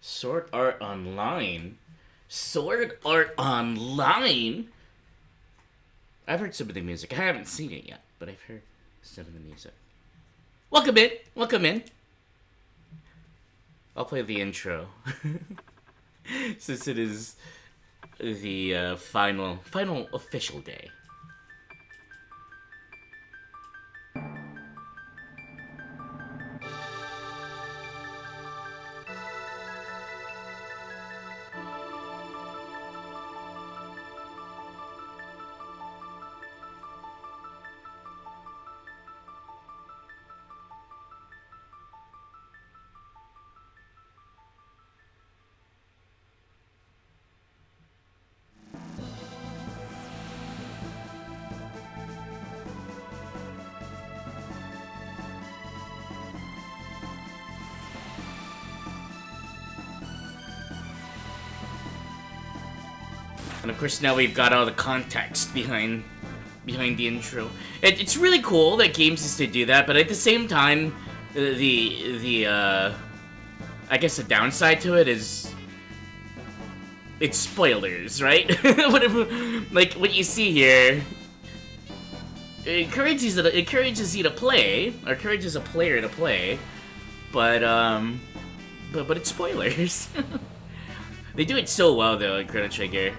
Sword Art Online? Sword Art Online? I've heard some of the music. I haven't seen it yet, but I've heard some of the music. Welcome in. Welcome in. I'll play the intro. Since it is the final official day. And of course now we've got all the context behind the intro. It's really cool that games used to do that, but at the same time, the I guess the downside to it is it's spoilers, right? Like what you see here, it encourages you to play, or encourages a player to play, but it's spoilers. They do it so well though in Chrono Trigger.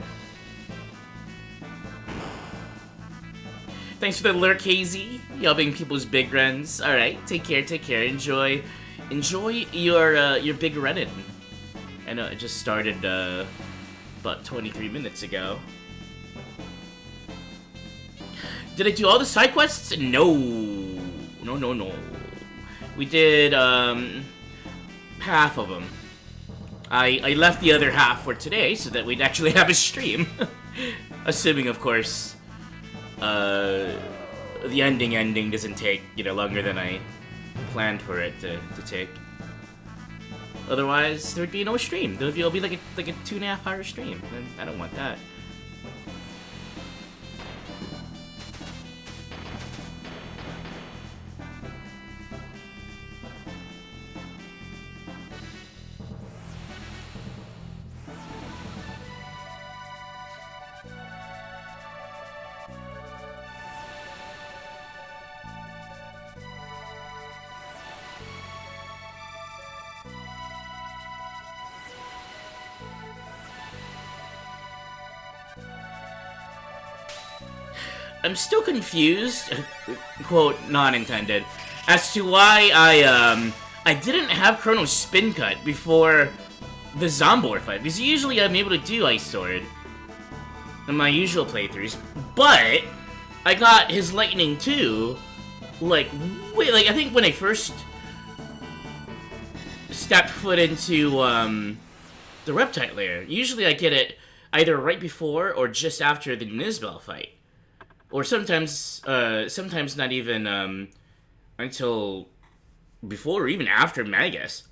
Thanks for the lurk, Hazy. Y'all being people's big runs. Alright, take care. Enjoy your big run-in. I know, it just started, about 23 minutes ago. Did I do all the side quests? No. No. We did, half of them. I left the other half for today so that we'd actually have a stream. Assuming, of course, the ending doesn't take, longer than I planned for it to take. Otherwise, there'd be no stream. It'll be like a 2.5 hour stream, and I don't want that. I'm still confused, quote, not intended, as to why I didn't have Chrono's spin cut before the Zombor fight, because usually I'm able to do Ice Sword in my usual playthroughs, but I got his Lightning too, I think when I first stepped foot into, the Reptile lair. Usually I get it either right before or just after the Nizbel fight. Or sometimes not even, until before or even after Magus.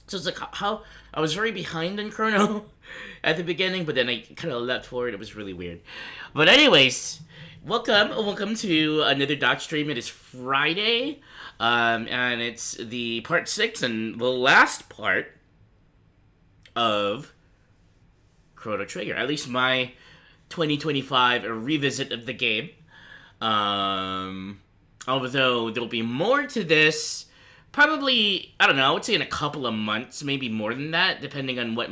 So it's like how I was very behind in Chrono at the beginning, but then I kind of leapt forward. It was really weird. But anyways, welcome to another doc stream. It is Friday, and it's the part 6 and the last part of Chrono Trigger. At least my 2025 revisit of the game. Although there'll be more to this, probably, I don't know, I would say in a couple of months, maybe more than that, depending on what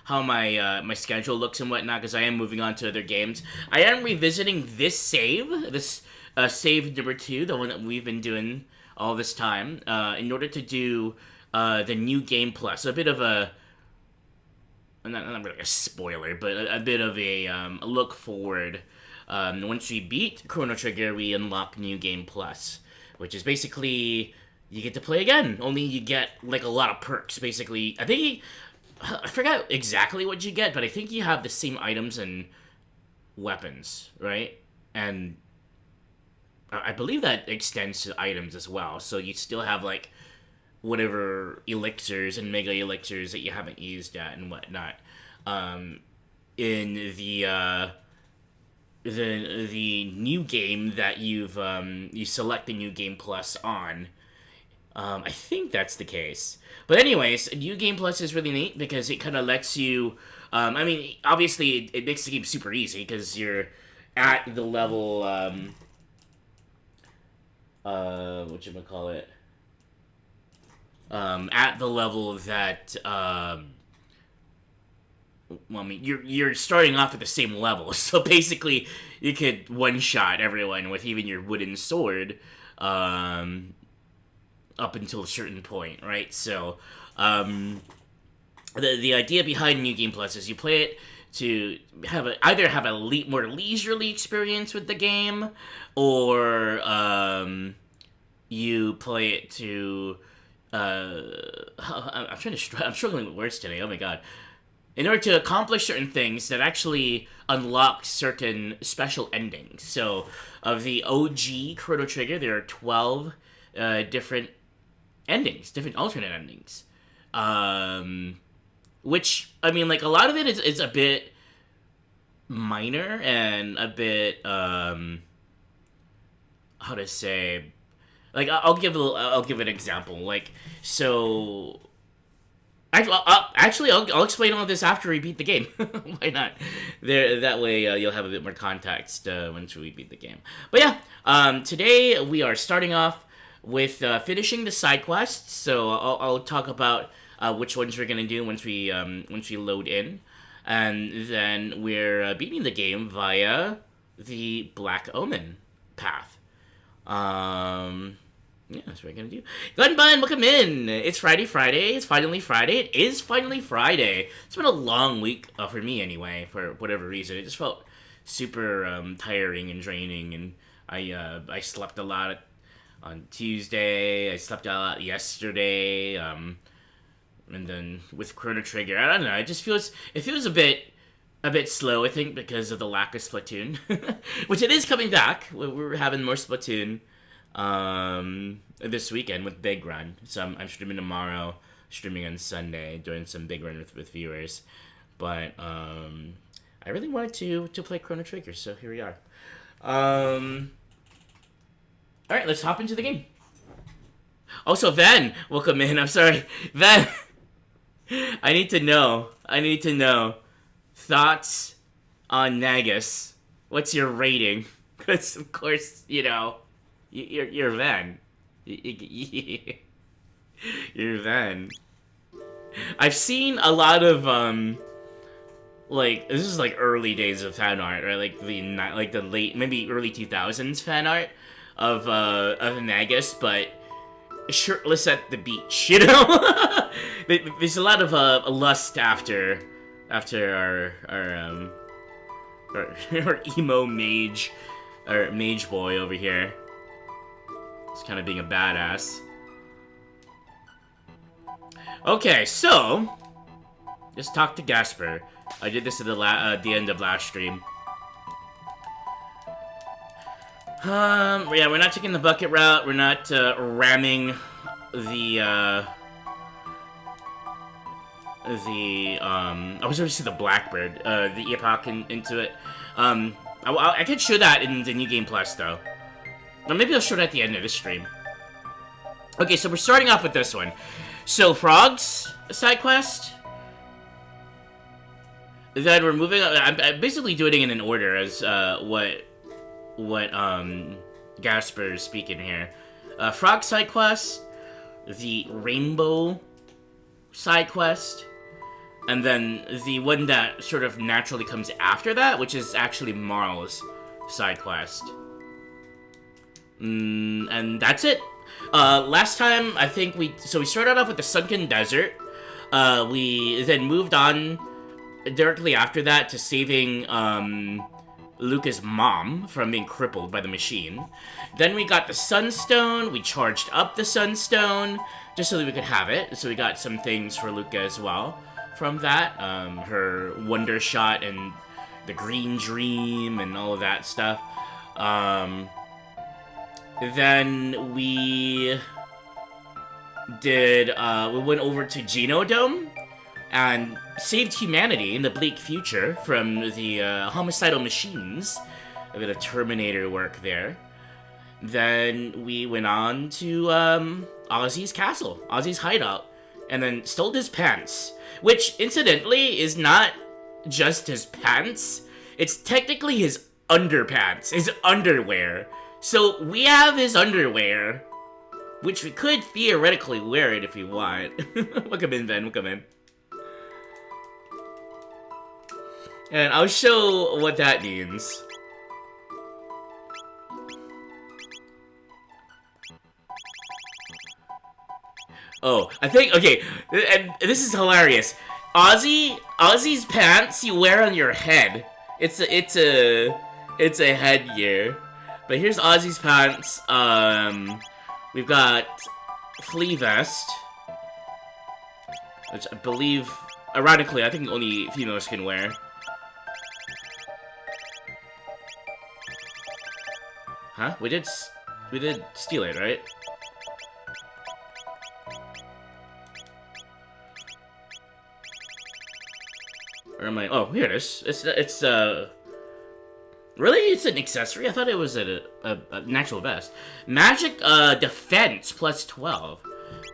how my schedule looks and whatnot, because I am moving on to other games. I am revisiting this save number 2, the one that we've been doing all this time, in order to do the new game plus. So a bit of a not really a spoiler, but a bit of a look forward. Once we beat Chrono Trigger, we unlock New Game Plus, which is basically you get to play again. Only you get like a lot of perks. Basically, I forgot exactly what you get, but I think you have the same items and weapons, right? And I believe that extends to items as well. So you still have like whatever elixirs and mega elixirs that you haven't used yet and whatnot. In the new game that you select the new game plus on, I think that's the case. But anyways, New Game Plus is really neat because it kind of lets you. I mean, obviously, it makes the game super easy because you're at the level. Whatchamacallit? At the level that. Well, I mean, you're starting off at the same level, so basically, you could one shot everyone with even your wooden sword. Up until a certain point, right? So, the idea behind New Game Plus is you play it to either have a more leisurely experience with the game, or you play it to. I'm struggling with words today. Oh my god! In order to accomplish certain things that actually unlock certain special endings. So, of the OG Chrono Trigger, there are 12 different endings, different alternate endings. Which, I mean, like, a lot of it is a bit minor and a bit, how to say, like, I'll give an example. Like, so, I'll explain all this after we beat the game. Why not? That way you'll have a bit more context once we beat the game. But yeah, today we are starting off with finishing the side quests. So I'll talk about which ones we're gonna do once we load in, and then we're beating the game via the Black Omen path. Yeah, that's what we're gonna do. Gunbun, welcome in. It's Friday. It's finally Friday. It is finally Friday. It's been a long week for me anyway, for whatever reason. It just felt super tiring and draining, and I slept a lot on Tuesday. I slept a lot yesterday. And then with Chrono Trigger, I don't know. It feels a bit slow. I think because of the lack of Splatoon, which it is coming back. We're having more Splatoon this weekend with Big Run. So I'm streaming tomorrow, streaming on Sunday, doing some Big Run with viewers. But I really wanted to play Chrono Trigger, so here we are. Alright, let's hop into the game. Also, Van, welcome in. I'm sorry. Van, I need to know thoughts on Nagus. What's your rating? Because, of course, you know, you're Van. You're Van. I've seen a lot of, like, this is like early days of fan art, right? Like the late, maybe early 2000s fan art of Nagus, but shirtless at the beach, you know? There's a lot of lust after our emo mage, or mage boy over here. He's kind of being a badass. Okay, so just talk to Gasper. I did this at the end of last stream. Yeah, we're not taking the bucket route. We're not ramming the I was going to say the Blackbird, the Epoch into it. I could show that in the New Game Plus though. Or maybe I'll show it at the end of this stream. Okay, so we're starting off with this one. So Frog's side quest. Then we're moving on. I'm basically doing it in an order as what Gasper is speaking here. Frog side quest, the Rainbow side quest, and then the one that sort of naturally comes after that, which is actually Marl's side quest. And that's it. Last time, I think we started off with the Sunken Desert. We then moved on directly after that to saving Luca's mom from being crippled by the machine. Then we got the Sunstone. We charged up the Sunstone just so that we could have it. So we got some things for Luca as well from that. Her Wonder Shot and the Green Dream and all of that stuff. Then we went over to Genodome and saved humanity in the bleak future from the homicidal machines. A bit of Terminator work there. Then we went on to Ozzy's castle, Ozzy's hideout, and then stole his pants. Which, incidentally, is not just his pants. It's technically his underpants, his underwear. So we have his underwear, which we could theoretically wear it if we want. Welcome in, Ben. Welcome in. And I'll show what that means. Oh, I think, okay, and this is hilarious. Ozzy's pants you wear on your head. It's a headgear. But here's Ozzy's pants. We've got flea vest, which I believe, ironically, I think only females can wear. Huh? We did steal it, right? Or am I? Oh, here it is. It's really? It's an accessory? I thought it was a natural vest. Magic defense plus 12.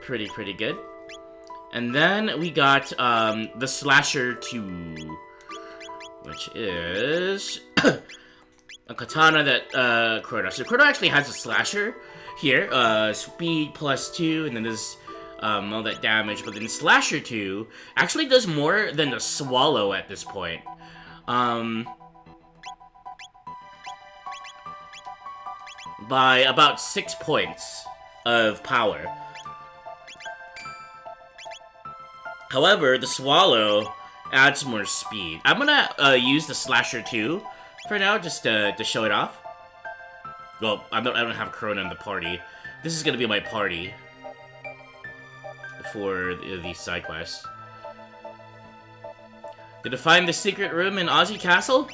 Pretty good. And then we got the Slasher 2, which is a katana that Chrono. So Chrono actually has a Slasher here. Speed plus 2, and then there's all that damage. But then Slasher 2 actually does more than the Swallow at this point. By about 6 points of power. However, the Swallow adds more speed. I'm gonna use the Slasher 2 for now, just to show it off. Well, I don't have Chrono in the party. This is gonna be my party for the side quest. Did I find the secret room in Ozzy Castle?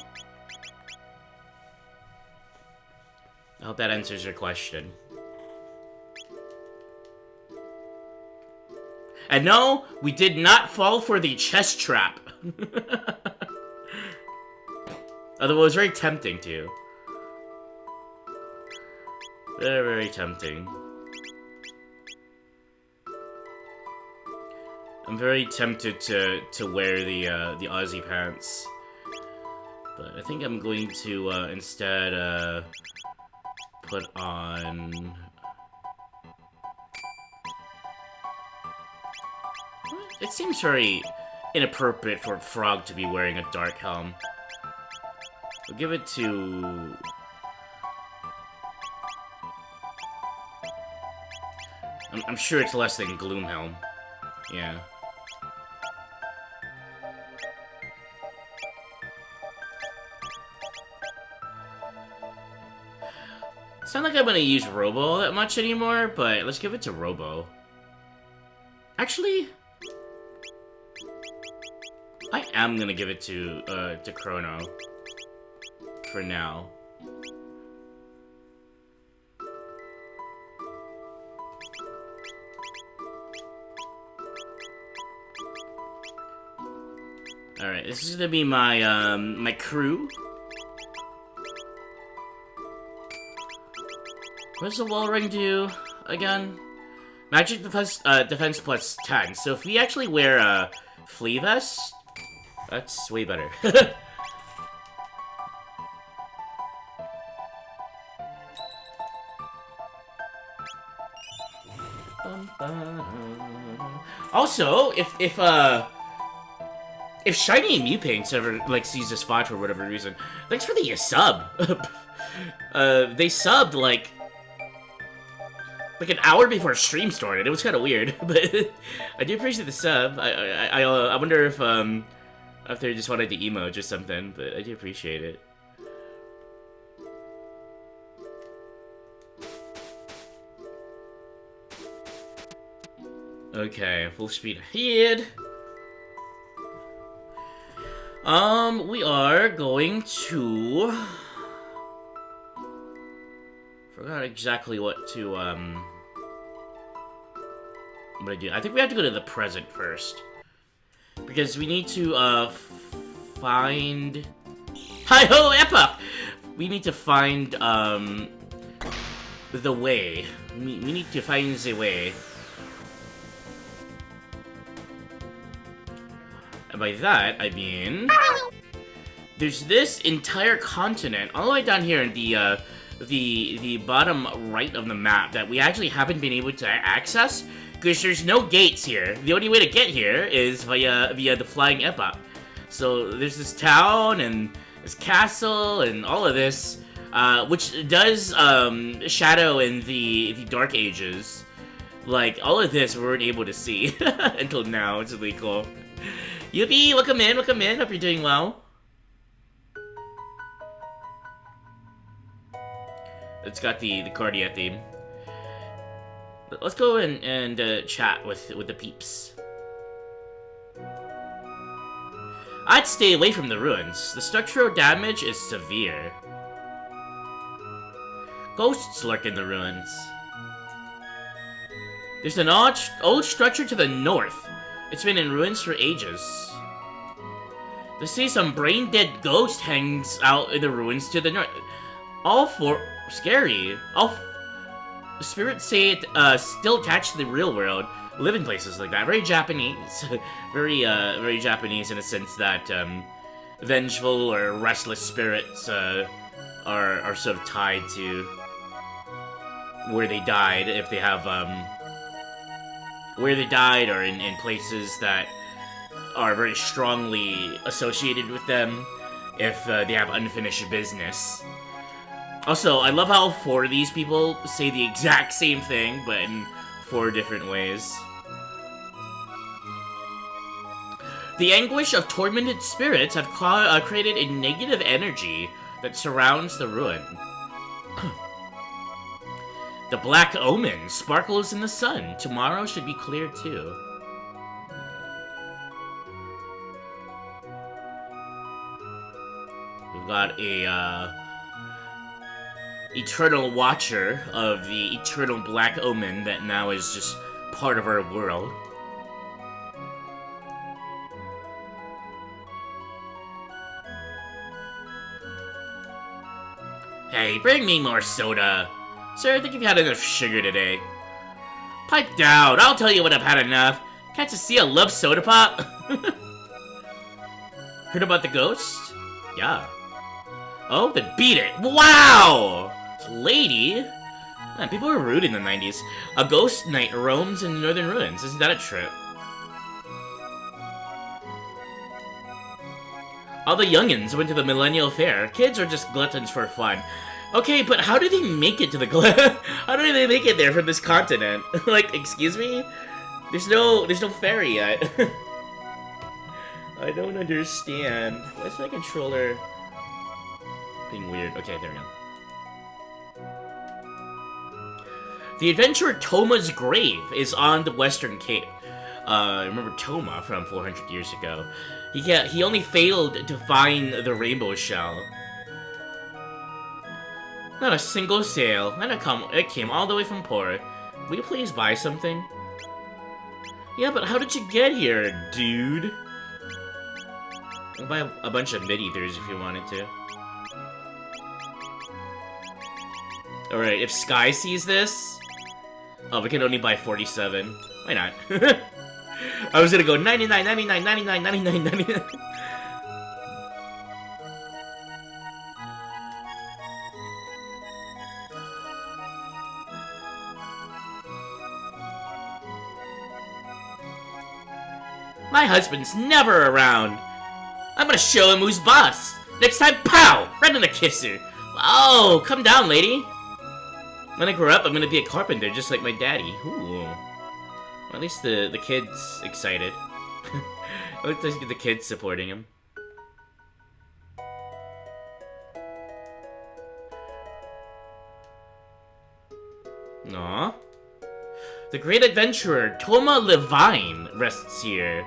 I hope that answers your question. And no, we did not fall for the chest trap. Although it was very tempting to. Very tempting. I'm very tempted to wear the Ozzy pants. But I think I'm going to instead put on... It seems very inappropriate for a frog to be wearing a dark helm. We'll give it to... I'm sure it's less than Gloomhelm. Yeah. It's not like I'm gonna use Robo that much anymore, but let's give it to Robo. Actually, I am gonna give it to Chrono for now. All right, this is gonna be my my crew. What does the wall ring do again? Magic defense plus 10. So if we actually wear a flea vest, that's way better. Also, if Shiny and Mew Paints ever like sees this VOD for whatever reason, thanks for the sub. They subbed like an hour before stream started. It was kind of weird, but I do appreciate the sub. I wonder if they just wanted the emote or something, but I do appreciate it. Okay, full speed ahead. We are going to... Forgot exactly what to, what I do. I think we have to go to the present first. Because we need to, find... Hi-ho, Epa! We need to find, the way. We need to find the way. And by that, I mean... There's this entire continent, all the way down here in the bottom right of the map that we actually haven't been able to access, because there's no gates here. The only way to get here is via the flying epoch. So there's this town and this castle and all of this, which does shadow in the Dark Ages. Like, all of this we weren't able to see until now, which is really cool. Yuppie, welcome in, hope you're doing well. It's got the Cardia theme. Let's go and chat with the peeps. I'd stay away from the ruins. The structural damage is severe. Ghosts lurk in the ruins. There's an old structure to the north. It's been in ruins for ages. They say some brain-dead ghost hangs out in the ruins to the north. All for... scary. All spirits say it still attached to the real world. Live in places like that. Very Japanese. very Japanese in a sense that vengeful or restless spirits are sort of tied to where they died. If they have where they died, or in places that are very strongly associated with them, if they have unfinished business. Also, I love how 4 of these people say the exact same thing, but in 4 different ways. The anguish of tormented spirits have created a negative energy that surrounds the ruin. The black omen sparkles in the sun. Tomorrow should be clear too. We've got a eternal watcher of the eternal black omen that now is just part of our world. Hey, bring me more soda. Sir, I think you've had enough sugar today. Pipe down, I'll tell you when I've had enough. Can't you see I love soda pop? Heard about the ghost? Yeah. Oh, then beat it. Wow! Lady? Man, people were rude in the 90s. A ghost knight roams in the northern ruins. Isn't that a trip? All the youngins went to the Millennial Fair. Kids are just gluttons for fun. Okay, but how do they make it to the how do they make it there from this continent? Like, excuse me? There's no ferry yet. I don't understand. Why's my controller being weird? Okay, there we go. The adventurer Toma's grave is on the Western Cape. Remember Toma from 400 years ago. He only failed to find the rainbow shell. Not a single sale, and it came all the way from Port. Will you please buy something? Yeah, but how did you get here, dude? I'll buy a bunch of mid-eaters if you wanted to. Alright, if Sky sees this... Oh, we can only buy 47. Why not? I was gonna go 99, 99, 99, 99, 99. My husband's never around. I'm gonna show him who's boss. Next time, pow! Right in the kisser. Oh, come down, lady. When I grow up, I'm gonna be a carpenter, just like my daddy. Ooh. Well, at least the kid's excited. I like to see the kids supporting him. Aww. The great adventurer Toma Levine rests here.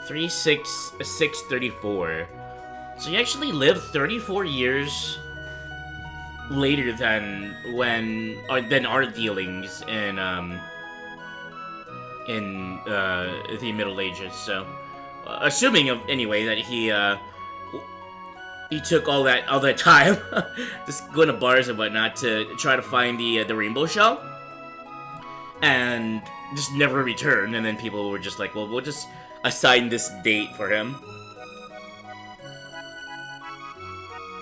36634. So he actually lived 34 years later than our dealings in the Middle Ages. So, assuming anyway that he took all that time just going to bars and whatnot to try to find the rainbow shell, and just never returned. And then people were just like, well, we'll just assign this date for him.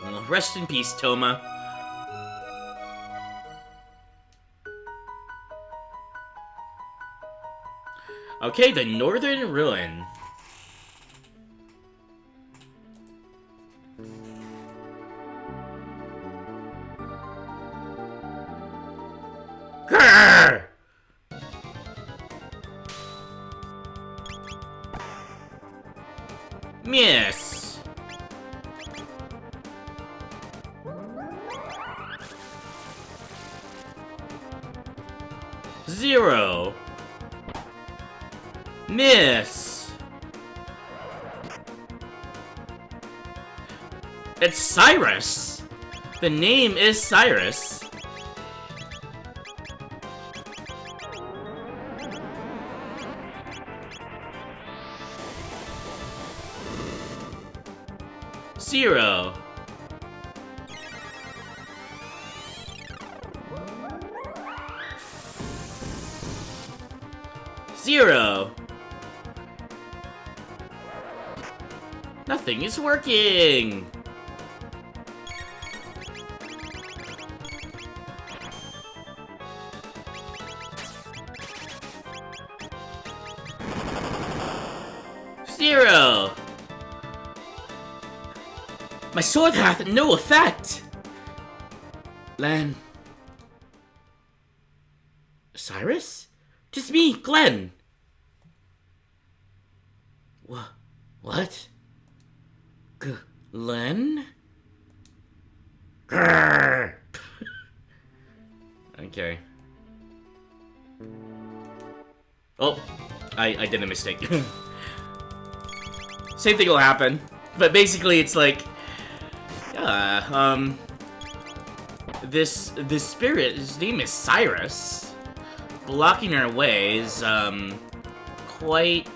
Well, rest in peace, Toma. Okay, the Northern Ruin. Grrr! Miss. Zero. Miss. It's Cyrus. The name is Cyrus. Zero. Zero. Nothing is working. Zero. My sword hath no effect. Len. Cyrus? 'Tis me, Glenn. What? Glenn? Grrr. Okay. Oh, I did a mistake. Same thing will happen. But basically it's like, this spirit, his name is Cyrus, blocking our way is, quite,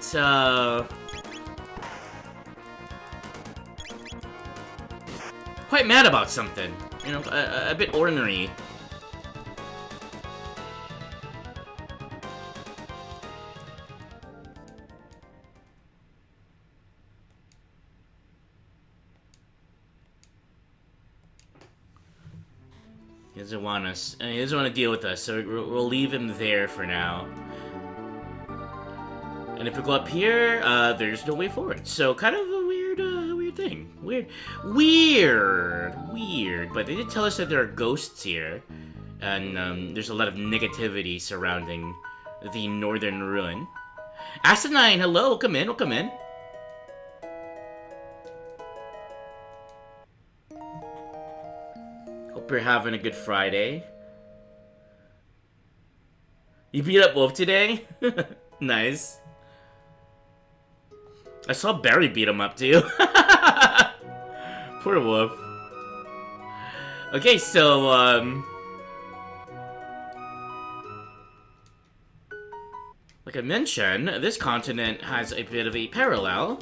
quite mad about something. You know, a bit ornery. He doesn't want us. He doesn't want to deal with us, so we'll leave him there for now. And if we go up here, there's no way forward. So kind of a weird thing. Weird. But they did tell us that there are ghosts here, and there's a lot of negativity surrounding the Northern Ruin. Asinine, hello, welcome in, welcome in. Hope you're having a good Friday. You beat up Wolf today? Nice. I saw Barry beat him up too. Poor Wolf. Okay, so, like I mentioned, this continent has a bit of a parallel.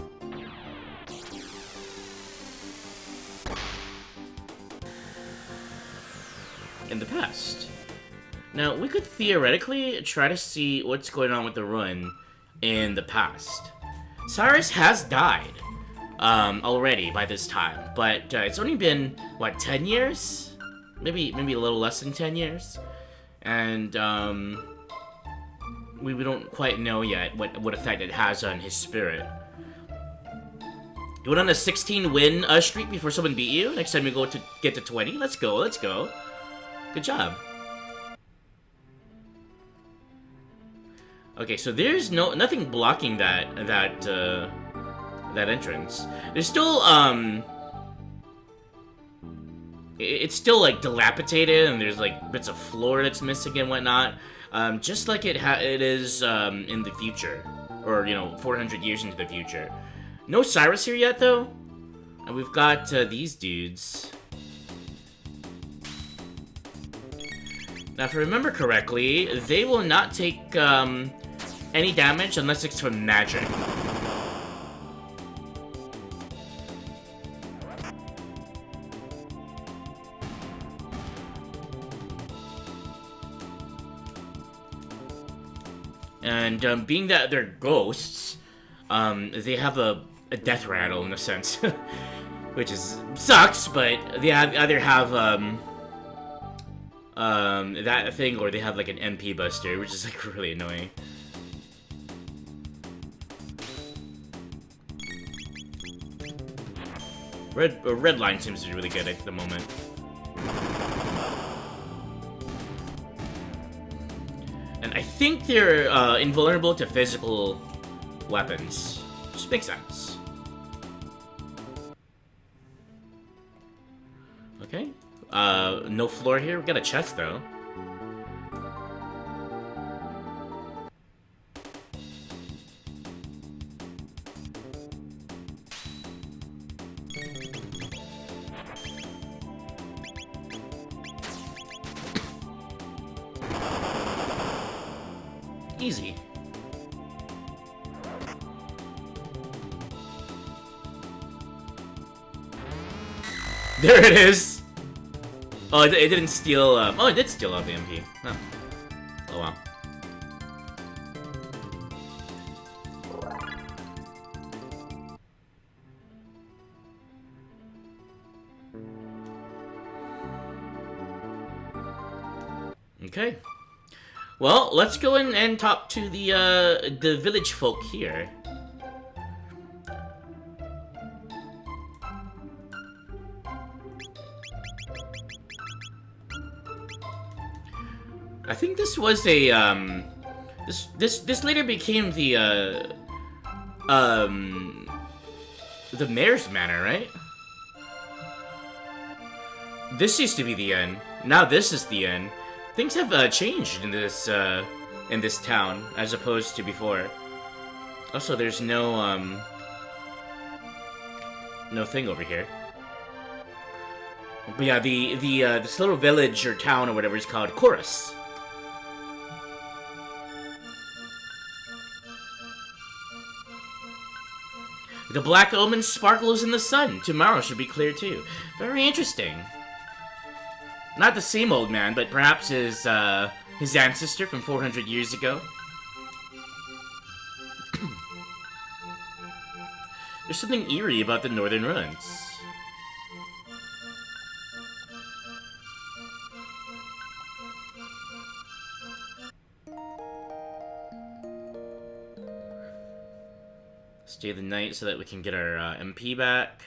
In the past. Now, we could theoretically try to see what's going on with the ruin in the past. Cyrus has died, already by this time, but it's only been, what, 10 years? Maybe a little less than 10 years? And, we don't quite know yet what effect it has on his spirit. You went on a 16-win streak before someone beat you? Next time we go to get to 20? Let's go, let's go. Good job. Okay, so there's nothing blocking that entrance. There's still it's still like dilapidated, and there's like bits of floor that's missing and whatnot. Just like it is in the future, or you know, 400 years into the future. No Cyrus here yet though, and we've got these dudes. Now, if I remember correctly, they will not take any damage unless it's from magic. And being that they're ghosts, They have a death rattle in a sense, which sucks. But they either have that thing, or they have like an MP buster, which is like really annoying. Red line seems to be really good at the moment. And I think they're invulnerable to physical weapons. Just makes sense. Okay. No floor here. We got a chest though. Easy. There it is! Oh, it didn't steal, oh, it did steal off the MP. Huh. Oh, wow. Okay. Well, let's go in and talk to the village folk here. I think this was a this later became the mayor's manor, right? This used to be the inn. Now this is the inn. Things have changed in this town as opposed to before. Also, there's no thing over here. But yeah, this little village or town or whatever is called Chorus. The black omen sparkles in the sun. Tomorrow should be clear too. Very interesting. Not the same old man, but perhaps his ancestor from 400 years ago. There's something eerie about the northern ruins. Stay the night so that we can get our MP back.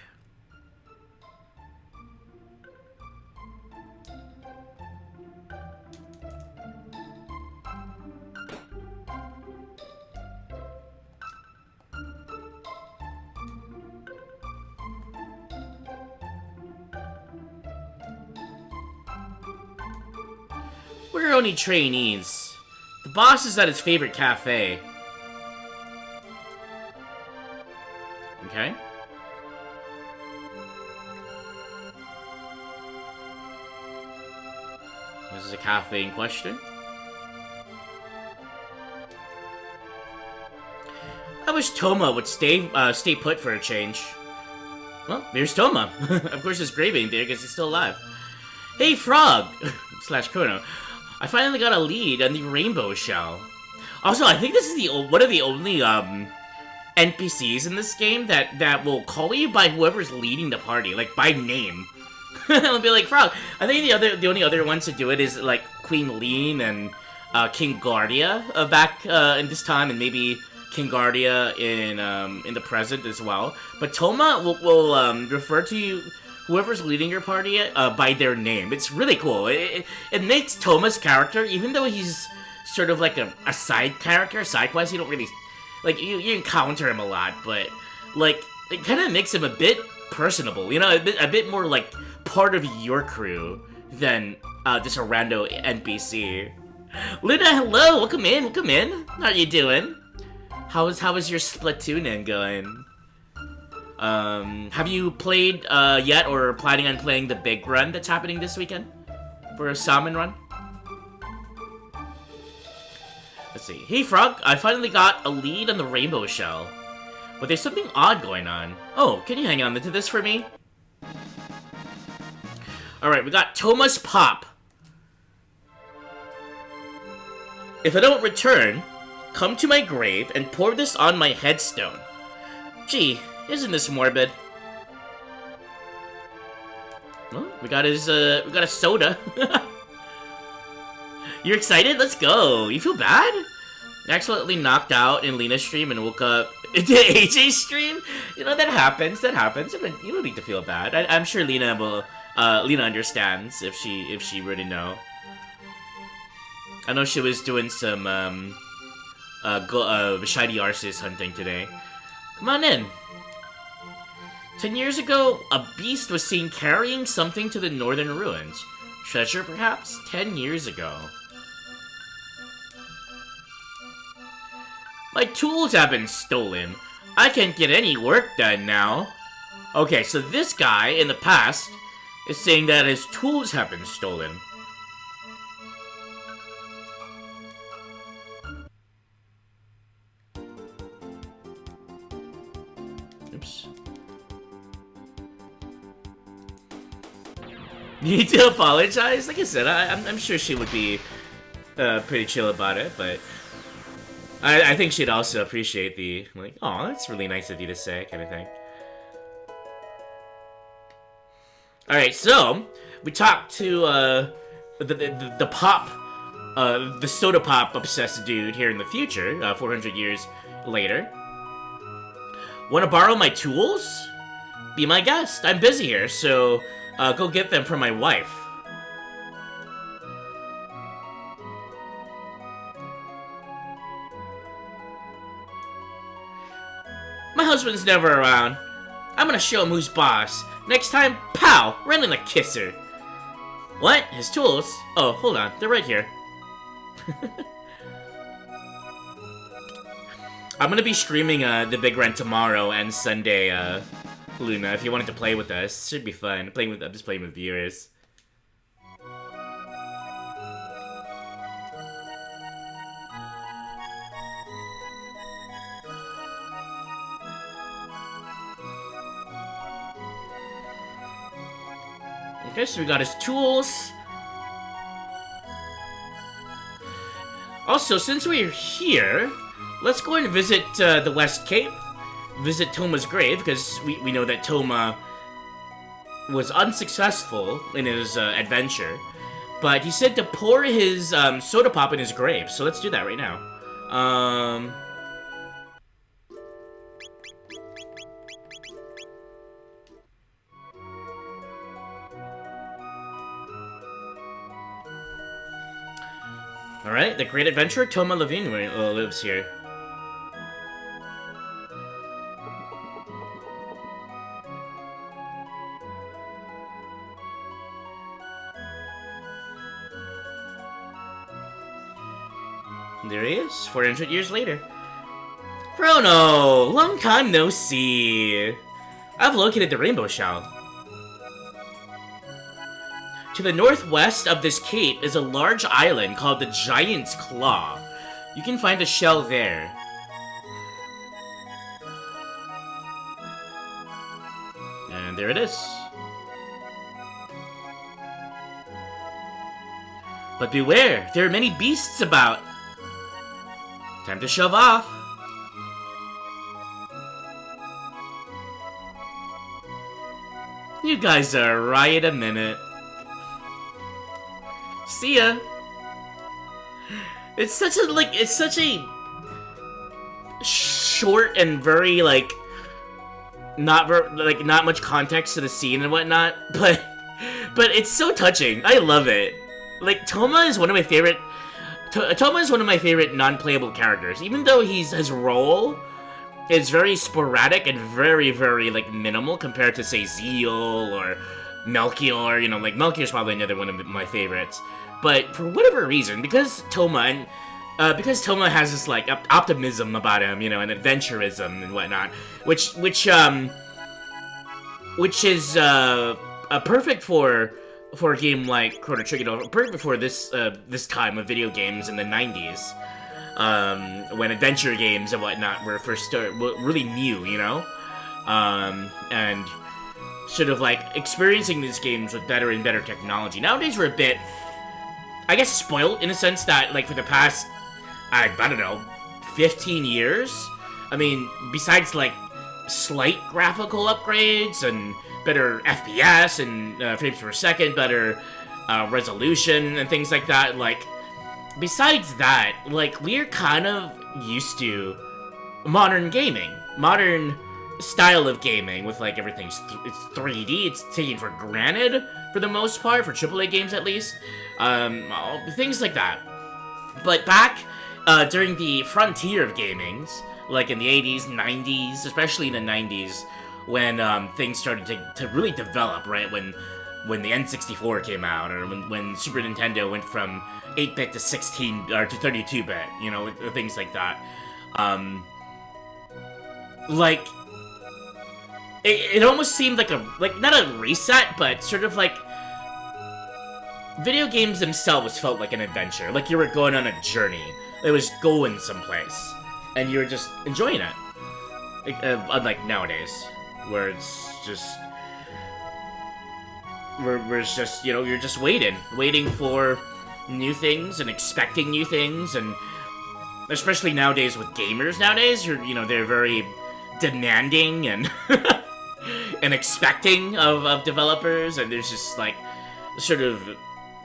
We're only trainees. The boss is at his favorite cafe. Okay. This is a cafe in question. I wish Toma would stay put for a change. Well, here's Toma. Of course, his grave ain't there because he's still alive. Hey, Frog! / Chrono. I finally got a lead on the rainbow shell. Also, I think this is one of the only NPCs in this game that will call you by whoever's leading the party, like by name. It'll be like, Frog. I think the only other ones to do it is like Queen Lean and King Guardia back in this time, and maybe King Guardia in the present as well. But Toma will refer to you, whoever's leading your party by their name. It's really cool. It makes Toma's character, even though he's sort of like a side character, side quest, you don't really... Like, you encounter him a lot, but, like, it kind of makes him a bit personable, you know, a bit more, like, part of your crew than just a rando NPC. Luna, hello! Welcome in! How you doing? How is your Splatoon going? Have you played yet, or planning on playing the big run that's happening this weekend? For a salmon run? Let's see. Hey, Frog, I finally got a lead on the rainbow shell. But there's something odd going on. Oh, can you hang on to this for me? Alright, we got Toma's Pop. If I don't return, come to my grave and pour this on my headstone. Gee, isn't this morbid? Well, we got a soda. You're excited? Let's go. You feel bad? Accidentally knocked out in Lena's stream and woke up into AJ's stream? You know, that happens. That happens. You don't need to feel bad. I'm sure Lena will. Lena understands if she were to know. I know she was doing some shiny arses hunting today. Come on in. 10 years ago, a beast was seen carrying something to the northern ruins. Treasure, perhaps? 10 years ago. My tools have been stolen. I can't get any work done now. Okay, so this guy, in the past, is saying that his tools have been stolen. Oops. You need to apologize? Like I said, I'm sure she would be pretty chill about it, but I think she'd also appreciate the, like, oh, that's really nice of you to say, kind of thing. Alright, so, we talked to, the pop, the soda pop obsessed dude here in the future, 400 years later. Wanna borrow my tools? Be my guest. I'm busy here, so, go get them for my wife. My husband's never around. I'm gonna show him who's boss. Next time, pow! Right in the kisser. What? His tools? Oh, hold on. They're right here. I'm gonna be streaming The Big Rent tomorrow and Sunday, Luna, if you wanted to play with us. Should be fun. I'm just playing with viewers. Okay, so we got his tools. Also, since we're here, let's go and visit the West Cape. Visit Toma's grave, because we know that Toma was unsuccessful in his adventure. But he said to pour his soda pop in his grave, so let's do that right now. Alright, the great adventurer Toma Levine lives here. There he is, 400 years later. Chrono! Long time no see! I've located the rainbow shell. To the northwest of this cape is a large island called the Giant's Claw. You can find the shell there. And there it is. But beware, there are many beasts about. Time to shove off. You guys are right a minute. See ya. It's such a short and very not much context to the scene and whatnot, but it's so touching. I love it. Like, Toma is one of my favorite non-playable characters. Even though his role is very sporadic and very, very, minimal compared to, say, Zeal or Melchior. You know, Melchior's probably another one of my favorites. But for whatever reason, because Toma has this, optimism about him, you know, and adventurism and whatnot, which is, perfect for a game like Chrono Trigger, you know, perfect for this time of video games in the 90s, when adventure games and whatnot were really new, you know, and sort of experiencing these games with better and better technology. Nowadays we're a bit, I guess, spoiled in a sense that, for the past, I don't know, 15 years, I mean, besides, slight graphical upgrades and better FPS and frames per second, better resolution and things like that. Like, besides that, like, we're kind of used to modern gaming, modern style of gaming with like everything's it's 3D. It's taken for granted for the most part for AAA games at least, things like that. But back during the frontier of gamings, like in the 80s, 90s, especially in the 90s, when things started to really develop, right? When the N64 came out, or when Super Nintendo went from 8-bit to 16 or to 32-bit, you know, things like that. Like, it almost seemed like not a reset, but sort of like video games themselves felt like an adventure, like you were going on a journey. It was going someplace, and you were just enjoying it. Like, unlike nowadays, where it's just where it's just, you know, you're just waiting for new things and expecting new things, and especially nowadays with gamers nowadays, they're very demanding and and expecting of developers, and there's just like sort of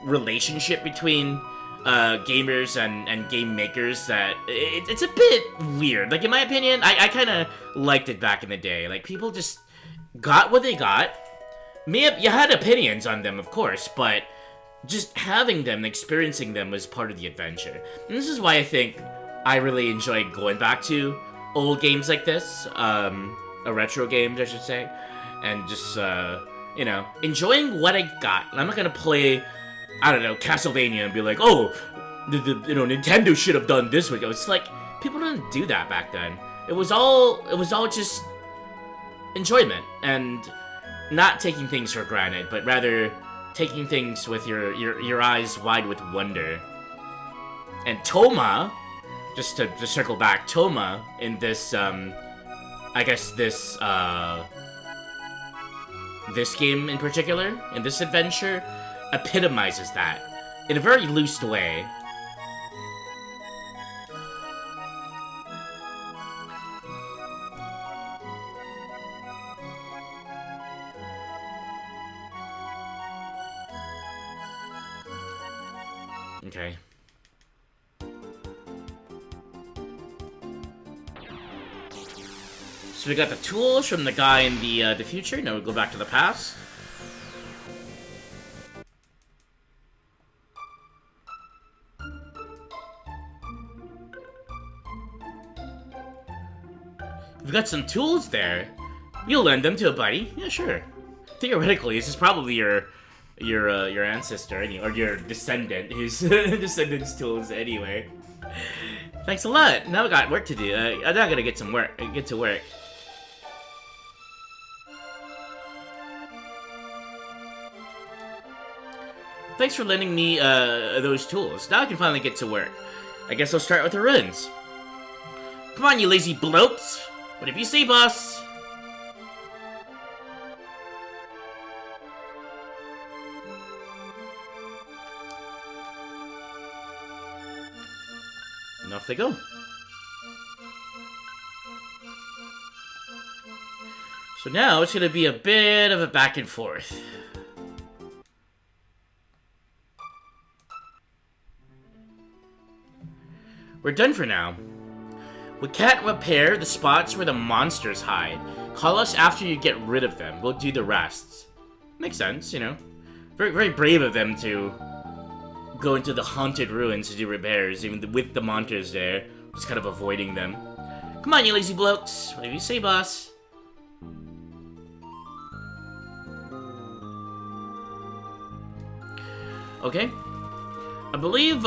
relationship between gamers and game makers that it's a bit weird. Like, in my opinion, I kind of liked it back in the day. Like, people just got what they got. You had opinions on them, of course, but just having them and experiencing them was part of the adventure. And this is why I think I really enjoy going back to old games like this, retro games, I should say, and just, enjoying what I got. And I'm not gonna play, I don't know, Castlevania and be like, oh, Nintendo should have done this with it. It's like, people didn't do that back then. It was all just enjoyment, and not taking things for granted, but rather taking things with your eyes wide with wonder. And Toma, just to circle back, Toma in this, I guess this game in particular, in this adventure, epitomizes that in a very loose way. Okay. So we got the tools from the guy in the future. Now we go back to the past. We've got some tools there. You'll lend them to a buddy. Yeah, sure. Theoretically, this is probably your ancestor, or your descendant, whose descendant's tools anyway. Thanks a lot. Now I got work to do. I'm not gonna get to work. Thanks for lending me those tools. Now I can finally get to work. I guess I'll start with the ruins. Come on, you lazy blokes. Whatever you say, boss. And off they go. So now it's gonna be a bit of a back and forth. We're done for now. We can't repair the spots where the monsters hide. Call us after you get rid of them. We'll do the rest. Makes sense, you know. Very, very brave of them to go into the haunted ruins to do repairs, even with the monsters there. Just kind of avoiding them. Come on, you lazy blokes. Whatever you say, boss. Okay. I believe,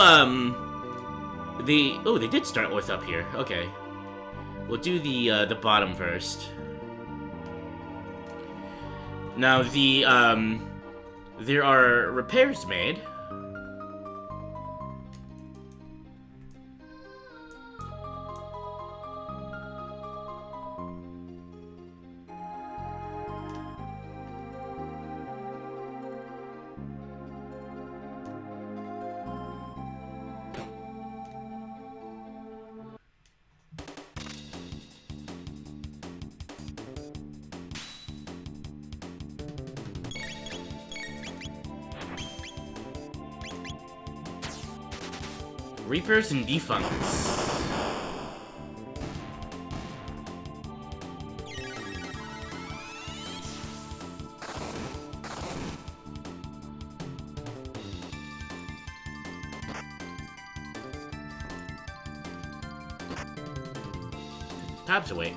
they did start with up here. Okay. We'll do the bottom first. Now, there are repairs made. Reapers and Defuncts. Tab's awake.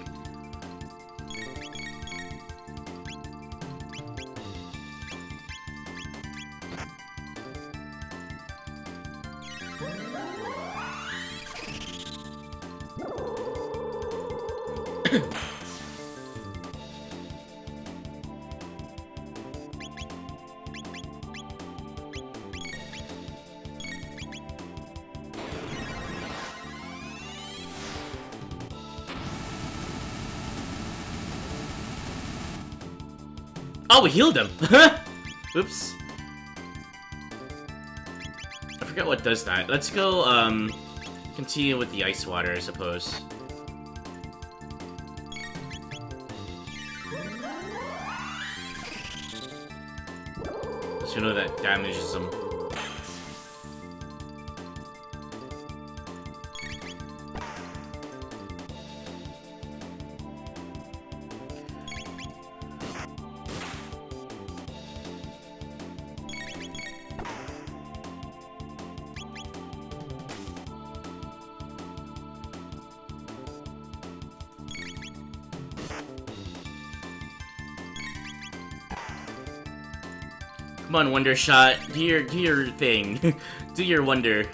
Oh, we healed him! Oops. I forgot what does that. Let's go, continue with the ice water, I suppose. So you know that damages him. Come on, Wonder Shot. Do your thing. Do your wonder.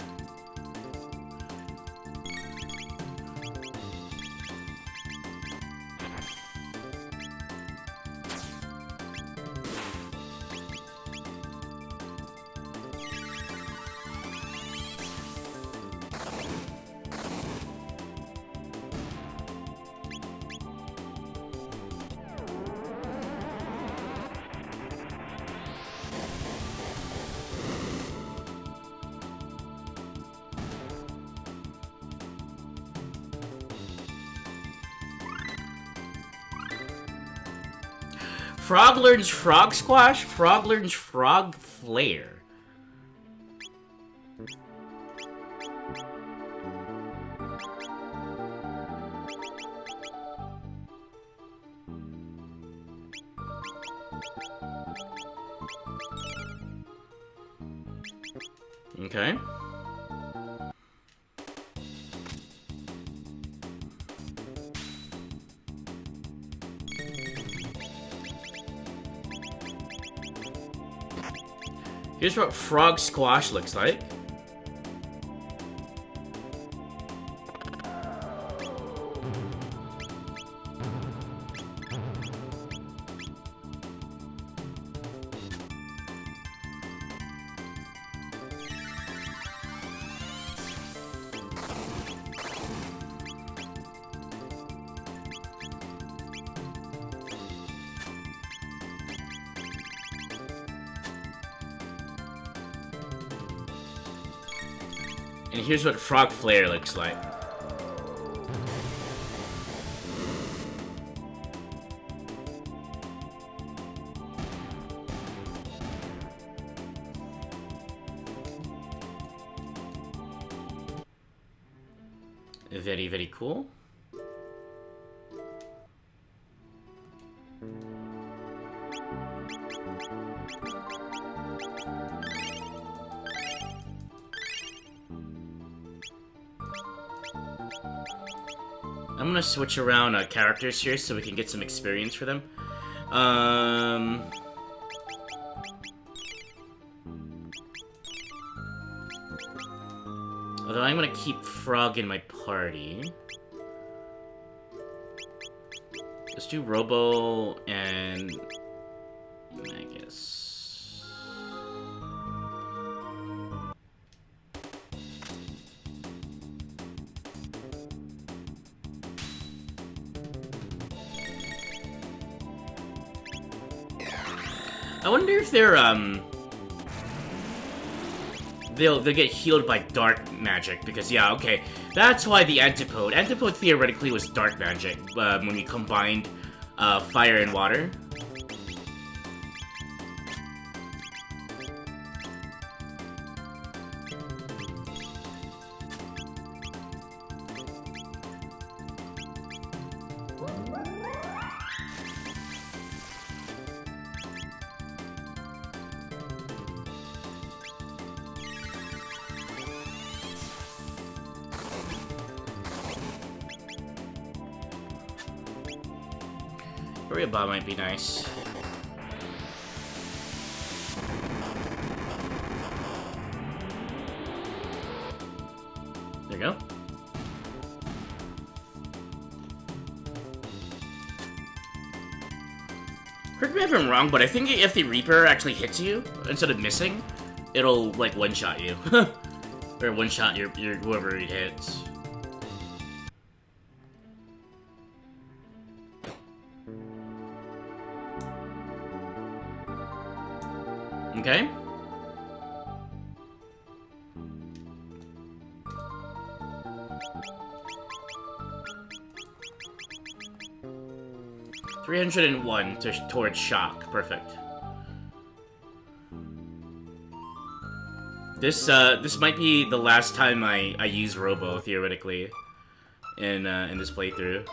Frog learns Frog Squash, Frog learns Frog Flare. Okay. Here's what Frog Squash looks like. And here's what Frog Flare looks like. Very, very cool. I'm gonna switch around characters here so we can get some experience for them. Although I'm gonna keep Frog in my party. Let's do Robo and I guess. I wonder if they're they'll get healed by dark magic, because yeah, okay, that's why the Antipode theoretically was dark magic when we combined fire and water. Area bomb might be nice. There you go. Correct me if I'm wrong, but I think if the Reaper actually hits you, instead of missing, it'll, like, one-shot you. Or one-shot your whoever it hits. Okay. $301 towards shock. Perfect. This might be the last time I use Robo theoretically in this playthrough.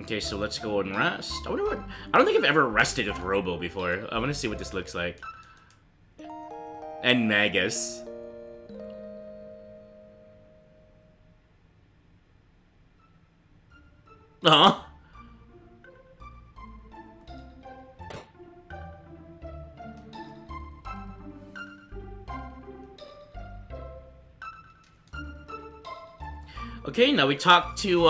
Okay, so let's go and rest. I wonder what. I don't think I've ever rested with Robo before. I want to see what this looks like. And Magus. Huh? Okay, now we talk to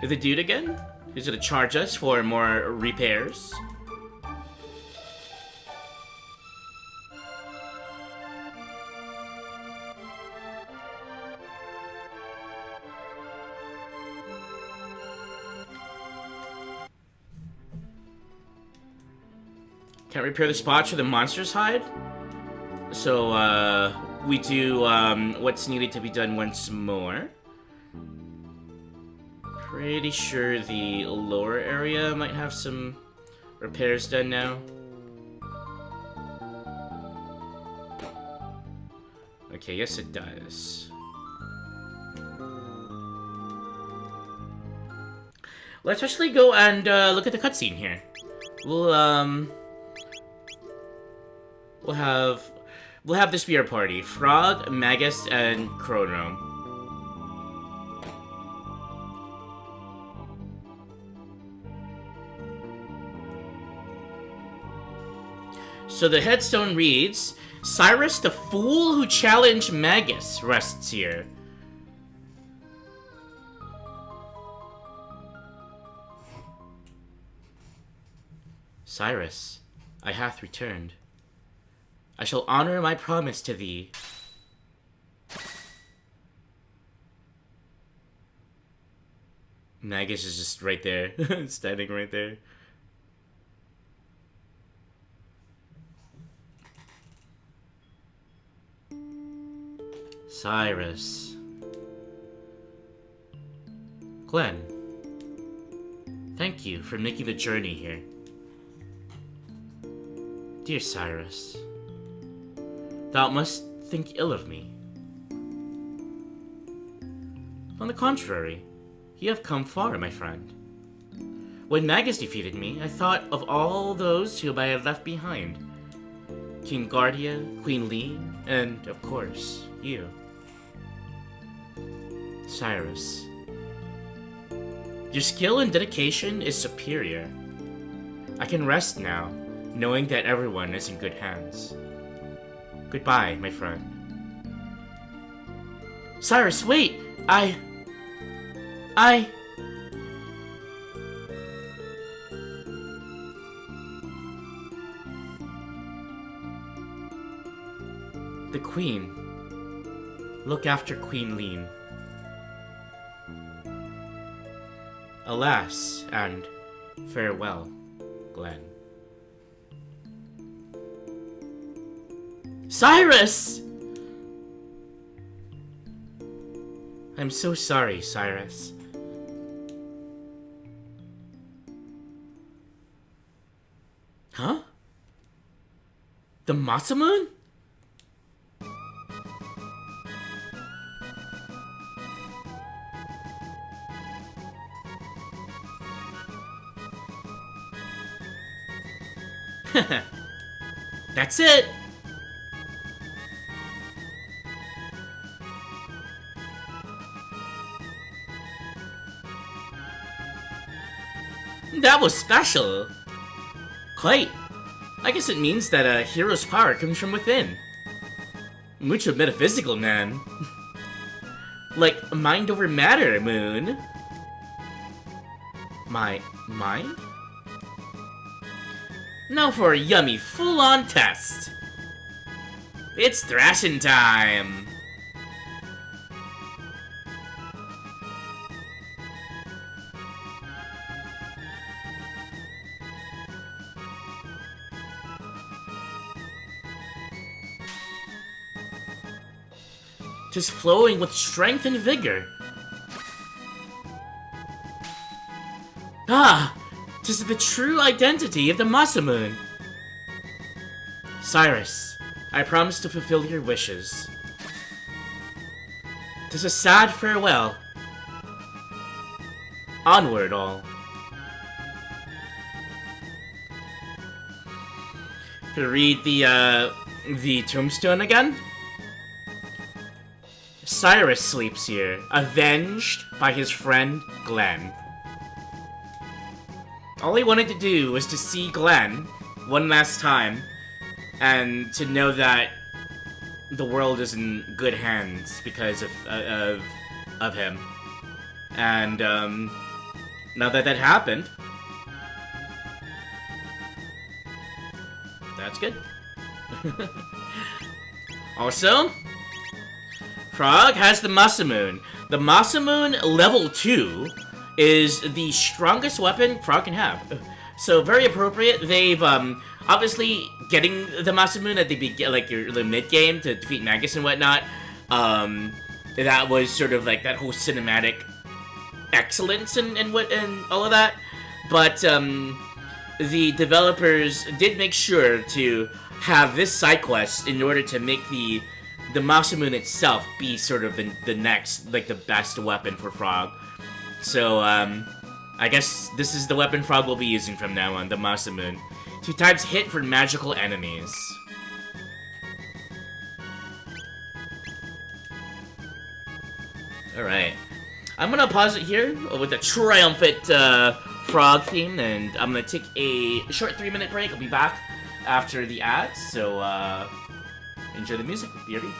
the dude again. He's gonna charge us for more repairs. Can't repair the spots where the monsters hide. So, we do, what's needed to be done once more. Pretty sure the lower area might have some repairs done now. Okay, yes it does. Let's actually go and, look at the cutscene here. We'll have this be our party. Frog, Magus, and Chrono. So the headstone reads, Cyrus, the fool who challenged Magus, rests here. Cyrus, I hath returned. I shall honor my promise to thee. Magus is just right there, standing right there. Cyrus. Glenn. Thank you for making the journey here. Dear Cyrus, thou must think ill of me. On the contrary, you have come far, my friend. When Magus defeated me, I thought of all those whom I had left behind. King Guardia, Queen Lee, and, of course, you. Cyrus, your skill and dedication is superior. I can rest now, knowing that everyone is in good hands. Goodbye, my friend. Cyrus, wait! The Queen. Look after Queen Lean. Alas, and farewell, Glenn. Cyrus! I'm so sorry, Cyrus. Huh? The Masamune? That's it! That was special. Quite. I guess it means that a hero's power comes from within. Mucho metaphysical, man. Like, mind over matter, Moon. My mind? Now for a yummy full-on test. It's thrashing time. Just flowing with strength and vigor. Ah, 'tis the true identity of the Masamune. Cyrus, I promise to fulfill your wishes. 'Tis a sad farewell. Onward, all. To read the tombstone again. Cyrus sleeps here, avenged by his friend Glenn. All he wanted to do was to see Glenn one last time, and to know that the world is in good hands because of him. And now that happened, that's good. Also, Frog has the Masamune. The Masamune level 2 is the strongest weapon Frog can have. So very appropriate. They've obviously getting the Masamune at the mid game to defeat Magus and whatnot. That was sort of like that whole cinematic excellence and all of that. But the developers did make sure to have this side quest in order to make the Masamune itself be sort of the next, like, the best weapon for Frog. So, I guess this is the weapon Frog will be using from now on, the Masamune. 2 times hit for magical enemies. Alright. I'm gonna pause it here with a triumphant Frog theme, and I'm gonna take a short 3-minute break. I'll be back after the ads, so enjoy the music. BRB.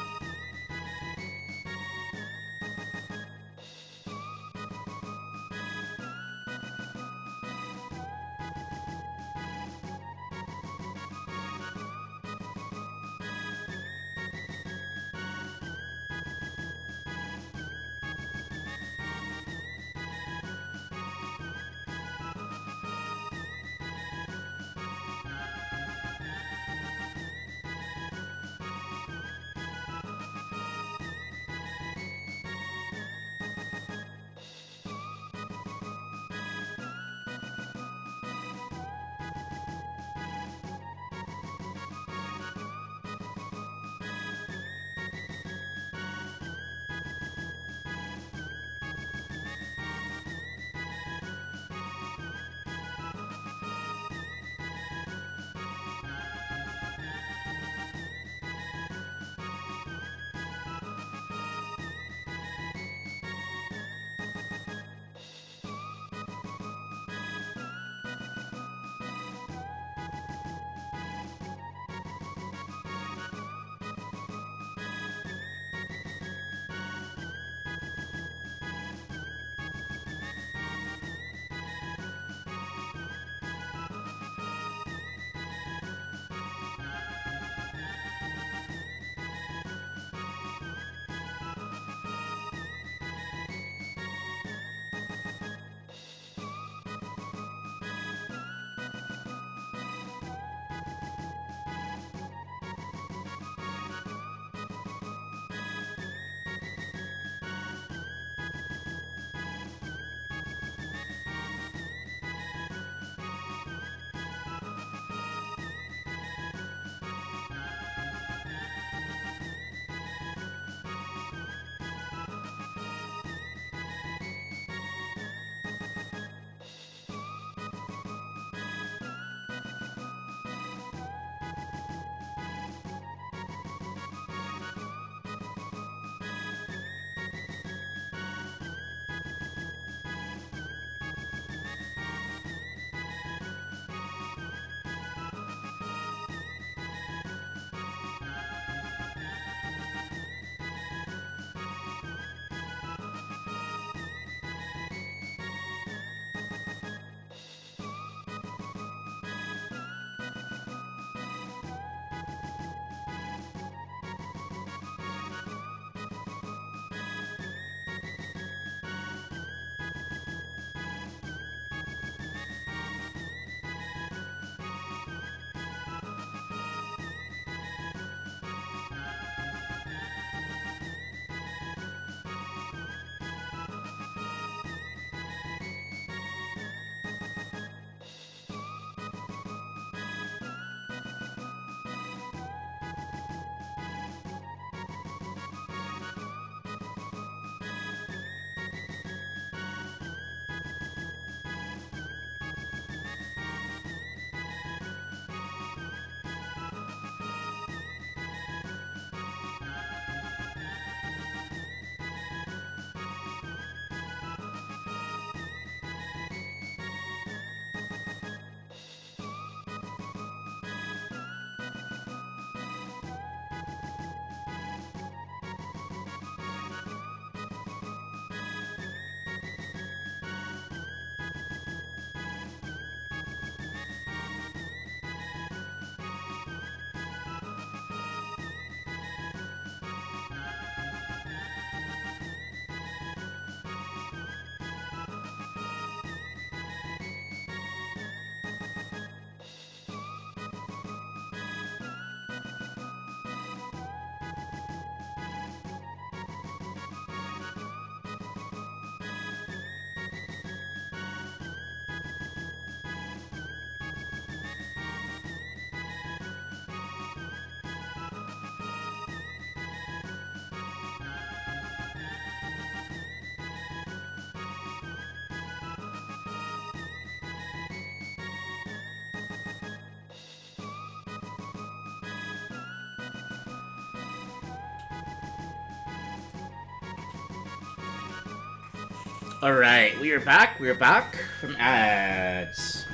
Alright, we are back. We are back from ads.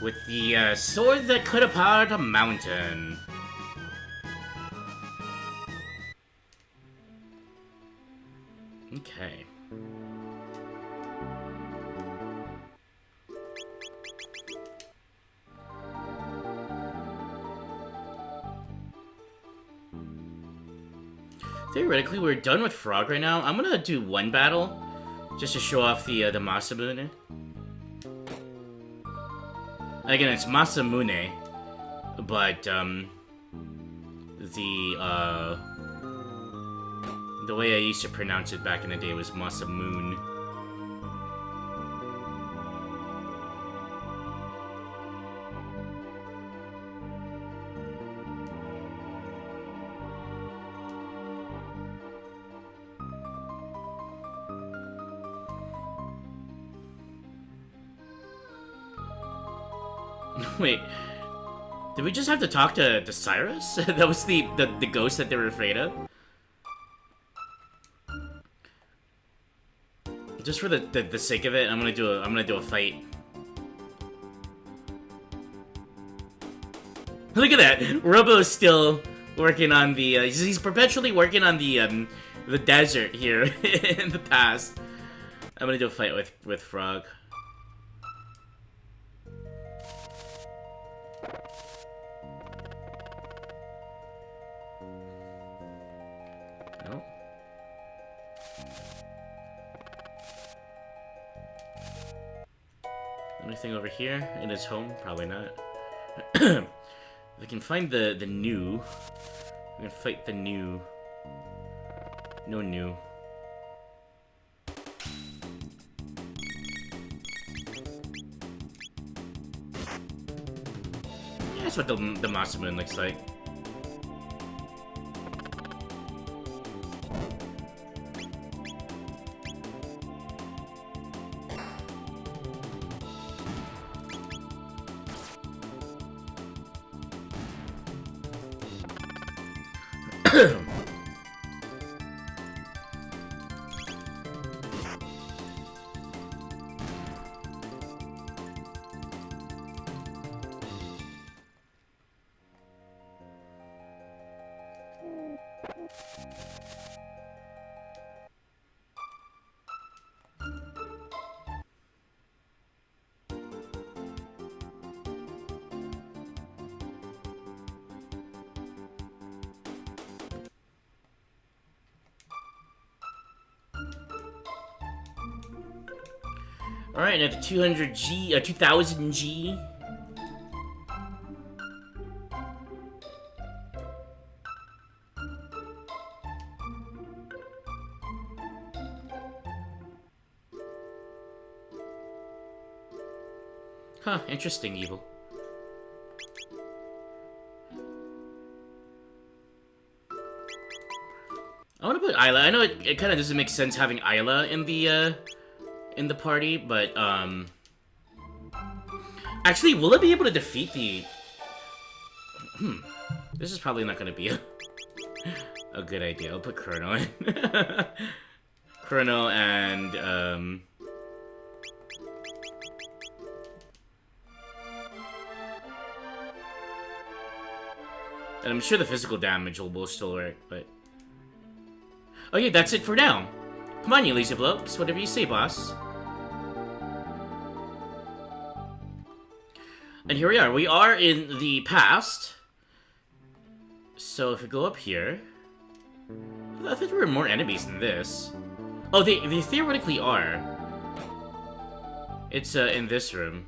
With the sword that could have powered a mountain. Okay. Theoretically, we're done with Frog right now. I'm gonna do one battle, just to show off the Masamune. Again, it's Masamune, but the way I used to pronounce it back in the day was Masamoon. Wait, did we just have to talk to Cyrus? That was the ghost that they were afraid of? Just for the sake of it, I'm gonna do a fight. Look at that! Robo's still working on the he's perpetually working on the desert here in the past. I'm gonna do a fight with Frog. Anything over here in his home? Probably not. If I can find the new, we can fight the new. No new. Yeah, that's what the Masamune looks like. Alright, at the 200G, 2000G. Huh, interesting, Evil. I want to put Isla. I know it kind of doesn't make sense having Isla in the party, but actually, will it be able to defeat the? This is probably not going to be a good idea. I'll put Chrono in. Chrono and and I'm sure the physical damage will still work, but okay, that's it for now. Come on, you lazy blokes. Whatever you say, boss. And here we are. We are in the past. So if we go up here, I thought there were more enemies than this. Oh, they theoretically are. It's in this room.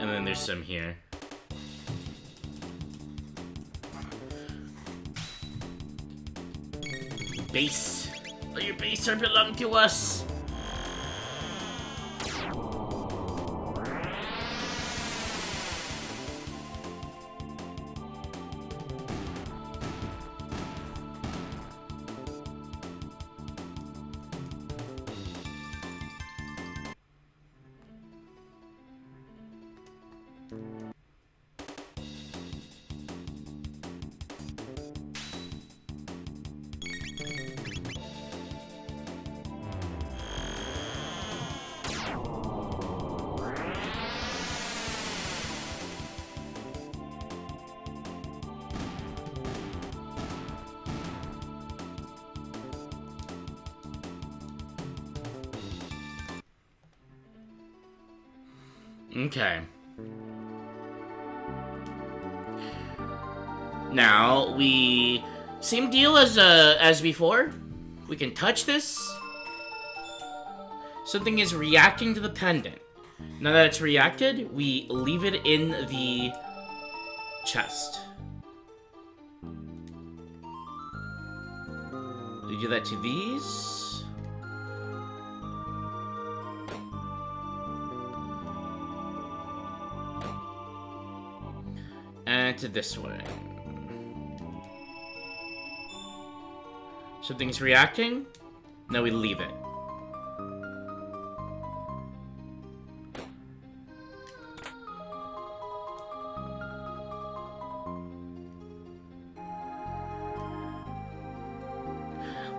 And then there's some here. Base. Oh, your base are belong to us. Okay. Now, same deal as before. We can touch this. Something is reacting to the pendant. Now that it's reacted, we leave it in the chest. We do that to these. And to this one. Something's reacting. Now we leave it.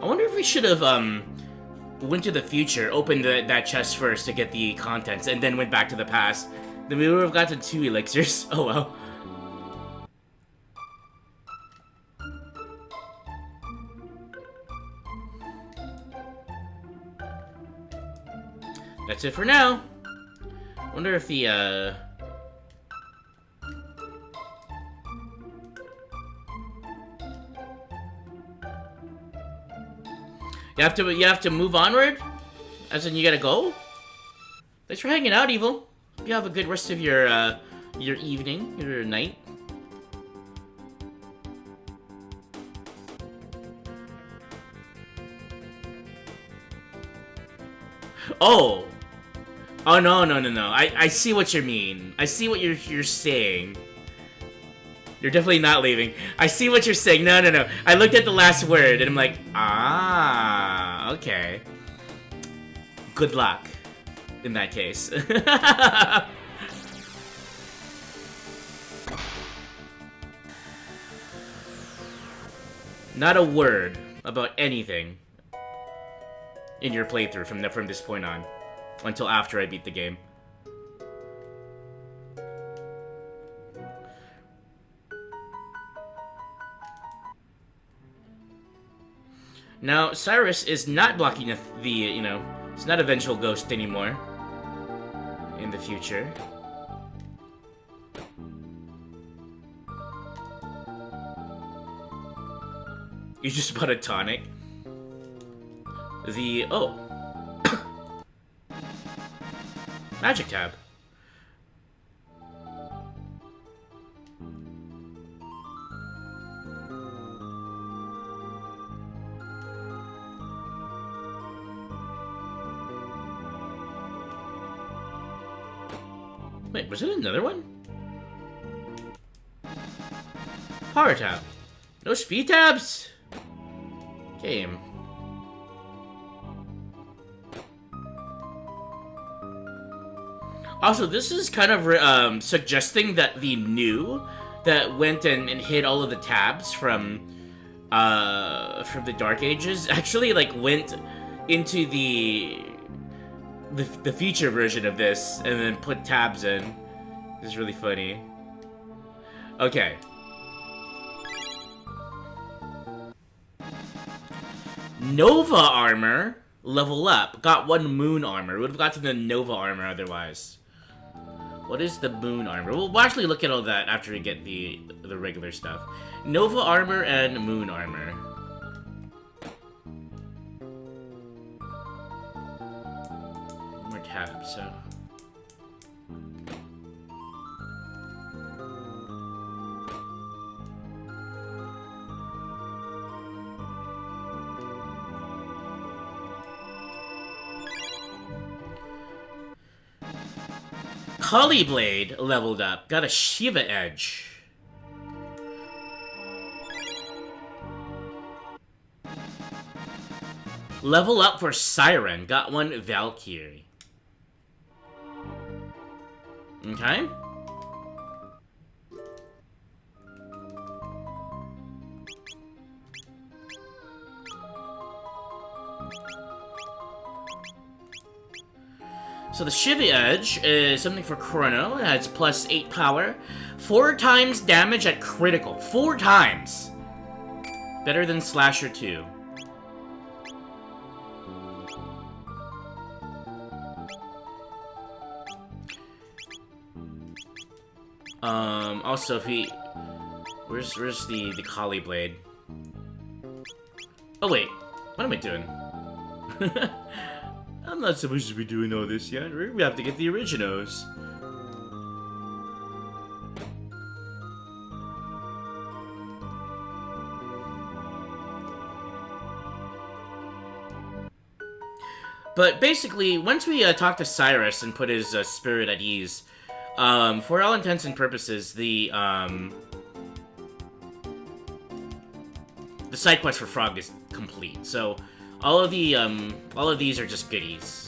I wonder if we should have went to the future, opened that chest first to get the contents, and then went back to the past. Then we would have gotten 2 elixirs. Oh well. That's it for now. Wonder if the you have to move onward? As in you gotta go? Thanks for hanging out, Evil. Hope you have a good rest of your evening, your night. Oh! Oh, no. I see what you mean. I see what you're saying. You're definitely not leaving. I see what you're saying. No. I looked at the last word, and I'm like, ah, okay. Good luck, in that case. Not a word about anything in your playthrough from this point on. Until after I beat the game. Now, Cyrus is not blocking it's not a vengeful ghost anymore. In the future. You just bought a tonic. Oh. Magic tab. Wait, was it another one? Power tab. No speed tabs? Game. Also, this is kind of suggesting that the new that went and hid all of the tabs from the Dark Ages actually went into the future version of this and then put tabs in. It's really funny. Okay. Nova armor, level up. Got 1 moon armor. Would have got to the Nova armor otherwise. What is the moon armor? We'll actually look at all that after we get the regular stuff. Nova armor and moon armor. More tabs, so. Kali Blade leveled up. Got a Shiva Edge. Level up for Siren. Got 1 Valkyrie. Okay. So the Shiva Edge is something for Chrono. It has plus 8 power. 4 times damage at critical. 4 times! Better than Slasher 2. Also, if he... Where's the Kali Blade? Oh, wait. What am I doing? I'm not supposed to be doing all this yet. We have to get the originals. But basically, once we talk to Cyrus and put his spirit at ease, for all intents and purposes, the side quest for Frog is complete. So all of these are just goodies.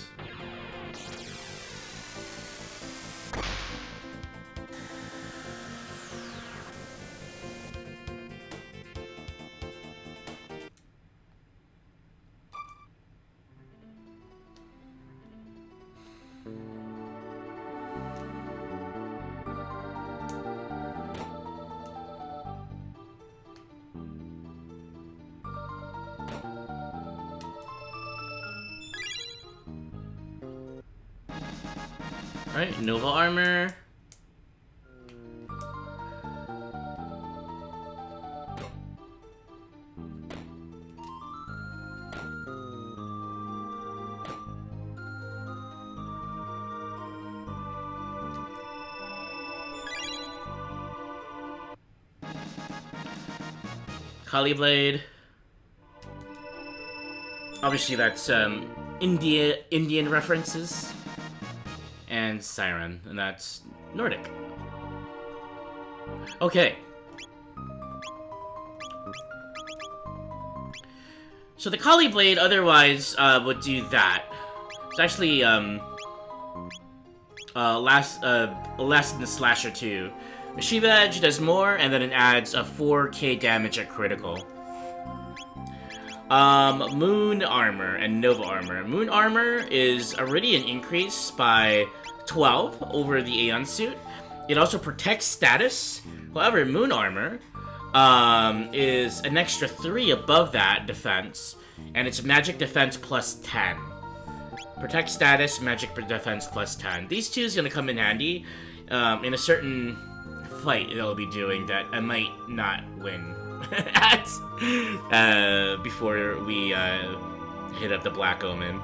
Alright, Nova Armor. Kali Blade. Obviously that's Indian references. And Siren, and that's Nordic. Okay. So the Kali Blade otherwise would do that. It's actually last in the Slasher 2. The Shiva Edge does more, and then it adds a 4k damage at critical. Moon Armor and Nova Armor. Moon Armor is already an increase by 12 over the Aeon Suit. It also protects status. However, Moon Armor is an extra 3 above that defense, and it's magic defense plus 10. Protect status, magic defense plus 10. These two is going to come in handy in a certain fight that I'll be doing that I might not win at before we hit up the Black Omen.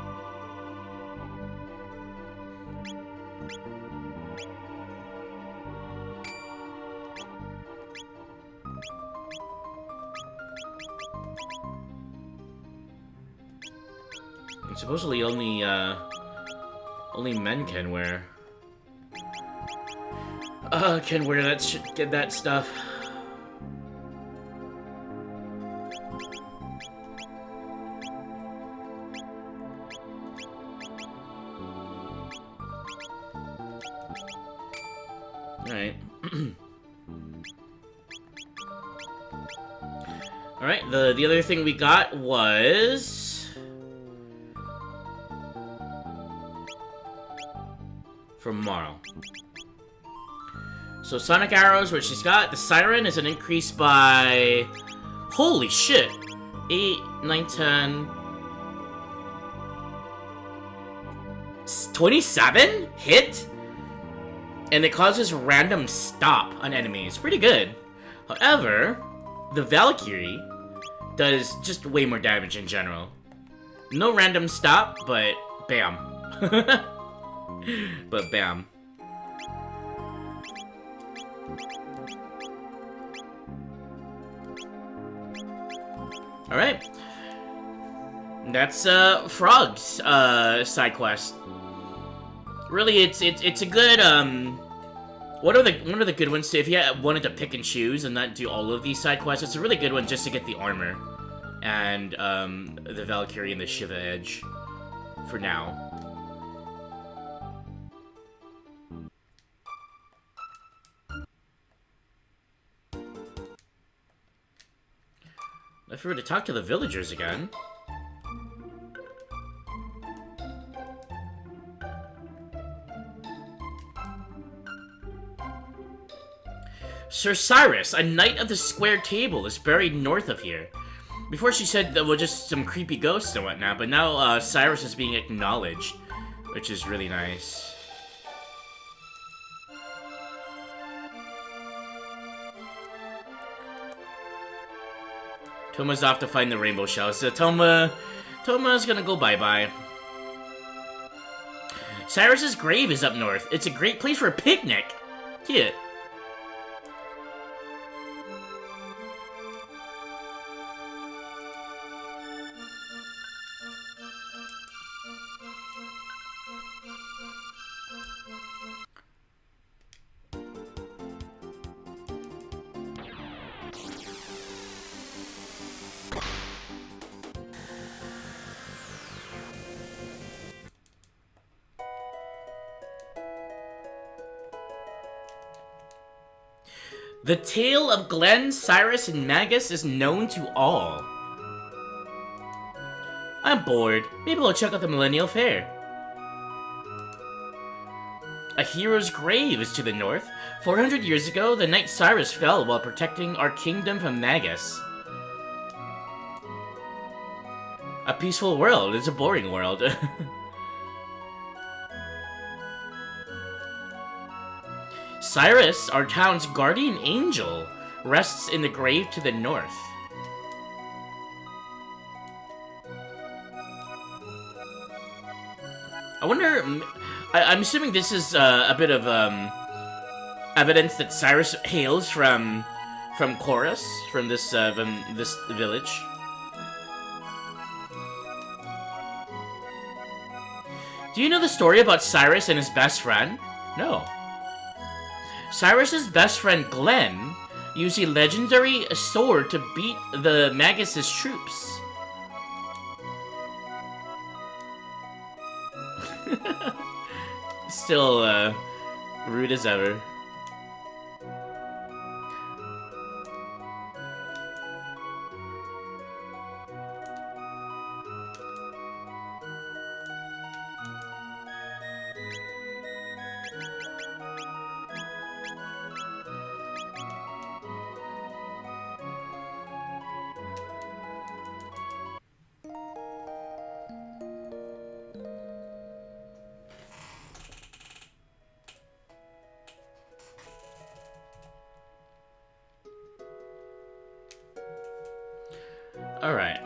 And supposedly only men can wear get that stuff. Alright. Alright, the other thing we got was from Marl. So Sonic Arrows, which she's got. The Siren is an increase by... Holy shit! 8, 9, 10... 27? Hit? And it causes random stop on enemies. Pretty good. However, the Valkyrie does just way more damage in general. No random stop, but bam. But bam. Alright. That's Frog's side quest. Really, it's a good one of the good ones to, if you wanted to pick and choose and not do all of these side quests, it's a really good one just to get the armor and the Valkyrie and the Shiva Edge for now. I forgot to talk to the villagers again. Sir Cyrus, a knight of the square table, is buried north of here. Before she said that we're just some creepy ghosts and whatnot, but now Cyrus is being acknowledged, which is really nice. Toma's off to find the rainbow shell, so Toma's gonna go bye-bye. Cyrus's grave is up north. It's a great place for a picnic. Cute. The tale of Glenn, Cyrus, and Magus is known to all. I'm bored. Maybe I'll check out the Millennial Fair. A hero's grave is to the north. 400 years ago, the knight Cyrus fell while protecting our kingdom from Magus. A peaceful world is a boring world. Cyrus, our town's guardian angel, rests in the grave to the north. I wonder... I'm assuming this is a bit of evidence that Cyrus hails from Chorus, from this village. Do you know the story about Cyrus and his best friend? No. Cyrus's best friend Glenn used a legendary sword to beat the Magus' troops. Still, rude as ever. Alright.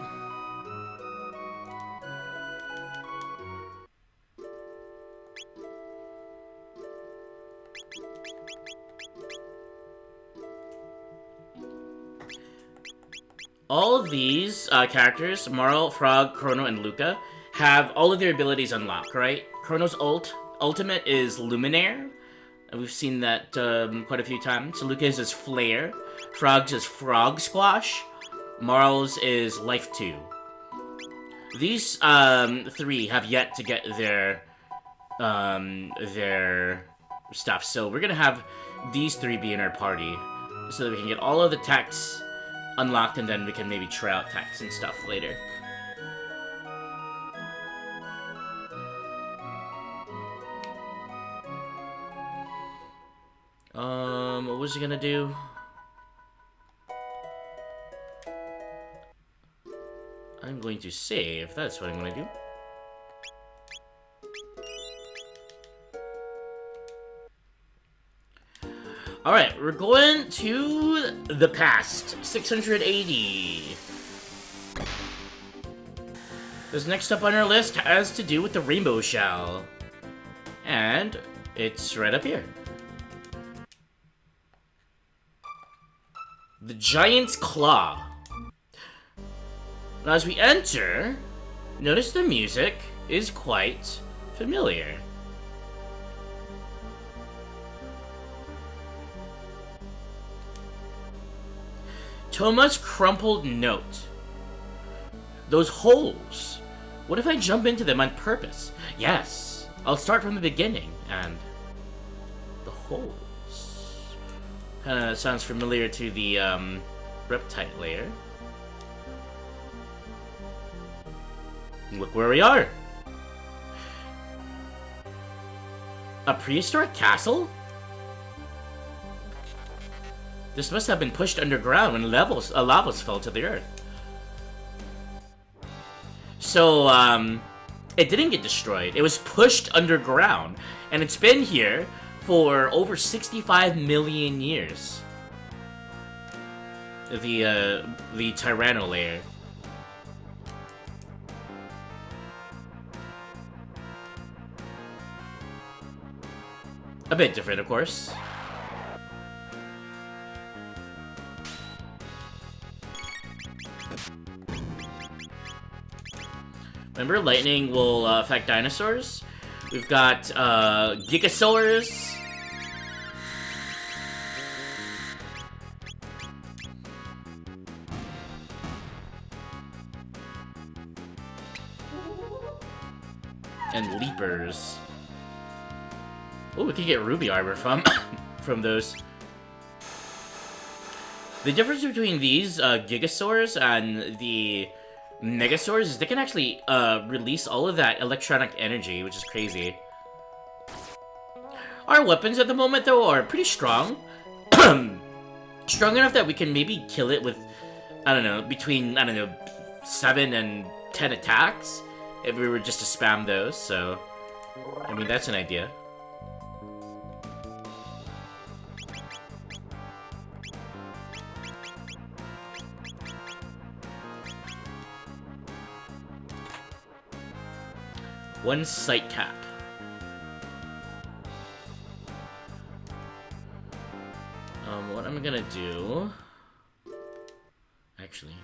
All of these characters, Marl, Frog, Chrono, and Luca, have all of their abilities unlocked, right? Chrono's ultimate is Luminaire. We've seen that quite a few times. So Luca's is Flare. Frog's is Frog Squash. Marl's is Life 2. These three have yet to get their stuff, so we're gonna have these three be in our party so that we can get all of the techs unlocked, and then we can maybe try out techs and stuff later. What was he gonna do? I'm going to save. That's what I'm going to do. Alright, we're going to the past. 680. This next up on our list has to do with the Rainbow Shell. And it's right up here. The Giant's Claw. Now, as we enter, notice the music is quite familiar. Toma's crumpled note. Those holes. What if I jump into them on purpose? Yes, I'll start from the beginning, and the holes. Kinda sounds familiar to the, Reptite layer. Look where we are. A prehistoric castle? This must have been pushed underground when lavas fell to the earth. So, it didn't get destroyed. It was pushed underground. And it's been here for over 65 million years. The Tyranno layer. A bit different, of course. Remember, lightning will affect dinosaurs? We've got Gigasaurs. And Leapers. Oh, we could get ruby armor from from those. The difference between these Gigasaurs and the Megasaurs is they can actually release all of that electronic energy, which is crazy. Our weapons at the moment, though, are pretty strong. Strong enough that we can maybe kill it with, I don't know, between, I don't know, 7 and 10 attacks if we were just to spam those, so, I mean, that's an idea. One sight cap. What I'm gonna do... Actually...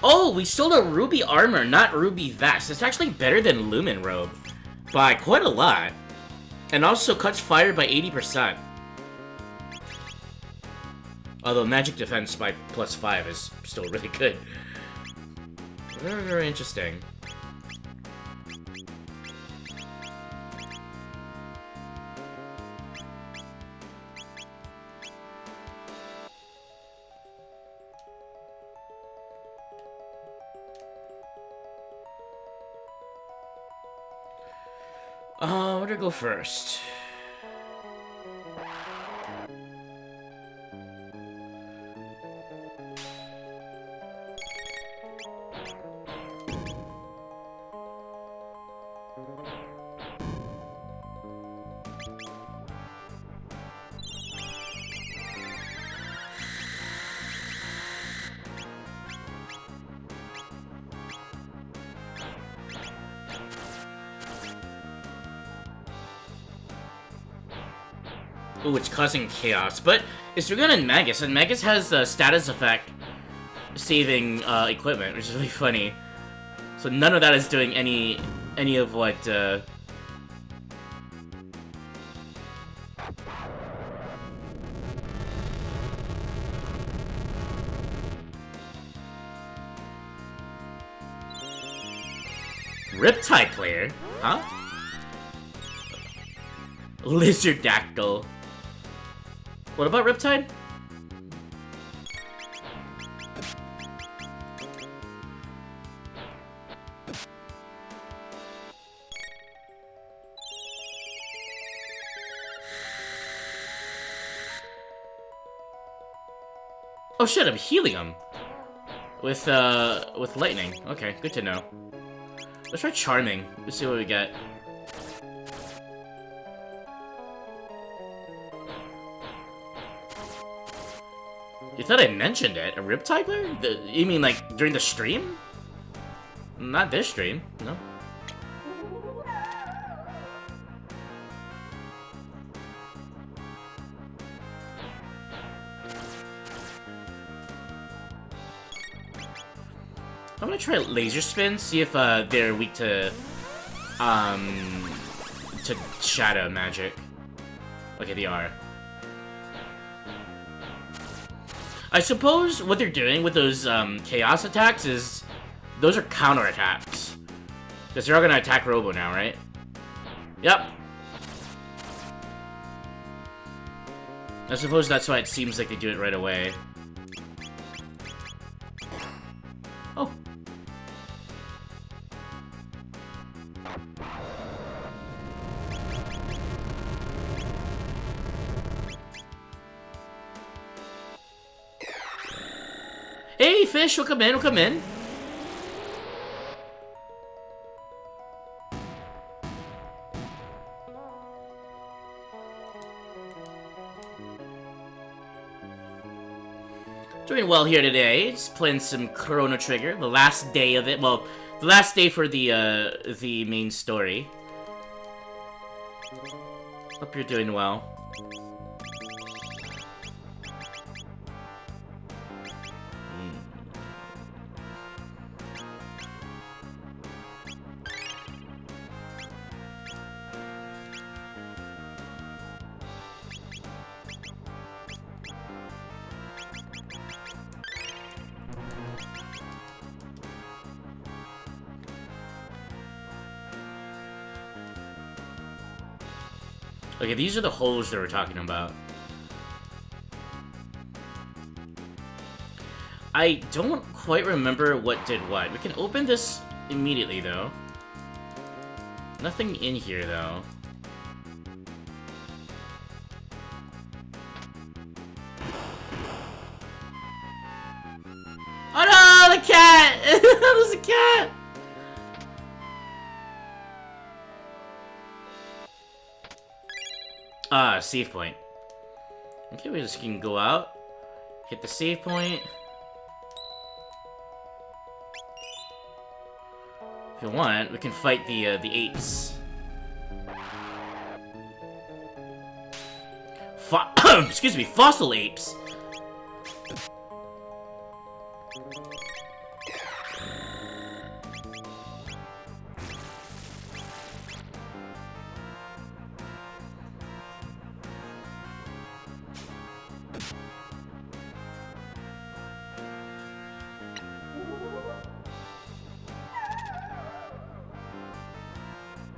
Oh, we stole a ruby armor, not ruby vest. It's actually better than Lumen Robe. By quite a lot. And also cuts fire by 80%. Although magic defense by +5 is still really good. Very, very interesting. Where to go first? Ooh, it's causing chaos, but it's doing it in Magus, and Magus has the status effect saving equipment, which is really funny. So none of that is doing any of what Riptide player? Huh? Lizardactyl. What about Riptide? Oh shit, I'm healing him with lightning. Okay, good to know. Let's try Charming. Let's see what we get. You thought I mentioned it? A Riptide player? You mean like during the stream? Not this stream, no. I'm gonna try Laser Spin, see if they're weak to Shadow Magic. Okay, they are. I suppose what they're doing with those Chaos attacks is... Those are counter attacks. Because they're all gonna attack Robo now, right? Yep. I suppose that's why it seems like they do it right away. Oh. Hey, fish, we'll come in, we'll come in. Doing well here today. Just playing some Chrono Trigger. The last day of it. Well, the last day for the main story. Hope you're doing well. Okay, these are the holes that we're talking about. I don't quite remember what did what. We can open this immediately, though. Nothing in here, though. Oh no, the cat! There's a cat! Save point. Okay, we just can go out, hit the save point. If you want, we can fight the apes. Excuse me, fossil apes.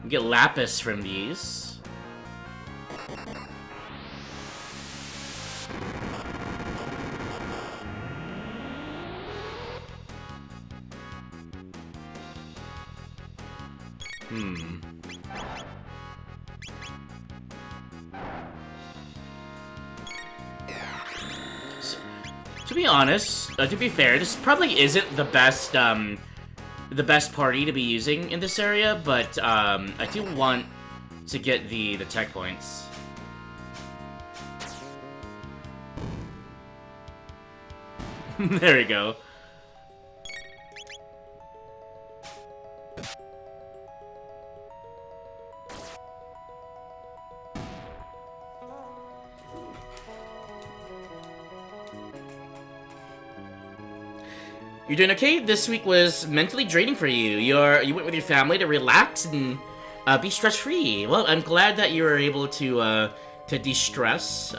Get lapis from these. So, to be honest, to be fair, this probably isn't the best party to be using in this area, but I do want to get the tech points. There we go. You're doing okay? This week was mentally draining for you. You went with your family to relax and be stress-free. Well, I'm glad that you were able to de-stress,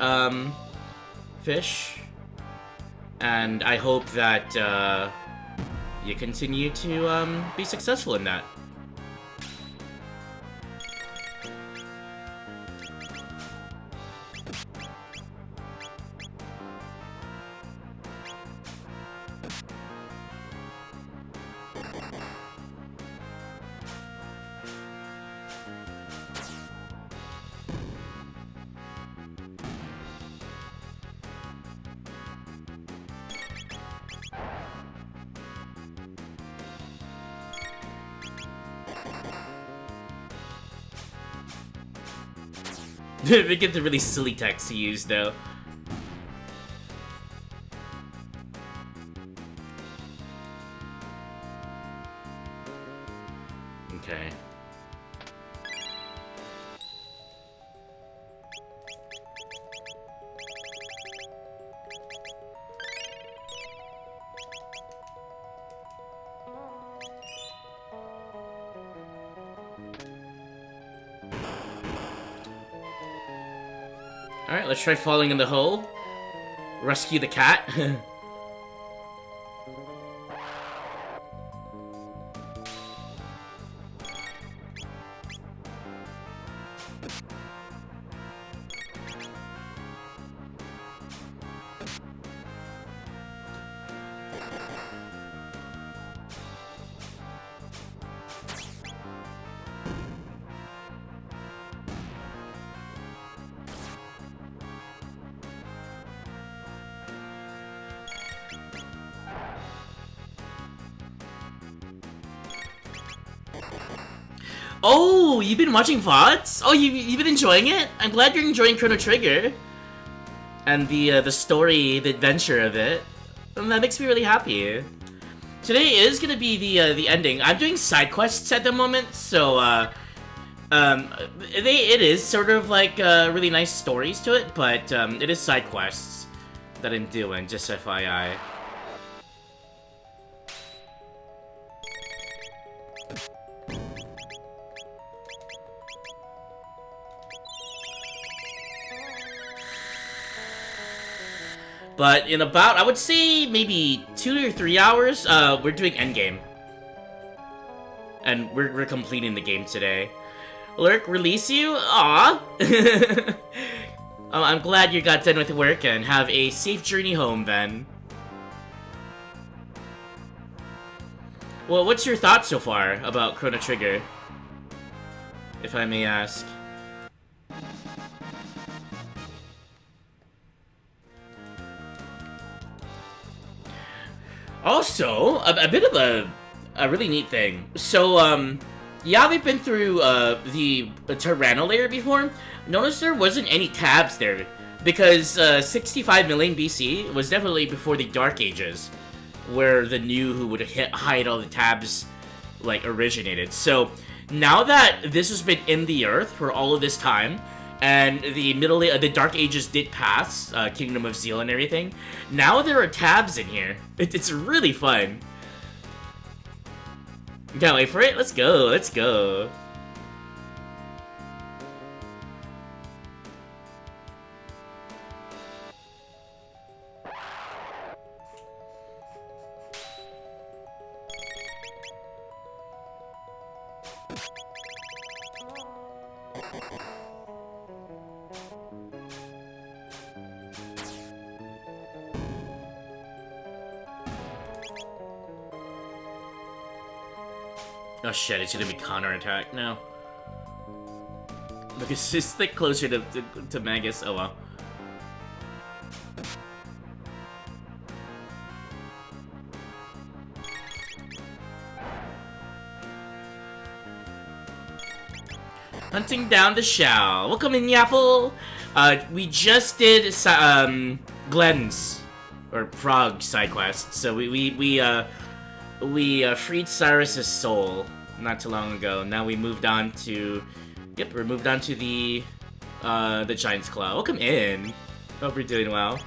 Fish. And I hope that you continue to be successful in that. We get the really silly text to use, though. Okay. Alright, let's try falling in the hole. Rescue the cat. Oh, you've been watching VODs? Oh, you've been enjoying it? I'm glad you're enjoying Chrono Trigger. And the story, the adventure of it. And that makes me really happy. Today is gonna be the ending. I'm doing side quests at the moment, so it is sort of like really nice stories to it, but it is side quests that I'm doing, just FYI. But in about, I would say, maybe 2 or 3 hours, we're doing endgame. And we're completing the game today. Lurk, release you? Aw! I'm glad you got done with work and have a safe journey home, then. Well, what's your thoughts so far about Chrono Trigger? If I may ask. Also, a bit of a really neat thing. So, yeah, we've been through the Tyranno layer before. Notice there wasn't any tabs there, because 65 million BC was definitely before the Dark Ages, where the new who would hide all the tabs, like, originated. So, now that this has been in the Earth for all of this time, and the Dark Ages did pass, Kingdom of Zeal and everything, now there are tabs in here. It's really fun. Can't wait for it. Let's go. Let's go. Oh shit, it's gonna be counterattack now. Look, it's just like closer to Magus. Oh well. Hunting down the Shao. Welcome in, Yapple. We just did Glenn's or Frog side quest. So we freed Cyrus's soul not too long ago. Now we moved on to, yep, we're moved on to the Giant's Claw. Welcome in. Hope you're doing well.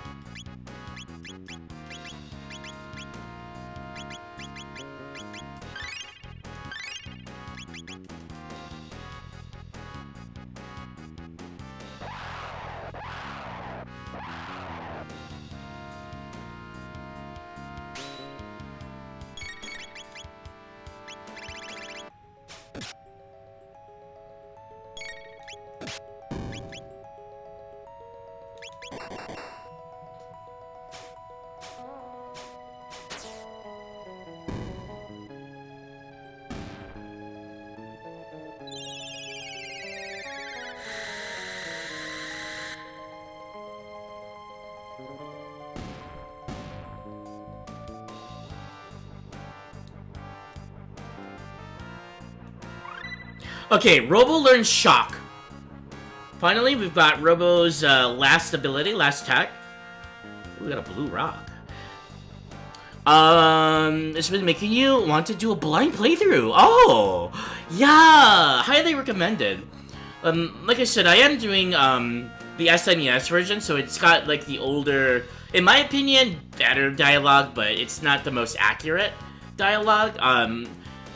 Okay, Robo learns Shock. Finally, we've got Robo's last ability, last tech. We got a blue rock. It's been making you want to do a blind playthrough. Oh, yeah, highly recommended. Like I said, I am doing the SNES version, so it's got like the older, in my opinion, better dialogue, but it's not the most accurate dialogue.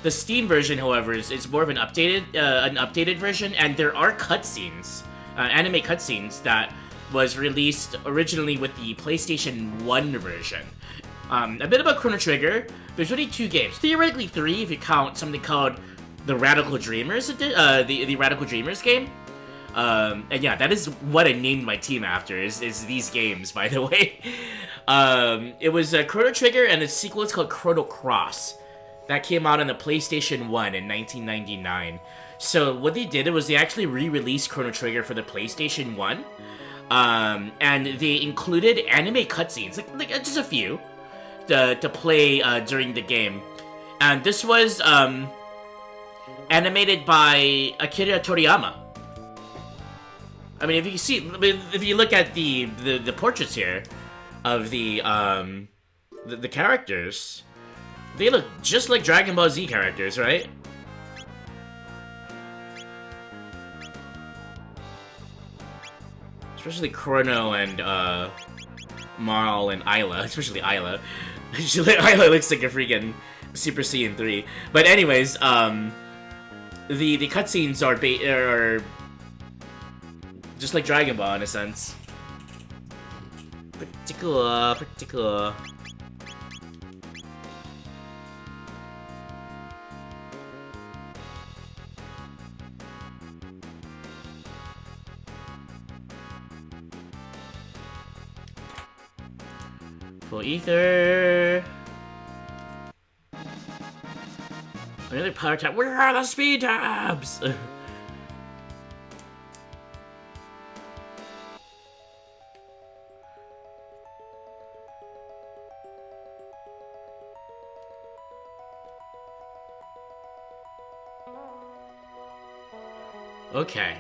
The Steam version, however, is more of an updated version, and there are cutscenes, anime cutscenes that was released originally with the PlayStation 1 version. A bit about Chrono Trigger. There's only 2 games, theoretically 3 if you count something called the Radical Dreamers, the Radical Dreamers game. And yeah, that is what I named my team after, is these games, by the way. It was Chrono Trigger, and the sequel is called Chrono Cross. That came out on the PlayStation 1 in 1999. So what they did was they actually re-released Chrono Trigger for the PlayStation 1. And they included anime cutscenes, like just a few, to play during the game. And this was, and animated by Akira Toriyama. I mean, if you look at the portraits here of the characters, they look just like Dragon Ball Z characters, right? Especially Chrono and Marl and Isla, especially Isla. Isla looks like a freaking Super Saiyan 3. But anyways, the cutscenes are just like Dragon Ball in a sense. Pretty cool, pretty cool. Full ether. Another power tab. Where are the speed tabs? Okay.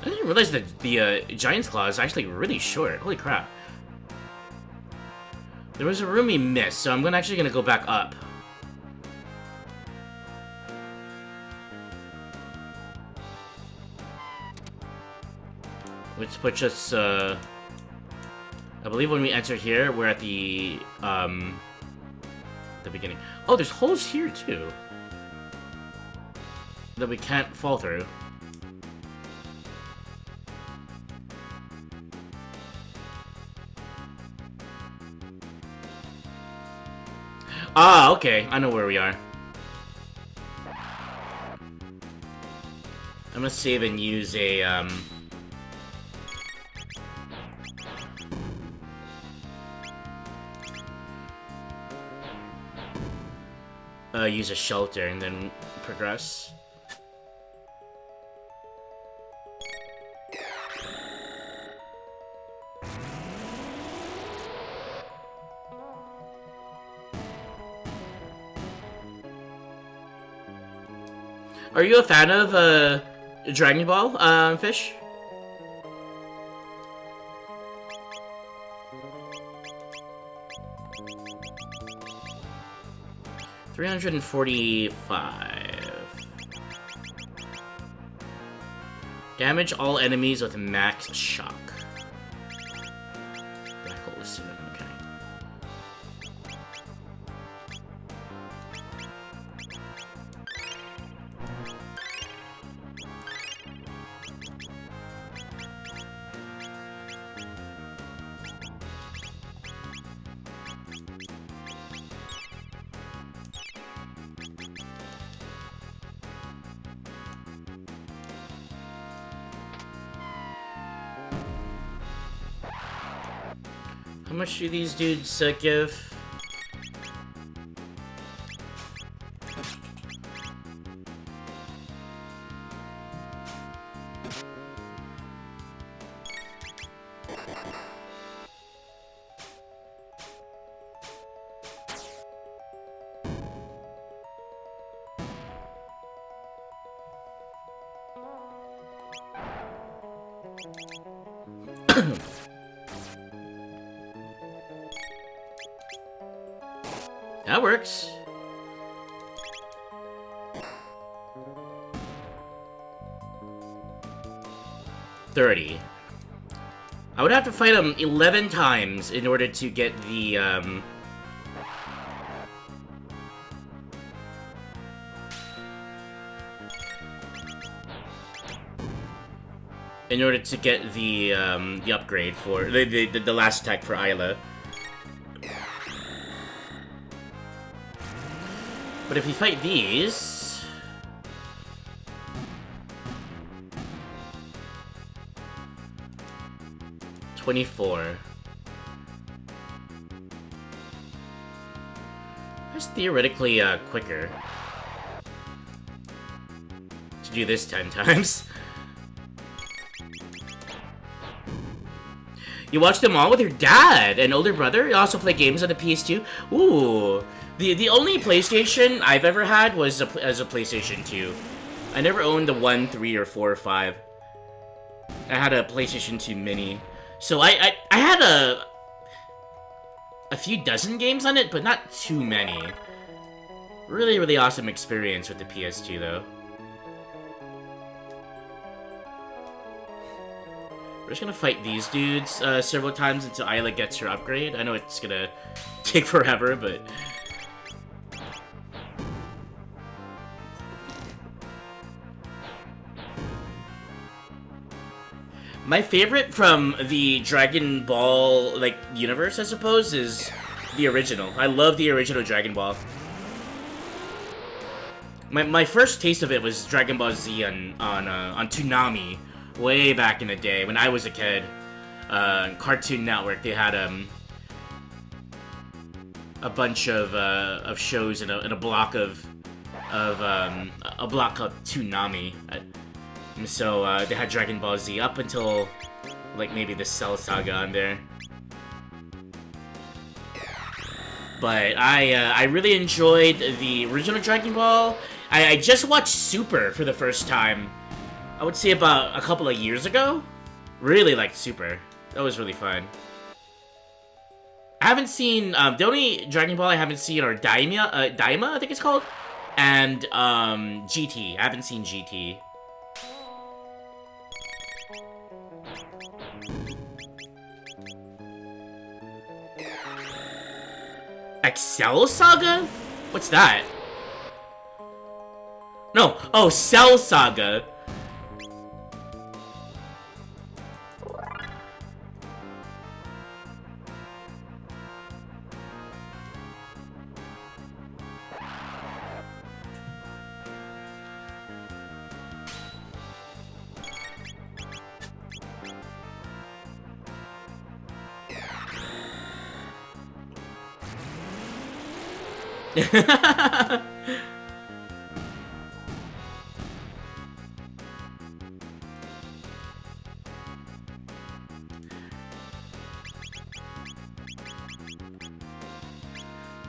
I didn't realize that the Giant's Claw is actually really short. Holy crap. There was a room we missed, so I'm actually gonna go back up. Which puts us, I believe when we enter here, we're at the beginning. Oh, there's holes here too that we can't fall through. Ah, okay. I know where we are. I'm gonna save and use a, use a shelter and then progress. Are you a fan of Dragon Ball, Fish? $345. Damage all enemies with max shock. Black hole is soon. Okay. How much do these dudes give? That works. $30. I would have to fight him 11 times in order to get the, the upgrade for the last attack for Isla. But if we fight these... $24. That's theoretically quicker to to do this 10 times. You watch them all with your dad and older brother? You also play games on the PS2? Ooh. The only PlayStation I've ever had was as a PlayStation 2. I never owned the 1, 3, or 4, or 5. I had a PlayStation 2 Mini. So I had a few dozen games on it, but not too many. Really, really awesome experience with the PS2, though. We're just gonna fight these dudes several times until Isla gets her upgrade. I know it's gonna take forever, but... My favorite from the Dragon Ball, like, universe, I suppose, is the original. I love the original Dragon Ball. My first taste of it was Dragon Ball Z on Toonami, way back in the day, when I was a kid. Cartoon Network, they had, a bunch of shows in a block of a block called Toonami. So, they had Dragon Ball Z up until, like, maybe the Cell Saga on there. But I really enjoyed the original Dragon Ball. I just watched Super for the first time. I would say about a couple of years ago. Really liked Super. That was really fun. I haven't seen, the only Dragon Ball I haven't seen are Daima, I think it's called, and, GT. I haven't seen GT. Excel Saga? What's that? No. Oh, Cell Saga.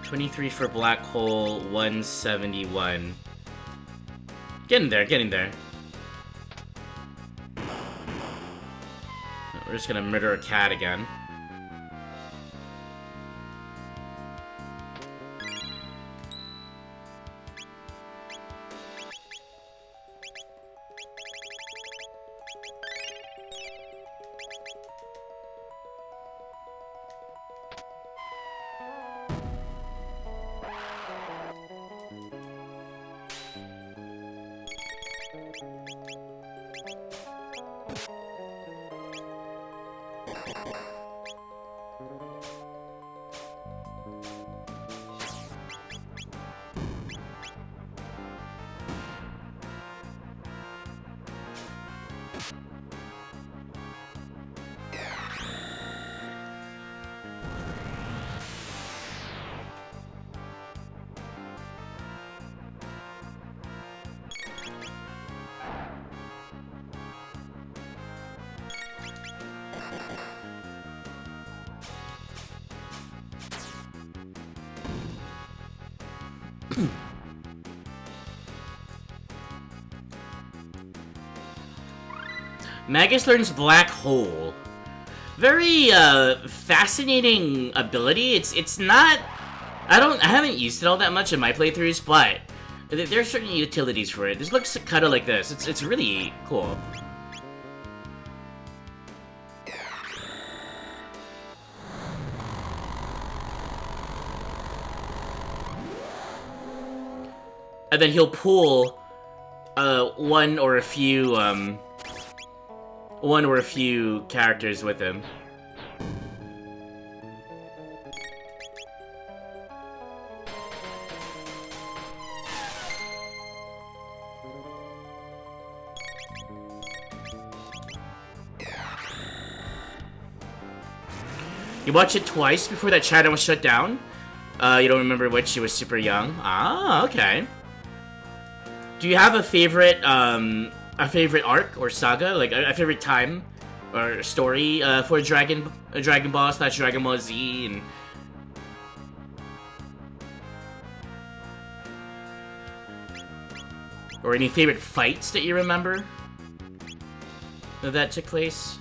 $23 for Black Hole, 171. Getting there, getting there. We're just gonna murder a cat again. Magus learns Black Hole. Very fascinating ability. It's not. I haven't used it all that much in my playthroughs, but there are certain utilities for it. This looks kind of like this. It's really cool. And then he'll pull one or a few characters with him. You watched it twice before that channel was shut down? You don't remember which? She was super young? Ah, okay. Do you have a favorite arc or saga, like a favorite time or story for Dragon Ball / Dragon Ball Z, and or any favorite fights that you remember that took place?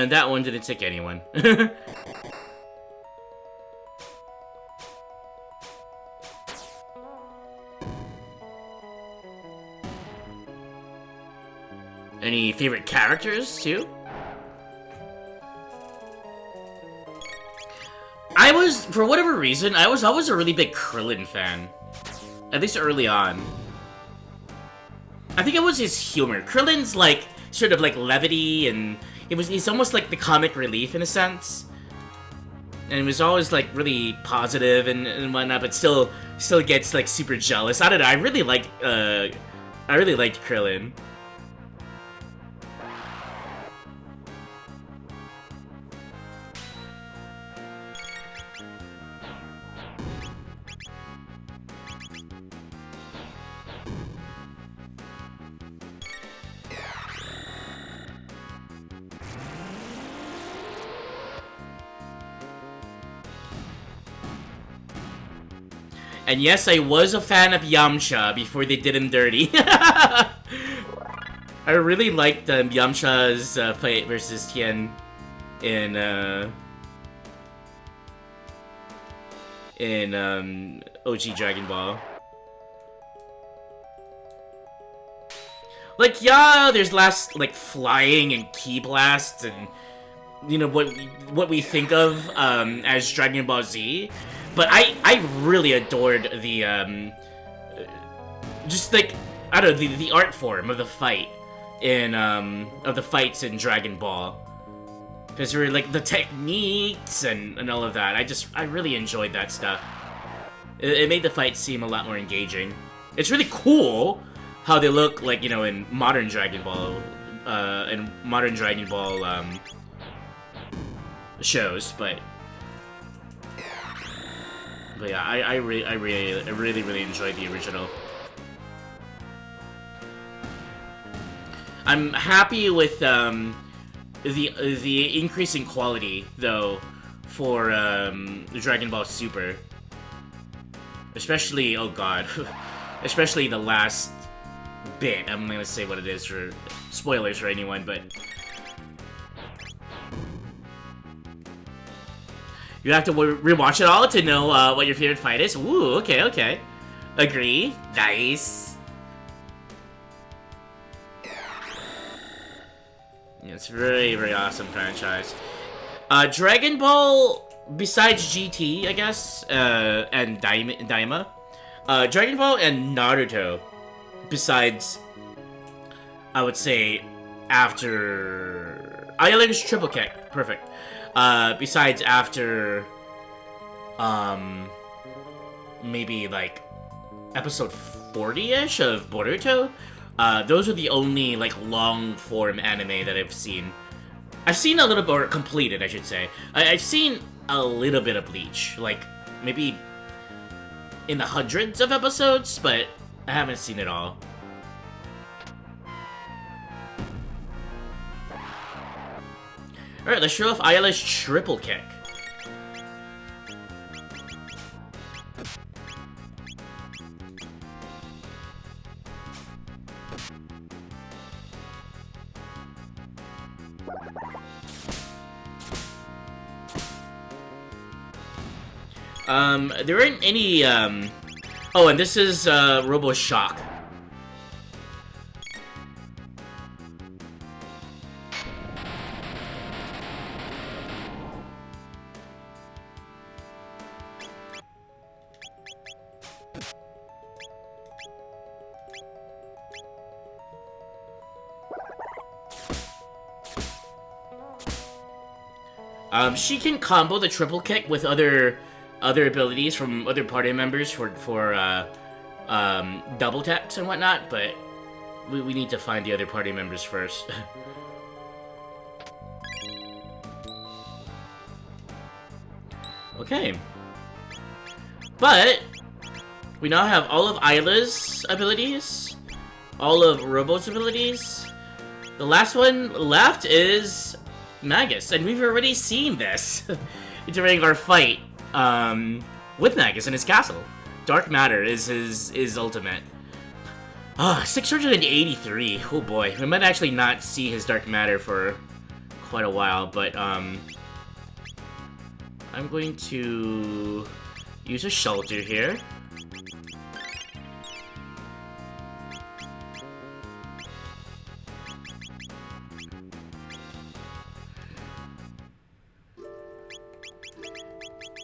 That one didn't take anyone. Any favorite characters, too? For whatever reason, I was always a really big Krillin fan. At least early on. I think it was his humor. Krillin's, like, sort of like levity, and he's almost like the comic relief in a sense. And he was always like really positive and whatnot, but still gets like super jealous. I don't know, I really liked Krillin. And yes, I was a fan of Yamcha before they did him dirty. I really liked Yamcha's fight versus Tien in OG Dragon Ball. Like, yeah, there's last like flying and ki blasts and you know what we think of as Dragon Ball Z. But I really adored the, just like, I don't know, the art form of the fight of the fights in Dragon Ball. Because there were, like, the techniques and all of that. I really enjoyed that stuff. It made the fight seem a lot more engaging. It's really cool how they look, like, you know, in modern Dragon Ball, shows, but yeah, I really enjoyed the original. I'm happy with the increase in quality though for Dragon Ball Super, especially especially the last bit. I'm not gonna say what it is for spoilers for anyone, but you have to rewatch it all to know what your favorite fight is. Ooh, okay. Agree. Nice. Yeah, it's a very awesome franchise. Dragon Ball, besides GT, I guess, and Daima, Dragon Ball and Naruto, besides, I would say, after... Island's Triple Kick. Perfect. Besides after, maybe, like, episode 40-ish of Boruto, those are the only, like, long-form anime that I've seen. I've seen a little bit, or completed, I should say. I've seen a little bit of Bleach, like, maybe in the hundreds of episodes, but I haven't seen it all. Alright, let's show off Ayala's Triple Kick. There aren't any, oh, and this is, Robo Shock. She can combo the triple kick with other abilities from other party members for double taps and whatnot, but we need to find the other party members first. Okay. But we now have all of Isla's abilities, all of Robo's abilities. The last one left is Magus, and we've already seen this during our fight with Magus in his castle. Dark Matter is his ultimate. 683. Oh boy, we might actually not see his Dark Matter for quite a while, but I'm going to use a shelter here.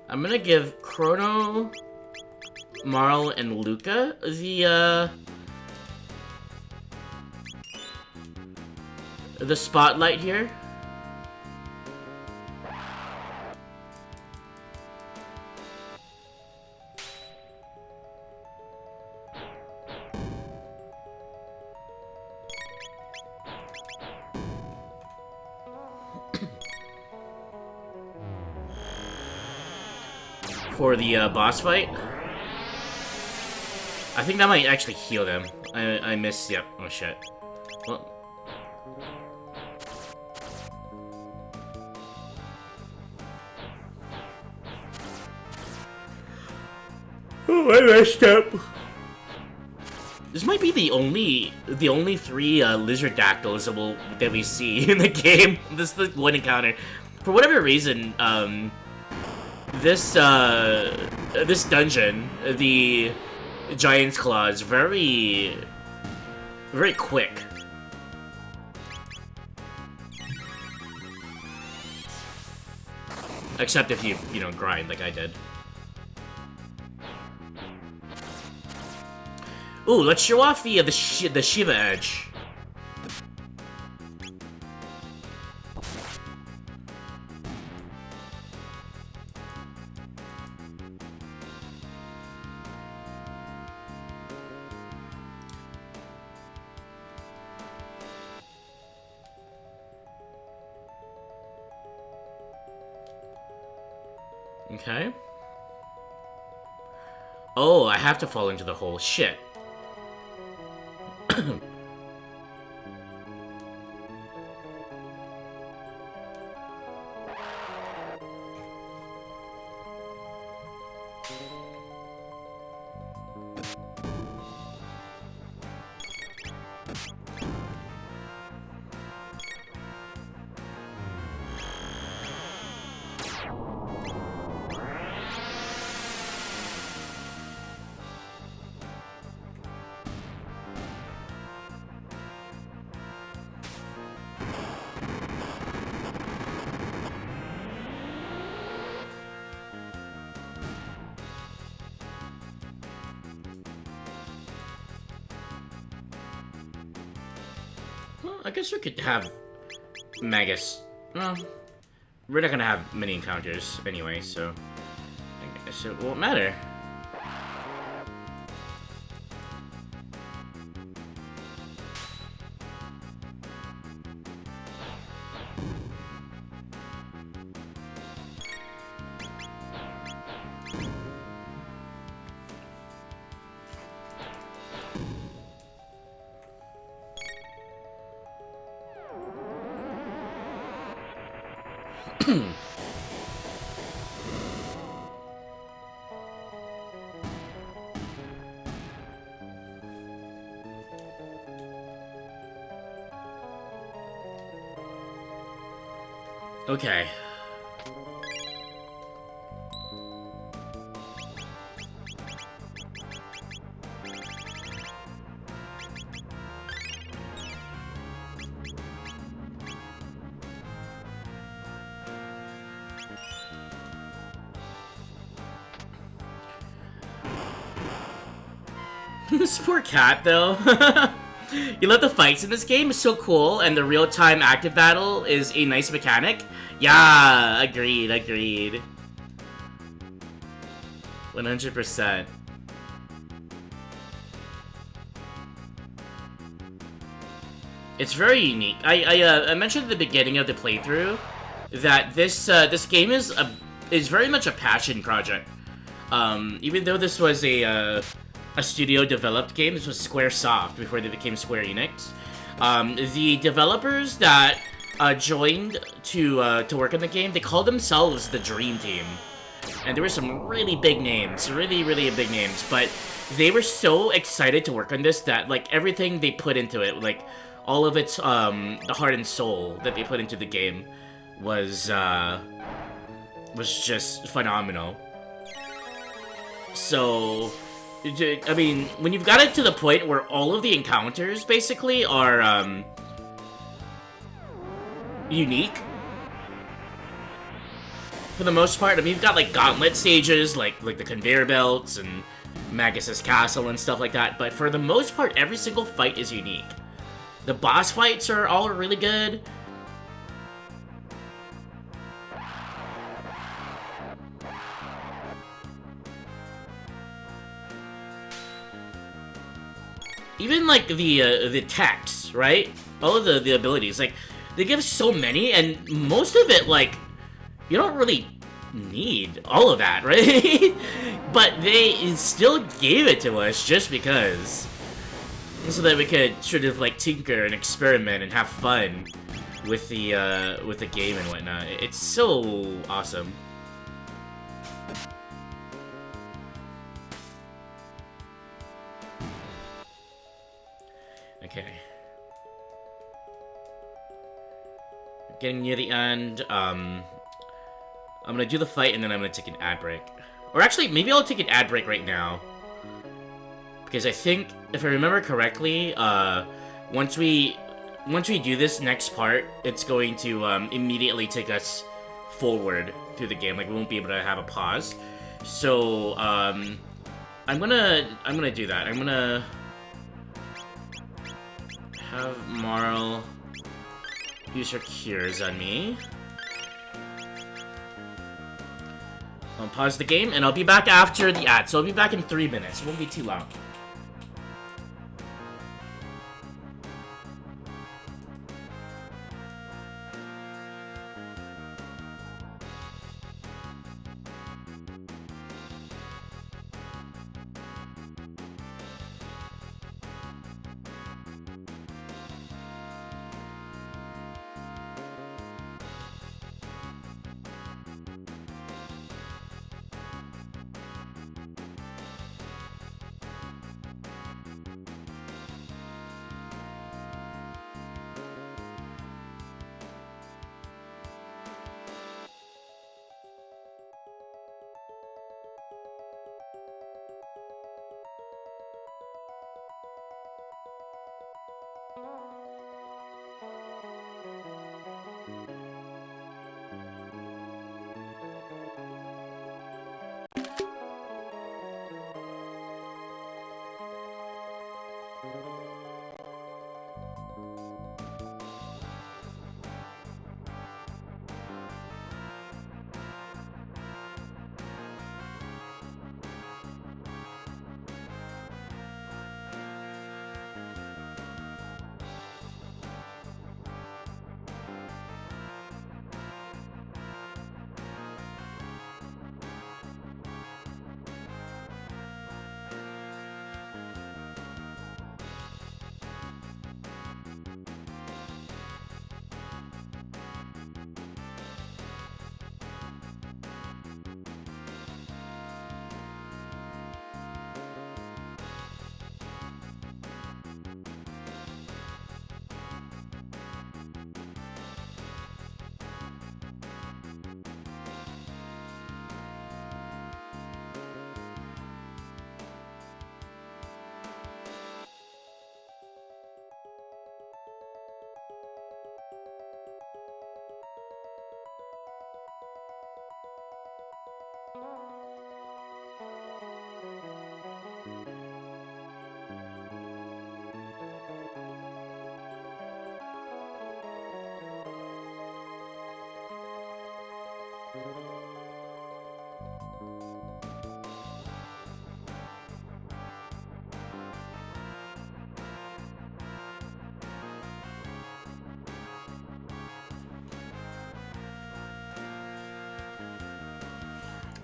I'm gonna give Chrono, Marl, and Luca the spotlight here. For the boss fight. I think that might actually heal them. I missed. Yep. Oh shit. Well. Oh, I messed up. This might be the only 3 lizard dactyls that we see in the game. This is the one encounter. For whatever reason, this dungeon, the Giant's Claw, is very quick. Except if you grind like I did. Ooh, let's show off the Shiva Edge. Okay. Oh, I have to fall into the hole. Shit. I guess we could have Magus. Well, we're not gonna have many encounters anyway, so I guess it won't matter. Okay. This poor cat, though. You love the fights in this game? It's so cool, and the real-time active battle is a nice mechanic. Yeah, agreed, agreed. 100%. It's very unique. I mentioned at the beginning of the playthrough that this game is very much a passion project. Even though this was a studio developed game, this was Squaresoft before they became Square Enix. The developers that joined to work on the game, they called themselves the Dream Team, and there were some really big names, really big names. But they were so excited to work on this that like everything they put into it, like all of its the heart and soul that they put into the game was just phenomenal. So, I mean, when you've got it to the point where all of the encounters basically are unique for the most part. I mean, you've got like gauntlet stages, like the conveyor belts and Magus's castle and stuff like that. But for the most part, every single fight is unique. The boss fights are all really good. Even like the techs, right? All of the abilities, like they give so many, and most of it like you don't really need all of that, right? But they still gave it to us just because, so that we could sort of like tinker and experiment and have fun with the game and whatnot. It's so awesome. Okay. Getting near the end. I'm gonna do the fight and then I'm gonna take an ad break. Or actually, maybe I'll take an ad break right now. Because I think, if I remember correctly, once we do this next part, it's going to immediately take us forward through the game. Like we won't be able to have a pause. So I'm gonna do that. I'm gonna have Marl use her cures on me. I'll pause the game, and I'll be back after the ad. So I'll be back in 3 minutes. It won't be too long.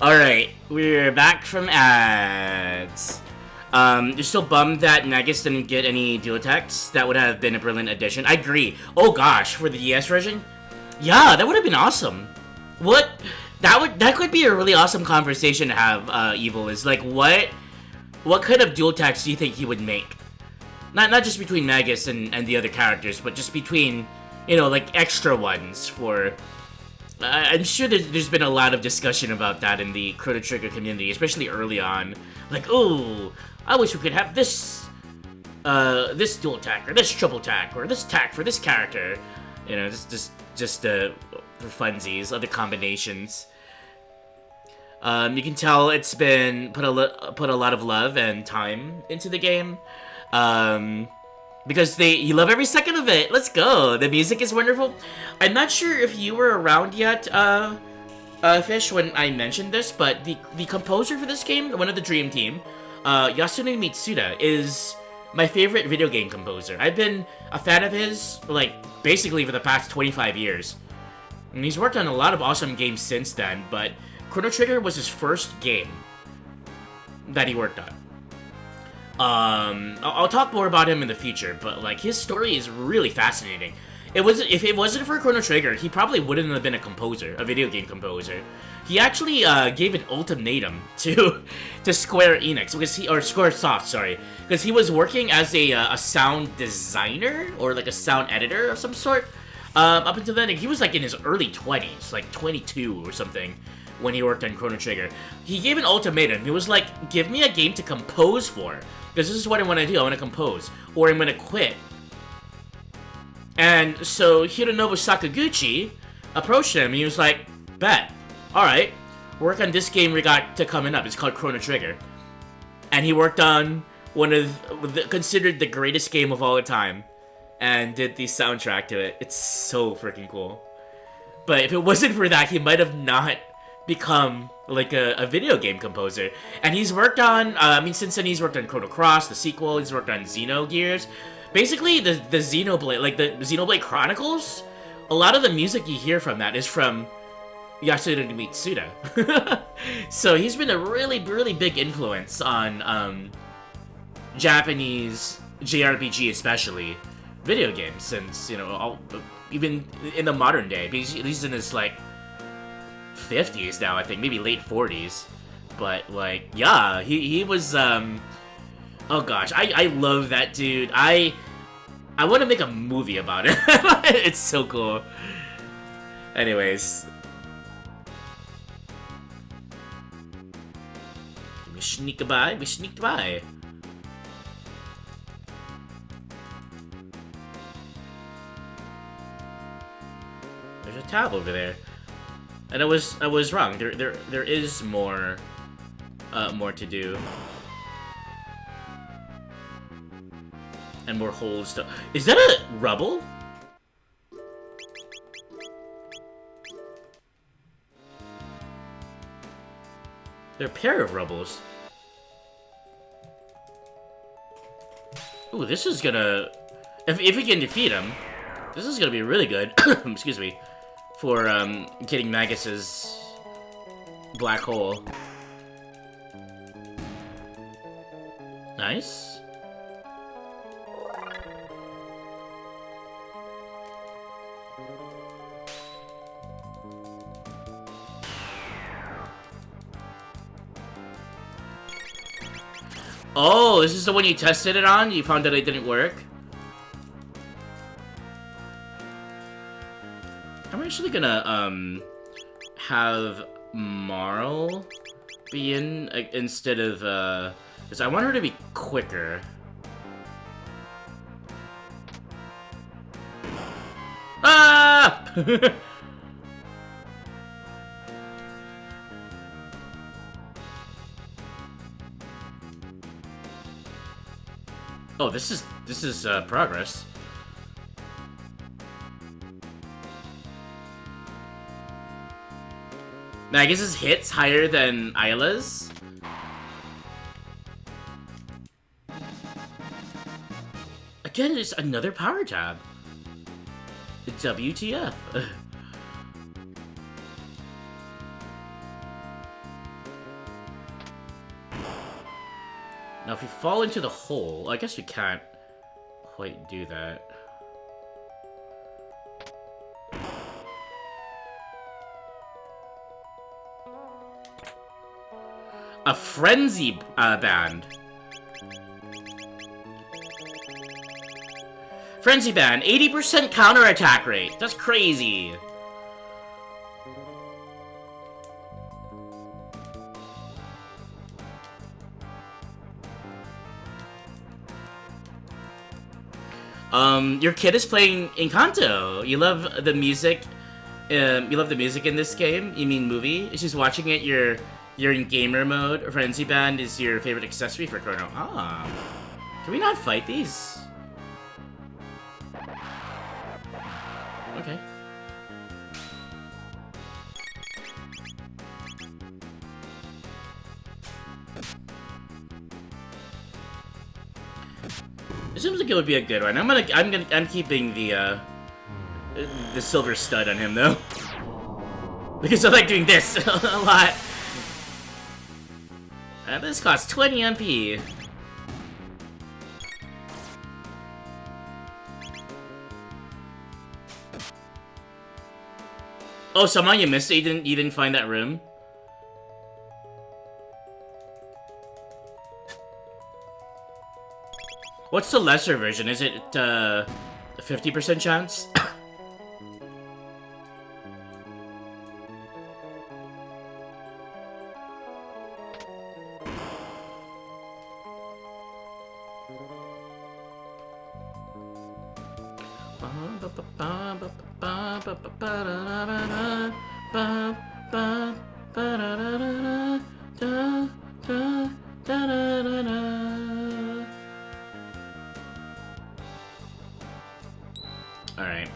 Alright, we're back from ads. You're still bummed that Nagus didn't get any dual attacks? That would have been a brilliant addition. I agree. Oh gosh, for the DS version? Yeah, that would have been awesome. What? That could be a really awesome conversation to have, Evil, is like, what kind of dual attacks do you think he would make? Not just between Nagus and the other characters, but just between, you know, like, extra ones for... I'm sure there's been a lot of discussion about that in the Chrono Trigger community, especially early on. Like, oh, I wish we could have this dual attack, or this triple attack, or this attack for this character. You know, just for funsies, other combinations. You can tell it's been put a lot of love and time into the game. Because you love every second of it. Let's go. The music is wonderful. I'm not sure if you were around yet, Fish, when I mentioned this, but the composer for this game, one of the Dream Team, Yasunori Mitsuda, is my favorite video game composer. I've been a fan of his, like, basically for the past 25 years. And he's worked on a lot of awesome games since then, but Chrono Trigger was his first game that he worked on. I'll talk more about him in the future, but, like, his story is really fascinating. If it wasn't for Chrono Trigger, he probably wouldn't have been a video game composer. He actually, gave an ultimatum to Square Enix, or Squaresoft, sorry, because he was working as a sound designer, or, like, a sound editor of some sort. Up until then, he was, like, in his early 20s, like 22 or something, when he worked on Chrono Trigger. He gave an ultimatum. He was like, give me a game to compose for, because this is what I want to do. I want to compose, or I'm going to quit. And so Hironobu Sakaguchi approached him, and he was like, bet. Alright, work on this game we got coming up. It's called Chrono Trigger. And he worked on considered the greatest game of all time, and did the soundtrack to it. It's so freaking cool. But if it wasn't for that, he might have not become like a video game composer. And he's worked on, since then he's worked on Chrono Cross, the sequel, he's worked on Xenogears. Basically, the Xenoblade, like the Xenoblade Chronicles, a lot of the music you hear from that is from Yasunori Mitsuda. So he's been a really, really big influence on Japanese JRPG, especially video games, since, you know, even in the modern day. He's in his, like, 50s now, I think, maybe late 40s. But, like, yeah, he was, oh gosh, I love that dude. I want to make a movie about it. It's so cool. Anyways. We sneaked by. There's a tab over there. And I was wrong. There is more to do. And more holes to... Is that a rubble? They're a pair of rubbles. Ooh, this is gonna... If we can defeat him, this is gonna be really good. Excuse me. For, getting Magus's black hole. Nice. Oh, this is the one you tested it on? You found that it didn't work? I'm actually gonna, have Marl be in instead of, because I want her to be quicker. Ah! Oh, this is progress. Now, I guess his hit's higher than Isla's. Again, it's another power tab. WTF. Now, if we fall into the hole, I guess we can't quite do that. A frenzy band. Frenzy band, 80% counterattack rate. That's crazy. Your kid is playing Encanto. You love the music. You love the music in this game. You mean movie? She's watching it. You're in gamer mode. Frenzy band is your favorite accessory for Chrono. Ah, can we not fight these? Okay. It seems like it would be a good one. I'm keeping the silver stud on him though. Because I like doing this a lot. This costs 20 MP. Oh, somehow you missed it. You didn't find that room. What's the lesser version? Is it a 50% chance? Alright.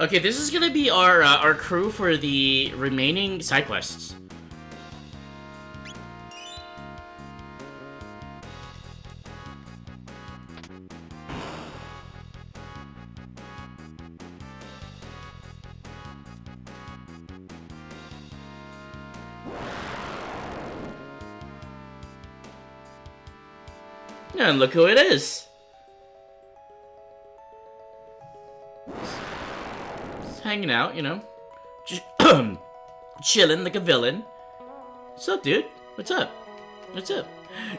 Okay, this is gonna be our crew for the remaining side quests. And look who it is. Just hanging out, you know. Just chilling like a villain. What's up, dude? What's up? What's up?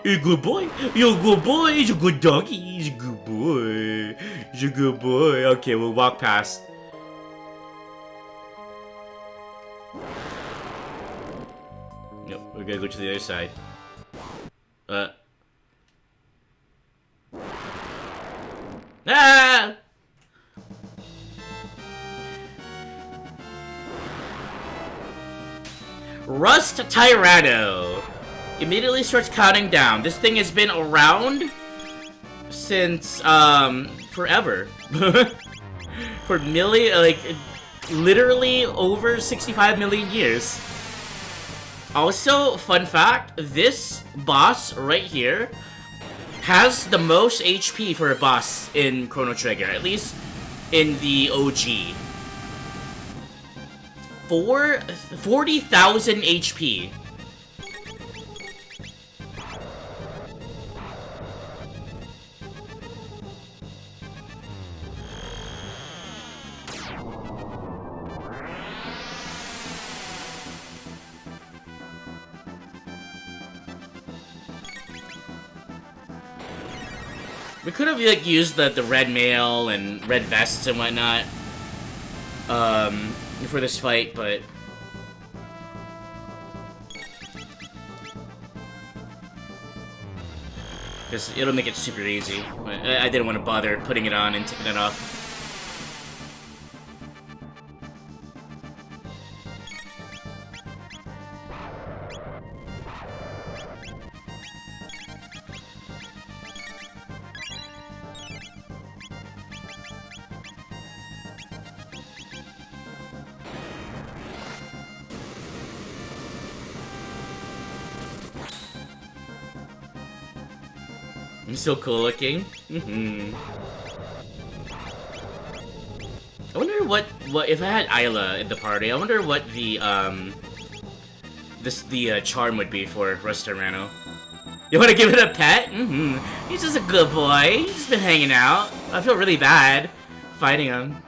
You're a good boy. You're a good boy. He's a good doggy. He's a good boy. He's a good boy. Okay, we'll walk past. Nope, we're gonna go to the other side. Ah! Rust Tyranno immediately starts counting down. This thing has been around since forever. For literally over 65 million years. Also, fun fact, this boss right here has the most HP for a boss in Chrono Trigger, at least in the OG. 40,000 HP. We could have like used the red mail and red vests and whatnot for this fight, but because it'll make it super easy. I didn't want to bother putting it on and taking it off. He's so cool looking. I wonder what if I had Isla in the party. I wonder what the charm would be for Rustarano. You want to give it a pet? He's just a good boy. He's been hanging out. I feel really bad fighting him.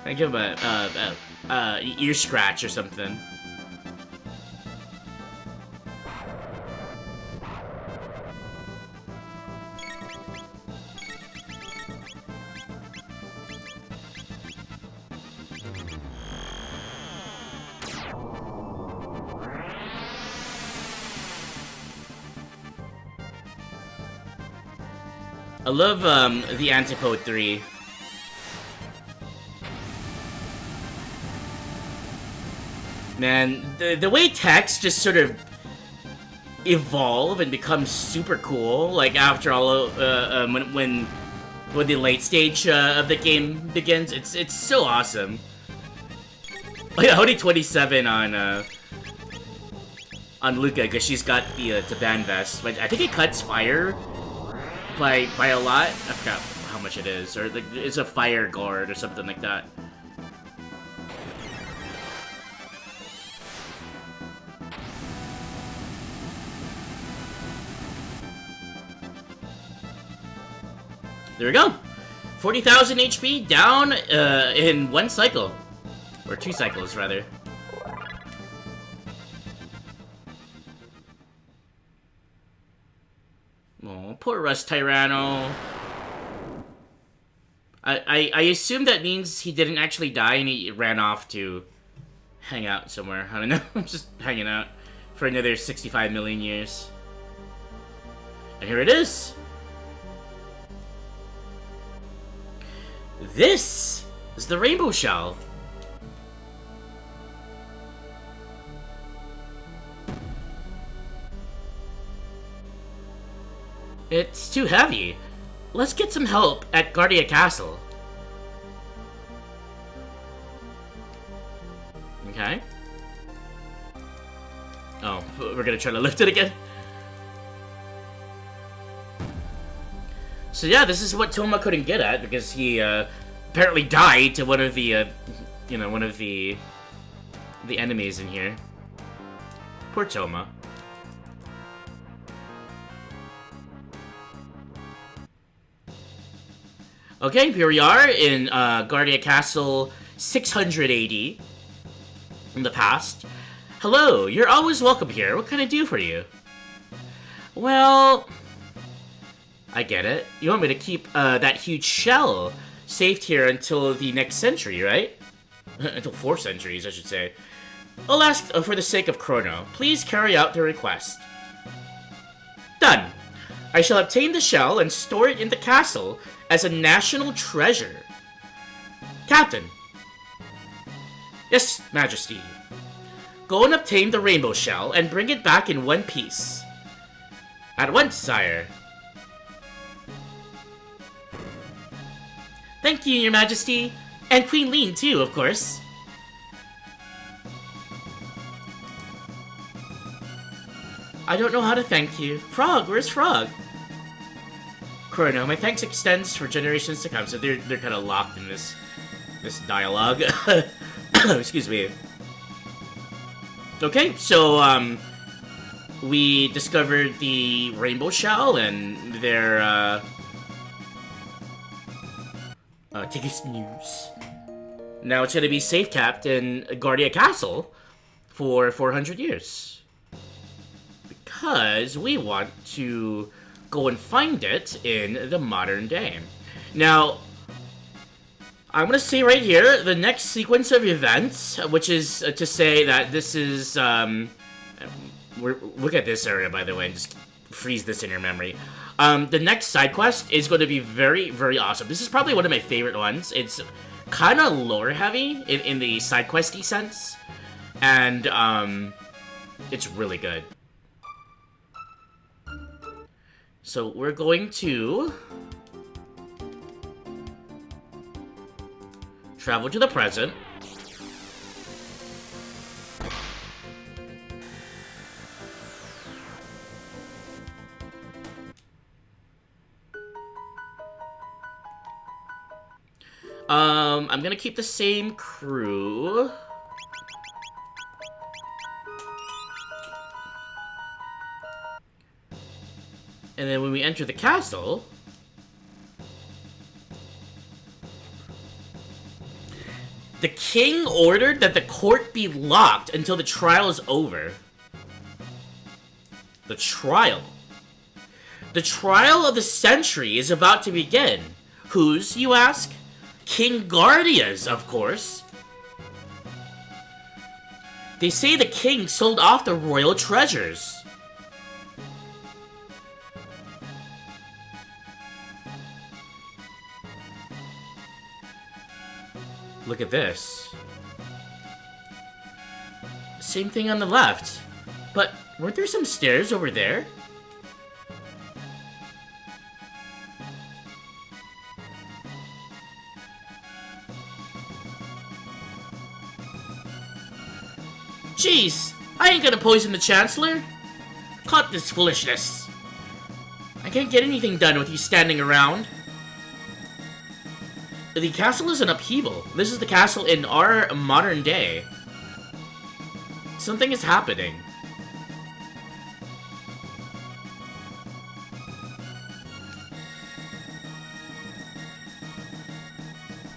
I give him a ear scratch or something. I love the Antipode 3. Man, the way texts just sort of evolve and become super cool, like after all when the late stage of the game begins, it's so awesome. Oh yeah, only 27 on Luca because she's got the band vest, but I think it cuts fire by a lot. I forgot how much it is, or it's a fire guard or something like that. There we go. 40,000 HP down in one cycle, or 2 cycles rather. Oh, poor Rust Tyranno. I assume that means he didn't actually die and he ran off to hang out somewhere. I don't know. Just hanging out for another 65 million years. And here it is. This is the Rainbow Shell. It's too heavy. Let's get some help at Guardia Castle. Okay. Oh, we're gonna try to lift it again. So yeah, this is what Toma couldn't get at because he apparently died to one of the, one of the enemies in here. Poor Toma. Okay, here we are in Guardia Castle 680 in the past. Hello, you're always welcome here. What can I do for you? Well, I get it. You want me to keep that huge shell saved here until the next century, right? Until 4 centuries, I should say. I'll ask for the sake of Chrono. Please carry out the request. Done. I shall obtain the shell and store it in the castle as a national treasure. Captain. Yes, Majesty. Go and obtain the rainbow shell and bring it back in one piece. At once, sire. Thank you, Your Majesty. And Queen Lean, too, of course. I don't know how to thank you. Frog, where's Frog? Chrono, my thanks extends for generations to come. So they're kind of locked in this dialogue. Excuse me. Okay, so we discovered the rainbow shell and their tickets news. Now it's gonna be safe kept in Guardia Castle for 400 years because we want to go and find it in the modern day. Now, I'm gonna say right here, the next sequence of events, which is to say that this is, look at this area, by the way, and just freeze this in your memory. The next side quest is going to be very, very awesome. This is probably one of my favorite ones. It's kind of lore heavy in the side questy sense, and it's really good. So we're going to travel to the present. I'm gonna keep the same crew. And then when we enter the castle... The king ordered that the court be locked until the trial is over. The trial? The trial of the century is about to begin. Whose, you ask? King Guardia's, of course. They say the king sold off the royal treasures. Look at this. Same thing on the left. But weren't there some stairs over there? Jeez, I ain't gonna poison the Chancellor. Cut this foolishness. I can't get anything done with you standing around. The castle is in upheaval. This is the castle in our modern day. Something is happening.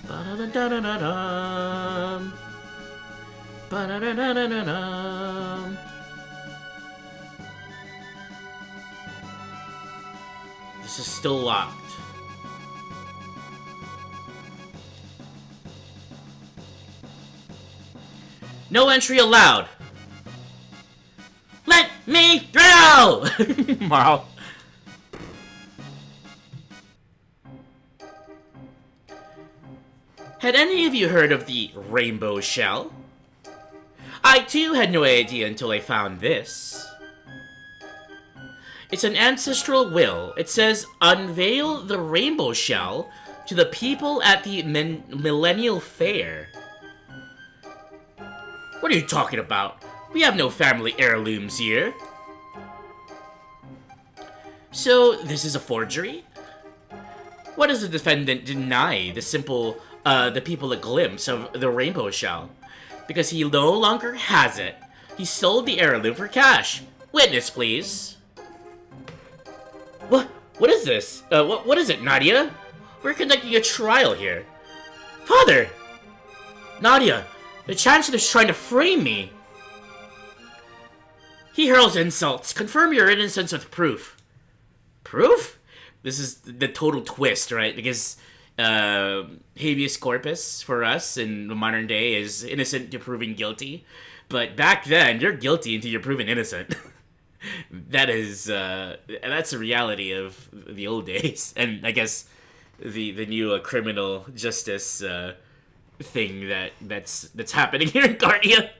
Ba-da-da-da-da-dum. Ba-da-da-da-da-dum. This is still locked. No entry allowed. Let me through! Marl. Had any of you heard of the rainbow shell? I too had no idea until I found this. It's an ancestral will. It says, unveil the rainbow shell to the people at the Millennial Fair. What are you talking about? We have no family heirlooms here. So, this is a forgery? What does the defendant deny the people a glimpse of the rainbow shell? Because he no longer has it. He sold the heirloom for cash. Witness, please. What is this? What is it, Nadia? We're conducting a trial here. Father! Nadia! The Chancellor's trying to frame me! He hurls insults. Confirm your innocence with proof. Proof? This is the total twist, right? Because habeas corpus for us in the modern day is innocent to proving guilty. But back then, you're guilty until you're proven innocent. That's the reality of the old days. And I guess the new criminal justice thing that's happening here in Guardia.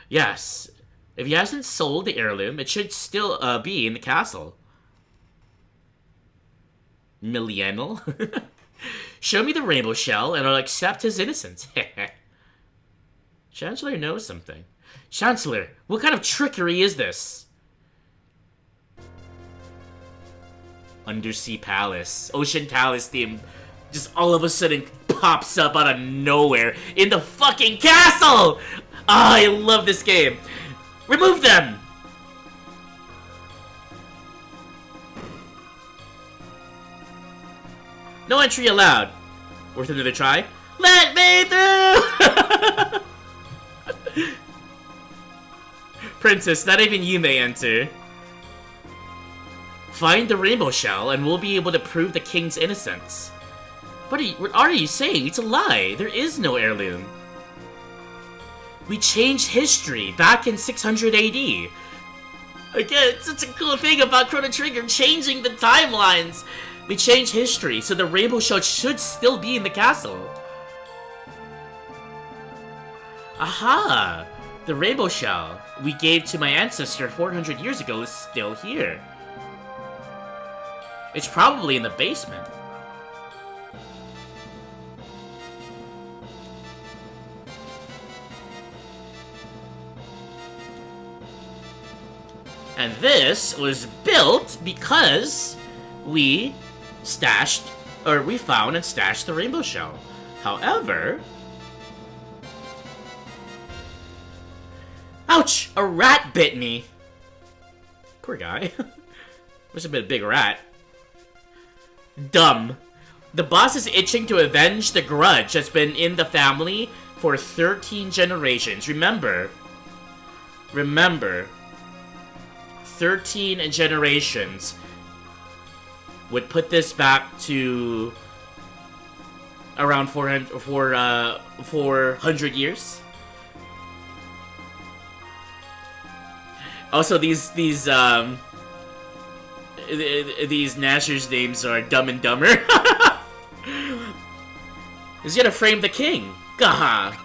Yes, if he hasn't sold the heirloom, it should still be in the castle. Millennial? Show me the rainbow shell and I'll accept his innocence. Chancellor knows something. Chancellor, what kind of trickery is this? Undersea Palace. Ocean Palace theme just all of a sudden pops up out of nowhere in the fucking castle! Ah, I love this game. Remove them! No entry allowed. Worth another try? Let me through! Princess, not even you may enter. Find the rainbow shell and we'll be able to prove the king's innocence. What are you saying? It's a lie. There is no heirloom. We changed history back in 600 AD. Again, it's such a cool thing about Chrono Trigger, changing the timelines. We changed history, so the rainbow shell should still be in the castle. Aha! The rainbow shell we gave to my ancestor 400 years ago is still here. It's probably in the basement. And this was built because we we found and stashed the rainbow shell. However... Ouch! A rat bit me! Poor guy. Must have been a big rat. Dumb. The boss is itching to avenge the grudge that's been in the family for 13 generations. Remember, 13 generations would put this back to around 400 years. Also, these Nashers' names are Dumb and Dumber. He's gonna frame the king. Gaha.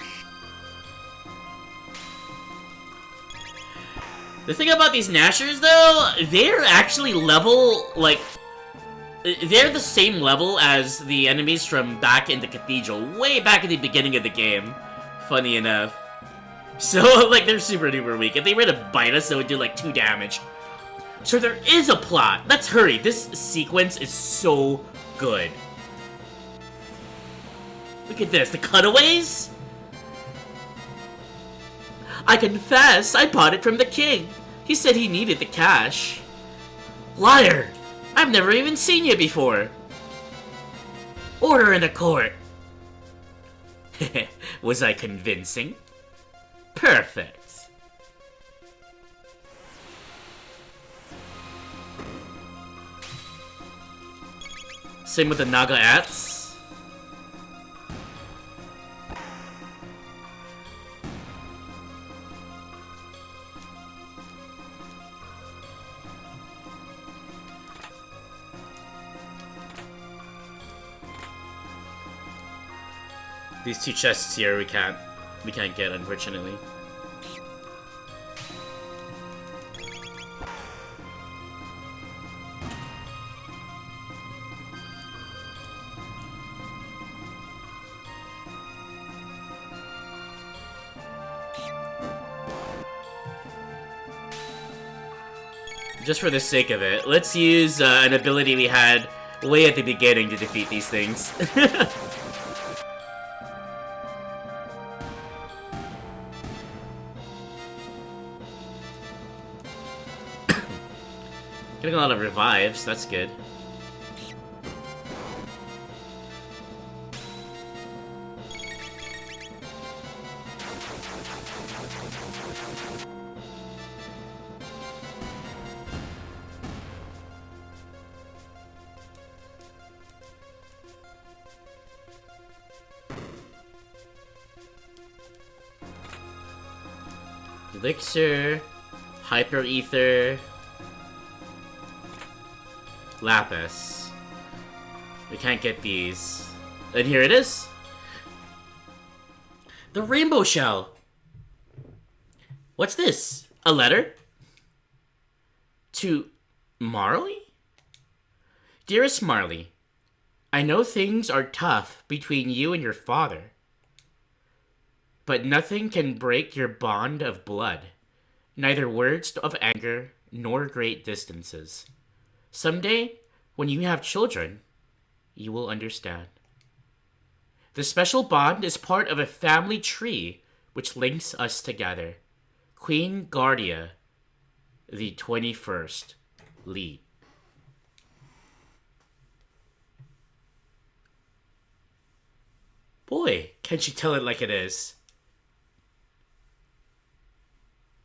The thing about these Nashers, though, they're actually level, like, they're the same level as the enemies from back in the cathedral, way back in the beginning of the game. Funny enough. So, like, they're super duper weak. If they were to bite us, it would do, like, 2 damage. So there is a plot. Let's hurry. This sequence is so good. Look at this. The cutaways? I confess, I bought it from the king. He said he needed the cash. Liar! I've never even seen you before. Order in the court. Was I convincing? Perfect. Same with the Naga Ats. These 2 chests here we can't get, unfortunately. Just for the sake of it, let's use an ability we had way at the beginning to defeat these things. Getting a lot of revives, that's good. Elixir, Hyper Ether, Lapis. We can't get these. And here it is. The Rainbow Shell. What's this? A letter? To Marley? Dearest Marley, I know things are tough between you and your father. But nothing can break your bond of blood. Neither words of anger nor great distances. Someday, when you have children, you will understand. The special bond is part of a family tree which links us together. Queen Guardia, the 21st Lead. Boy, can't you tell it like it is?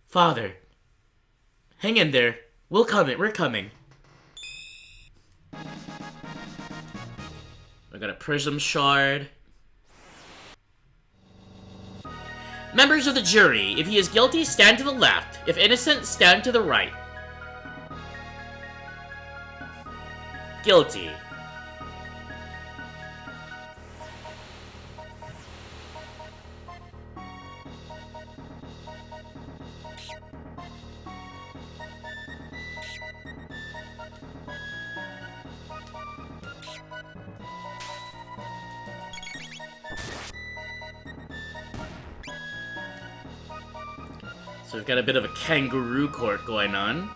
Father, hang in there. We're coming. I got a prism shard. Members of the jury, if he is guilty, stand to the left. If innocent, stand to the right. Guilty. So we've got a bit of a kangaroo court going on.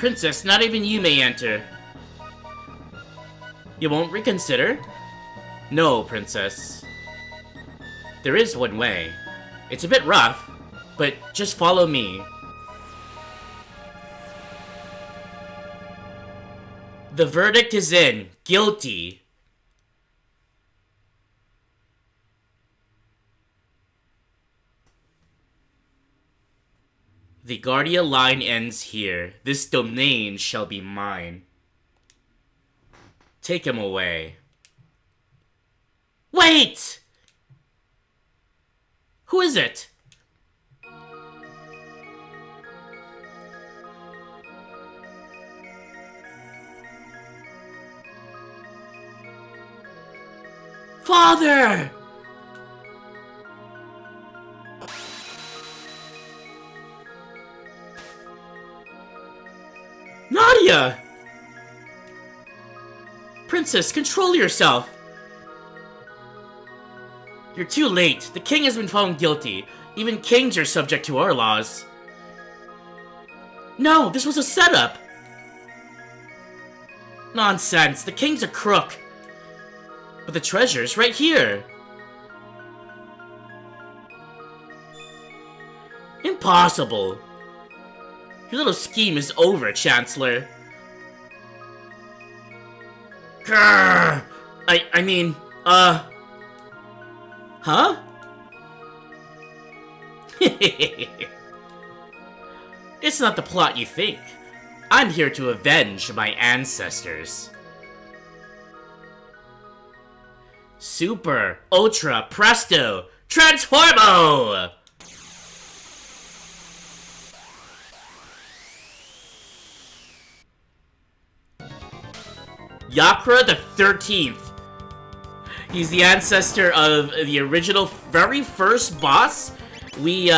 Princess, not even you may enter. You won't reconsider? No, Princess. There is one way. It's a bit rough, but just follow me. The verdict is in. Guilty. The Guardia line ends here. This domain shall be mine. Take him away. Wait! Who is it? Father! Nadia! Princess, control yourself! You're too late. The king has been found guilty. Even kings are subject to our laws. No, this was a setup! Nonsense, the king's a crook. But the treasure's right here. Impossible. Your little scheme is over, Chancellor. Grrr! I mean, huh? It's not the plot you think. I'm here to avenge my ancestors. Super, ultra, presto, transformo! Yakra the 13th. He's the ancestor of the original, very first boss we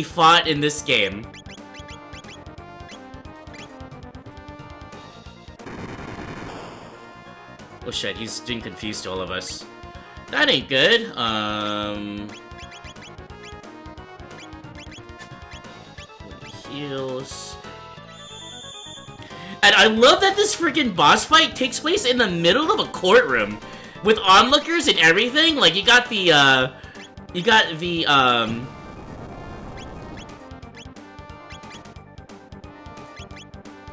fought in this game. Oh shit, he's doing confused to all of us. That ain't good. Heals. And I love that this freaking boss fight takes place in the middle of a courtroom with onlookers and everything. Like, you got the,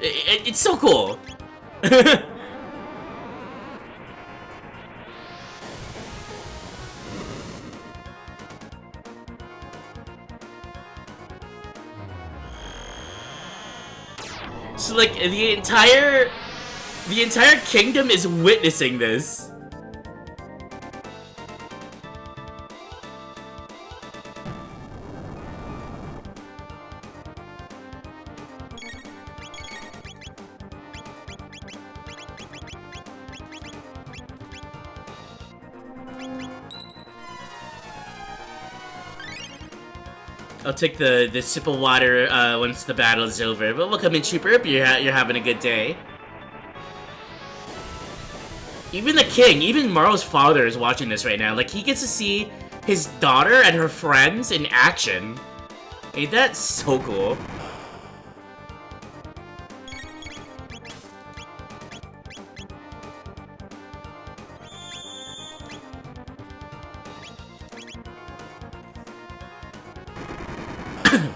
it's so cool. So, like, the entire kingdom is witnessing this. I'll take the sip of water once the battle is over. But welcome in, Trooper. Hope you're having a good day. Even the king, even Maro's father is watching this right now. Like, he gets to see his daughter and her friends in action. Hey, that's so cool.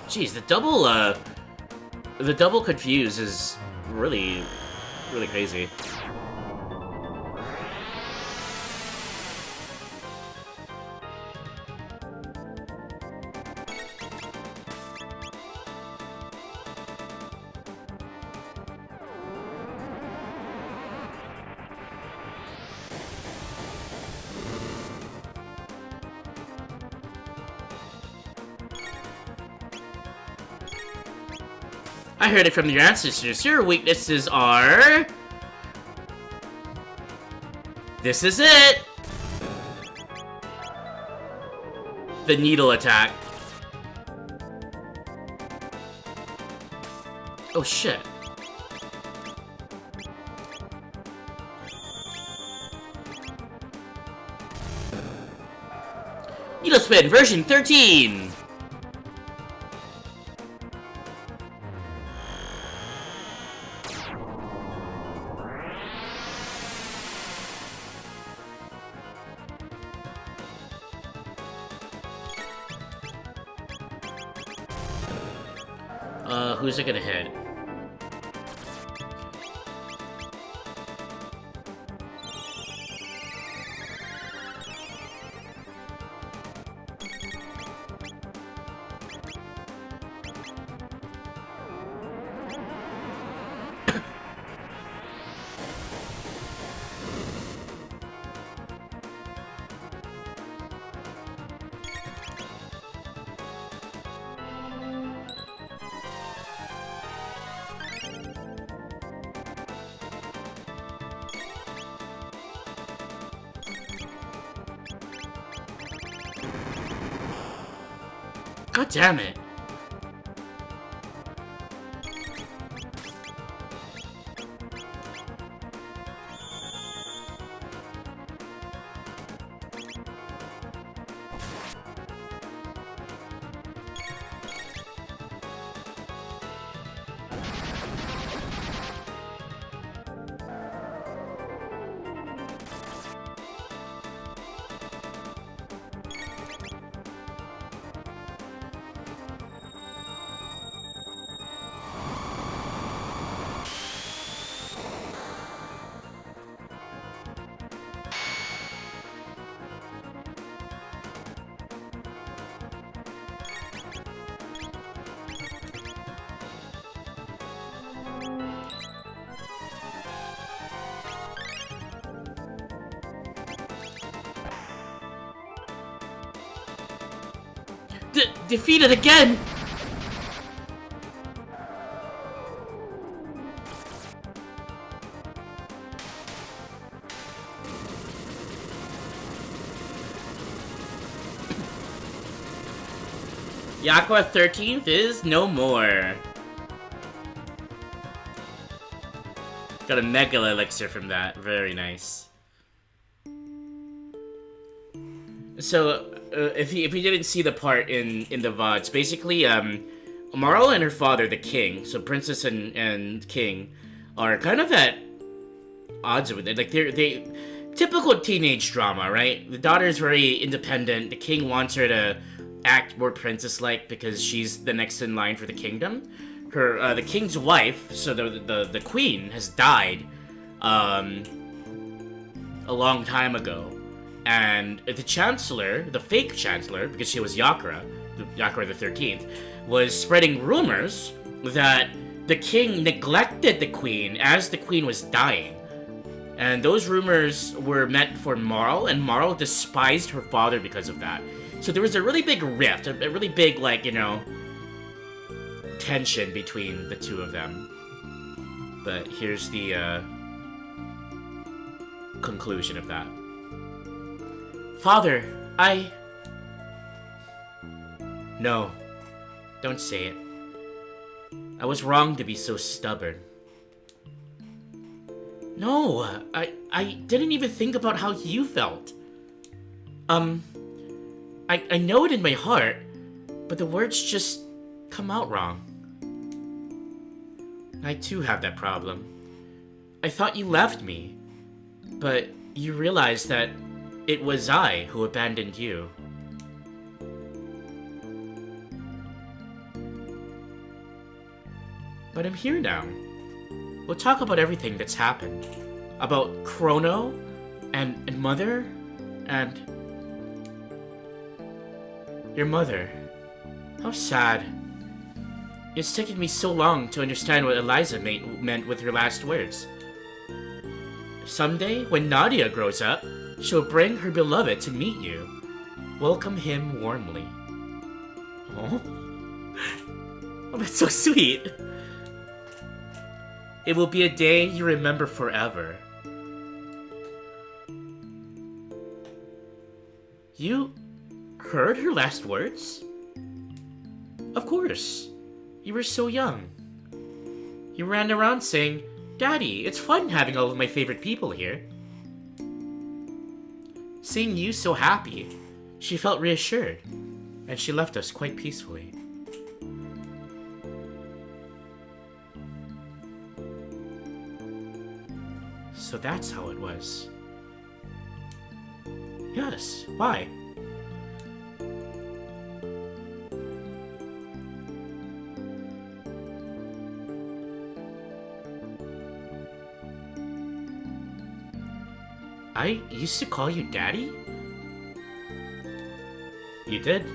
Jeez, the double confuse is really crazy. I heard it from your ancestors. Your weaknesses are... This is it! The needle attack. Oh shit. Needle spin version 13! Who's it gonna hit? God damn it. Defeated again! Yakwa 13th is no more. Got a Mega Elixir from that. Very nice. So, if you didn't see the part in the VODs, basically, Marl and her father, the king, so princess and king, are kind of at odds with it. Like, they typical teenage drama, right? The daughter's very independent. The king wants her to act more princess-like because she's the next in line for the kingdom. The king's wife, so the queen, has died, a long time ago. And the Chancellor, the fake Chancellor, because she was Yakra the 13th, was spreading rumors that the king neglected the queen as the queen was dying. And those rumors were meant for Marl, and Marl despised her father because of that. So there was a really big rift, a really big, like, you know, tension between the two of them. But here's the conclusion of that. Father, No, don't say it. I was wrong to be so stubborn. No, I didn't even think about how you felt. I know it in my heart, but the words just come out wrong. I too have that problem. I thought you left me, but you realized that it was I who abandoned you. But I'm here now. We'll talk about everything that's happened. About Chrono, and Mother, and... your mother. How sad. It's taken me so long to understand what Eliza meant with her last words. Someday, when Nadia grows up, she'll bring her beloved to meet you. Welcome him warmly. Oh? Oh, that's so sweet. It will be a day you remember forever. You heard her last words? Of course. You were so young. You ran around saying, "Daddy, it's fun having all of my favorite people here." Seeing you so happy, she felt reassured, and she left us quite peacefully. So that's how it was. Yes, why? I used to call you Daddy? You did?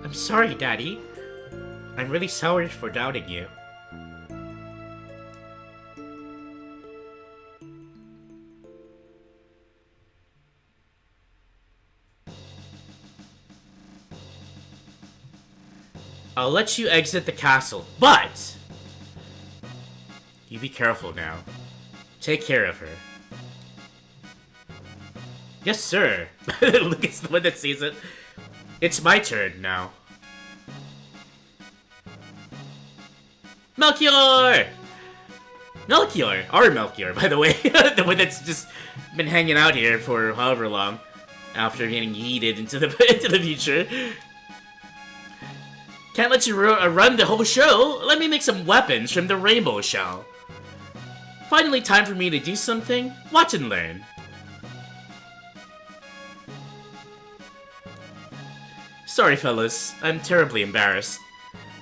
I'm sorry, Daddy. I'm really sorry for doubting you. I'll let you exit the castle, but you be careful now. Take care of her. Yes, sir. Lucas, the one that sees it. It's my turn now. Melchior! Melchior! Our Melchior, by the way. The one that's just been hanging out here for however long after getting yeeted into the future. Can't let you run the whole show. Let me make some weapons from the rainbow shell. Finally time for me to do something. Watch and learn. Sorry, fellas. I'm terribly embarrassed.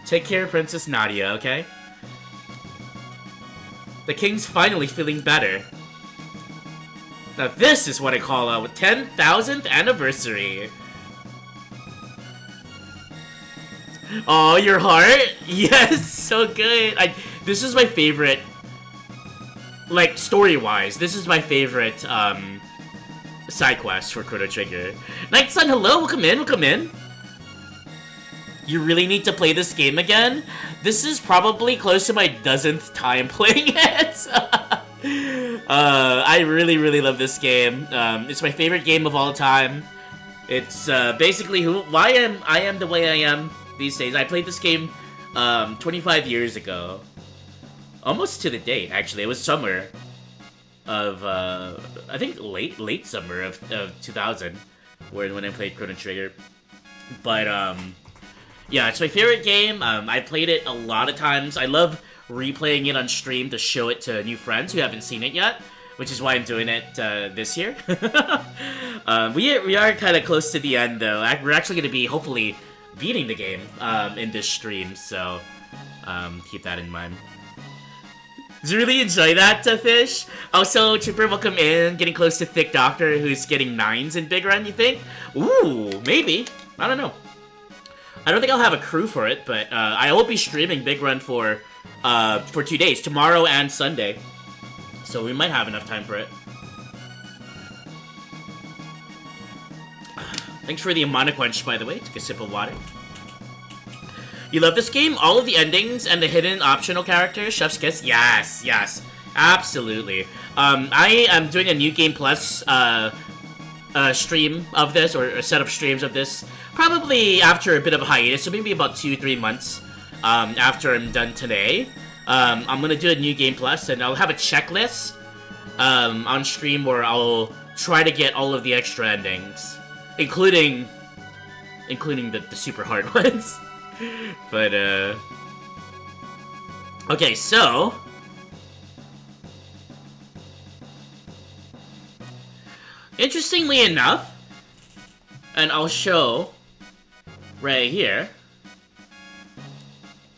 Take care, Princess Nadia, okay? The king's finally feeling better. Now this is what I call a 10,000th anniversary. Oh, your heart? Yes, so good. This is my favorite, like, story-wise, this is my favorite, side quest for Chrono Trigger. Night Sun, hello, welcome in, welcome in. You really need to play this game again? This is probably close to my 12th time playing it. I really, really love this game. It's my favorite game of all time. It's, basically why I am the way I am these days. I played this game 25 years ago. Almost to the date, actually. It was summer of, I think late summer of 2000 when I played Chrono Trigger. But, yeah, it's my favorite game. I played it a lot of times. I love replaying it on stream to show it to new friends who haven't seen it yet, which is why I'm doing it this year. We are kind of close to the end, though. We're actually going to be, hopefully, beating the game in this stream, so keep that in mind. Did you really enjoy that, Fish? Also, Trooper, welcome in. Getting close to Thick Doctor, who's getting 9s in Big Run, you think? Ooh, maybe. I don't know. I don't think I'll have a crew for it, but I will be streaming Big Run for 2 days, tomorrow and Sunday. So we might have enough time for it. Thanks for the Amana Quench, by the way. Took a sip of water. You love this game? All of the endings and the hidden optional characters? Chef's Kiss? Yes, yes. Absolutely. I am doing a New Game Plus stream of this, or a set of streams of this, probably after a bit of a hiatus, so maybe about 2-3 months after I'm done today. I'm gonna do a New Game Plus, and I'll have a checklist on stream where I'll try to get all of the extra endings, including the super hard ones. But okay, so interestingly enough, and I'll show right here.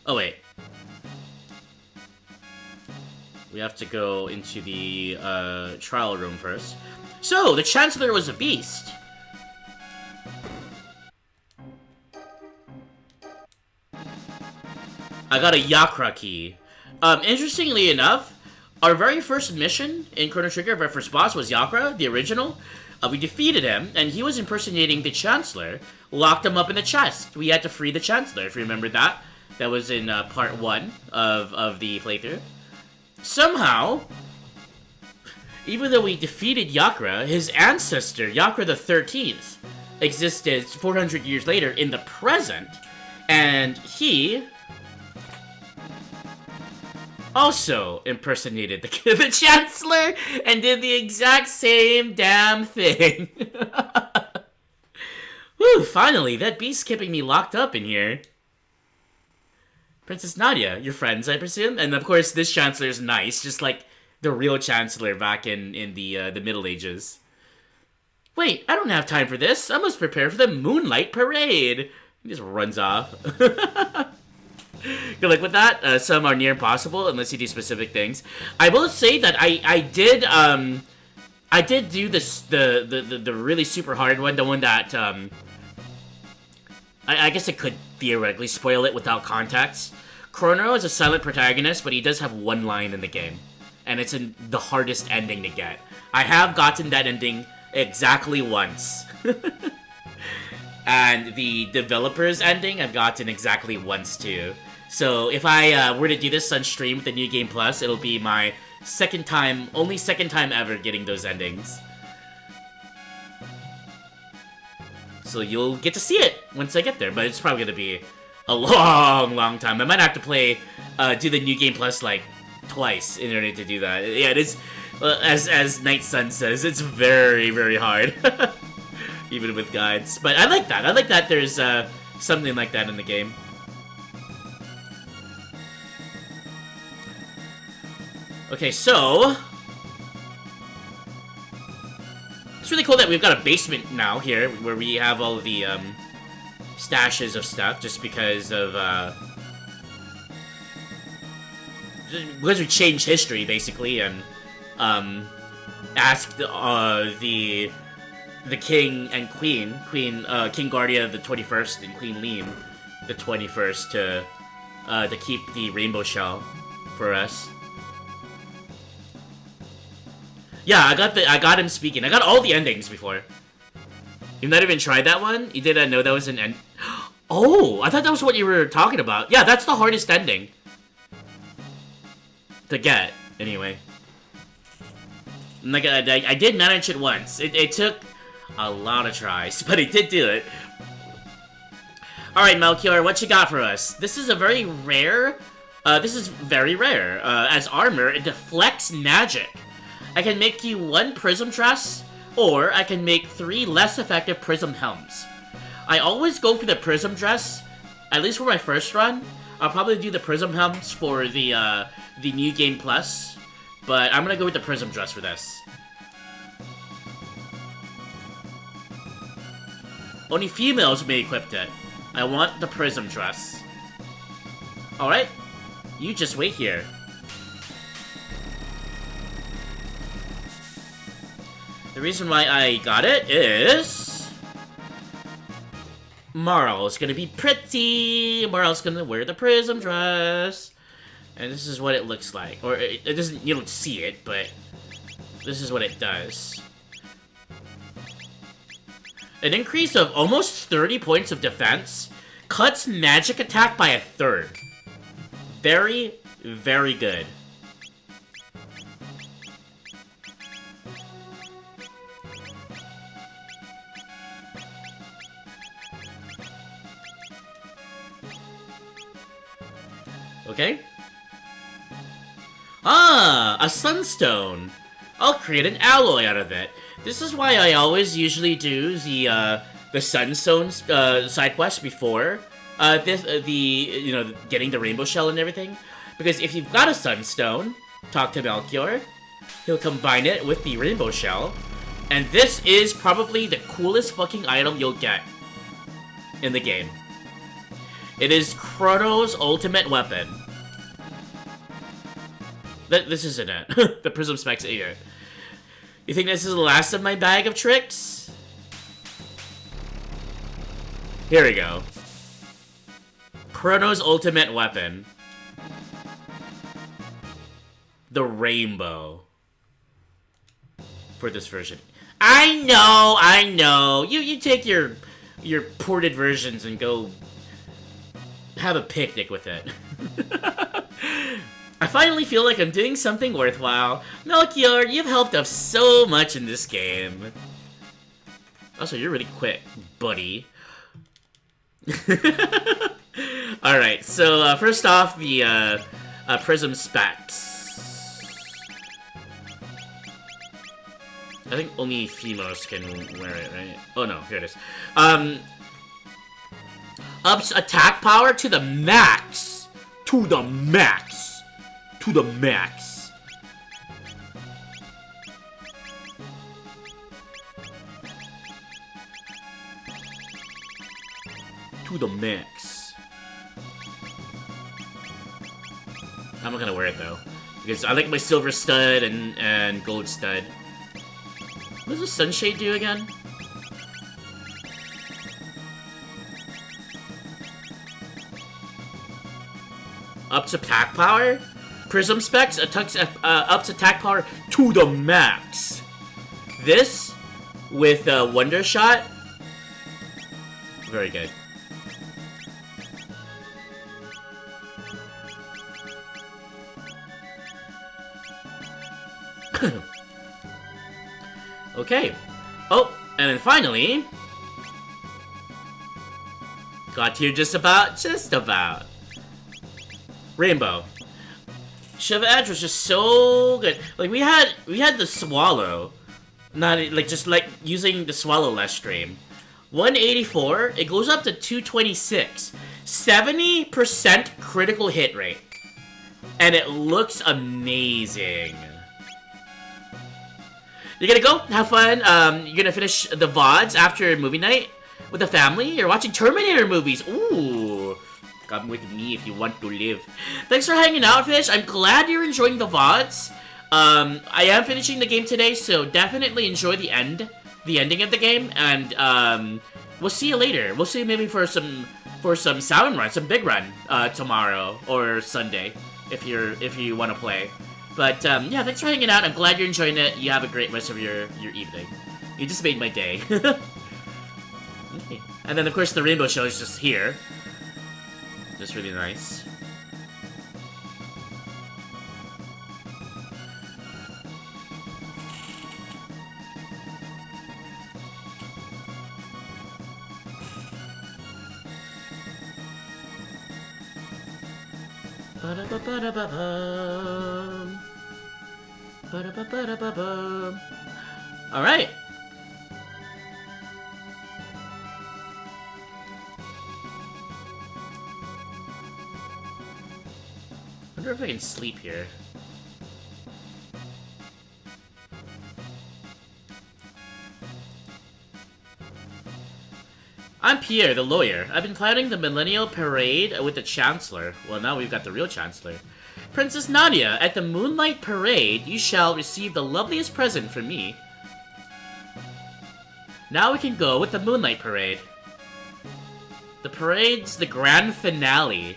Oh wait, we have to go into the trial room first. So the Chancellor was a beast. I got a Yakra key. Interestingly enough, our very first mission in Chrono Trigger, our very first boss was Yakra, the original. We defeated him, and he was impersonating the Chancellor. Locked him up in the chest. We had to free the Chancellor, if you remember that. That was in part 1 of the playthrough. Somehow, even though we defeated Yakra, his ancestor, Yakra the 13th, existed 400 years later in the present. And he also impersonated the Chancellor and did the exact same damn thing. Whew, finally, that beast keeping me locked up in here. Princess Nadia, your friends, I presume? And of course, this Chancellor's nice, just like the real Chancellor back in the Middle Ages. Wait, I don't have time for this. I must prepare for the Moonlight Parade. He just runs off. Good luck with that. Some are near impossible unless you do specific things. I will say that I did do this the really super hard one, the one that I guess I could theoretically spoil it without context. Chrono is a silent protagonist, but he does have one line in the game, and it's in the hardest ending to get. I have gotten that ending exactly once. And the developer's ending I've gotten exactly once too. So if I were to do this on stream with the New Game Plus, it'll be my only second time ever getting those endings. So you'll get to see it once I get there, but it's probably gonna be a long time. I might have to do the New Game Plus like twice in order to do that. Yeah, it is, as Night Sun says, it's very hard. Even with guides. But I like that. I like that there's something like that in the game. Okay, so it's really cool that we've got a basement now here where we have all of the stashes of stuff just because of because we changed history basically and asked the king and queen, King Guardia the 21st and Queen Lean the 21st to keep the rainbow shell for us. Yeah, I got him speaking. I got all the endings before. You've not even tried that one? You didn't know that was an end? Oh, I thought that was what you were talking about. Yeah, that's the hardest ending to get, anyway. Like, I did manage it once. It took a lot of tries, but I did do it. Alright, Melchior, what you got for us? This is a very rare... as armor, it deflects magic. I can make you 1 prism dress, or I can make 3 less effective prism helms. I always go for the prism dress, at least for my first run. I'll probably do the prism helms for the New Game Plus, but I'm gonna go with the prism dress for this. Only females may equip it. I want the prism dress. Alright, you just wait here. The reason why I got it is... Marl's gonna be pretty! Marl's gonna wear the prism dress! And this is what it looks like. Or, it doesn't, you don't see it, but... this is what it does. An increase of almost 30 points of defense cuts magic attack by 1/3. Very, very good. Okay. Ah, a sunstone. I'll create an alloy out of it. This is why I always usually do the sunstone side quest before getting the rainbow shell and everything. Because if you've got a sunstone, talk to Melchior. He'll combine it with the rainbow shell, and this is probably the coolest fucking item you'll get in the game. It is Chrono's ultimate weapon. This isn't it. The prism specs here. You think this is the last of my bag of tricks? Here we go. Chrono's ultimate weapon. The rainbow. For this version. I know. You take your ported versions and go have a picnic with it. I finally feel like I'm doing something worthwhile. Melchior, you've helped us so much in this game. Also, you're really quick, buddy. Alright, so first off, the prism specs. I think only females can wear it, right? Oh no, here it is. Ups attack power to the max. To the max. To the max. To to the max. I'm not gonna wear it though, because I like my silver stud and gold stud. What does the sunshade do again? Up to attack power? Prism specs, up to attack power to the max. This, with Wonder Shot, very good. Okay. Oh, and then finally, got here just about. Rainbow. Shiva Edge was just so good. Like we had the Swallow, not like just like using the Swallow last stream. 184. It goes up to 226. 70% critical hit rate, and it looks amazing. You're gonna go have fun. You're gonna finish the VODs after movie night with the family. You're watching Terminator movies. Ooh. Come with me if you want to live. Thanks for hanging out, Fish. I'm glad you're enjoying the VODs. I am finishing the game today, so definitely enjoy the ending of the game, and we'll see you later. We'll see you maybe for some sound run, some big run tomorrow or Sunday if you want to play. But yeah, thanks for hanging out. I'm glad you're enjoying it. You have a great rest of your evening. You just made my day. Okay. And then of course the Rainbow Show is just here. Just really nice. All right. I wonder if I can sleep here. I'm Pierre, the lawyer. I've been planning the Millennial Parade with the Chancellor. Well, now we've got the real Chancellor. Princess Nadia, at the Moonlight Parade, you shall receive the loveliest present from me. Now we can go with the Moonlight Parade. The parade's the grand finale.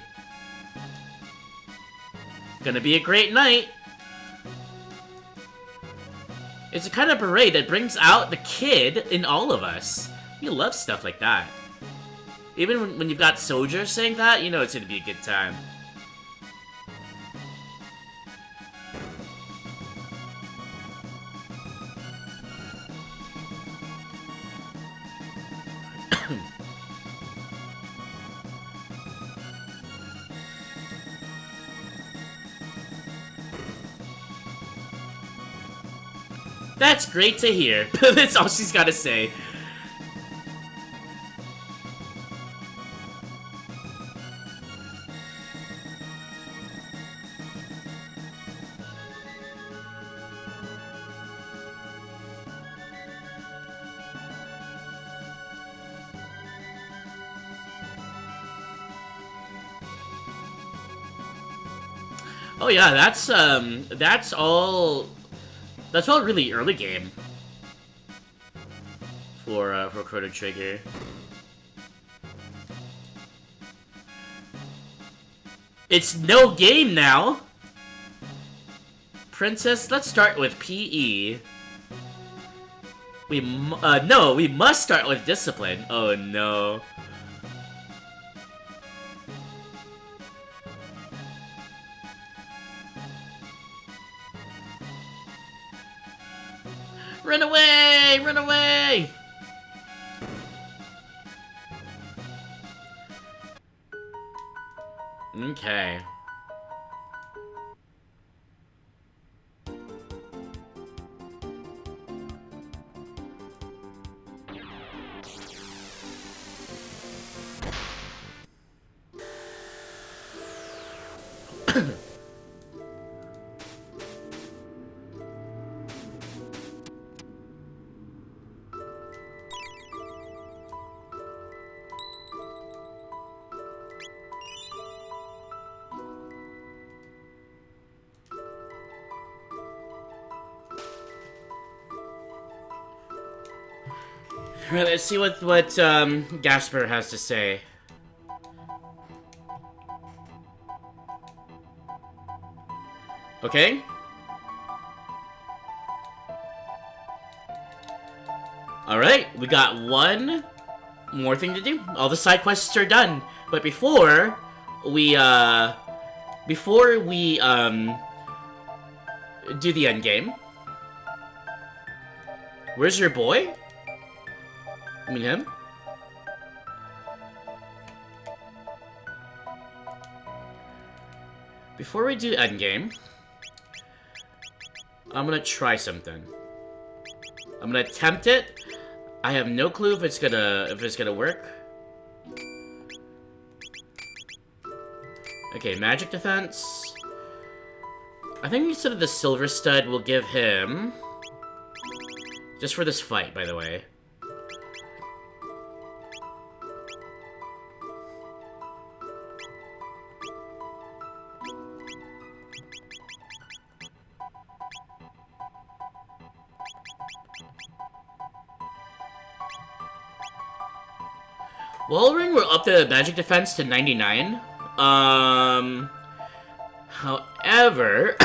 Gonna be a great night. It's the kind of parade that brings out the kid in all of us. You love stuff like that. Even when you've got soldiers saying that, you know it's gonna be a good time. That's great to hear. That's all she's gotta say. Oh yeah, that's all really early game for Chrono Trigger. It's no game now. Princess, let's start with PE. No, we must start with discipline. Oh no. Run away! Run away! Okay. Right, let's see what Gasper has to say. Okay. Alright, we got one more thing to do. All the side quests are done. But before we do the end game. Where's your boy? I mean him? Before we do endgame, I'm gonna try something. I'm gonna attempt it. I have no clue if it's gonna work. Okay, magic defense. I think instead of the silver stud, we'll give him just for this fight, by the way. Wallring, we're up the magic defense to 99. However,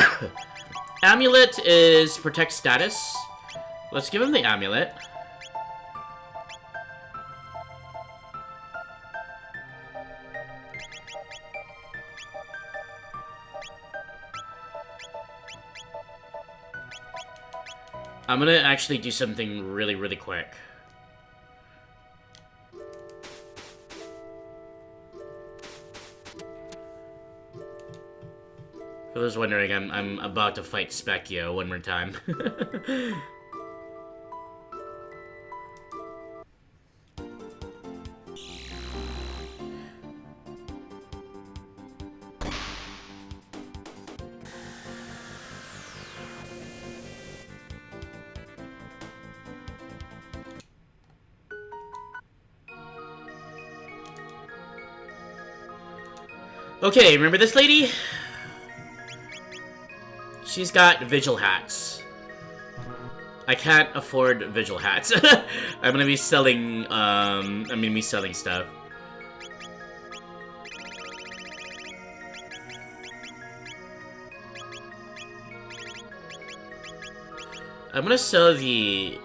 amulet is protect status. Let's give him the amulet. I'm gonna actually do something really, really quick. For those wondering, I'm about to fight Specchio one more time. Okay, remember this lady? She's got vigil hats. I can't afford vigil hats. I'm gonna be selling, stuff. I'm gonna sell the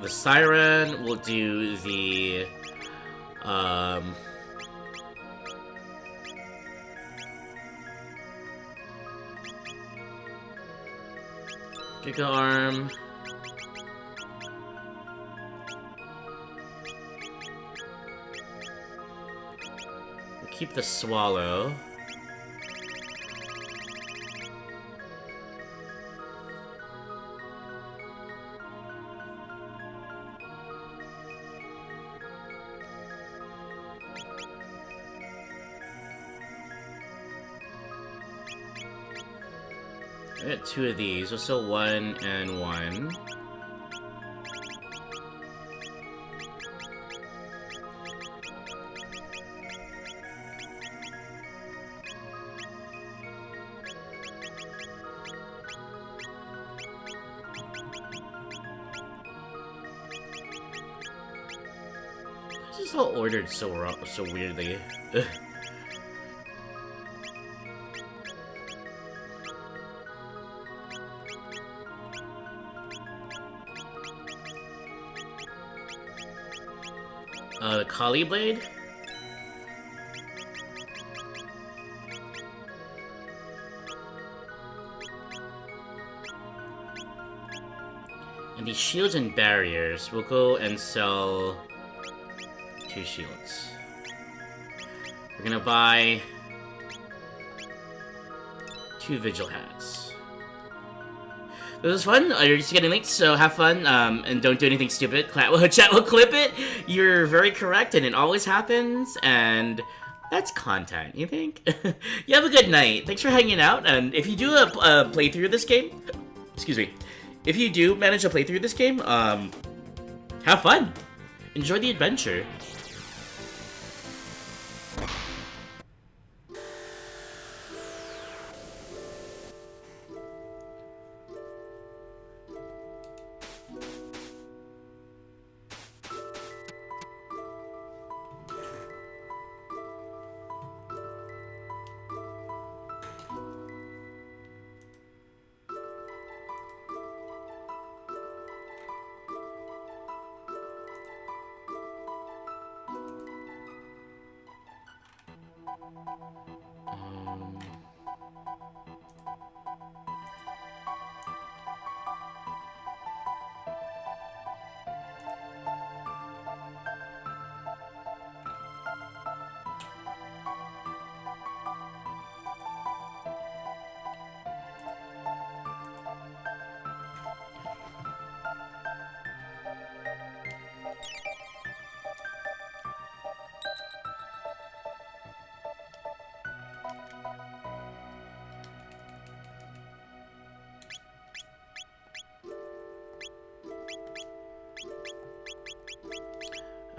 siren. We'll do the, Giga Arm. We'll keep the Swallow. I got two of these. We'll sell 1 and 1. This is all ordered so weirdly. The Kali Blade? And these shields and barriers, we'll go and sell 2 shields. We're gonna buy 2 vigil hats. This was fun. You're just getting late, so have fun, and don't do anything stupid. Chat will clip it. You're very correct, and it always happens, and that's content, you think? You have a good night. Thanks for hanging out, and if you do a playthrough of this game, excuse me, if you do manage to play through this game, have fun. Enjoy the adventure.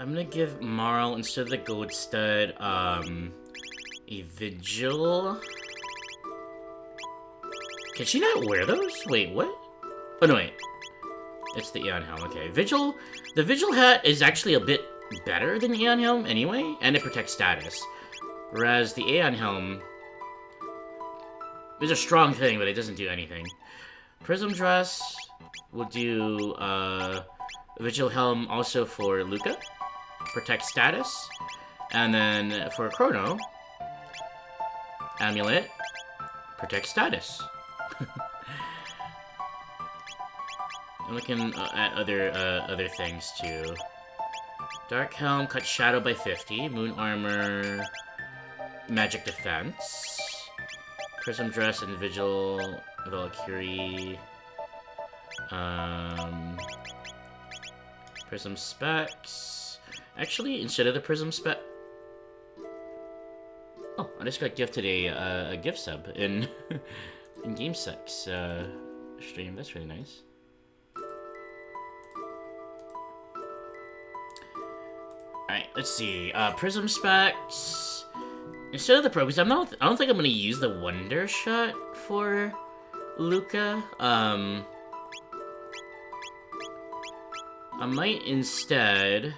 I'm gonna give Marl, instead of the gold stud, a vigil. Can she not wear those? Wait, what? Oh, no, wait. It's the Aeon Helm, okay. Vigil, the Vigil hat is actually a bit better than the Aeon Helm anyway, and it protects status. Whereas the Aeon Helm is a strong thing, but it doesn't do anything. Prism Dress will do, Vigil Helm also for Luca. Protect status. And then for Chrono, Amulet, protect status. I'm looking at other things too. Dark Helm, cut shadow by 50. Moon Armor, magic defense. Prism Dress and Vigil, Valkyrie. Prism Specs. Actually, instead of the Prism Spec... Oh, I just got gifted a gift sub in in GameSex stream. That's really nice. Alright, let's see. Prism Specs. Instead of the Pro, because I don't think I'm gonna use the Wonder Shot for Luca. I might instead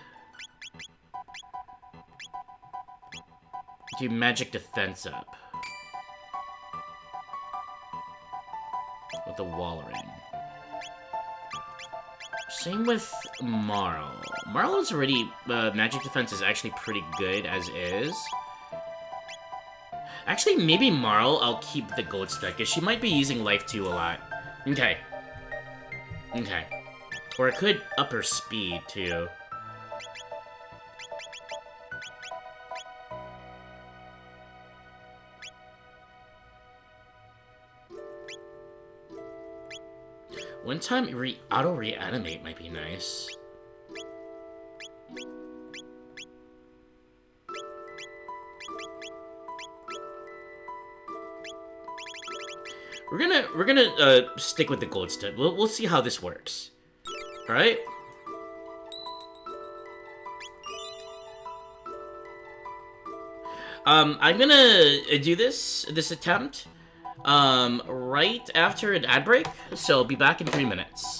do Magic Defense up with the Wallerin. Same with Marl. Marl is already Magic Defense is actually pretty good as is. Actually, maybe Marl I'll keep the gold spec, because she might be using Life 2 a lot. Okay. Okay. Or I could up her speed, too. One time, auto-reanimate might be nice. We're gonna stick with the gold stud. We'll see how this works. All right. I'm gonna do this attempt right after an ad break, so I'll be back in 3 minutes.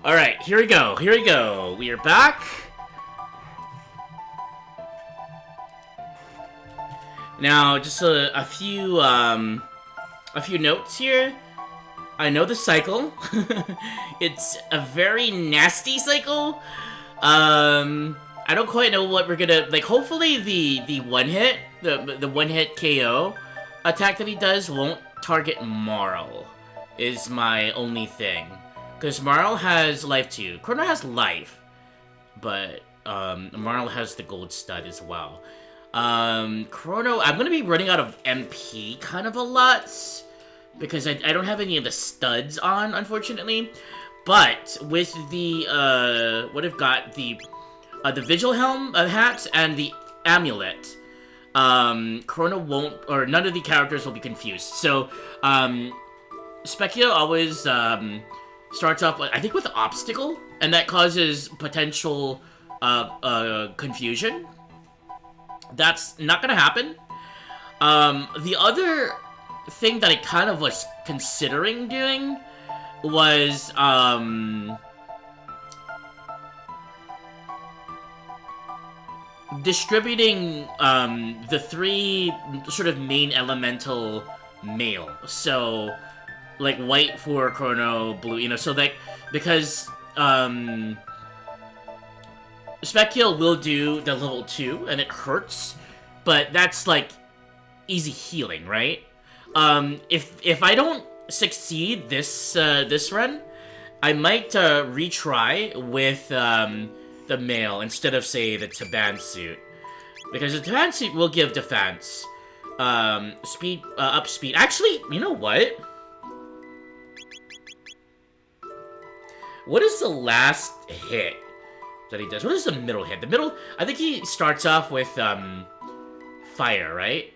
Alright, here we go. Here we go. We are back. Now, just a few notes here. I know the cycle. It's a very nasty cycle. I don't quite know what we're gonna like. Hopefully, the one hit, the one hit KO attack that he does won't target Marl. Is my only thing, because Marl has life too. Chrono has life, but Marl has the gold stud as well. Chrono, I'm gonna be running out of MP kind of a lot, because I don't have any of the studs on, unfortunately. But with the, what I've got, the Vigil Helm hat and the Amulet, Chrono won't, or none of the characters will be confused. So, Specchio always, starts off, I think, with Obstacle, and that causes potential, confusion. That's not gonna happen. The other thing that I kind of was considering doing was, distributing, the three sort of main elemental mail. So, like, white for Chrono, blue, you know, so, like, because, Specchio will do the level 2, and it hurts, but that's, like, easy healing, right? If I don't succeed this run, I might, retry with, the mail instead of, say, the Taban suit. Because the Taban suit will give defense. Speed, up speed. Actually, you know what? What is the last hit that he does? What is the middle hit? The middle, I think he starts off with, fire, right?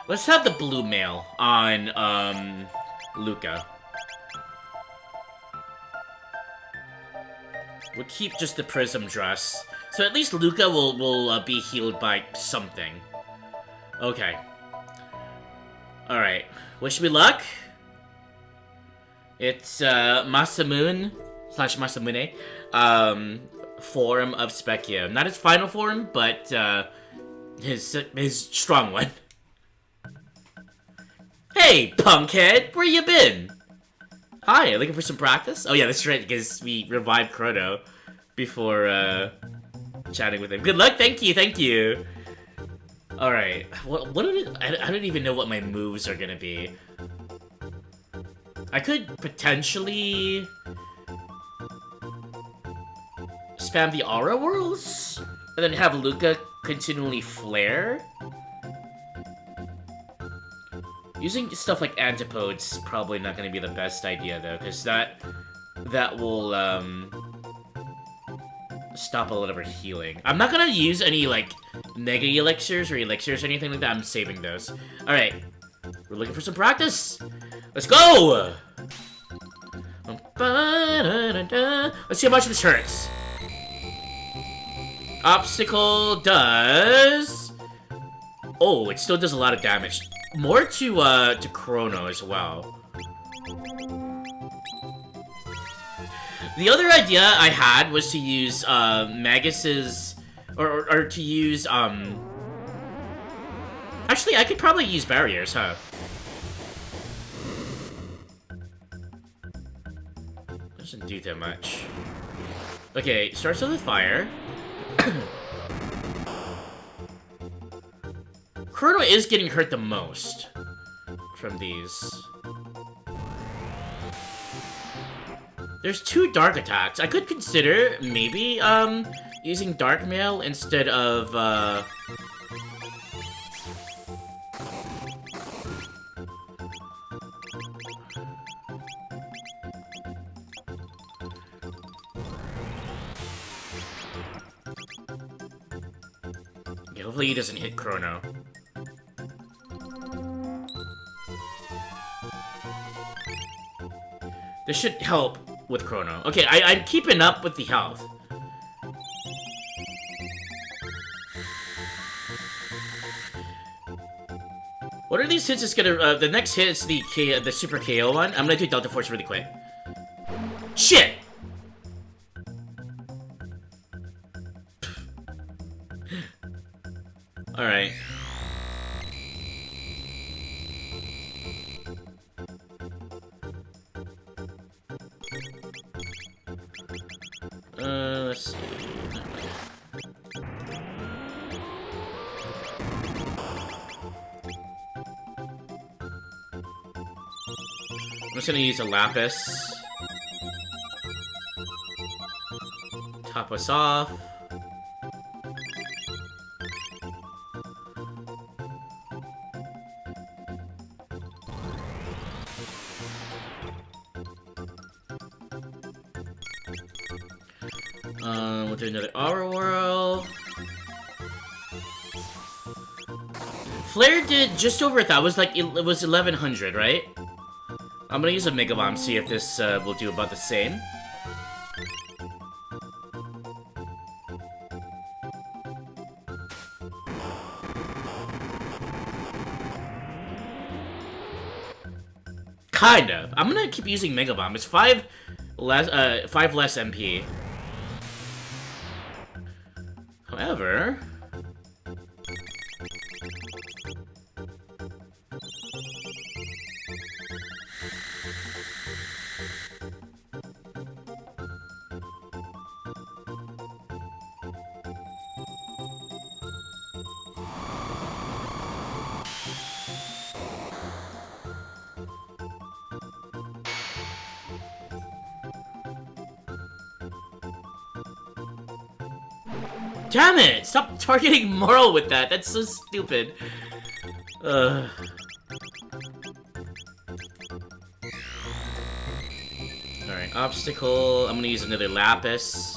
Let's have the blue mail on, Luca. We'll keep just the prism dress. So at least Luca will be healed by something. Okay. Alright. Wish me luck. It's, Masamune / Masamune, form of Specchio. Not his final form, but, his strong one. Hey, punkhead! Where you been? Hi, looking for some practice? Oh yeah, that's right, because we revived Chrono before, chatting with him. Good luck, thank you, thank you! Alright, I don't even know what my moves are gonna be. I could potentially spam the Aura Whirls, and then have Luca continually flare. Using stuff like Antipode's probably not going to be the best idea, though, because that will, stop a lot of her healing. I'm not going to use any, like, Mega Elixirs or Elixirs or anything like that. I'm saving those. Alright. We're looking for some practice. Let's go! Let's see how much this hurts. Obstacle does... Oh, it still does a lot of damage. More to Chrono as well. The other idea I had was to use, Magus's... Or to use, Actually, I could probably use barriers, huh? Doesn't do that much. Okay, starts with fire. Chrono is getting hurt the most from these. There's 2 dark attacks. I could consider maybe using Dark Mail instead of okay, hopefully he doesn't hit Chrono. This should help with Chrono. Okay, I'm keeping up with the health. What are these hits? It's gonna. The next hit is the Super KO one. I'm gonna do Delta Force really quick. Shit! Alright. Let's see. I'm just gonna use a Lapis. Top us off. We'll do another Aura Whirl. Flare did just over 1,000. It was 1,100, right? I'm gonna use a Mega Bomb, see if this will do about the same. Kind of. I'm gonna keep using Mega Bomb. It's 5 less MP. However, damn it! Stop targeting Moral with that. That's so stupid. Alright, obstacle. I'm gonna use another Lapis.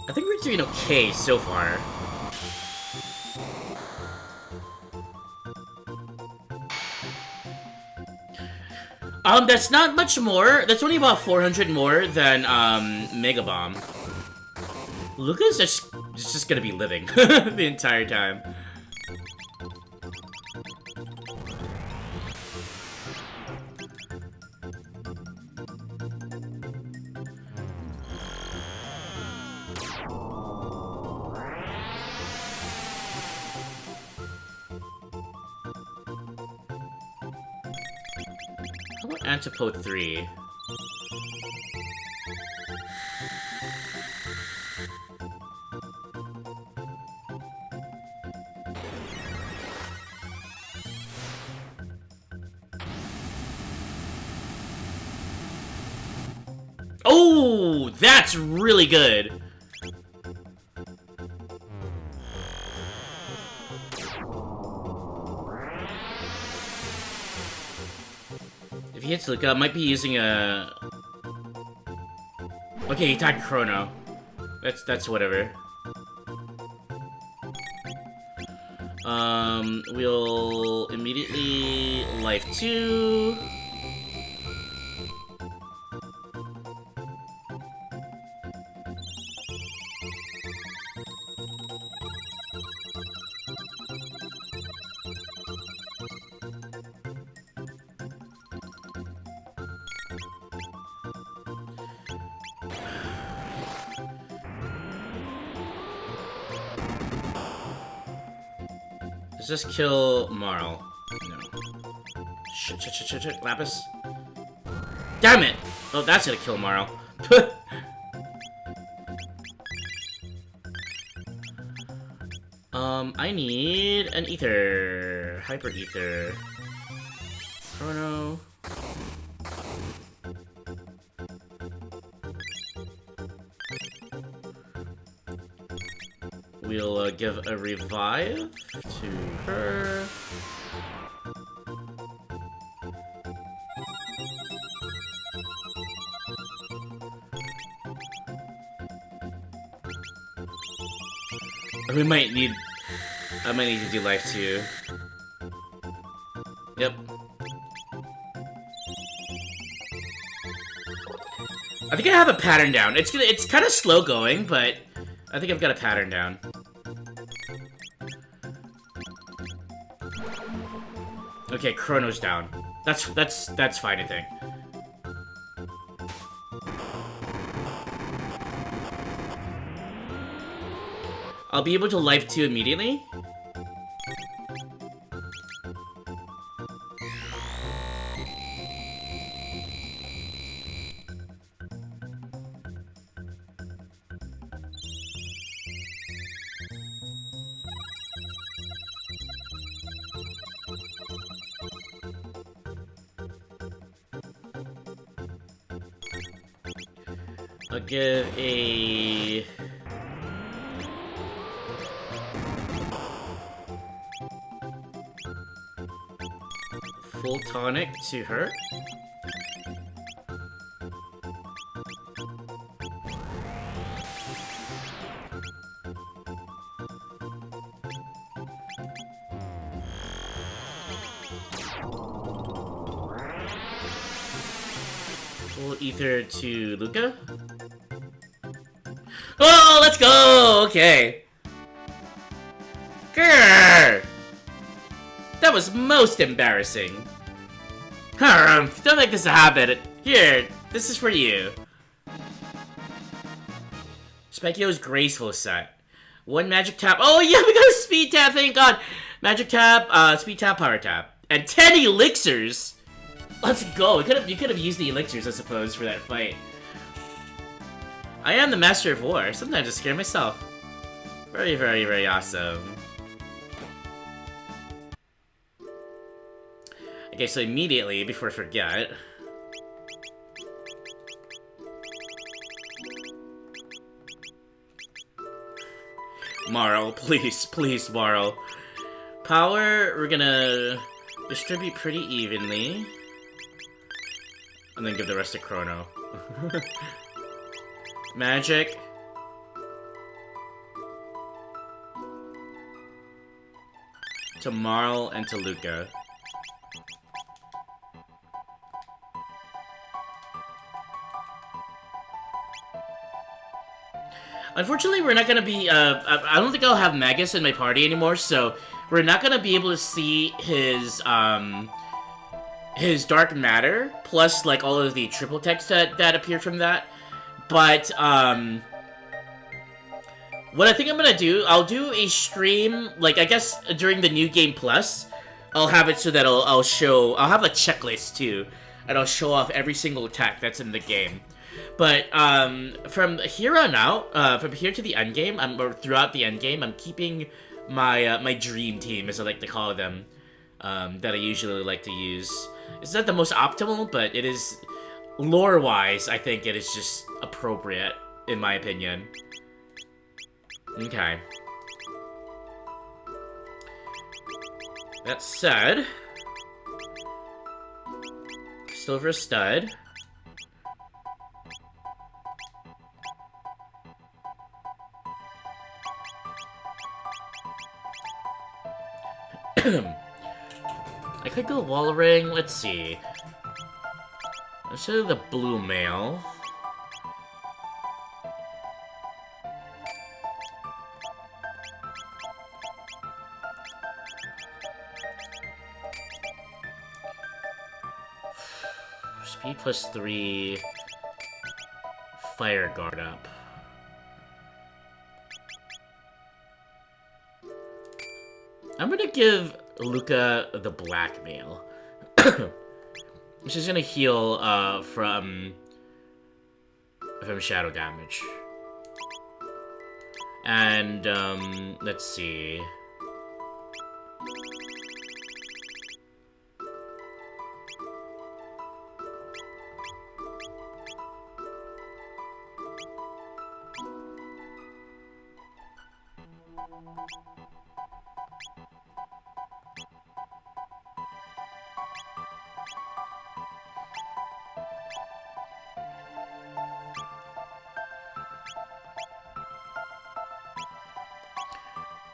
I think we're doing okay so far. That's not much more. That's only about 400 more than, Mega Bomb. Lucas is just gonna be living the entire time. How about Antipode 3? Oh, that's really good. If he hits Luca, I might be using a... Okay, he tagged Chrono. That's whatever. We'll immediately Life 2. Does this kill Marl? No. Shit, Lapis. Damn it! Oh, that's gonna kill Marl. I need an ether. Hyper ether. Chrono. We'll give a revive to her. I might need to do life too. Yep. I think I have a pattern down. It's kind of slow going, but I think I've got a pattern down. Okay, Chrono's down. That's fine, I think. I'll be able to life 2 immediately. I'll give a... full tonic to her. Full ether to Luca. Oh, let's go! Okay. Grr! That was most embarrassing. Don't make this a habit. Here, this is for you. Spikio's graceful set. 1 magic tap. Oh yeah, we got a speed tap, thank god. Magic tap, speed tap, power tap. And 10 elixirs! Let's go. You could have used the elixirs, I suppose, for that fight. I am the master of war. Sometimes I scare myself. Very, very, very awesome. Okay, so immediately, before I forget... Marl, please, please, Marl. Power, we're gonna distribute pretty evenly. And then give the rest to Chrono. Magic. To Marl and to Luca. Unfortunately, we're not gonna be, I don't think I'll have Magus in my party anymore, so we're not gonna be able to see his dark matter, plus, like, all of the triple text that appeared from that. But, what I think I'm gonna do, I'll do a stream, like, I guess during the New Game Plus, I'll have it so that I'll have a checklist, too, and I'll show off every single attack that's in the game. But, from here on out, from here to the endgame, or throughout the endgame, I'm keeping my, my dream team, as I like to call them, that I usually like to use. It's not the most optimal, but it is, lore-wise, I think it is just appropriate, in my opinion. Okay. That said, Silver Stud. I could go Wall Ring, let's see. Let's do the blue mail. Speed plus 3. Fire guard up. I'm gonna give Luca the blackmail. Which is gonna heal from shadow damage. And, let's see.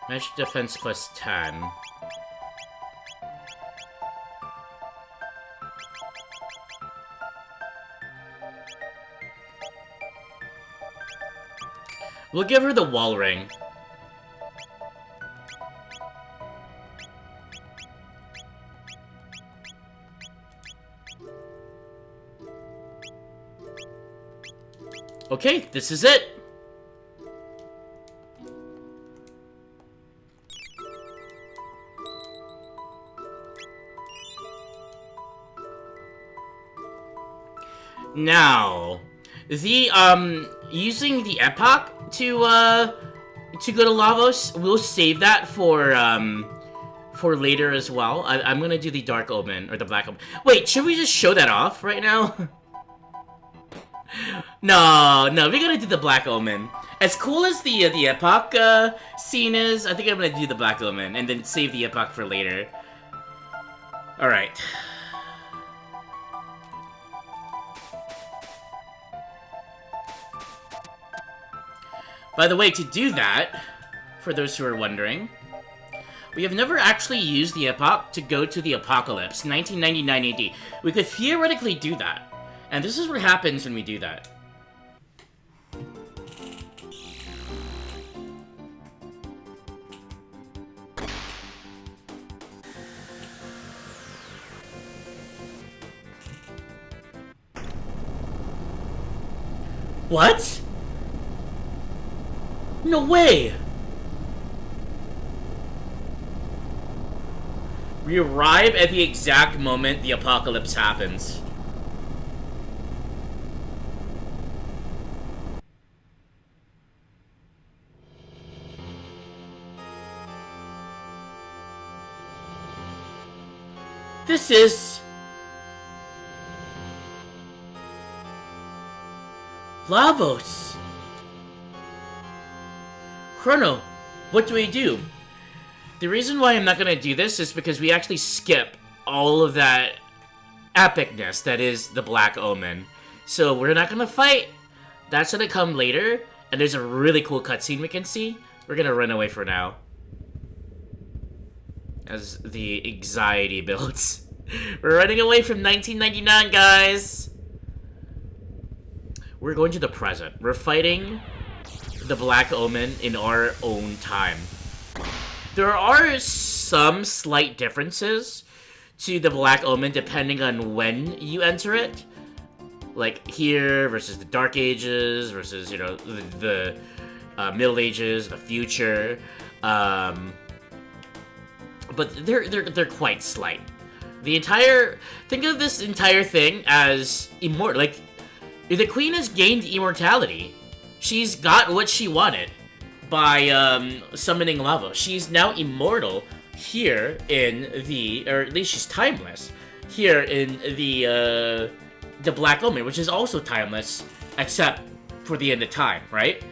Magic defense plus 10. We'll give her the wall ring. Okay, this is it. Now, using the epoch to go to Lavos, we'll save that for later as well. I'm gonna do the Dark Omen, or the Black Omen. Wait, should we just show that off right now? No, we're gonna do the Black Omen. As cool as the epoch scene is, I think I'm gonna do the Black Omen, and then save the epoch for later. Alright. By the way, to do that, for those who are wondering, we have never actually used the epoch to go to the Apocalypse, 1999 AD. We could theoretically do that. And this is what happens when we do that. What? No way! We arrive at the exact moment the apocalypse happens. This is... Lavos! Chrono, what do we do? The reason why I'm not gonna do this is because we actually skip all of that epicness that is the Black Omen. So we're not gonna fight. That's gonna come later, and there's a really cool cutscene we can see. We're gonna run away for now. As the anxiety builds. We're running away from 1999, guys! We're going to the present. We're fighting the Black Omen in our own time. There are some slight differences to the Black Omen depending on when you enter it. Like here versus the Dark Ages versus, you know, the Middle Ages, the future. But they're quite slight. Think of this entire thing as immortal. Like, the Queen has gained immortality. She's got what she wanted by summoning lava. She's now immortal here in the, or at least she's timeless here in the Black Omen, which is also timeless except for the end of time, right?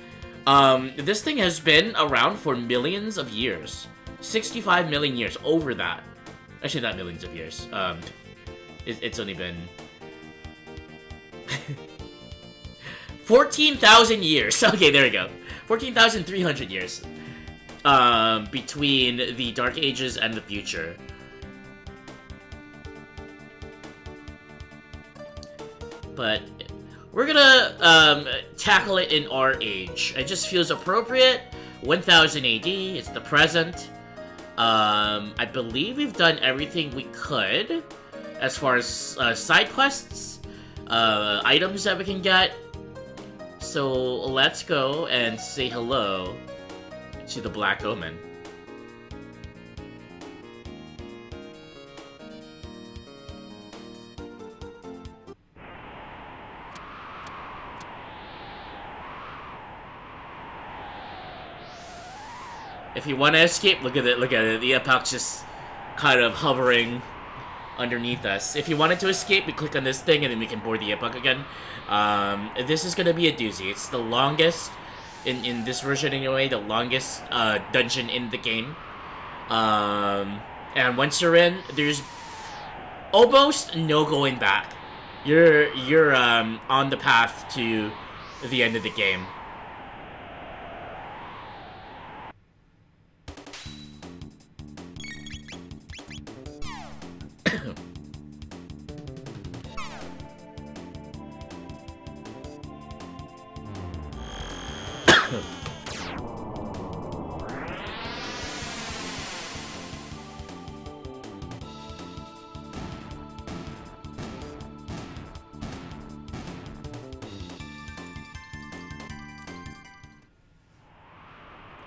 This thing has been around for millions of years, 65 million years, over that. Actually, not millions of years. It's only been 14,000 years. Okay, there we go. 14,300 years between the Dark Ages and the future. But we're gonna tackle it in our age. It just feels appropriate. 1000 AD, it's the present. I believe we've done everything we could as far as side quests, items that we can get. So let's go and say hello to the Black Omen. If you want to escape, look at it. Look at it. The epoch's just kind of hovering underneath us. If you wanted to escape, we click on this thing and then we can board the epoch again. This is gonna be a doozy. It's the longest in this version anyway. The longest dungeon in the game. And once you're in, there's almost no going back. You're on the path to the end of the game.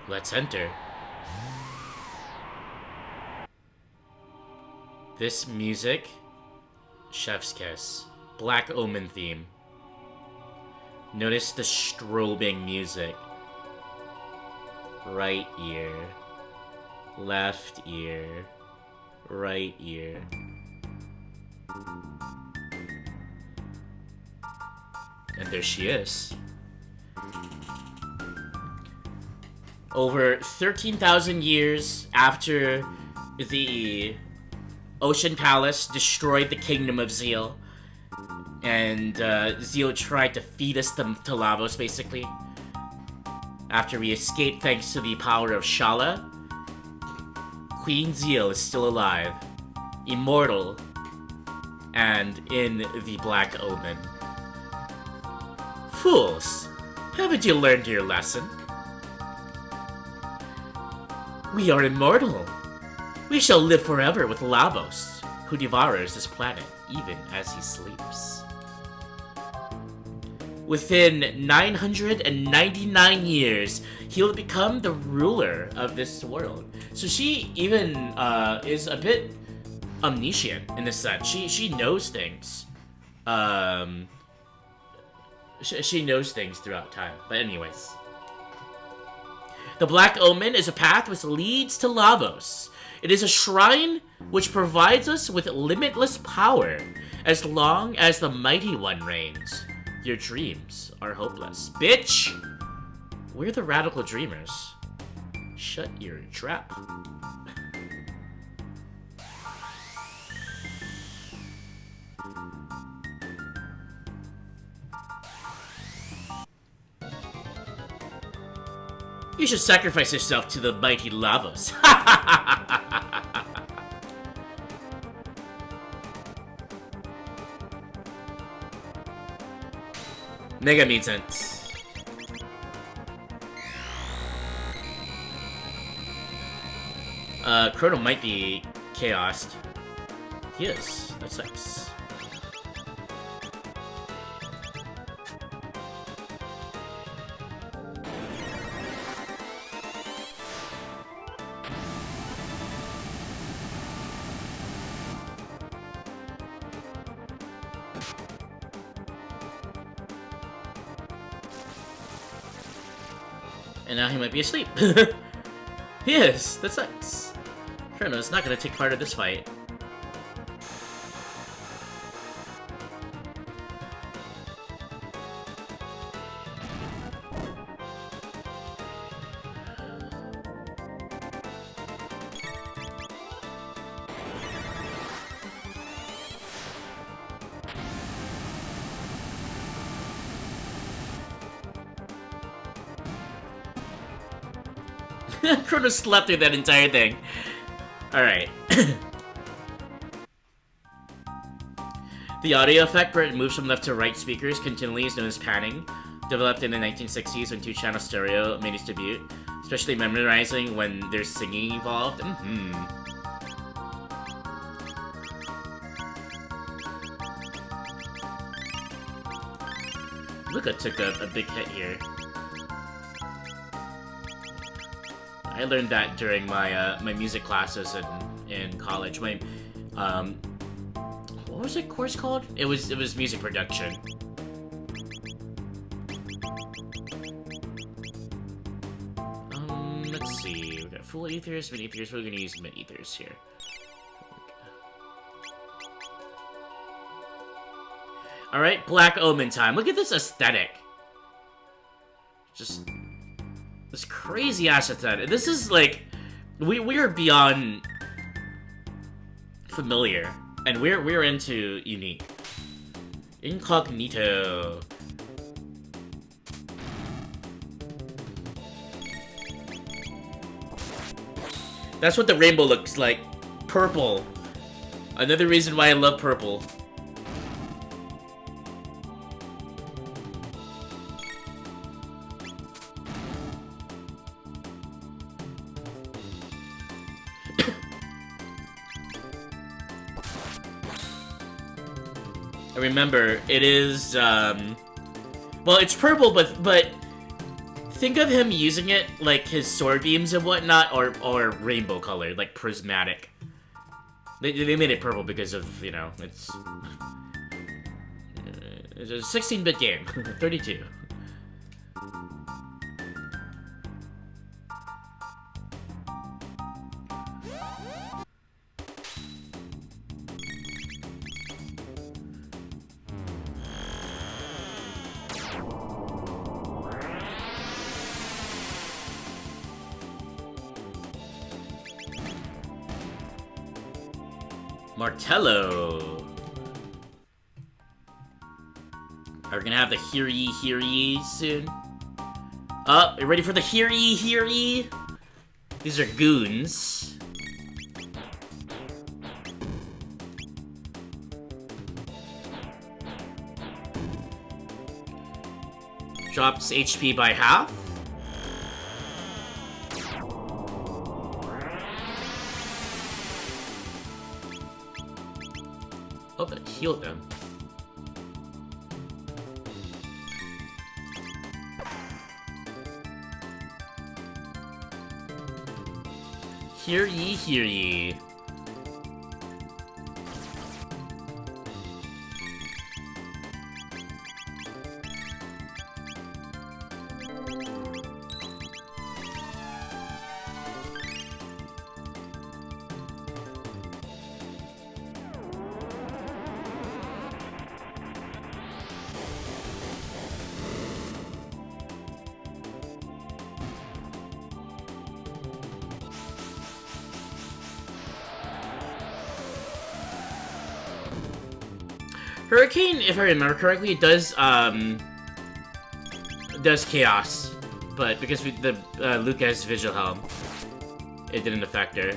Let's enter. This music, Chef's Kiss, Black Omen theme. Notice the strobing music. Right ear, left ear, right ear. And there she is. Over 13,000 years after the Ocean Palace destroyed the Kingdom of Zeal, and Zeal tried to feed us to Lavos, basically. After we escaped thanks to the power of Shala, Queen Zeal is still alive, immortal, and in the Black Omen. Fools, haven't you learned your lesson? We are immortal. We shall live forever with Lavos, who devours this planet even as he sleeps. Within 999 years, he'll become the ruler of this world. So she even is a bit omniscient in the sense. She knows things. She knows things throughout time. But anyways. The Black Omen is a path which leads to Lavos. It is a shrine which provides us with limitless power as long as the Mighty One reigns. Your dreams are hopeless. Bitch! We're the radical dreamers. Shut your trap. You should sacrifice yourself to the mighty Lavos. Mega made sense. Chrono might be chaosed. He is. That sucks. And now he might be asleep. He is. That sucks. Chrono's not gonna take part in this fight. Chrono slept through that entire thing. Alright. The audio effect where it moves from left to right speakers continually is known as panning. Developed in the 1960s when two-channel stereo made its debut. Especially memorizing when there's singing involved. Luca took a big hit here. I learned that during my my music classes in college. My what was that course called? It was music production. Let's see. We got full ethers, mid ethers. We're gonna use mid ethers here. Alright, Black Omen time. Look at this aesthetic. Just this crazy ass aesthetic. This is like we are beyond familiar, and we're into unique. Incognito. That's what the rainbow looks like. Purple. Another reason why I love purple. Remember, it is, well, it's purple, but think of him using it like his sword beams and whatnot, or rainbow colored, like prismatic. They made it purple because of, you know, it's a 16-bit game, 32. Martello. Are we gonna have the hear ye soon? Oh, you ready for the hear ye? These are goons. Drops HP by half. Oh, that healed them. Hear ye. Hurricane, if I remember correctly, does chaos, but because the Luke has visual helm, it didn't affect her.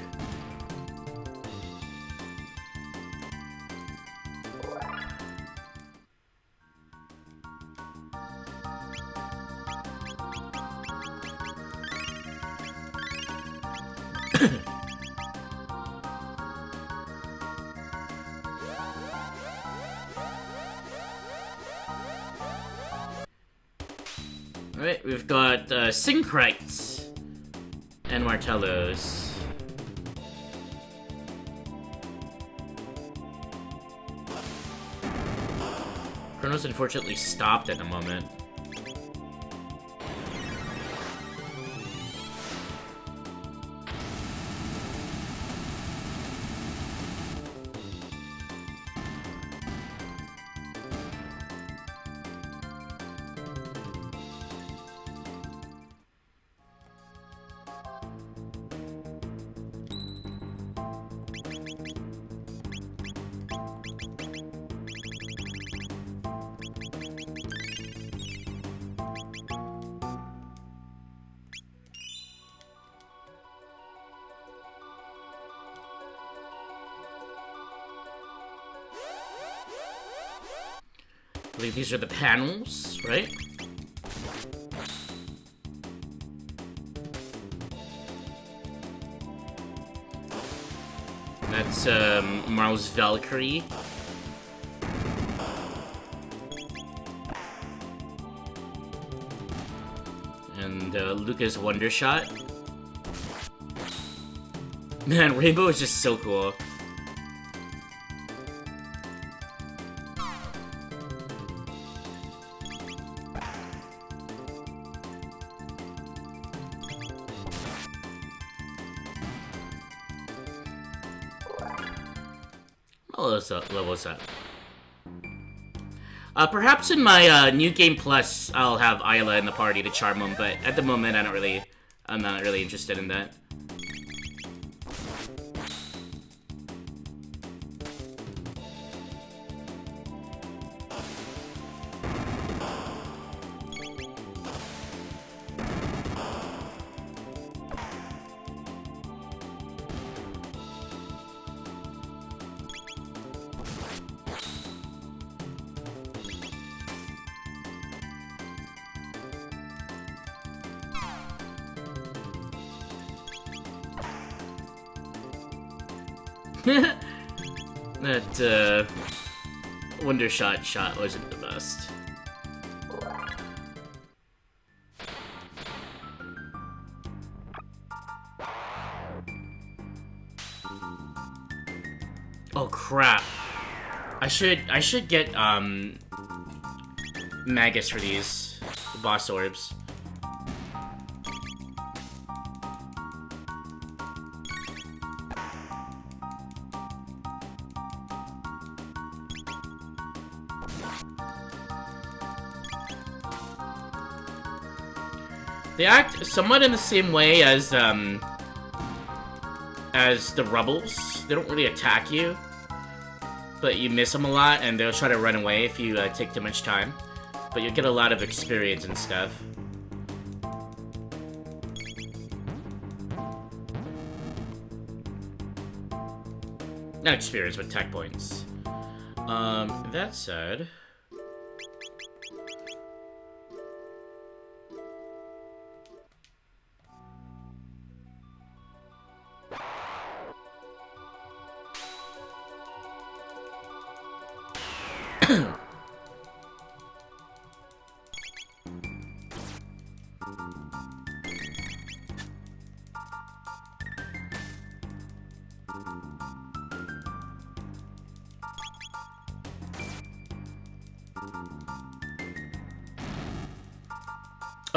Alright, we've got Syncrites and Martellos. Chrono's unfortunately stopped at the moment. I believe these are the panels, right? That's Marl's Valkyrie. And Lucas Wondershot. Man, Rainbow is just so cool. I'll level us up. Perhaps in my New Game Plus, I'll have Isla in the party to charm him, but at the moment, I'm not really interested in that. That, Wonder shot wasn't the best. Oh crap. I should get, Magus for these. The boss orbs. They act somewhat in the same way as the Rebels. They don't really attack you, but you miss them a lot, and they'll try to run away if you take too much time. But you'll get a lot of experience and stuff. Not experience, but tech points. That said...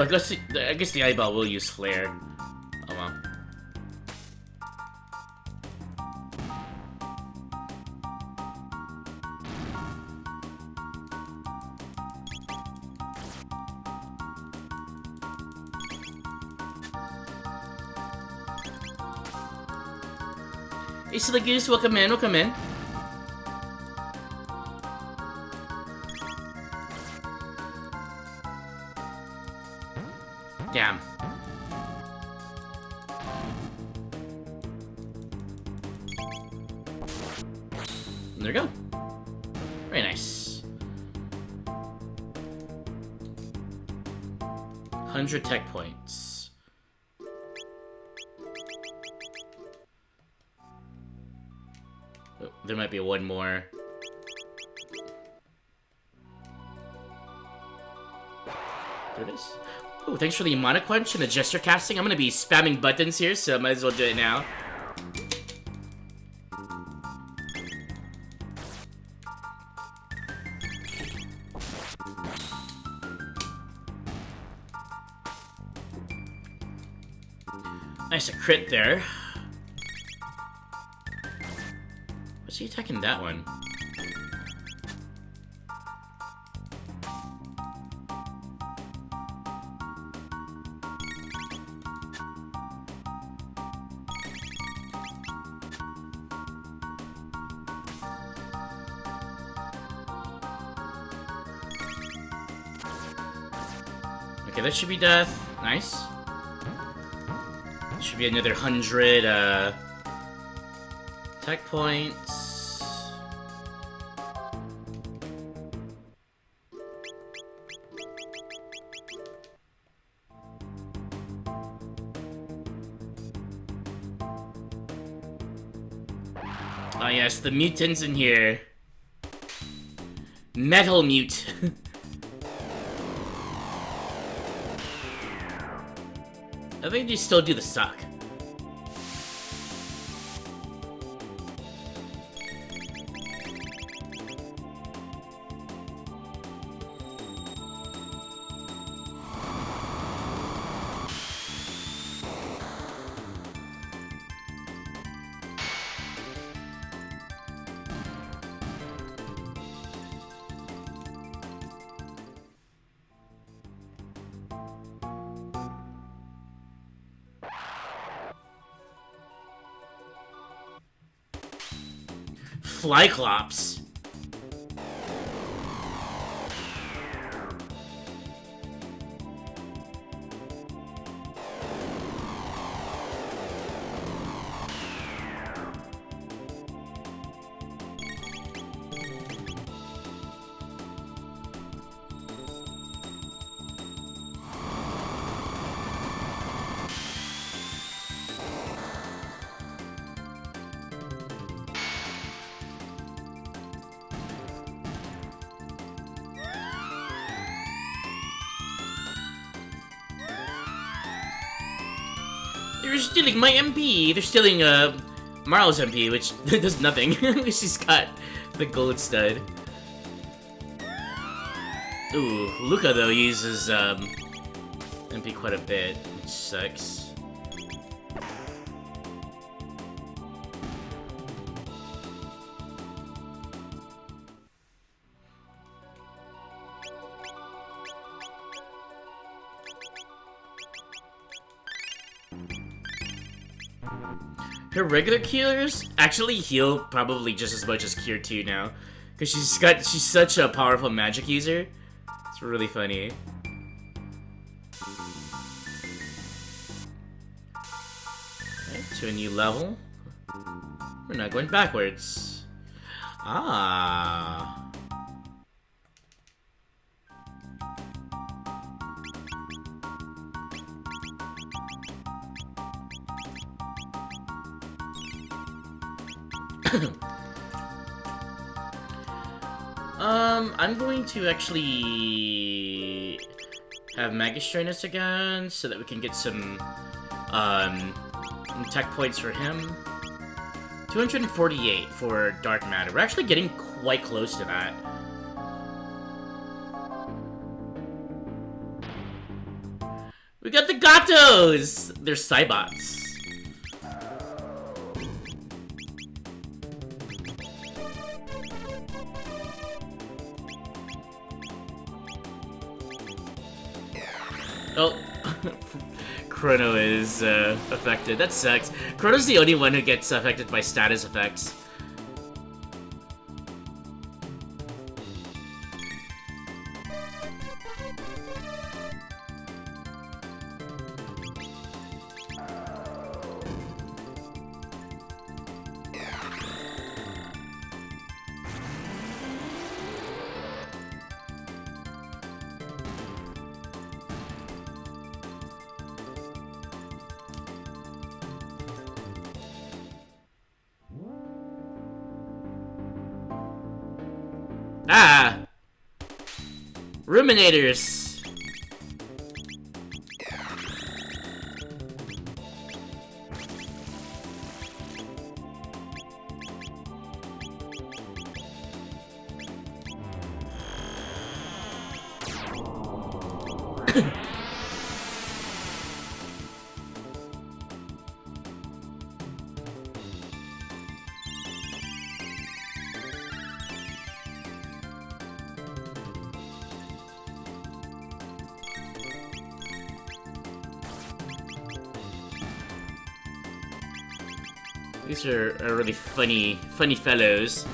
Oh, I guess the eyeball will use flare. Oh well. Hey, Silly Goose, welcome in, welcome in. Damn. There we go. Very nice. 100 tech points. Oh, there might be one more. There it is. Oh, thanks for the Mana Quench and the gesture casting. I'm gonna be spamming buttons here, so I might as well do it now. Nice, a crit there. What's he attacking that one? Okay, that should be death. Nice. Should be another 100 tech points. Oh yes, the mutants in here. Metal mute. I think you still do the suck. Flyclops. They're stealing my MP. They're stealing Marlo's MP, which does nothing. She's got the gold stud. Ooh, Luca though uses MP quite a bit, which sucks. Her regular healers actually heal probably just as much as Cure 2 now. Because she's such a powerful magic user. It's really funny. Okay, to a new level. We're not going backwards. Ah. I'm going to actually have Magus join us again so that we can get some tech points for him. 248 for Dark Matter. We're actually getting quite close to that. We got the Gatos! They're Cybots. Oh, Chrono is affected. That sucks. Chrono's the only one who gets affected by status effects. Ah! Ruminators! These are really funny fellows.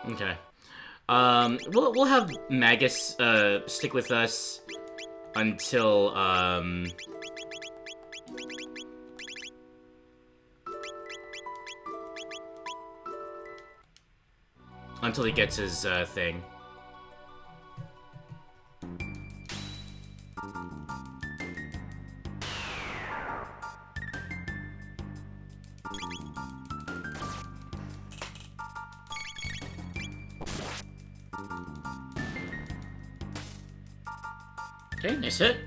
Okay. We'll have Magus stick with us until until he gets his thing. Okay, nice hit.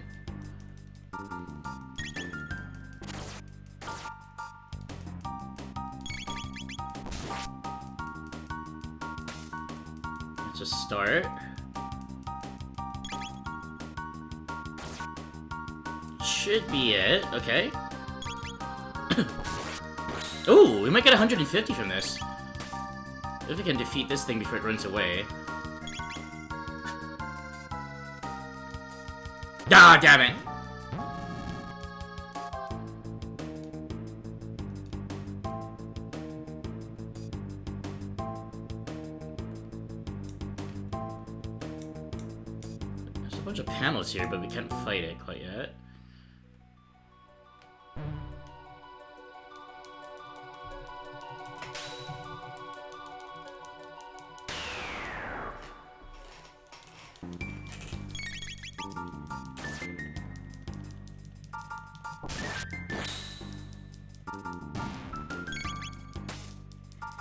to start. Should be it. Okay. Ooh, we might get 150 from this. If we can defeat this thing before it runs away. Ah, damn it! There's a bunch of panels here, but we can't fight it quite yet.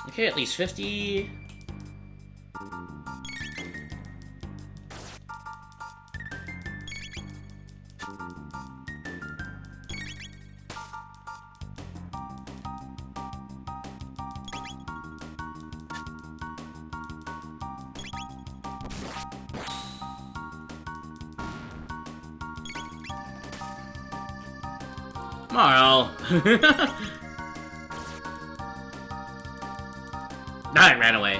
Okay, at least 50. Marl. I ran away.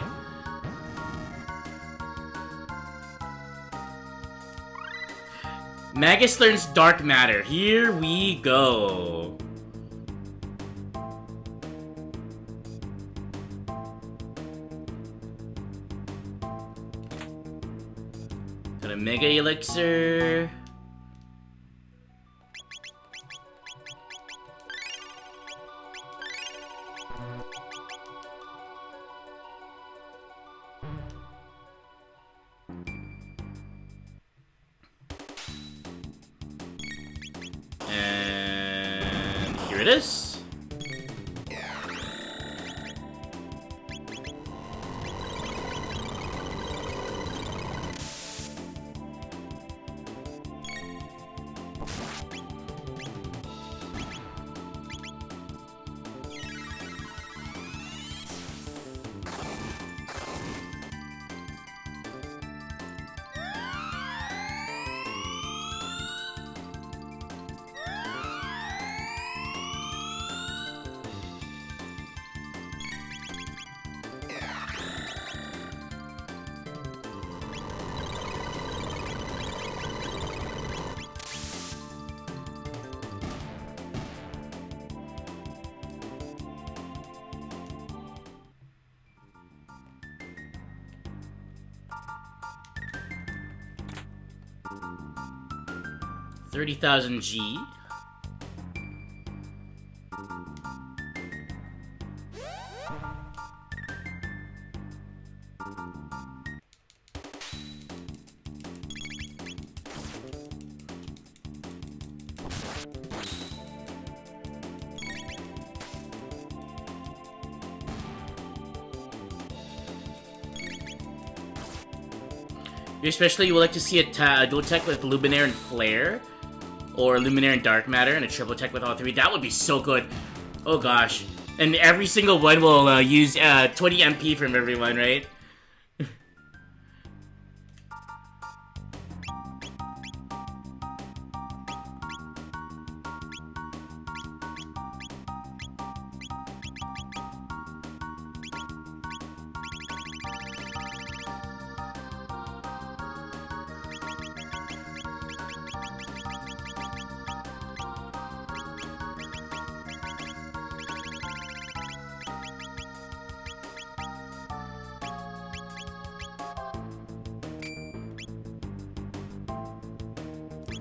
Magus learns dark matter. Here we go. Got a mega elixir. And here it is. $30,000 G. Especially, you would like to see a dual tech with Luminaire and Flare, or Luminaire and Dark Matter, and a triple tech with all three. That would be so good. Oh gosh. And every single one will use 20 MP from everyone, right?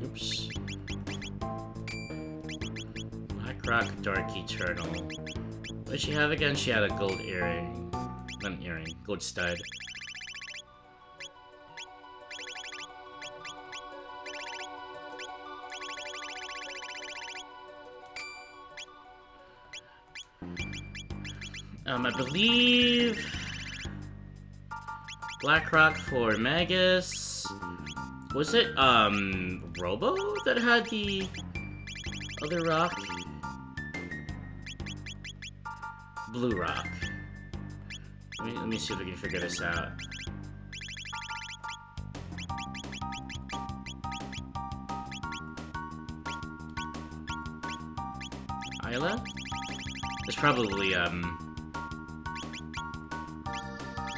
Oops. Black Rock, Dark Eternal. What did she have again? She had a gold earring. Not an earring, gold stud. I believe Black Rock for Magus. Was it, Robo that had the other rock? Blue Rock. Let me see if we can figure this out. Hyla? It's probably,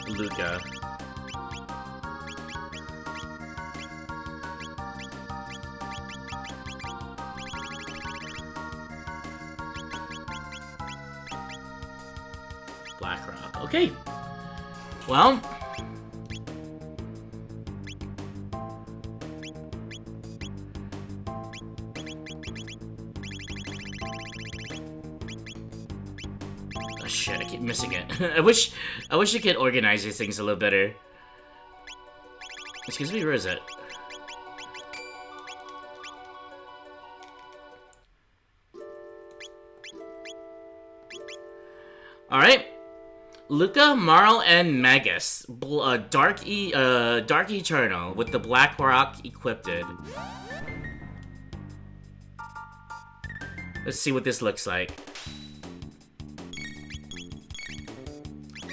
Luca. Blackrock. Okay. Well. Oh shit, I keep missing it. I wish I could organize these things a little better. Excuse me, where is it? Alright. Luca, Marl, and Magus. Dark Eternal with the Black Rock equipped. Let's see what this looks like.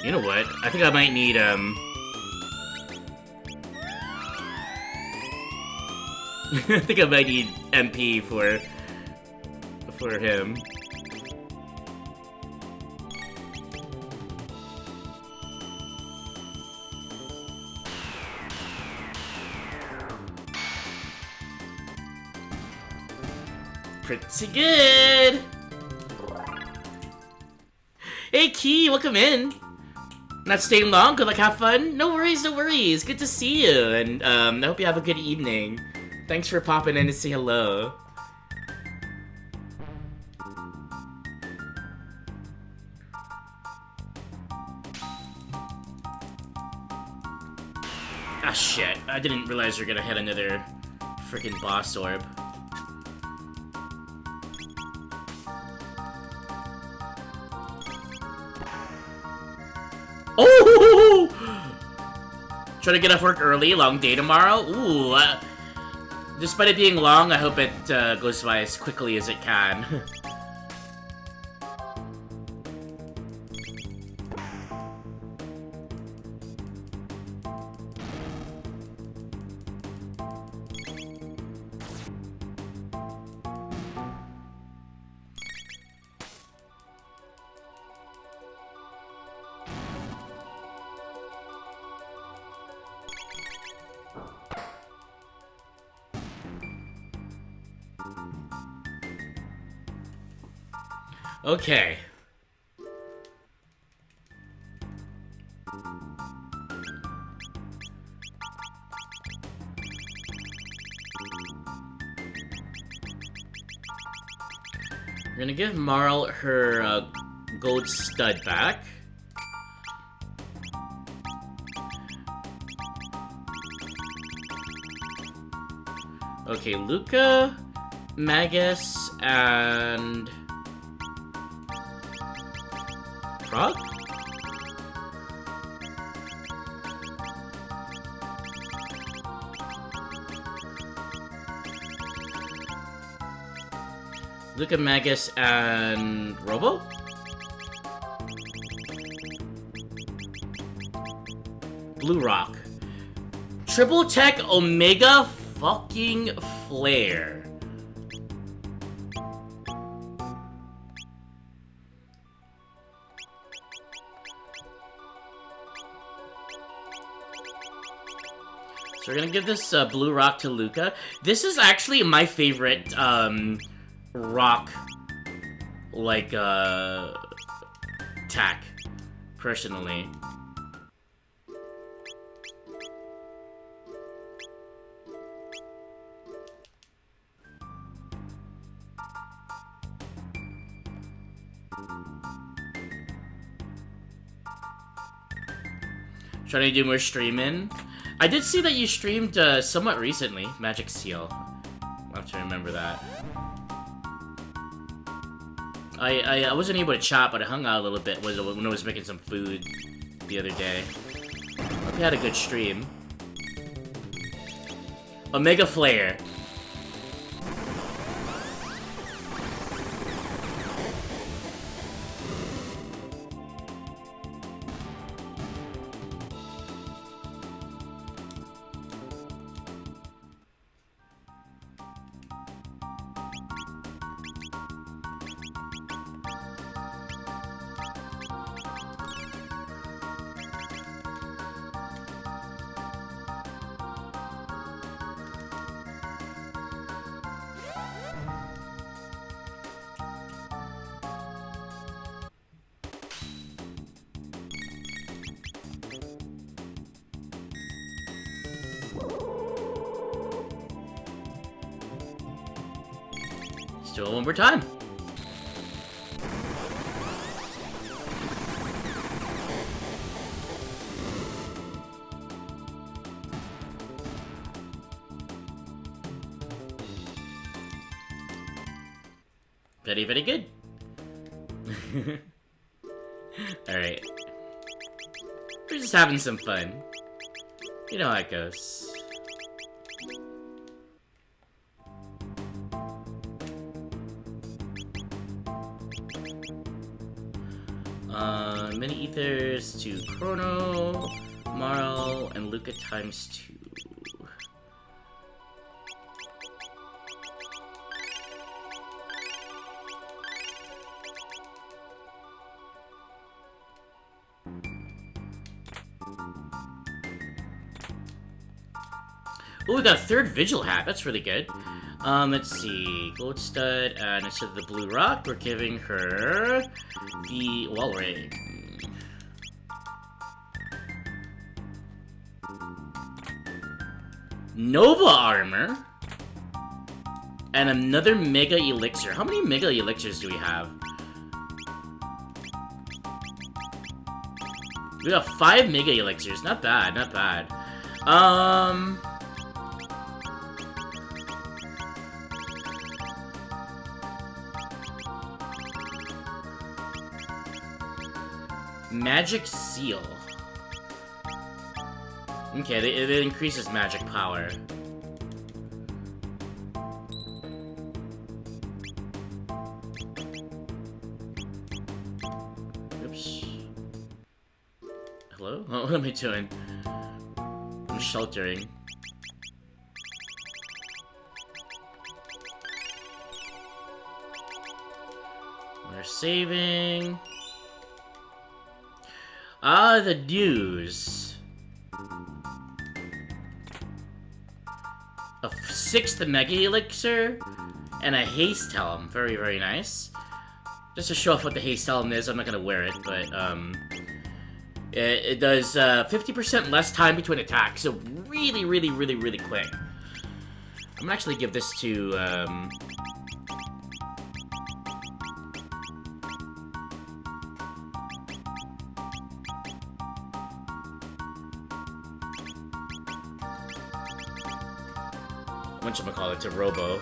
You know what? I think I might need, I think I might need MP for him. Pretty good! Hey Key, welcome in! Not staying long, good luck, have fun? No worries, no worries, good to see you, and I hope you have a good evening. Thanks for popping in to say hello. Ah shit, I didn't realize we were gonna hit another freaking boss orb. Oh! Try to get off work early, long day tomorrow? Ooh, despite it being long, I hope it goes by as quickly as it can. Okay. We're gonna give Marl her gold stud back. Okay, Luca, Magus, and Frog? Luca, Magus, and Robo? Blue Rock. Triple Tech Omega fucking Flare. So we're gonna give this Blue Rock to Luca. This is actually my favorite rock, like, tack, personally. Trying to do more streaming. I did see that you streamed somewhat recently, Magic Seal. I'll have to remember that. I wasn't able to chat, but I hung out a little bit when I was making some food the other day. Hope you had a good stream. Omega Flare. do it one more time. Very, very good. Alright. We're just having some fun. You know how it goes. Mini Ethers to Chrono, Marl, and Luca times 2. Oh, we got a third Vigil hat. That's really good. Let's see. Gold Stud, and instead of the Blue Rock, we're giving her the Wall Ring. Nova Armor. And another Mega Elixir. How many Mega Elixirs do we have? We got 5 Mega Elixirs. Not bad, not bad. Magic Seal. Okay, it increases magic power. Oops. Hello? Oh, what am I doing? I'm sheltering. We're saving. Ah, the news. A 6th Mega Elixir and a Haste Helm. Very, very nice. Just to show off what the Haste Helm is, I'm not gonna wear it, but it does 50% less time between attacks, so really, really, really, really quick. I'm gonna actually give this to whatchamacallit, to Robo.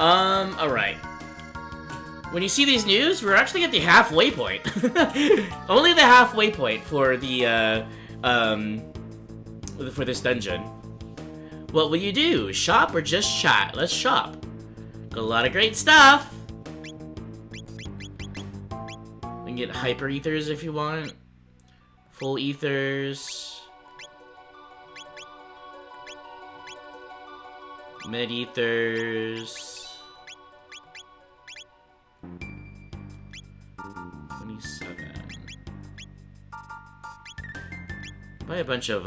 Alright. When you see these news, we're actually at the halfway point. Only the halfway point for the, for this dungeon. What will you do? Shop or just chat? Let's shop. Got a lot of great stuff. We can get Hyper Ethers if you want. Full Ethers. Mid Ethers. 27. Buy a bunch of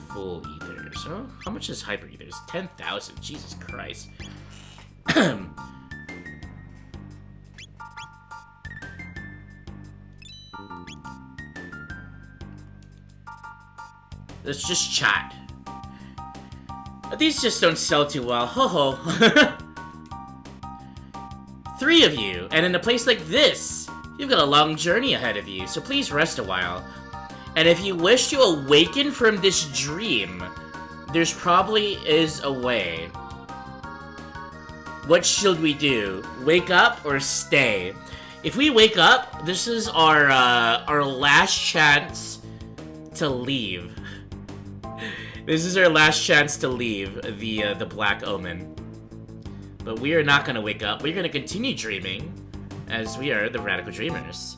full Ethers. Oh, how much is Hyper Ethers? 10,000. Jesus Christ. Let's just chat. These just don't sell too well. Ho ho. 3 of you, and in a place like this, you've got a long journey ahead of you, so please rest a while. And if you wish to awaken from this dream, there's probably is a way. What should we do? Wake up or stay? If we wake up, this is our last chance to leave. This is our last chance to leave the Black Omen. But we are not going to wake up. We're going to continue dreaming, as we are the Radical Dreamers.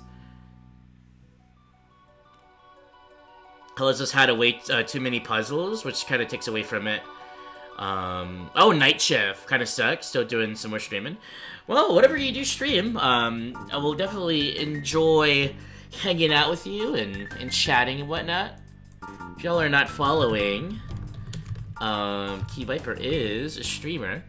Tells us how to wait too many puzzles, which kind of takes away from it. Oh, night shift. Kind of sucks. Still doing some more streaming. Well, whatever you do stream, I will definitely enjoy hanging out with you and chatting and whatnot. If y'all are not following, Key Viper is a streamer.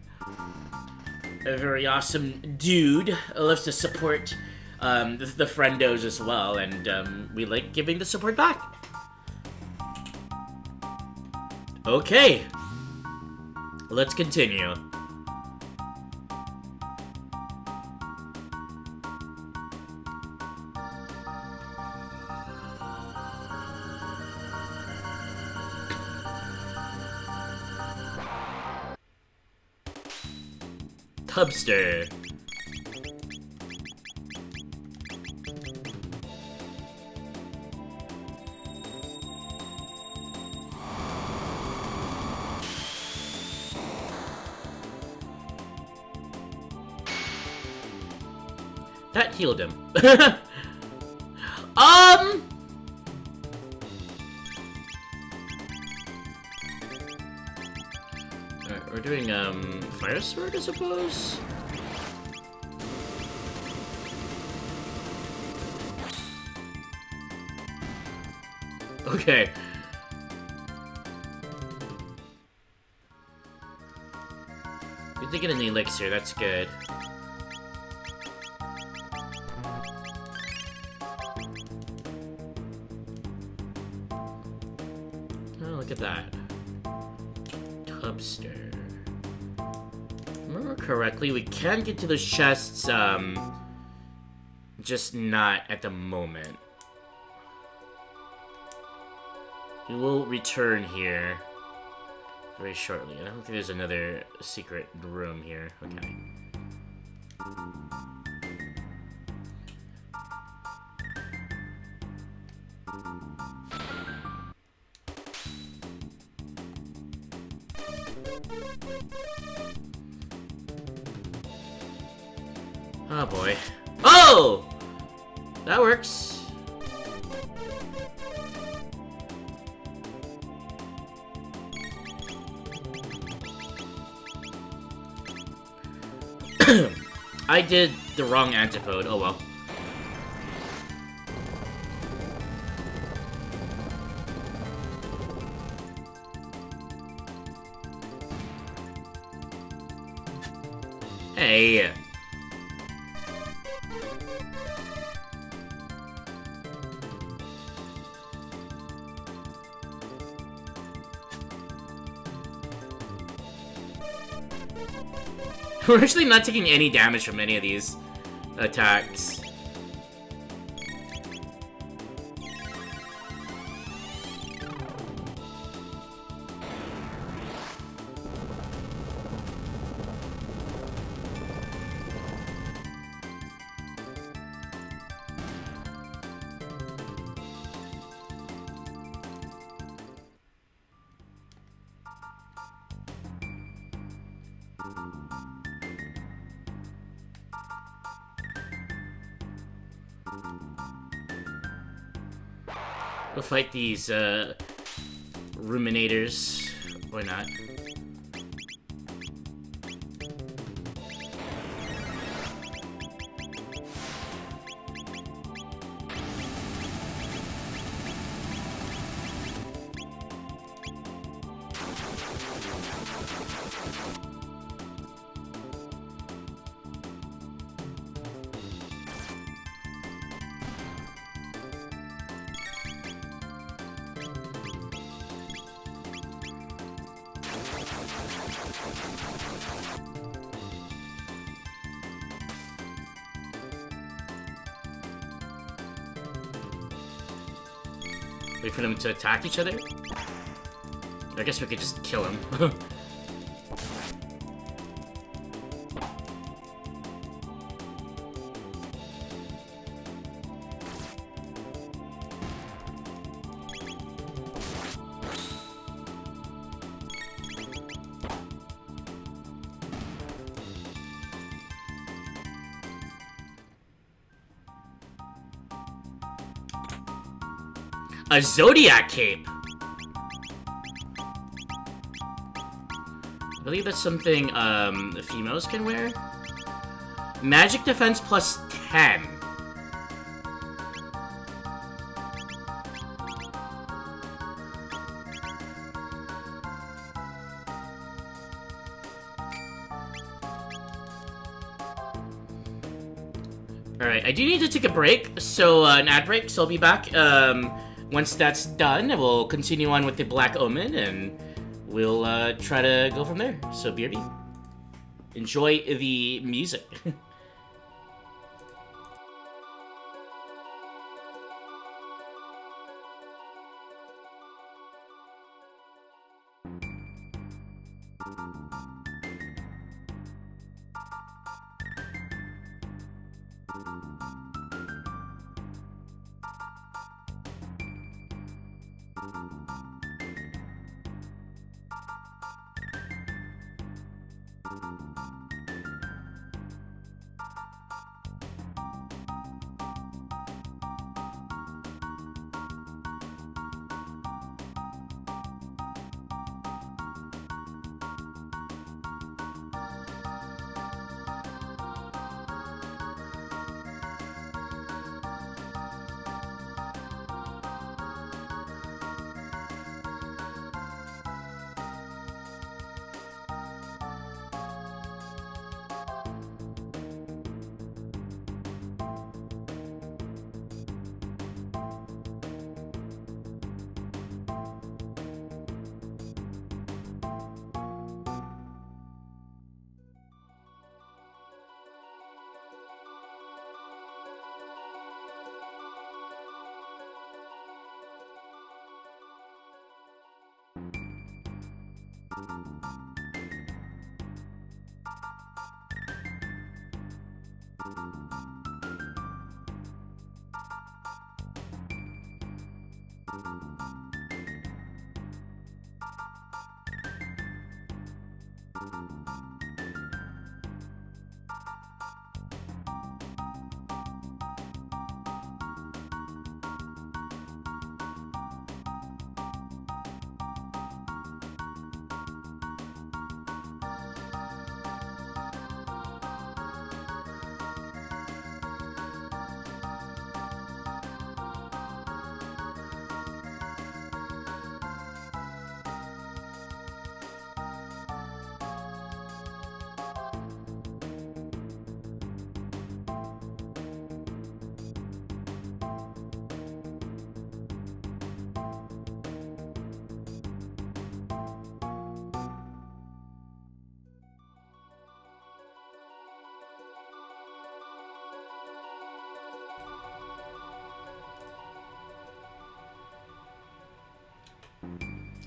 A very awesome dude. Loves to support the friendos as well, and we like giving the support back. Okay. let's continue. Tubster. That healed him. Alright, we're doing, Fire Sword, I suppose? Okay. We did get an elixir, that's good. Oh, look at that. Tubster. Remember correctly, we can get to those chests, just not at the moment. We will return here very shortly. I don't think there's another secret room here. Okay. Oh boy. Oh! That works. I did the wrong antipode. Oh well. Hey. We're actually not taking any damage from any of these attacks. We'll fight these, ruminators. Why not? Wait for them to attack each other? I guess we could just kill him. A Zodiac Cape! I believe that's something, females can wear? Magic defense plus 10. Alright, I do need to take a break, so, an ad break, so I'll be back, once that's done. We'll continue on with the Black Omen, and we'll try to go from there. So, Beardy, enjoy the music.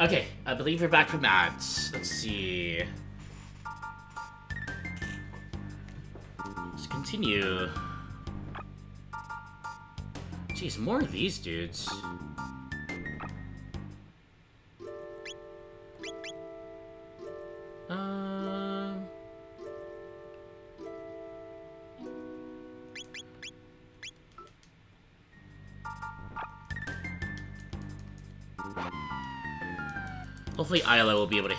Okay, I believe we're back from ads. Let's see. Let's continue. Jeez, more of these dudes. Hopefully Isla will be able to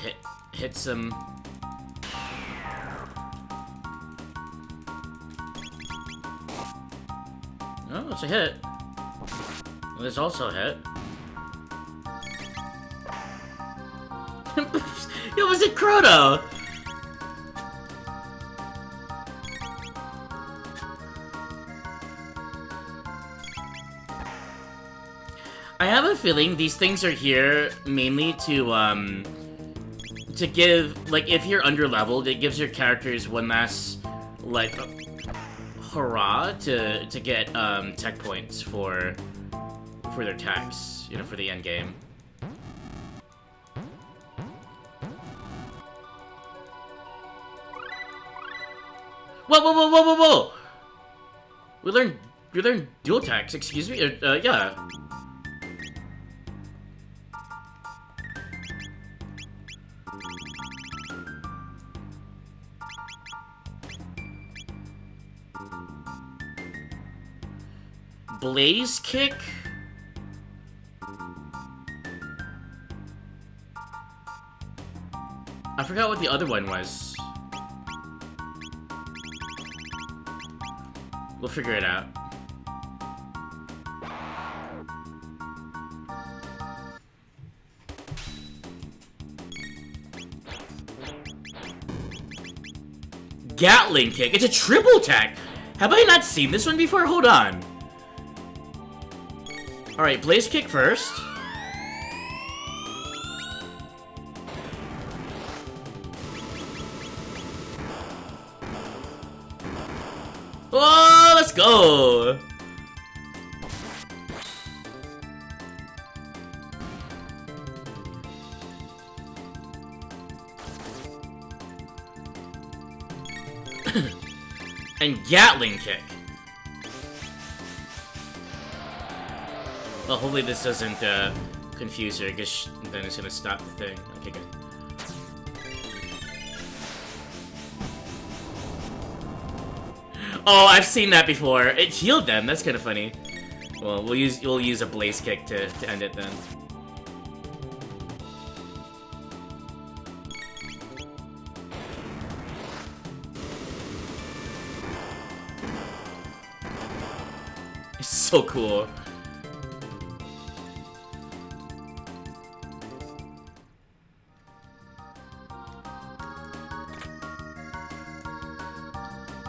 hit some. Oh, it's a hit. Well, there's also a hit. It was a Chrono! I have a feeling these things are here mainly to give, like, if you're under-leveled, it gives your characters one last, like, hurrah to get, tech points for their techs, you know, for the end game. Whoa, whoa, whoa, whoa, whoa, whoa! We learned dual techs, excuse me? Yeah. Blaze kick? I forgot what the other one was. We'll figure it out. Gatling kick? It's a triple attack! Have I not seen this one before? Hold on. Alright, Blaze kick first. go! And Gatling kick. Well, hopefully this doesn't confuse her, because then it's gonna stop the thing. Okay, good. Oh, I've seen that before. It healed them. That's kind of funny. Well, we'll use a blaze kick to end it then. It's so cool.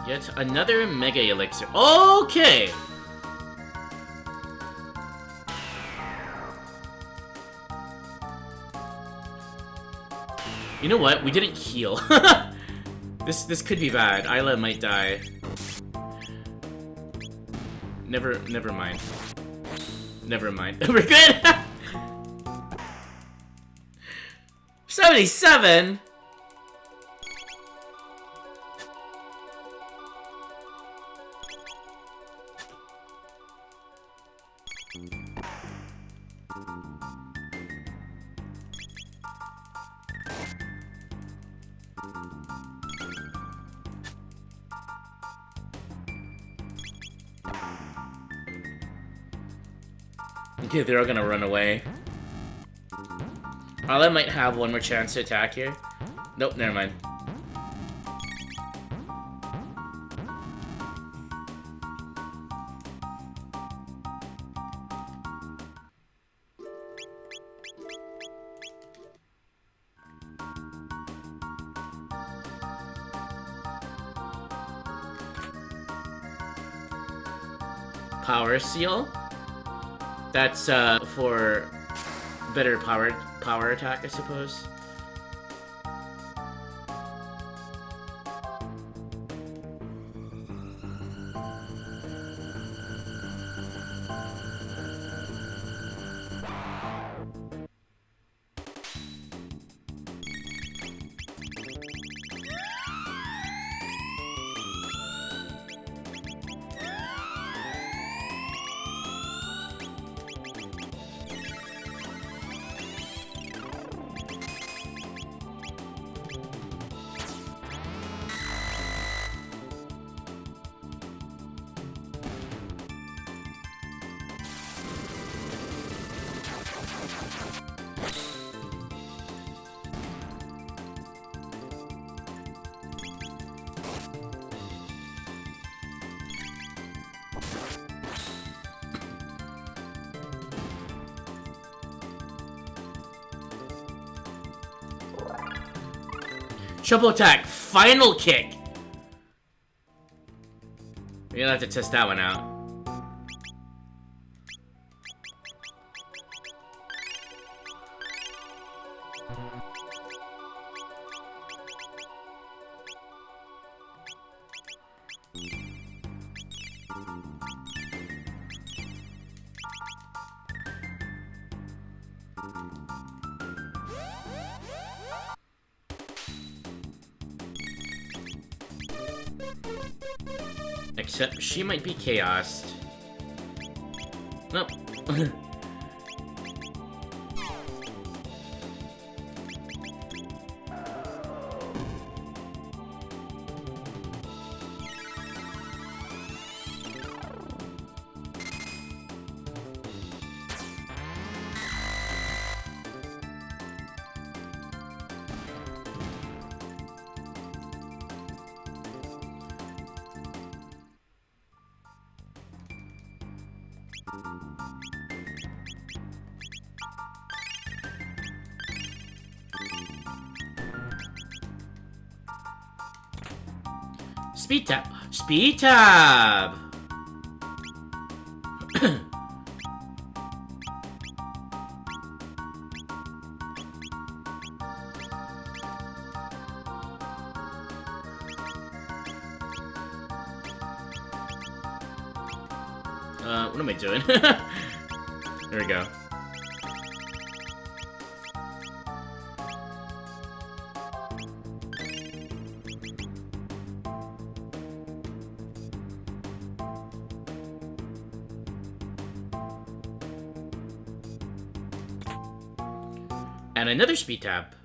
Yet another Mega Elixir. Okay! You know what? We didn't heal. This could be bad. Isla might die. Never mind. Never mind. We're good! 77? Okay, they're all gonna run away. Ala might have one more chance to attack here. Nope, never mind. Power Seal? That's for better power attack, I suppose. Triple attack, final kick. We're gonna have to test that one out. Except she might be chaosed. Nope. Speed tab. Speed tab. What am I doing? There we go. And another speed tab.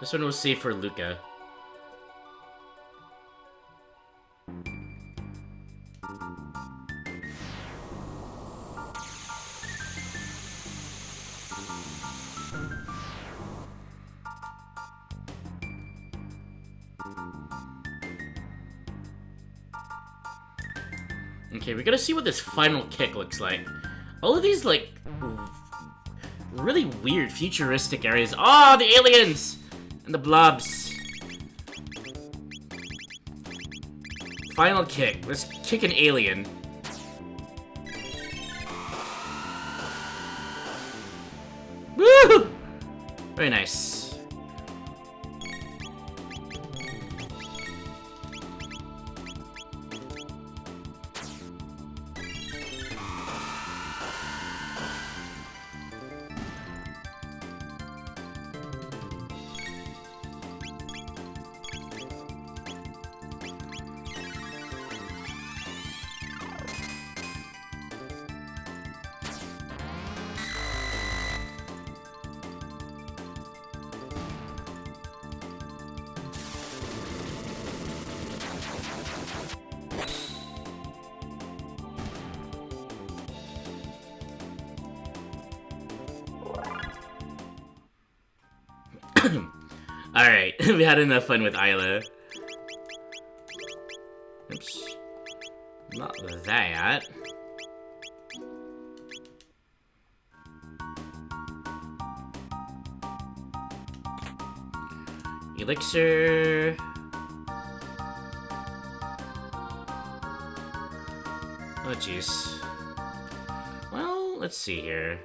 This one will save for Luca. Okay, we gotta see what this final kick looks like. All of these, like, really weird, futuristic areas. Oh, the aliens! And the blobs. Final kick. Let's kick an alien. Woo! Very nice. Alright, we had enough fun with Isla. Oops. Not that. Elixir. Oh, jeez. Well, let's see here.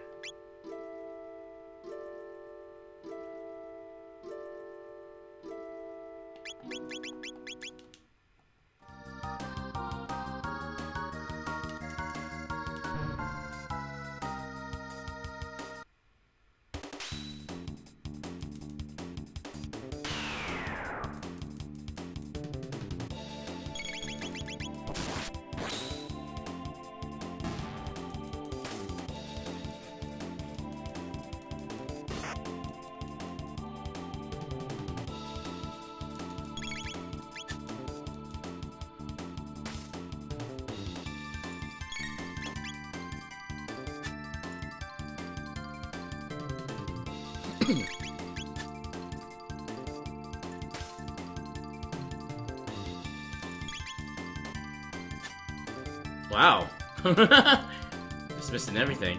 Wow. Just missing everything.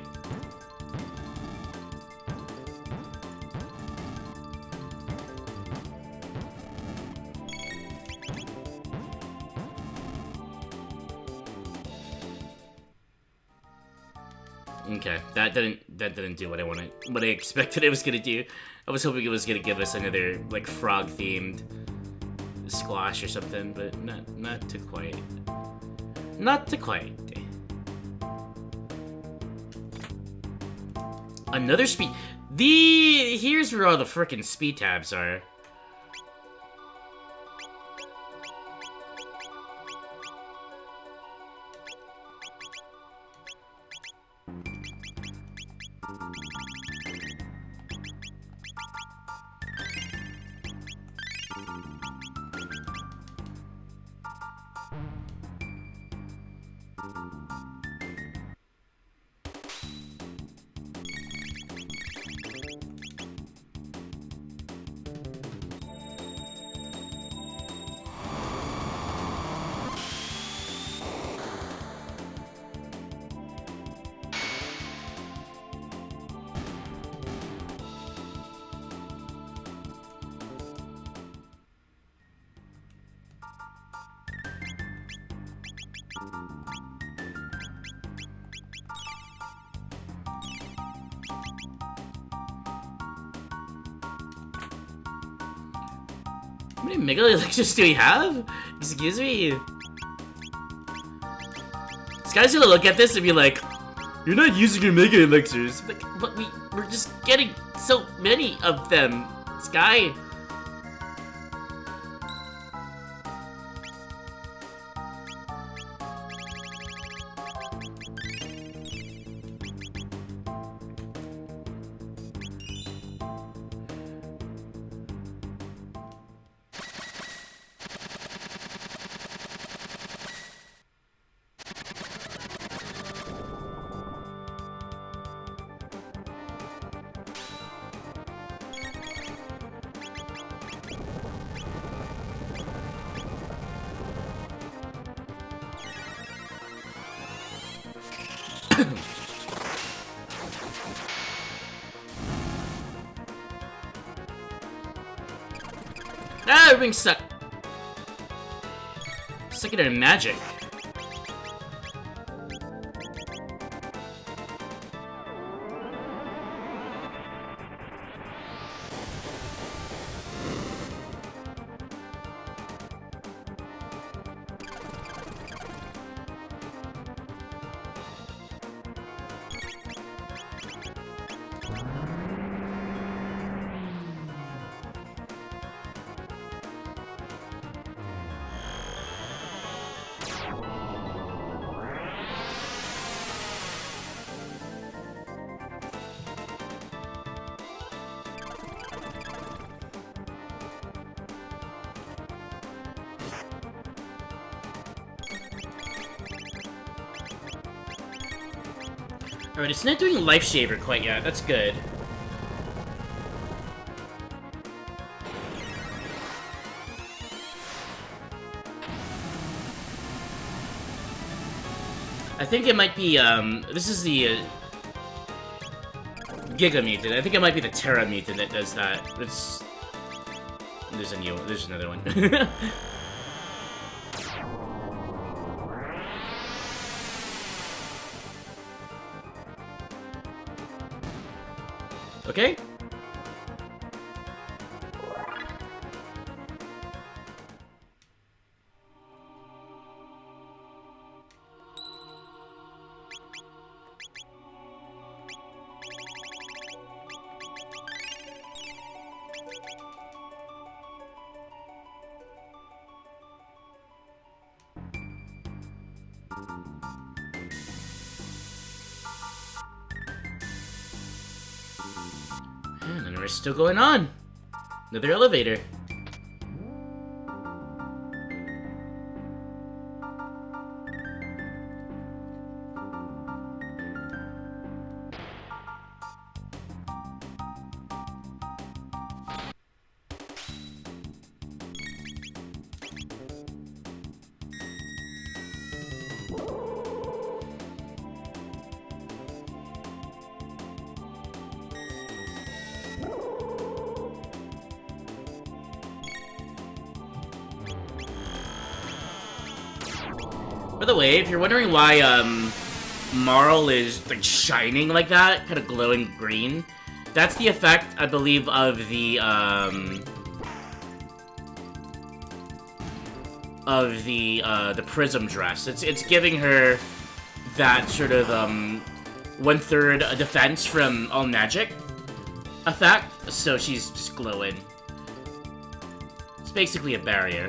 Okay, that didn't do what I wanted, what I expected it was gonna do. I was hoping it was gonna give us another like frog themed squash or something, but not to quite. Not to quite. Another speed. Here's where all the frickin' speed tabs are. How many Mega Elixirs do we have? Excuse me. This guy's gonna look at this and be like, "You're not using your Mega Elixirs." But we're just getting so many of them, Sky. Ah, we're being stuck. Stuck in our magic. Alright, it's not doing Life Shaver quite yet. That's good. I think it might be, this is the, Giga Mutant. I think it might be the Terra Mutant that does that. It's... There's another one. Okay? And we're still going on. Another elevator. By the way, if you're wondering why, Marl is, like, shining like that, kind of glowing green, that's the effect, I believe, of the prism dress. It's giving her that sort of, 1/3 defense from all magic effect, so she's just glowing. It's basically a barrier.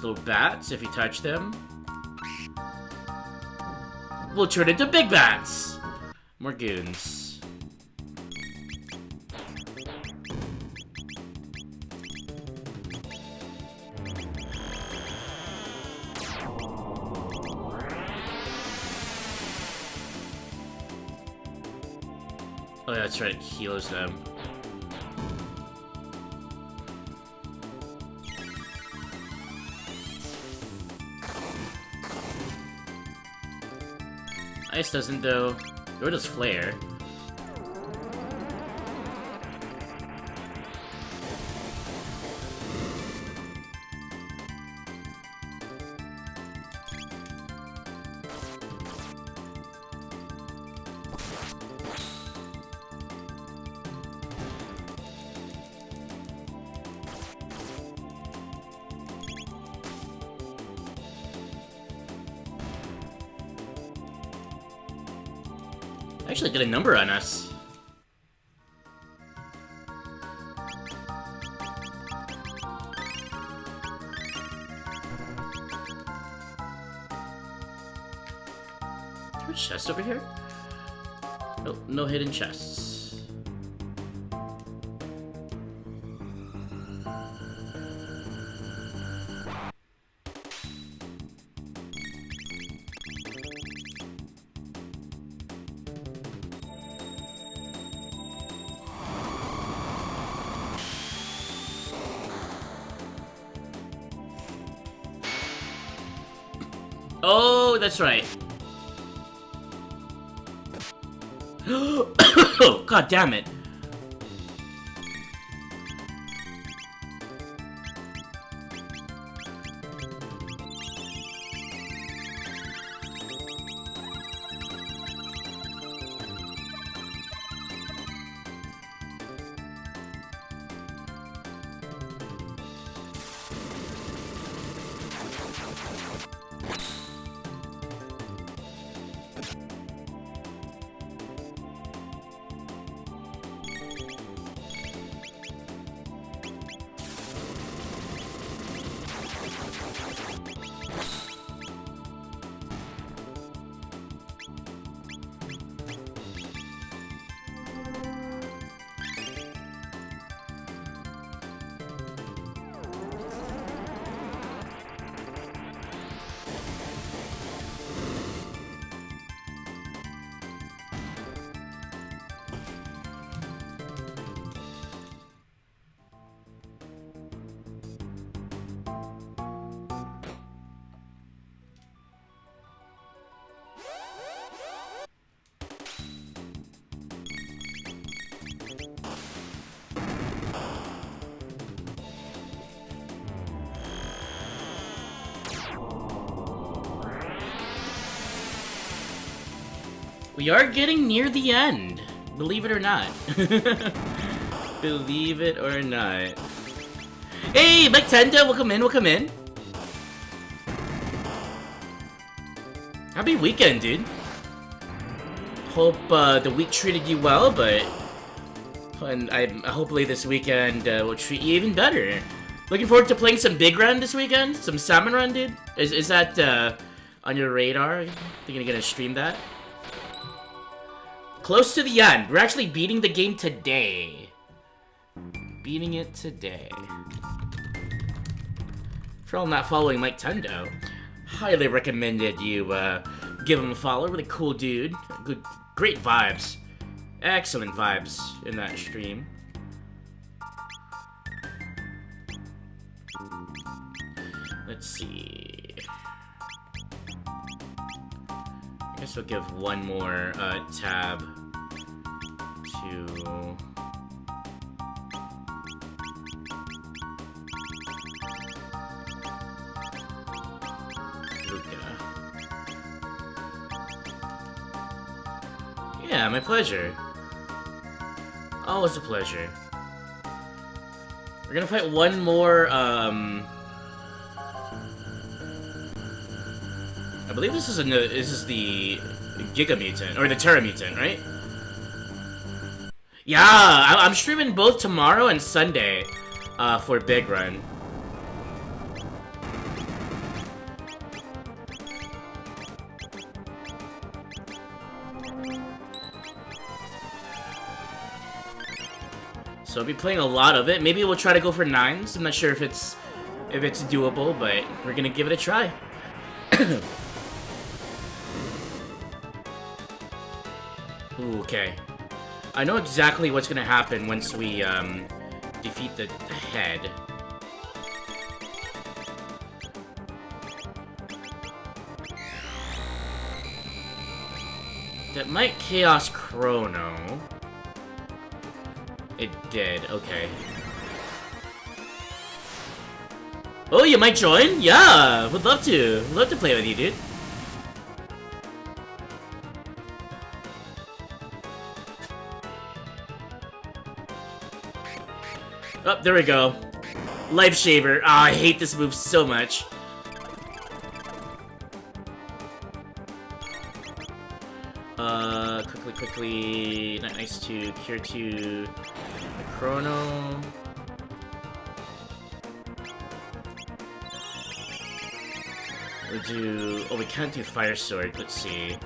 Little bats, if you touch them, will turn into big bats. More goons. Oh yeah, that's right, it heals them. Ice doesn't, though. Or does Flare. Actually did a number on us. There's a chest over here? Nope, no hidden chests. Oh, that's right. God damn it. We are getting near the end, believe it or not. Believe it or not. Hey, Mike Tenda, welcome in, welcome in. Happy weekend, dude. Hope the week treated you well, but hopefully this weekend will treat you even better. Looking forward to playing some Big Run this weekend, some Salmon Run, dude. Is that on your radar? Think you're gonna stream that? Close to the end. We're actually beating the game today. Beating it today. For all not following Mike Tendo, highly recommended you give him a follow. Really cool dude. Great vibes. Excellent vibes in that stream. Let's see. I guess we'll give one more tab to Luca. Yeah, my pleasure. Always a pleasure. We're gonna fight one more, I believe this is the Giga Mutant, or the Terra Mutant, right? Yeah, I'm streaming both tomorrow and Sunday, for Big Run. So I'll be playing a lot of it. Maybe we'll try to go for 9s. I'm not sure if it's doable, but we're gonna give it a try. Ooh, okay. I know exactly what's gonna happen once we defeat the head. That might Chaos Chrono. It did, okay. Oh, you might join? Yeah, would love to. Love to play with you, dude. Oh, there we go. Life Shaver. Ah, I hate this move so much. Quickly. Nice to cure to Chrono. We'll do. Oh, we can't do Fire Sword. Let's see.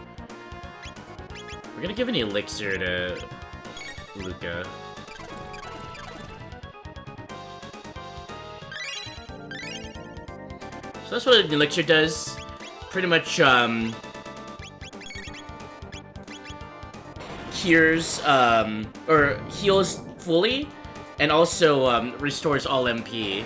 We're gonna give an elixir to Luca. So that's what an elixir does. Pretty much, cures, or heals fully, and also, restores all MP.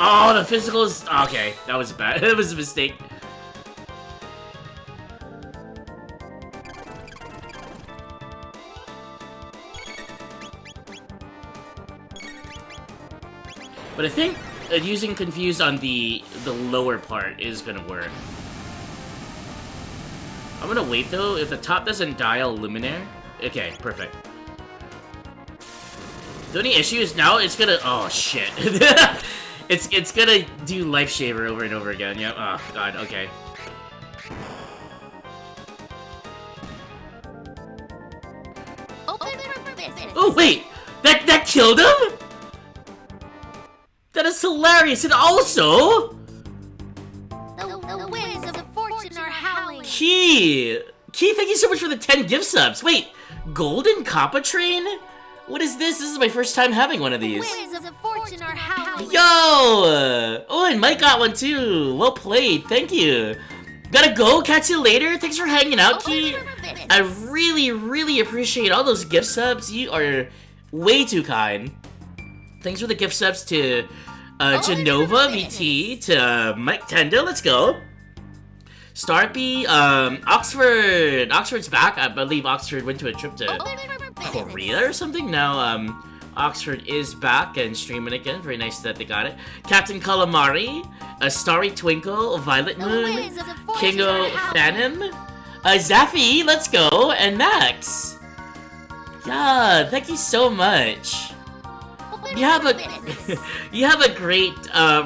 Oh, the physicals. Okay, that was bad. That was a mistake. But I think using Confuse on the lower part is gonna work. I'm gonna wait though. If the top doesn't die, I'll Luminaire. Okay, perfect. The only issue is now it's gonna. Oh shit! it's gonna do Life Shaver over and over again. Yep. Oh god. Okay. Oh wait, that killed him. That is hilarious, and also the winds of fortune are howling. Key, thank you so much for the 10 gift subs. Wait, Golden Kappa Train? What is this? This is my first time having one of these. Winds of fortune are howling. Yo! Oh, and Mike got one too. Well played, thank you. Gotta go, catch you later. Thanks for hanging out, Key. I really appreciate all those gift subs. You are way too kind. Thanks for the gift subs to Genova VT, to Mike Tendo, let's go. Starpy, Oxford's back. I believe Oxford went to a trip to Korea or something. Now, Oxford is back and streaming again. Very nice that they got it. Captain Calamari, Starry Twinkle, Violet Moon, Kingo Phantom, Zaffy, let's go, and Max. Yeah, thank you so much. You have a great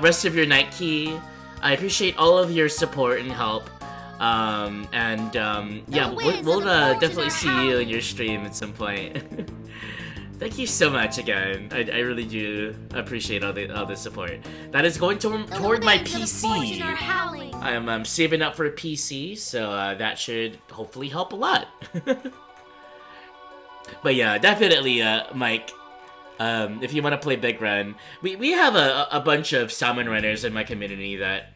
rest of your night, Key. I appreciate all of your support and help. Yeah, we'll definitely see you in your stream at some point. Thank you so much again. I really do appreciate all the support. That is going toward my PC. I am saving up for a PC, so that should hopefully help a lot. But yeah, definitely, Mike. If you want to play Big Run, we have a bunch of salmon runners in my community that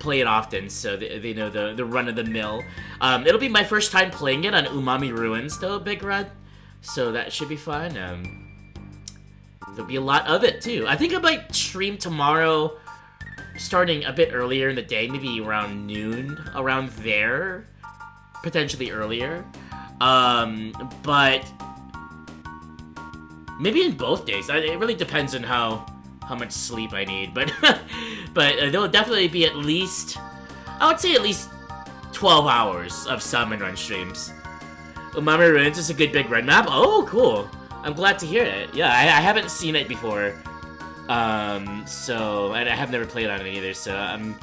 play it often, so they know the run of the mill. It'll be my first time playing it on Umami Ruins though, Big Run, so that should be fun. There'll be a lot of it too. I think I might stream tomorrow, starting a bit earlier in the day, maybe around noon, around there, potentially earlier. But maybe in both days. It really depends on how much sleep I need, but there'll definitely be at least, I would say at least 12 hours of salmon run streams. Umami Ruins is a good Big Run map. Oh, cool. I'm glad to hear it. Yeah, I haven't seen it before. So, and I have never played on it either, so I'm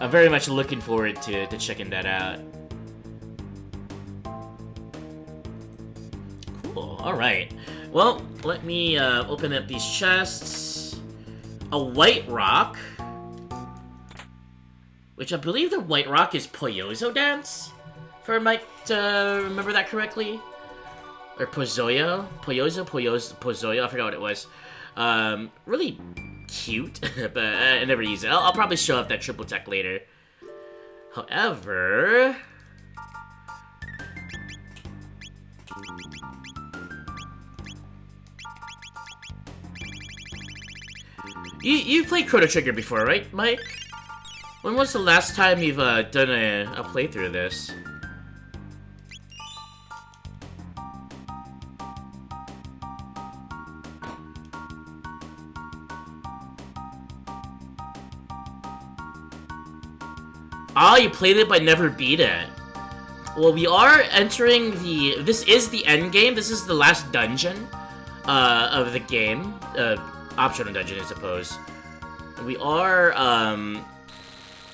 very much looking forward to checking that out. Cool, alright. Well, let me open up these chests. A white rock, which I believe the white rock is Poyozo Dance, if I might remember that correctly. Or Pozoyo? Pozoyo, I forgot what it was. Really cute, but I never use it. I'll probably show up that triple tech later. However, You played Chrono Trigger before, right, Mike? When was the last time you've done a playthrough of this? Oh, you played it but never beat it. Well, we are entering the... This is the end game. This is the last dungeon of the game. Optional dungeon, I suppose. We are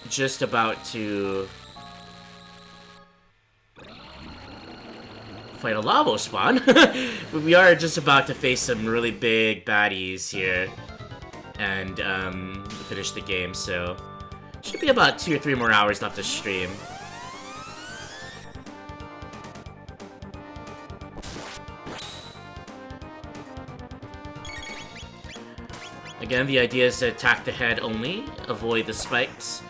just about to fight a lava spawn. We are just about to face some really big baddies here and finish the game, so should be about 2 or 3 more hours left to stream. Again, the idea is to attack the head only, avoid the spikes,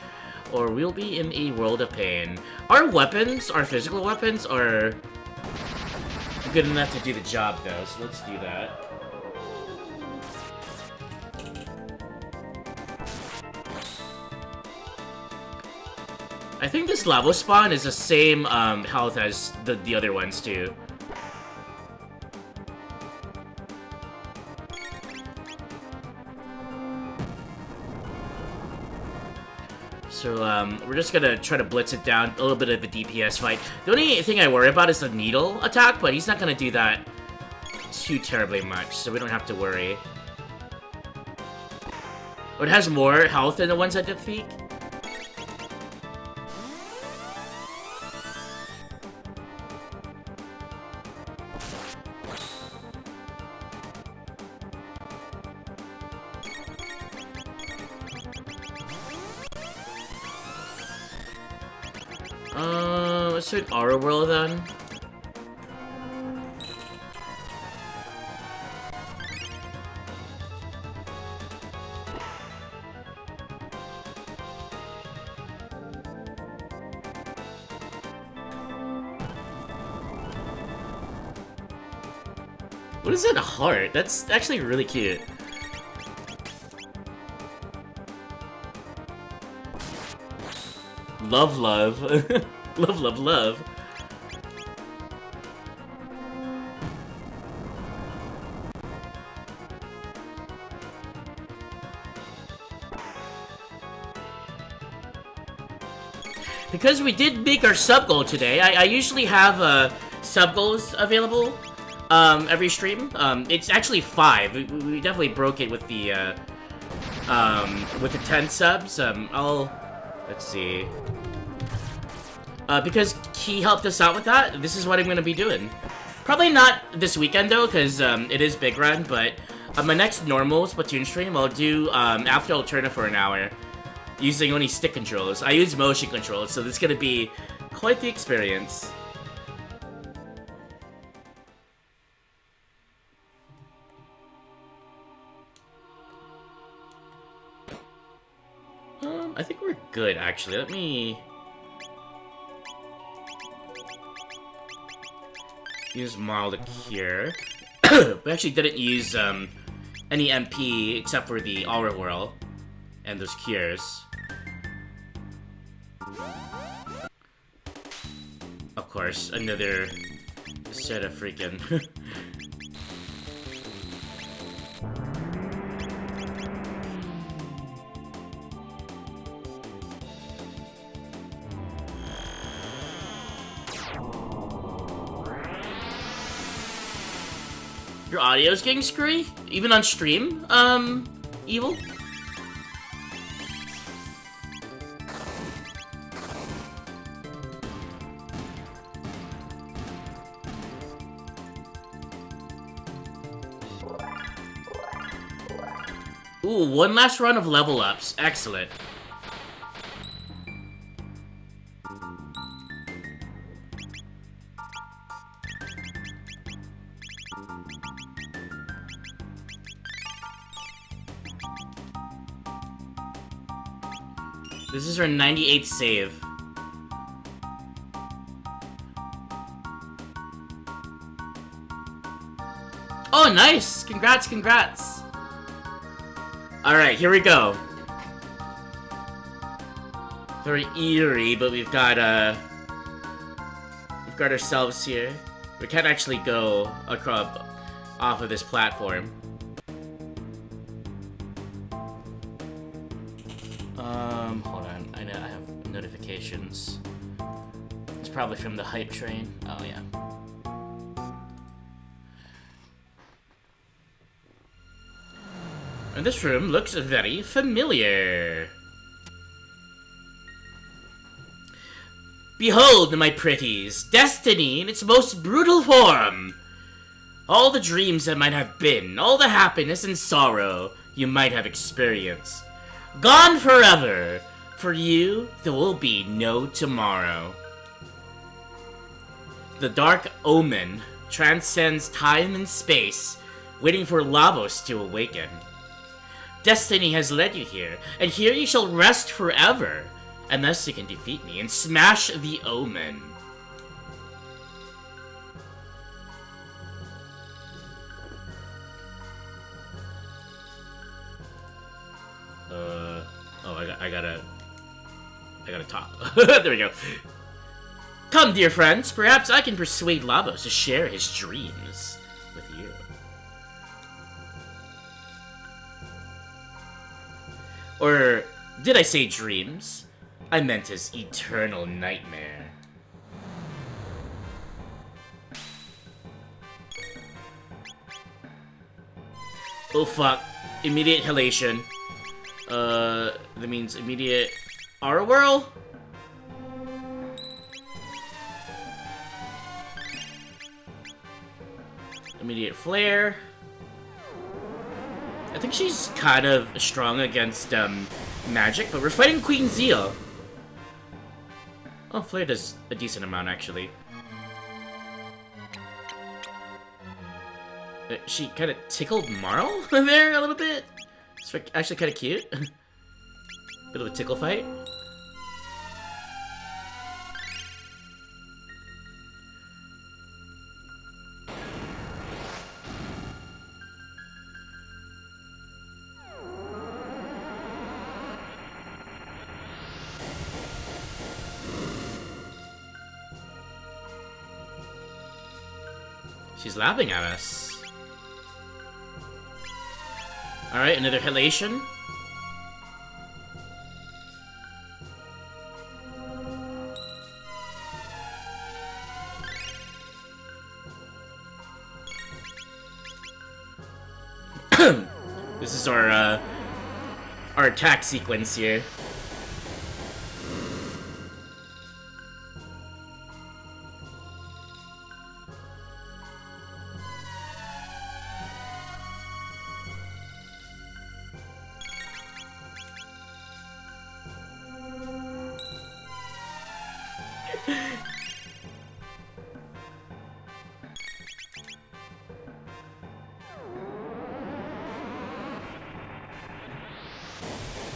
or we'll be in a world of pain. Our weapons, our physical weapons, are good enough to do the job, though, so let's do that. I think this lava spawn is the same health as the other ones, too. So, we're just gonna try to blitz it down, a little bit of a DPS fight. The only thing I worry about is the needle attack, but he's not gonna do that too terribly much, so we don't have to worry. It has more health than the ones at defeat. Let's do an Aura Whirl then. What is that, a heart? That's actually really cute. Love, love. Love, love, love. Because we did make our sub goal today, I usually have sub goals available every stream. It's actually 5. We definitely broke it with the 10 subs. Let's see. Because he helped us out with that, this is what I'm going to be doing. Probably not this weekend, though, because it is Big Run, but on my next normal Splatoon stream, I'll do After Alterna for an hour, using only stick controls. I use motion controls, so this is going to be quite the experience. I think we're good, actually. Let me use Marl to cure. We actually didn't use any MP except for the Aura Whirl and those cures. Of course, another set of freaking Your audio's getting screwy? Even on stream, Evil? Ooh, one last run of level ups. Excellent. This is our 98th save. Oh, nice! Congrats, congrats! Alright, here we go. Very eerie, but we've got ourselves here. We can't actually go across off of this platform. Hold on. I know I have notifications. It's probably from the hype train. Oh, yeah. And this room looks very familiar. Behold, my pretties, destiny in its most brutal form. All the dreams that might have been, all the happiness and sorrow you might have experienced. Gone forever. For you, there will be no tomorrow. The dark omen transcends time and space, waiting for Lavos to awaken. Destiny has led you here, and here you shall rest forever, unless you can defeat me and smash the omen. Oh, I gotta talk. There we go. Come, dear friends, perhaps I can persuade Lavos to share his dreams with you. Or did I say dreams? I meant his eternal nightmare. Oh fuck. Immediate halation. That means immediate aura whirl? Immediate flare. I think she's kind of strong against magic, but we're fighting Queen Zeal. Oh, flare does a decent amount actually. She kind of tickled Marl there a little bit. It's actually kind of cute. Bit of a tickle fight. She's laughing at us. Alright, another halation. This is our attack sequence here.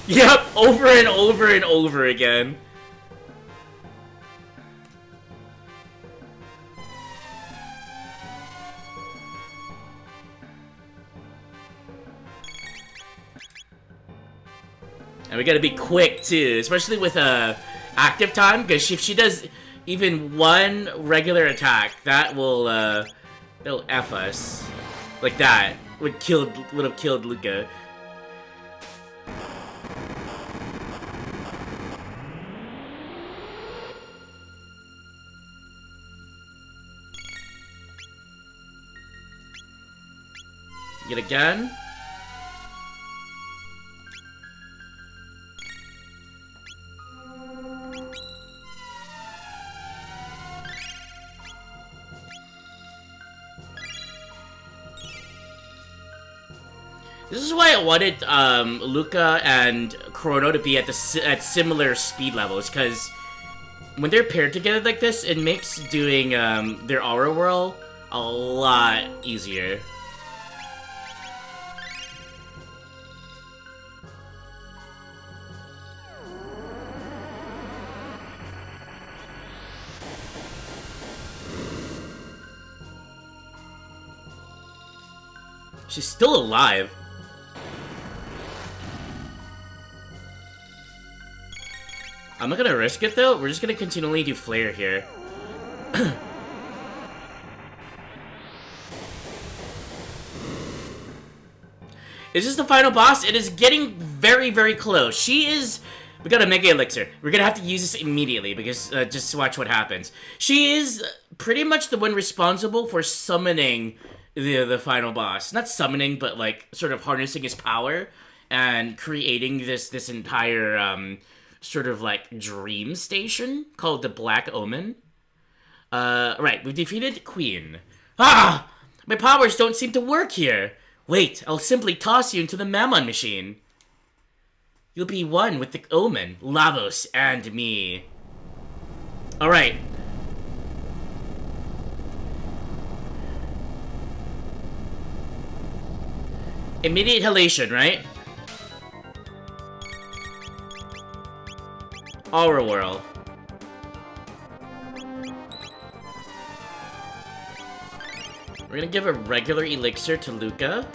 Yep, over and over and over again. And we gotta be quick too, especially with active time, because if she does even one regular attack, that will that'll F us. Like that would have killed Luca. Yet again. This is why I wanted Luca and Chrono to be at similar speed levels, because when they're paired together like this, it makes doing their aura whirl a lot easier. She's still alive. I'm not gonna risk it though. We're just gonna continually do flare here. Is this the final boss? It is getting very, very close. She is We got a Mega Elixir. We're gonna have to use this immediately because just watch what happens. She is pretty much the one responsible for summoning the final boss. Not summoning, but like sort of harnessing his power and creating this entire sort of like dream station called the Black Omen. Right, we've defeated Queen. Ah! My powers don't seem to work here. Wait, I'll simply toss you into the Mammon machine. You'll be one with the Omen, Lavos, and me. Alright. Immediate halation, right? Aura Whirl. We're gonna give a regular elixir to Luca.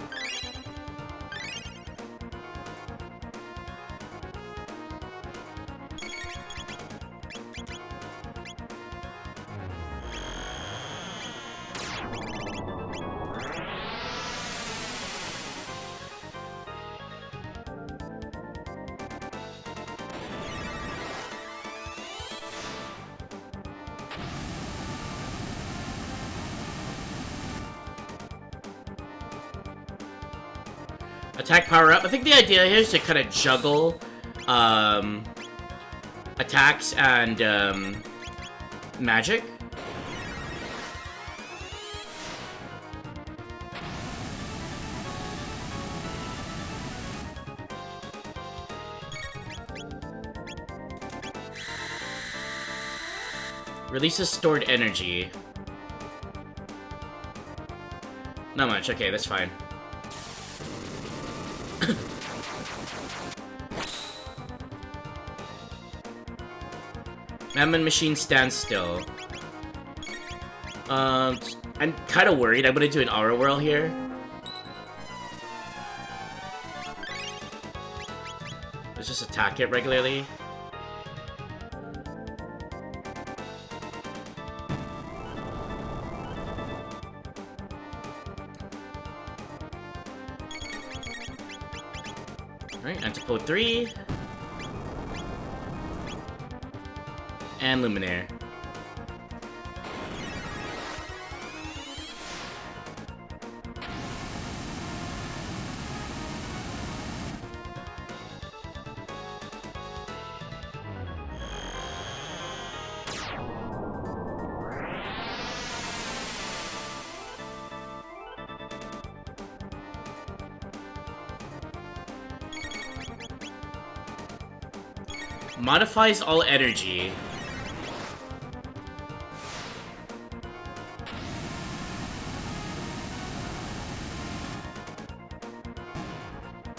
Attack power up. I think the idea here is to kind of juggle attacks and magic. Releases stored energy. Not much. Okay, that's fine. Mammon machine stands still. I'm kind of worried. I'm gonna do an Aura Whirl here. Let's just attack it regularly. Alright, Antipode 3. And Luminaire. Modifies all energy.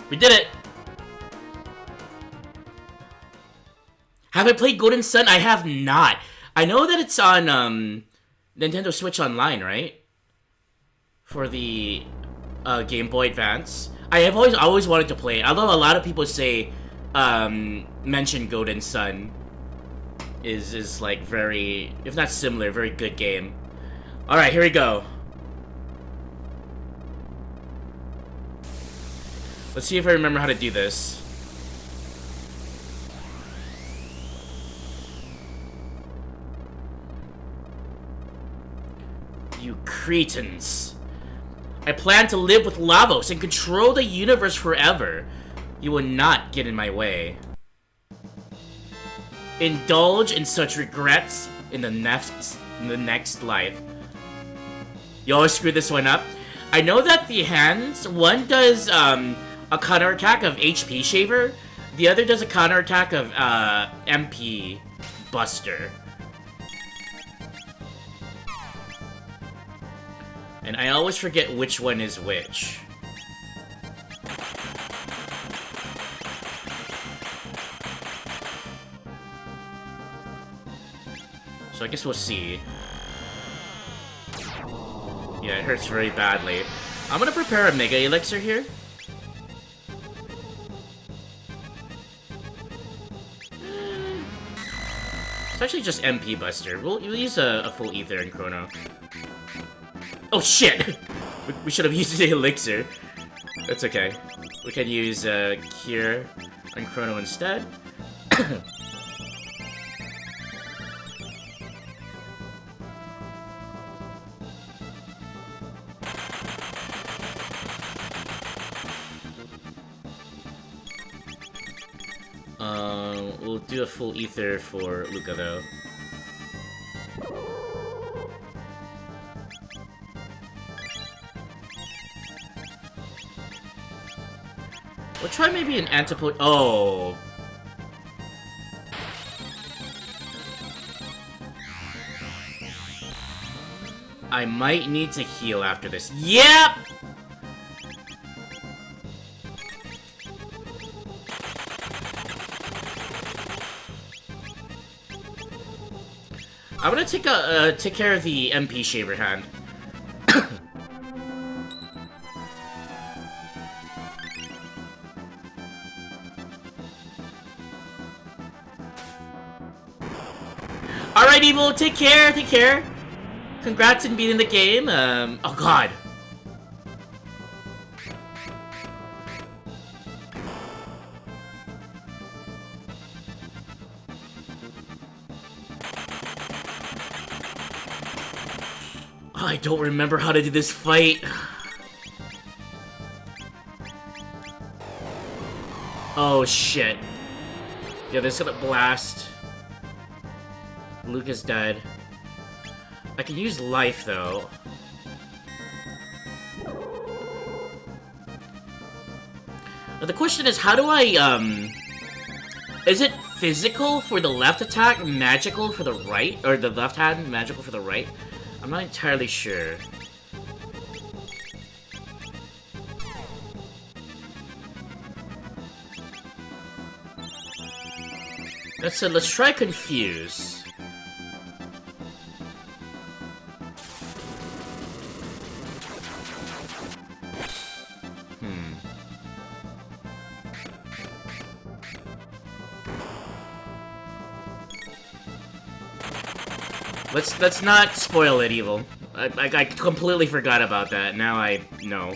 We did it! Have I played Golden Sun? I have not. I know that it's on Nintendo Switch Online, right? For the Game Boy Advance. I have always wanted to play it. Although a lot of people say mention Golden Sun is like very, if not similar, very good game. Alright, here we go. Let's see if I remember how to do this. You cretins. I plan to live with Lavos and control the universe forever. You will not get in my way. Indulge in such regrets in the next life. You always screw this one up. I know that the hands, one does a counterattack of HP Shaver, the other does a counterattack of MP Buster. And I always forget which one is which. So I guess we'll see. Yeah, it hurts very badly. I'm gonna prepare a Mega Elixir here. It's actually just MP Buster. We'll use a full Ether in Chrono. Oh shit! We should have used the Elixir. That's okay. We can use Cure on Chrono instead. We'll do a full ether for Luca though. We'll try maybe an antipode. Oh. I might need to heal after this. Yep! I'm gonna take care of the MP Shaver Hand. Alright, Evil, take care, take care. Congrats on beating the game. Oh god. I don't remember how to do this fight. Oh shit. Yeah, this is gonna blast. Luke is dead. I can use life though. Now the question is, how do I, is it physical for the left attack, magical for the right? Or the left hand, magical for the right? I'm not entirely sure. Let's try confuse. Let's not spoil it, Evil. I completely forgot about that. Now I know.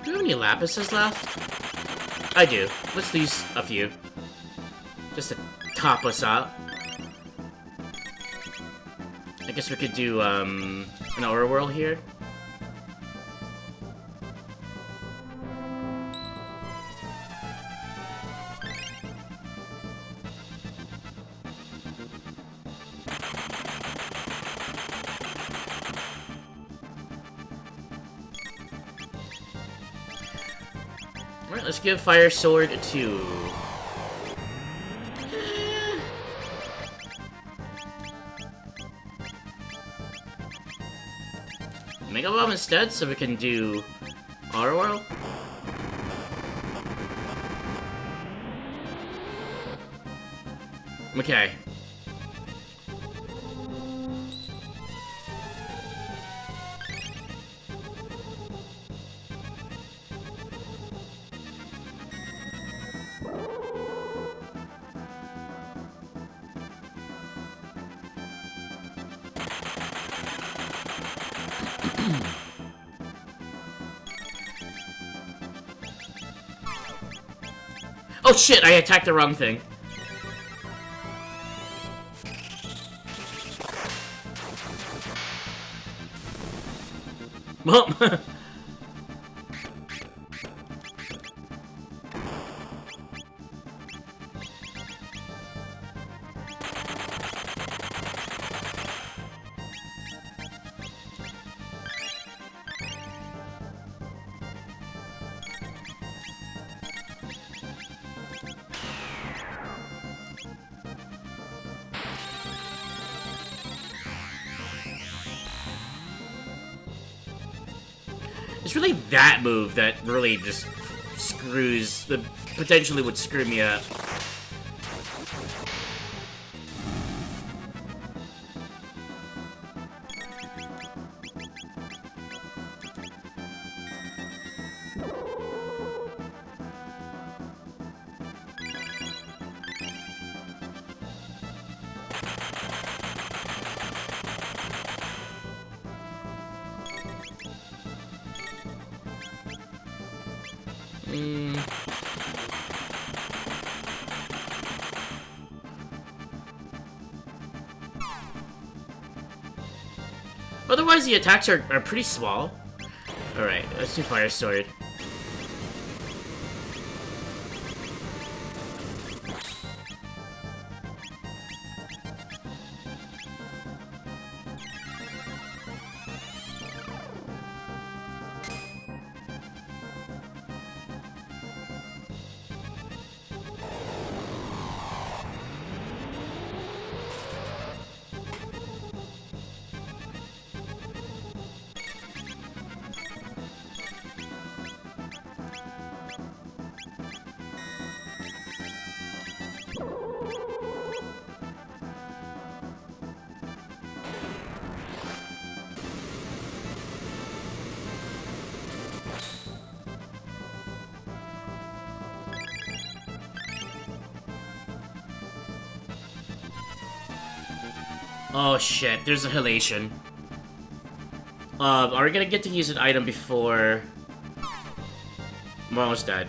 Do you have any lapises left? I do. Let's use a few. Just to top us up. I guess we could do, an Aura Whirl here. Alright, let's give Fire Sword a 2. Mega Bomb instead, so we can do Aura Whirl. Okay. Oh shit, I attacked the wrong thing. Well, It's really that move that really just potentially would screw me up. Otherwise, the attacks are pretty small. Alright, let's do Fire Sword. Oh shit, there's a halation. Are we gonna get to use an item before... We're almost dead.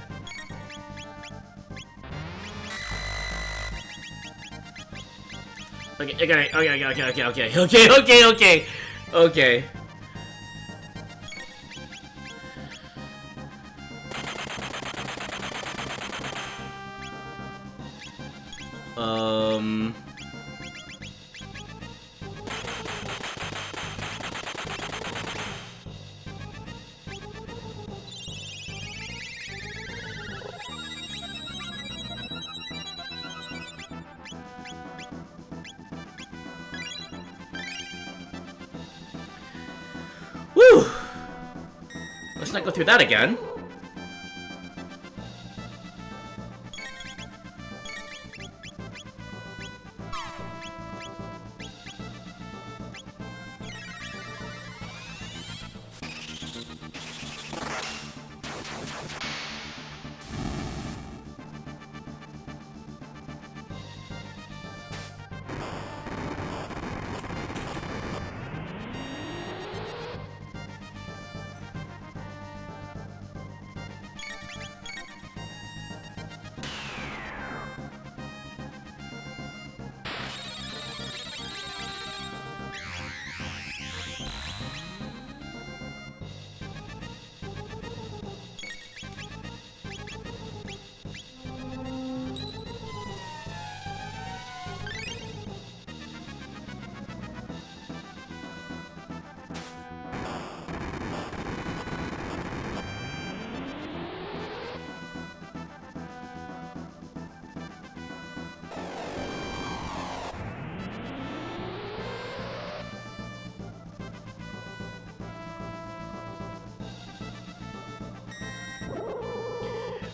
Okay. Woo! Let's not go through that again.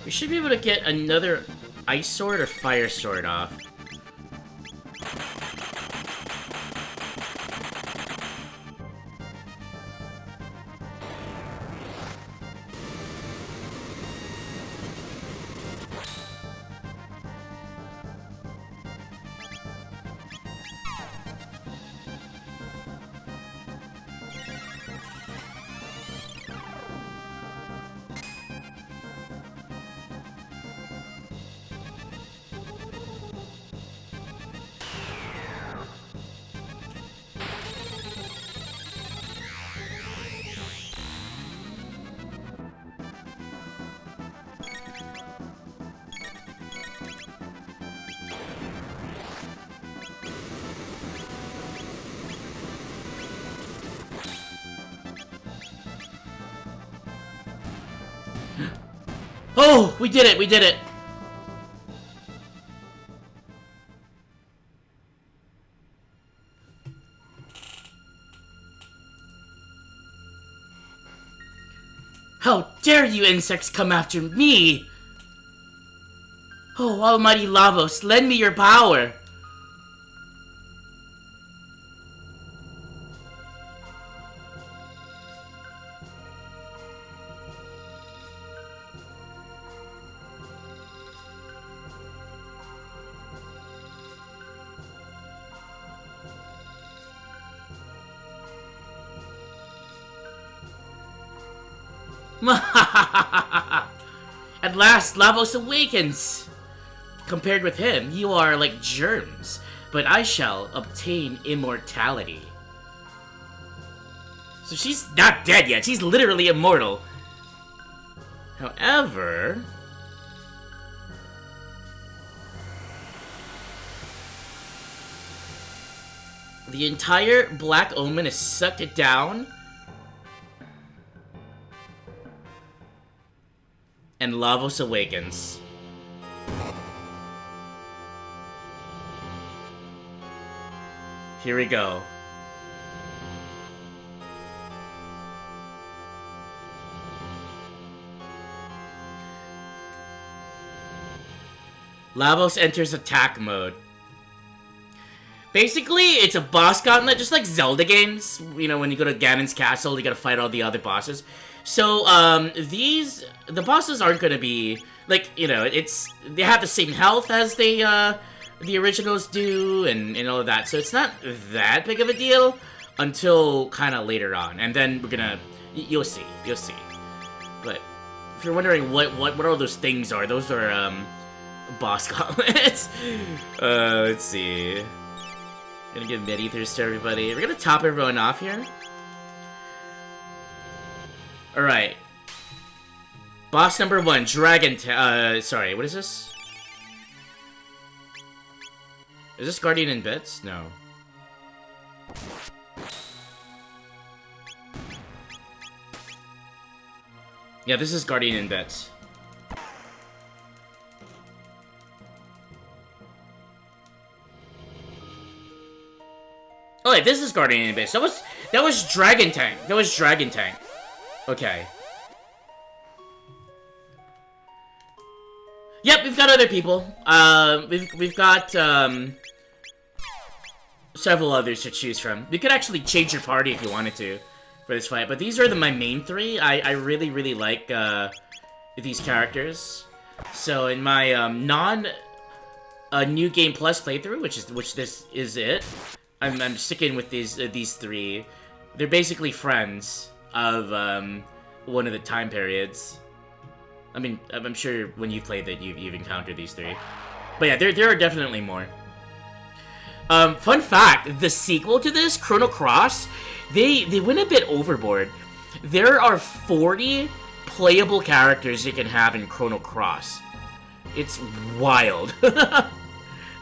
We should be able to get another Ice Sword or Fire Sword off. Oh, we did it, we did it. dare you insects come after me? Oh, almighty Lavos, lend me your power. At last, Lavos awakens! Compared with him, you are like germs, but I shall obtain immortality. So she's not dead yet, she's literally immortal. However... the entire Black Omen has sucked it down. And Lavos awakens. Here we go. Lavos enters attack mode. Basically, it's a boss gauntlet, just like Zelda games. You know, when you go to Ganon's castle, you gotta fight all the other bosses. So, the bosses aren't gonna be, like, you know, they have the same health as the originals do, and all of that. So it's not that big of a deal until kind of later on. And then we're gonna, you'll see. But if you're wondering what all those things are, those are, boss gauntlets. Let's see. Gonna give mid-ethers to everybody. We're gonna top everyone off here. Alright. Boss number 1, Dragon sorry, what is this? Is this Guardian in Bits? No. Yeah, this is Guardian in Bits. Oh, wait, this is Guardian in Bits. That was Dragon Tank. That was Dragon Tank. Okay. Yep, we've got other people. We've got several others to choose from. You could actually change your party if you wanted to for this fight, but these are my main 3. I really like these characters. So in my New Game Plus playthrough, which this is it, I'm sticking with these 3. They're basically friends of one of the time periods. I mean, I'm sure when you've played that you've encountered these 3. But yeah, there are definitely more. Fun fact, the sequel to this, Chrono Cross, they went a bit overboard. There are 40 playable characters you can have in Chrono Cross. It's wild.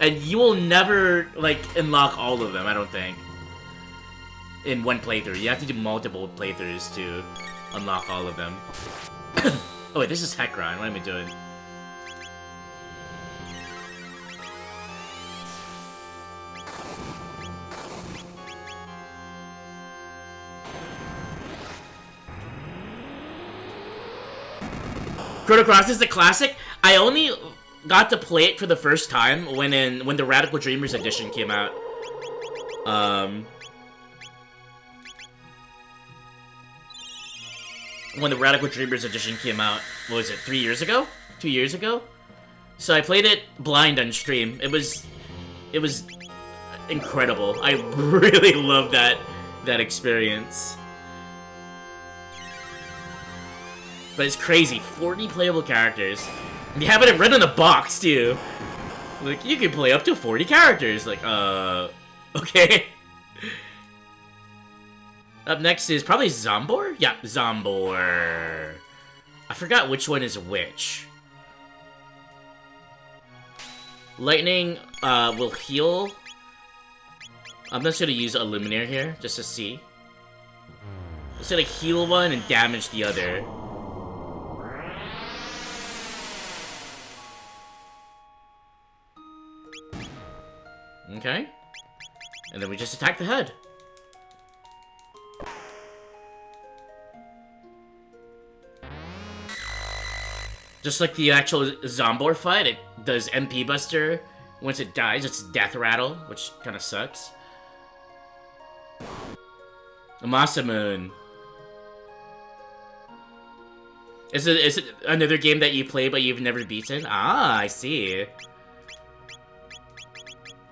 And you will never, like, unlock all of them, I don't think. In one playthrough. You have to do multiple playthroughs to unlock all of them. Oh wait, this is Hekron. What am I doing? Chrono Cross is the classic. I only got to play it for the first time when the Radical Dreamers edition came out. When the Radical Dreamers edition came out, what was it, 3 years ago? 2 years ago? So I played it blind on stream. It was incredible. I really loved that experience. But it's crazy, 40 playable characters. And you have it right in the box, too. Like, you can play up to 40 characters. Like, okay. Up next is probably Zombor? Yeah, Zombor. I forgot which one is which. Lightning, will heal. I'm just gonna use a Luminaire here, just to see. It's gonna heal one and damage the other. Okay. And then we just attack the head. Just like the actual Zombor fight, it does MP Buster. Once it dies, it's Death Rattle, which kind of sucks. Masamune. Is it another game that you play but you've never beaten? Ah, I see.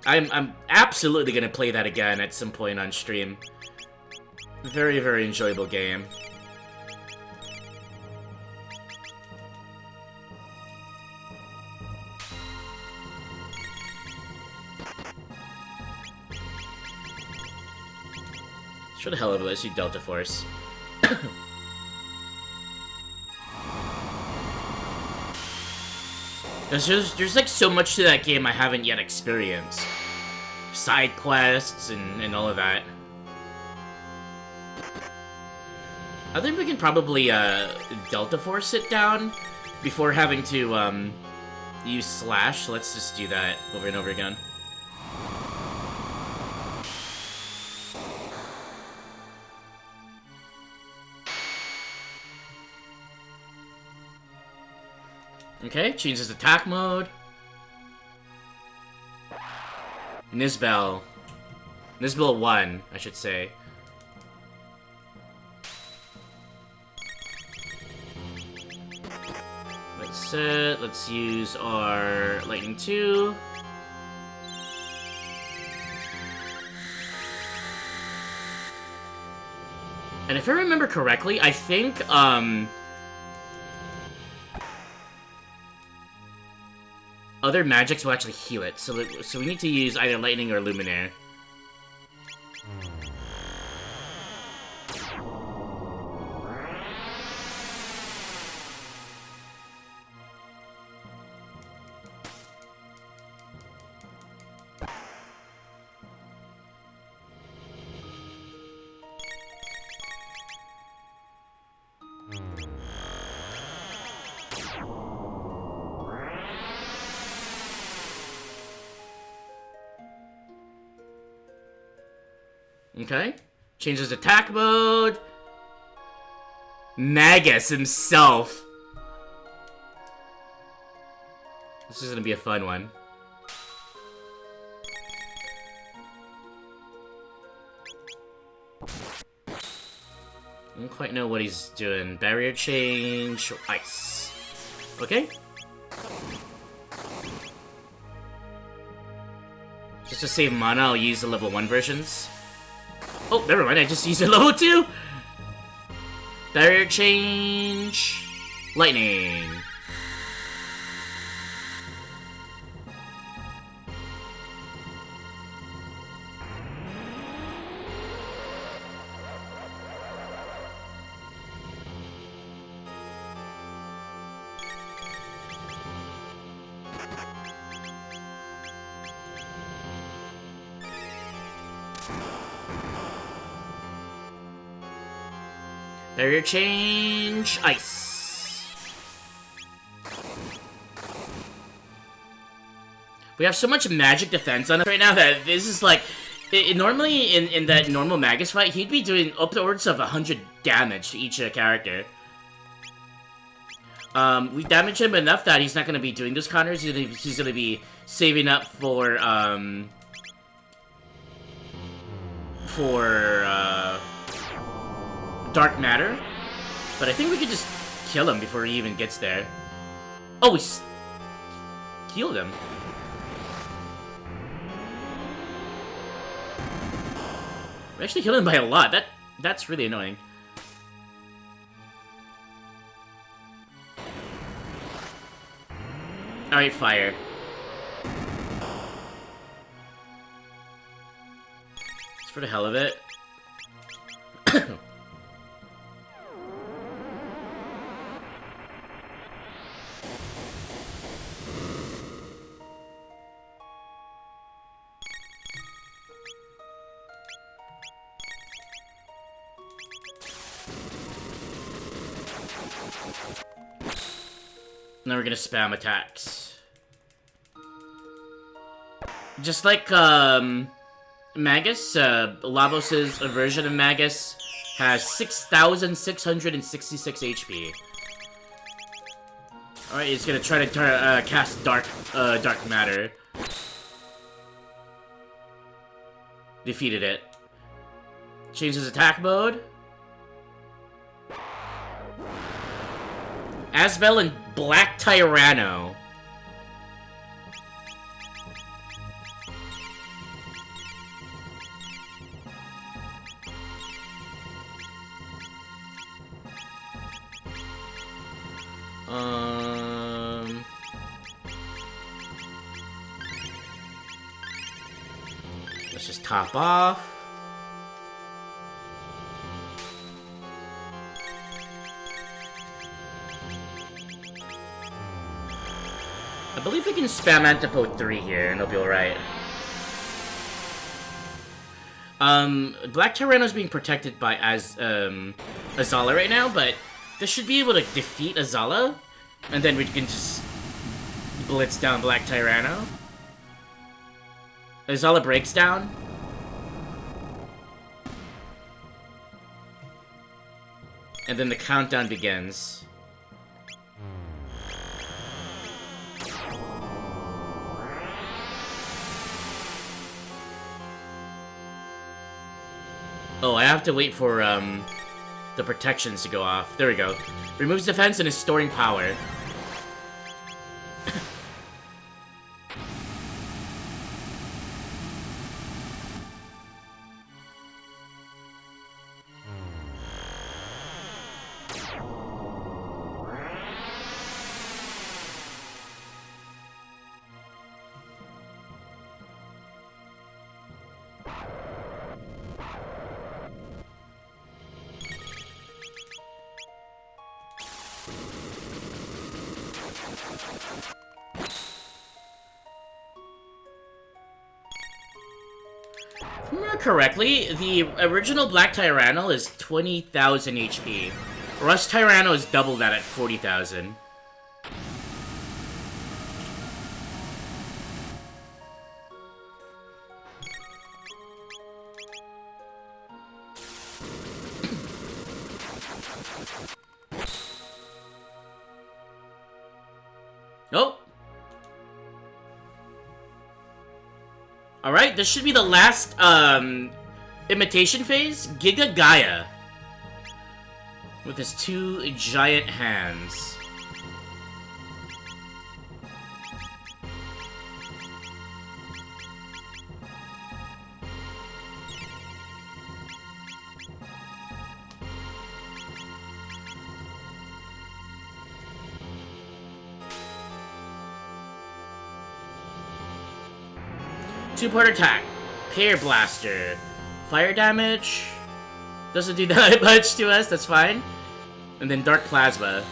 I'm absolutely gonna play that again at some point on stream. Very, very enjoyable game. For the hell of it, let's do Delta Force. There's like so much to that game I haven't yet experienced. Side quests and all of that. I think we can probably Delta Force it down before having to use Slash. Let's just do that over and over again. Okay, changes attack mode. Nisbel. Nisbel 1, I should say. Let's use our Lightning 2. And if I remember correctly, I think, other magics will actually heal it, so we need to use either Lightning or Luminaire. Okay. Changes attack mode. Magus himself. This is gonna be a fun one. I don't quite know what he's doing. Barrier change, ice. Okay. Just to save mana, I'll use the level 1 versions. Oh, never mind, I just used a level 2! Barrier change... Lightning. Barrier change, ice. We have so much magic defense on us right now that this is like... normally, in that normal Magus fight, he'd be doing upwards of 100 damage to each character. We damage him enough that he's not going to be doing those counters. He's going to be saving up for Dark Matter, but I think we could just kill him before he even gets there. Oh, we killed him. We actually killed him by a lot. That's really annoying. Alright, fire. Just for the hell of it. Now we're gonna spam attacks. Just like, Magus, Lavos' version of Magus has 6,666 HP. Alright, he's gonna try to cast dark matter. Defeated it. Change his attack mode. Asbel and Black Tyranno. Let's just top off. I believe we can spam Antipode 3 here and it'll be alright. Black Tyranno's being protected by Azala right now, but this should be able to defeat Azala, and then we can just blitz down Black Tyranno. Azala breaks down. And then the countdown begins. Oh, I have to wait for, the protections to go off. There we go. Removes defense and is storing power. If I remember correctly, the original Black Tyranno is 20,000 HP. Rust Tyranno is double that at 40,000. Nope. Alright, this should be the last, imitation phase. Giga Gaia. With his two giant hands. Two-part attack. Pear Blaster. Fire damage. Doesn't do that much to us, that's fine. And then Dark Plasma.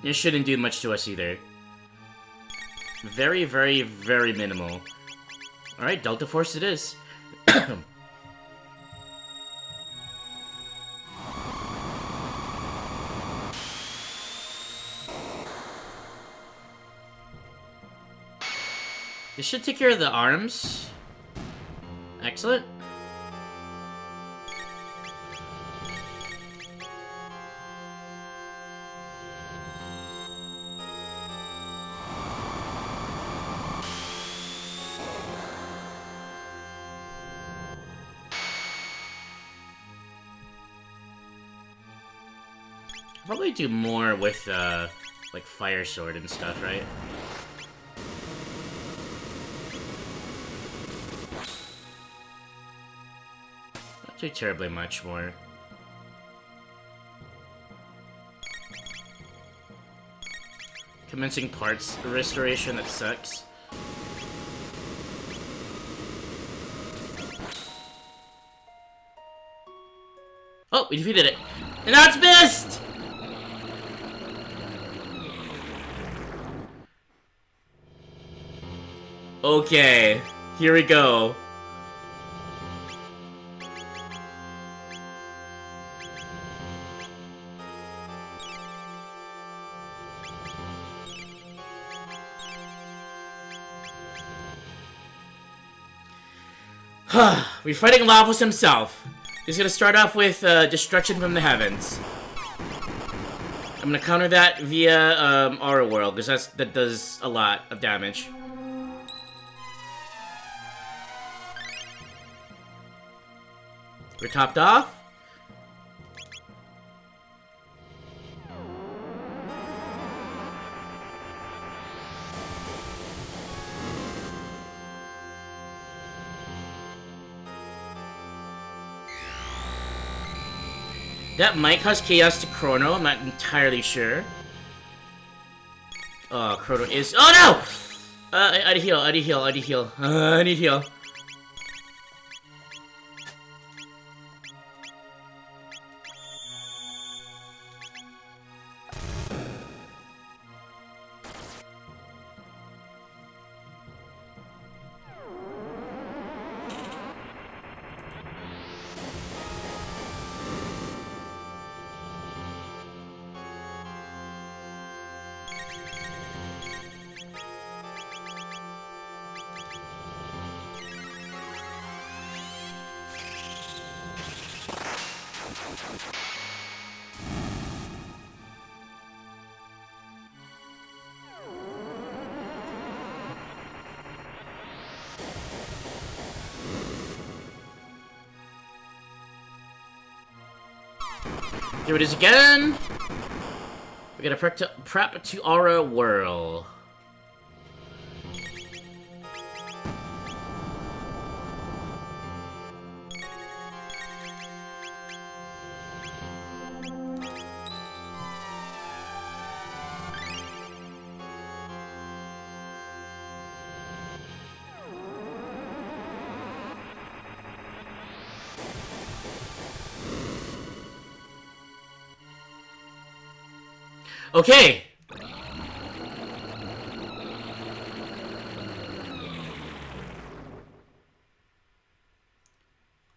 It shouldn't do much to us either. Very, very, very minimal. Alright, Delta Force it is. This should take care of the arms. Excellent. Probably do more with, like, Fire Sword and stuff, right? Not too terribly much more. Commencing parts restoration, that sucks. Oh, we defeated it. And now it's missed! Okay, here we go. We're fighting Lavos himself. He's gonna start off with destruction from the heavens. I'm gonna counter that via Aura Whirl, because that does a lot of damage. We're topped off. That might cause chaos to Chrono, I'm not entirely sure. Oh, Chrono is— oh no! I need heal, I need heal, I need heal. I need heal. Here it is again. We gotta prep to Aura Whirl. Okay.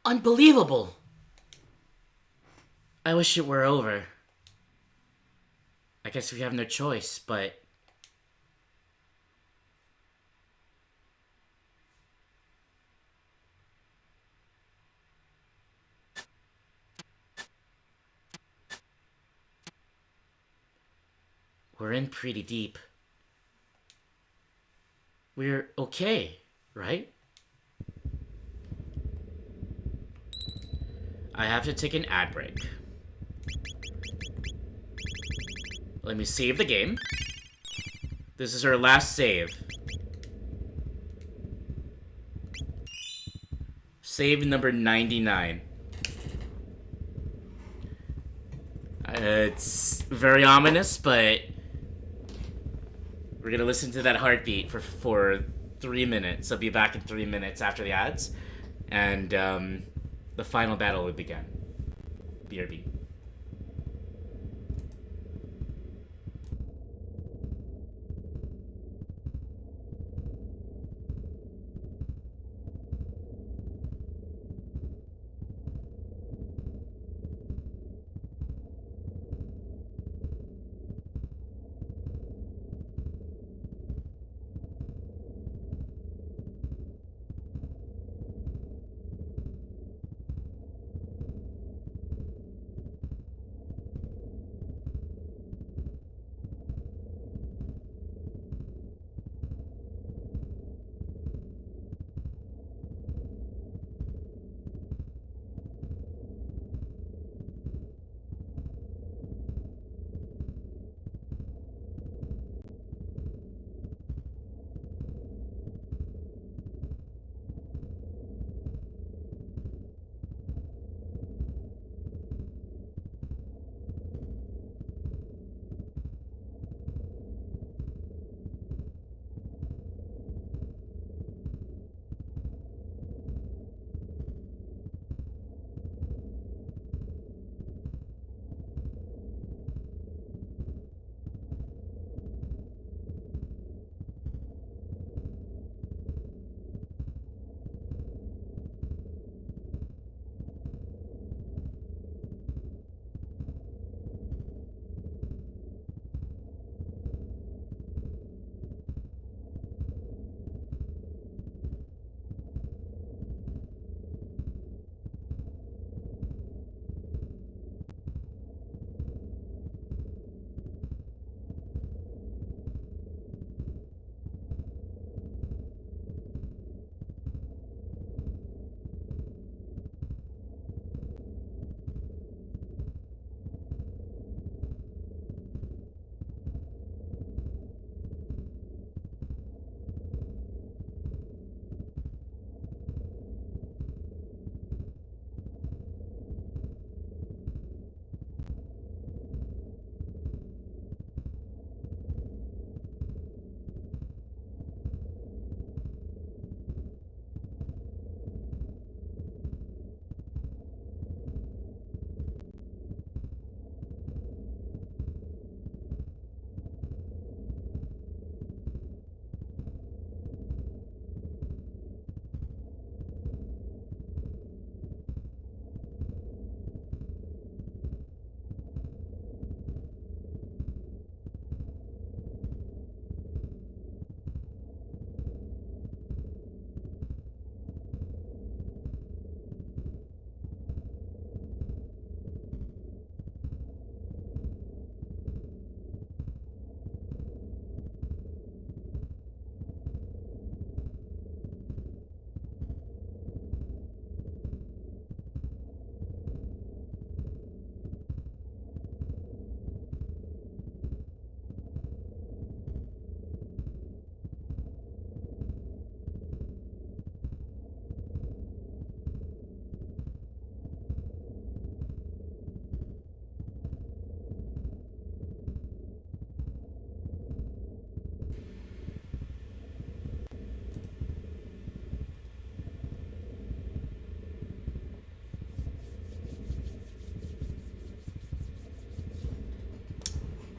Unbelievable. I wish it were over. I guess we have no choice, but... we're in pretty deep. We're okay, right? I have to take an ad break. Let me save the game. This is our last save. Save number 99. It's very ominous, but we're gonna listen to that heartbeat for 3 minutes. I'll be back in 3 minutes after the ads, and the final battle will begin. BRB.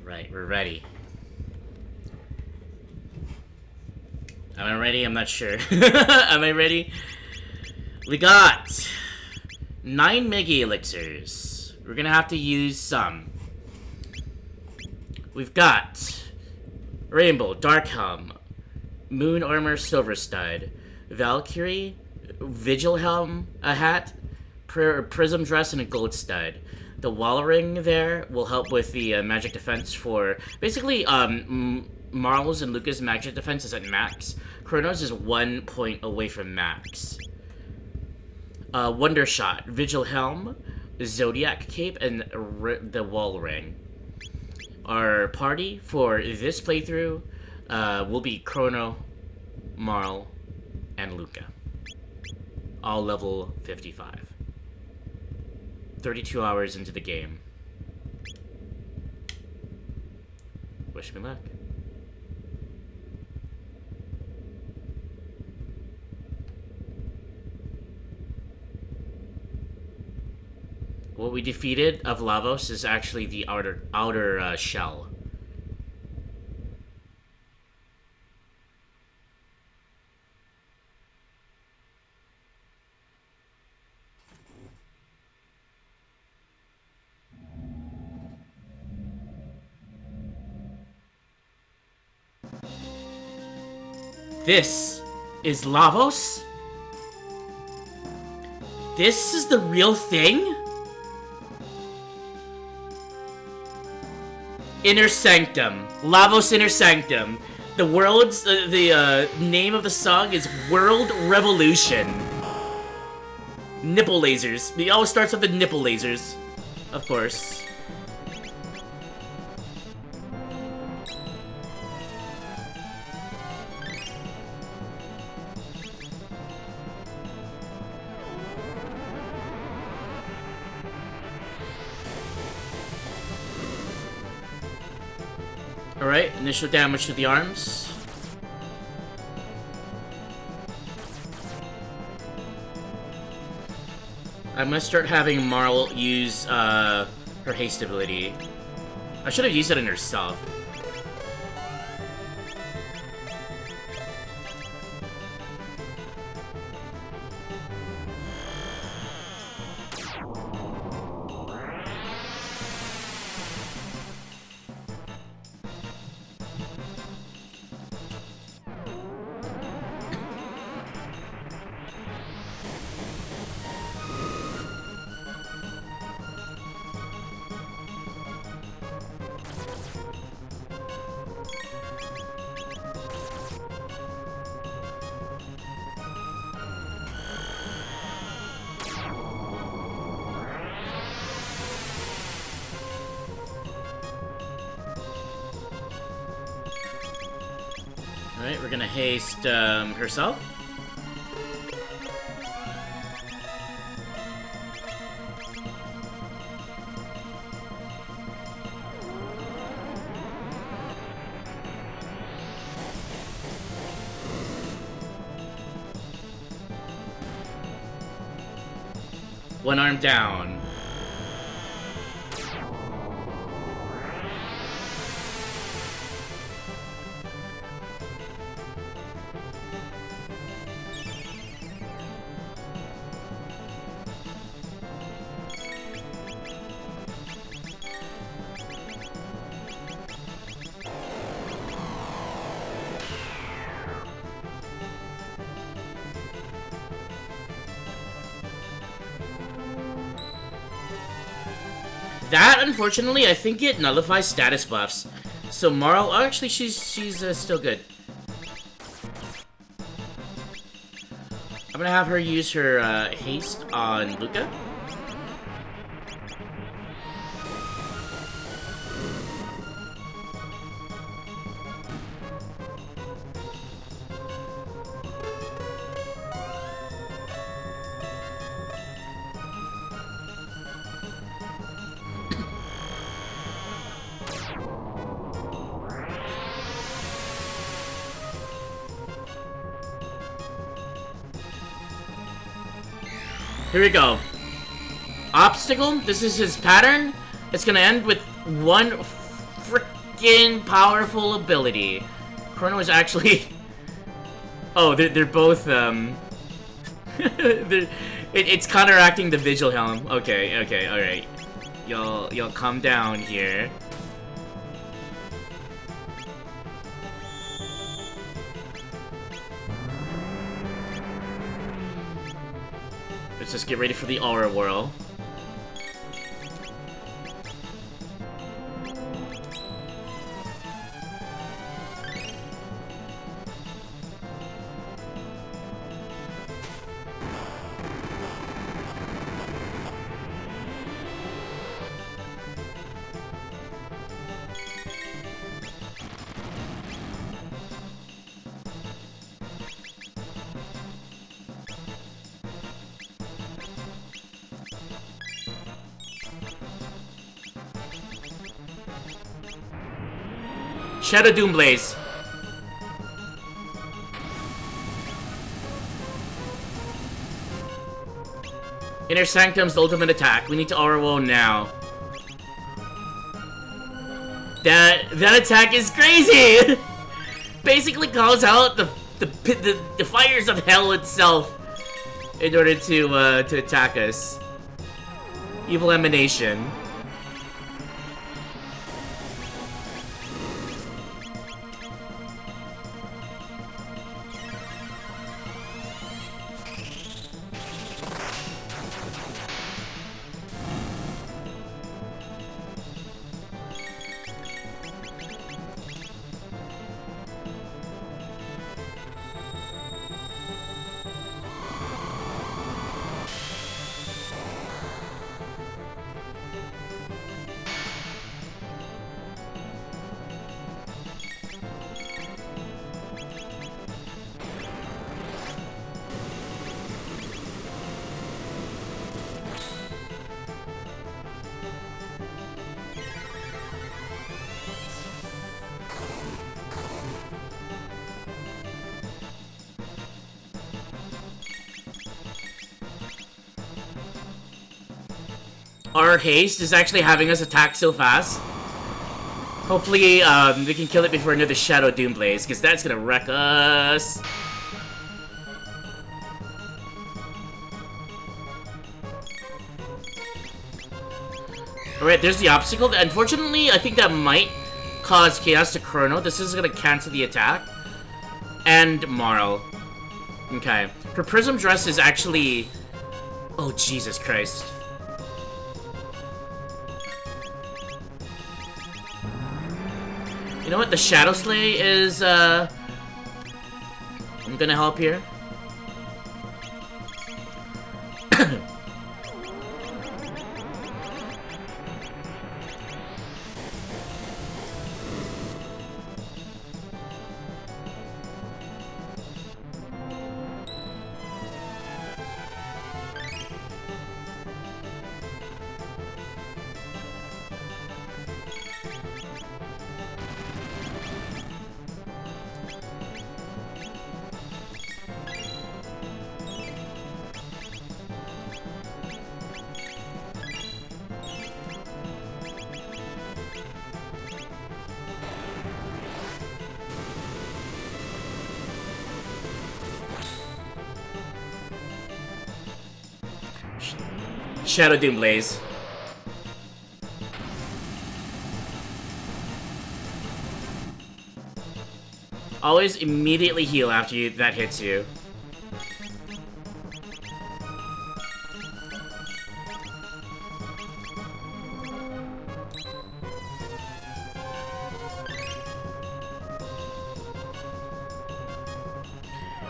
Right, we're ready. Am I ready? I'm not sure. Am I ready? We got 9 Mega Elixirs. We're gonna have to use some. We've got Rainbow, Darkhelm, Moon Armor, Silver Stud, Valkyrie, Vigil Helm, a hat, Prism Dress, and a Gold Stud. The Wall Ring there will help with the magic defense for... Basically, Marl's and Luca's magic defense is at max. Chrono's is 1 point away from max. Wonder Shot, Vigil Helm, Zodiac Cape, and the Wall Ring. Our party for this playthrough will be Chrono, Marl, and Luca. All level 55. 32 hours into the game. Wish me luck. What we defeated of Lavos is actually the outer shell. This is Lavos? This is the real thing? Inner Sanctum. Lavos Inner Sanctum. The world's... the name of the song is World Revolution. Nipple lasers. It always starts with the nipple lasers. Of course. Alright, initial damage to the arms. I'm gonna start having Marl use her haste ability. I should have used it on herself. Alright, we're gonna haste herself. One arm down. That, unfortunately, I think it nullifies status buffs. So Marl, oh, actually, she's still good. I'm gonna have her use her haste on Luca. Here we go. Obstacle. This is his pattern. It's gonna end with one freaking powerful ability. Chrono is actually... Oh, they're both, it's counteracting the Vigil Helm. Okay, alright. Y'all calm down here. Let's just get ready for the Aura Whirl. Shadow Doom Blaze. Inner Sanctum's the ultimate attack. We need to Aura Whirl now. That attack is crazy! Basically calls out the fires of hell itself in order to attack us. Evil Emanation. Our haste is actually having us attack so fast. Hopefully, we can kill it before another Shadow Doom Blaze, because that's gonna wreck us. Alright, there's the obstacle. Unfortunately, I think that might cause chaos to Chrono. This is gonna cancel the attack. And Marl. Okay. Her Prism Dress is actually... Oh, Jesus Christ. You know what? The Shadow Slay is, I'm gonna help here. Shadow Doom Blaze. Always immediately heal after that hits you.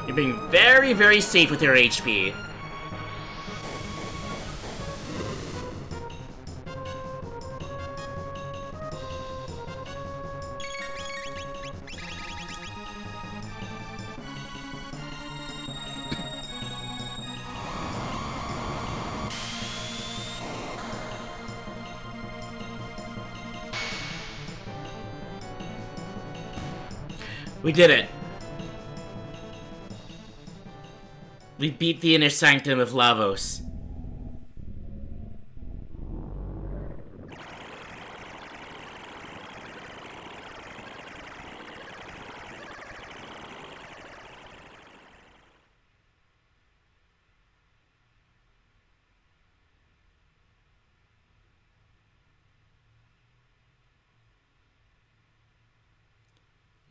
You're being very, very safe with your HP. We did it. We beat the Inner Sanctum of Lavos.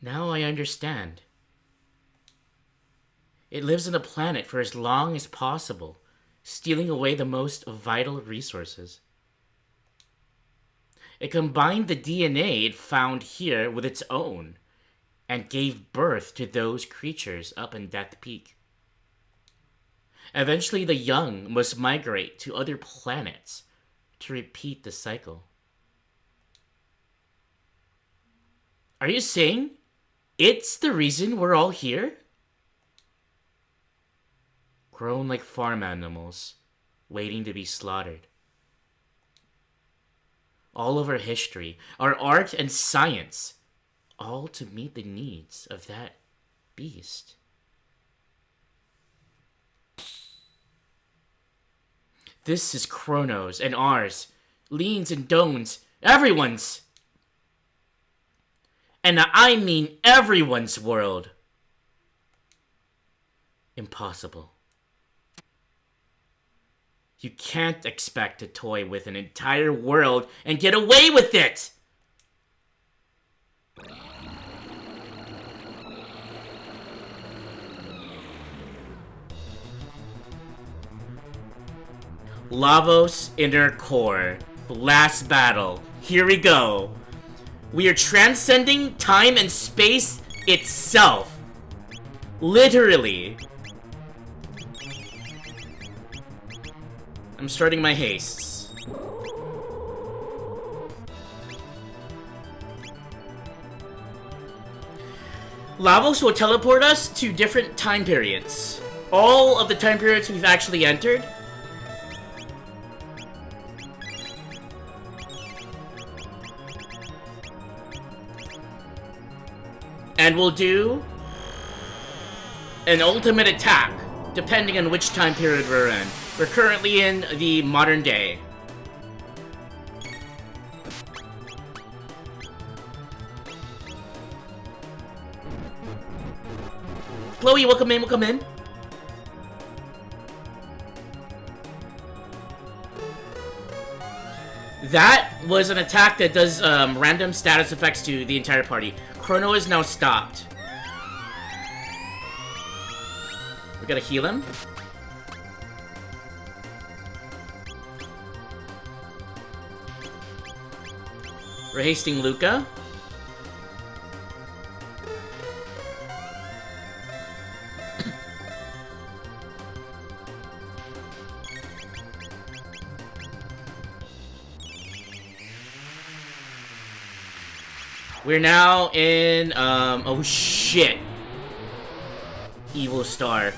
Now I understand. It lives on the planet for as long as possible, stealing away the most vital resources. It combined the DNA it found here with its own, and gave birth to those creatures up in Death Peak. Eventually, the young must migrate to other planets to repeat the cycle. Are you saying it's the reason we're all here? Grown like farm animals, waiting to be slaughtered. All of our history, our art and science, all to meet the needs of that beast. This is Chrono's and ours, Lean's and Doan's, everyone's. And I mean everyone's world. Impossible. You can't expect to toy with an entire world and get away with it! Lavos Inner Core. Last battle. Here we go. We are transcending time and space itself. Literally. I'm starting my hastes. Lavos will teleport us to different time periods. All of the time periods we've actually entered. And we'll do an ultimate attack, depending on which time period we're in. We're currently in the modern day. Chloe, welcome in, welcome in. That was an attack that does random status effects to the entire party. Chrono is now stopped. We gotta heal him. We're hasting Luca. We're now in, oh shit. Evil Star.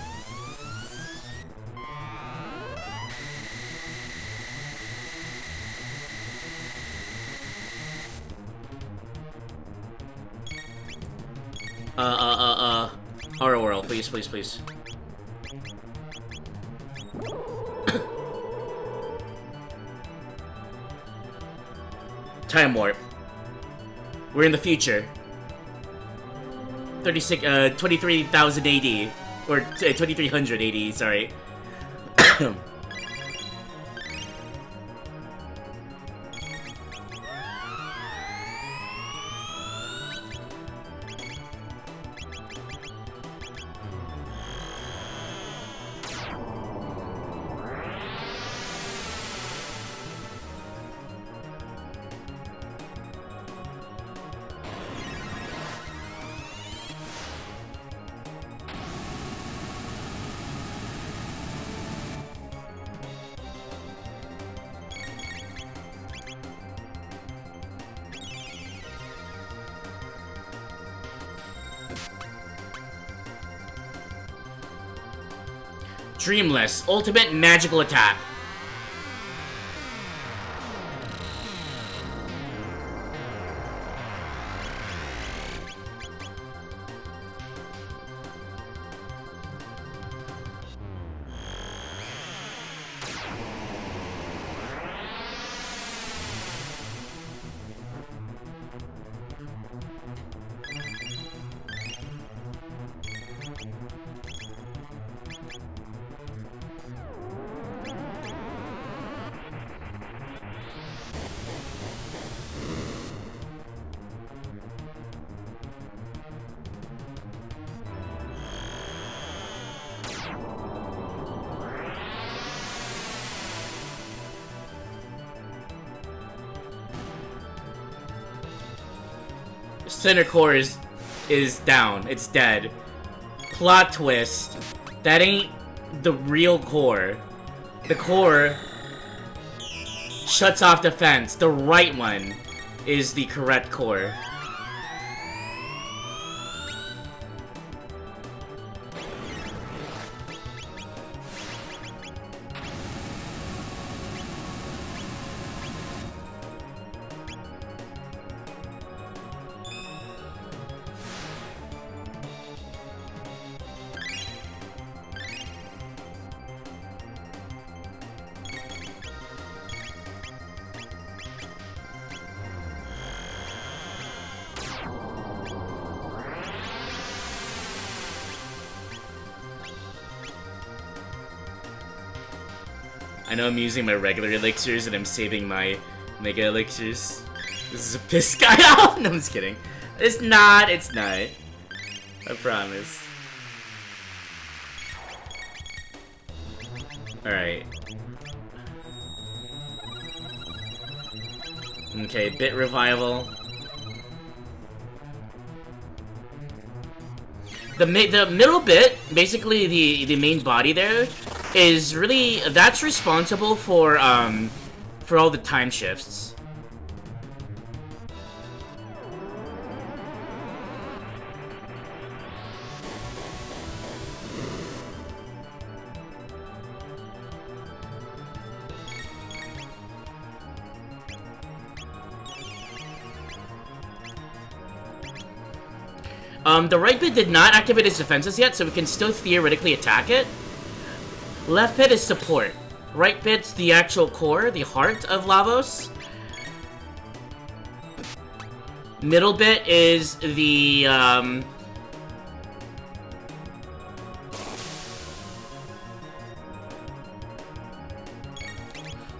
Aura World, please, please, please. Time Warp. We're in the future. 23,000 AD. Or 2300 AD, sorry. Dreamless, ultimate magical attack. Center core is down. It's dead. Plot twist. That ain't the real core. The core shuts off defense. The right one is the correct core. I know I'm using my regular elixirs and I'm saving my mega elixirs. This is a piss guy off. No, I'm just kidding. It's not. It's not. I promise. Alright. Okay, bit revival. The middle bit, basically the main body there, is really, that's responsible for all the time shifts. The right bit did not activate its defenses yet, so we can still theoretically attack it. Left bit is support. Right bit's the actual core, the heart of Lavos. Middle bit is the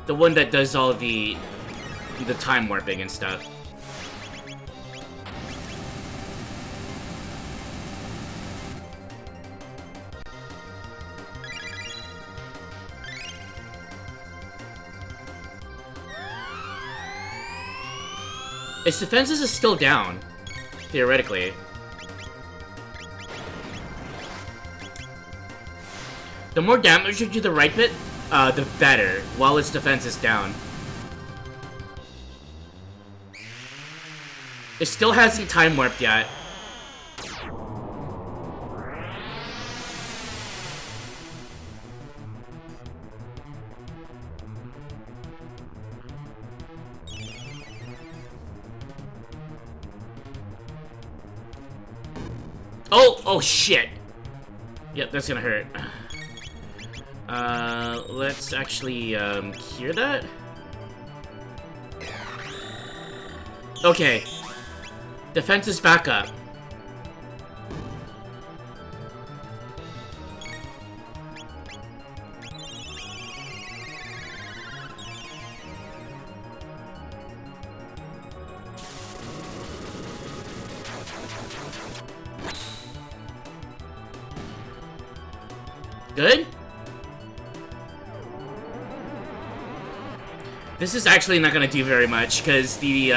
one that does all the time warping and stuff. Its defenses is still down, theoretically. The more damage you do the right bit, the better, while its defense is down. It still hasn't time warped yet. Oh shit! Yep, that's gonna hurt. Let's actually, cure that? Okay. Defense is back up. Good? This is actually not gonna do very much, because the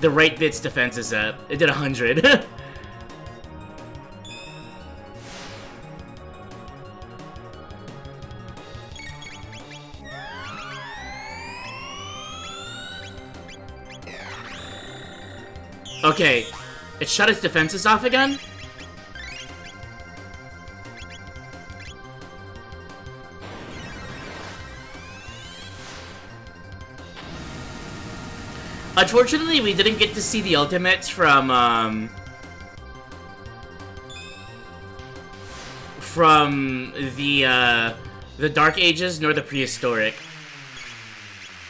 right bit's defense is up. It did 100. Okay. It shut its defenses off again? Unfortunately, we didn't get to see the ultimates from the Dark Ages nor the Prehistoric.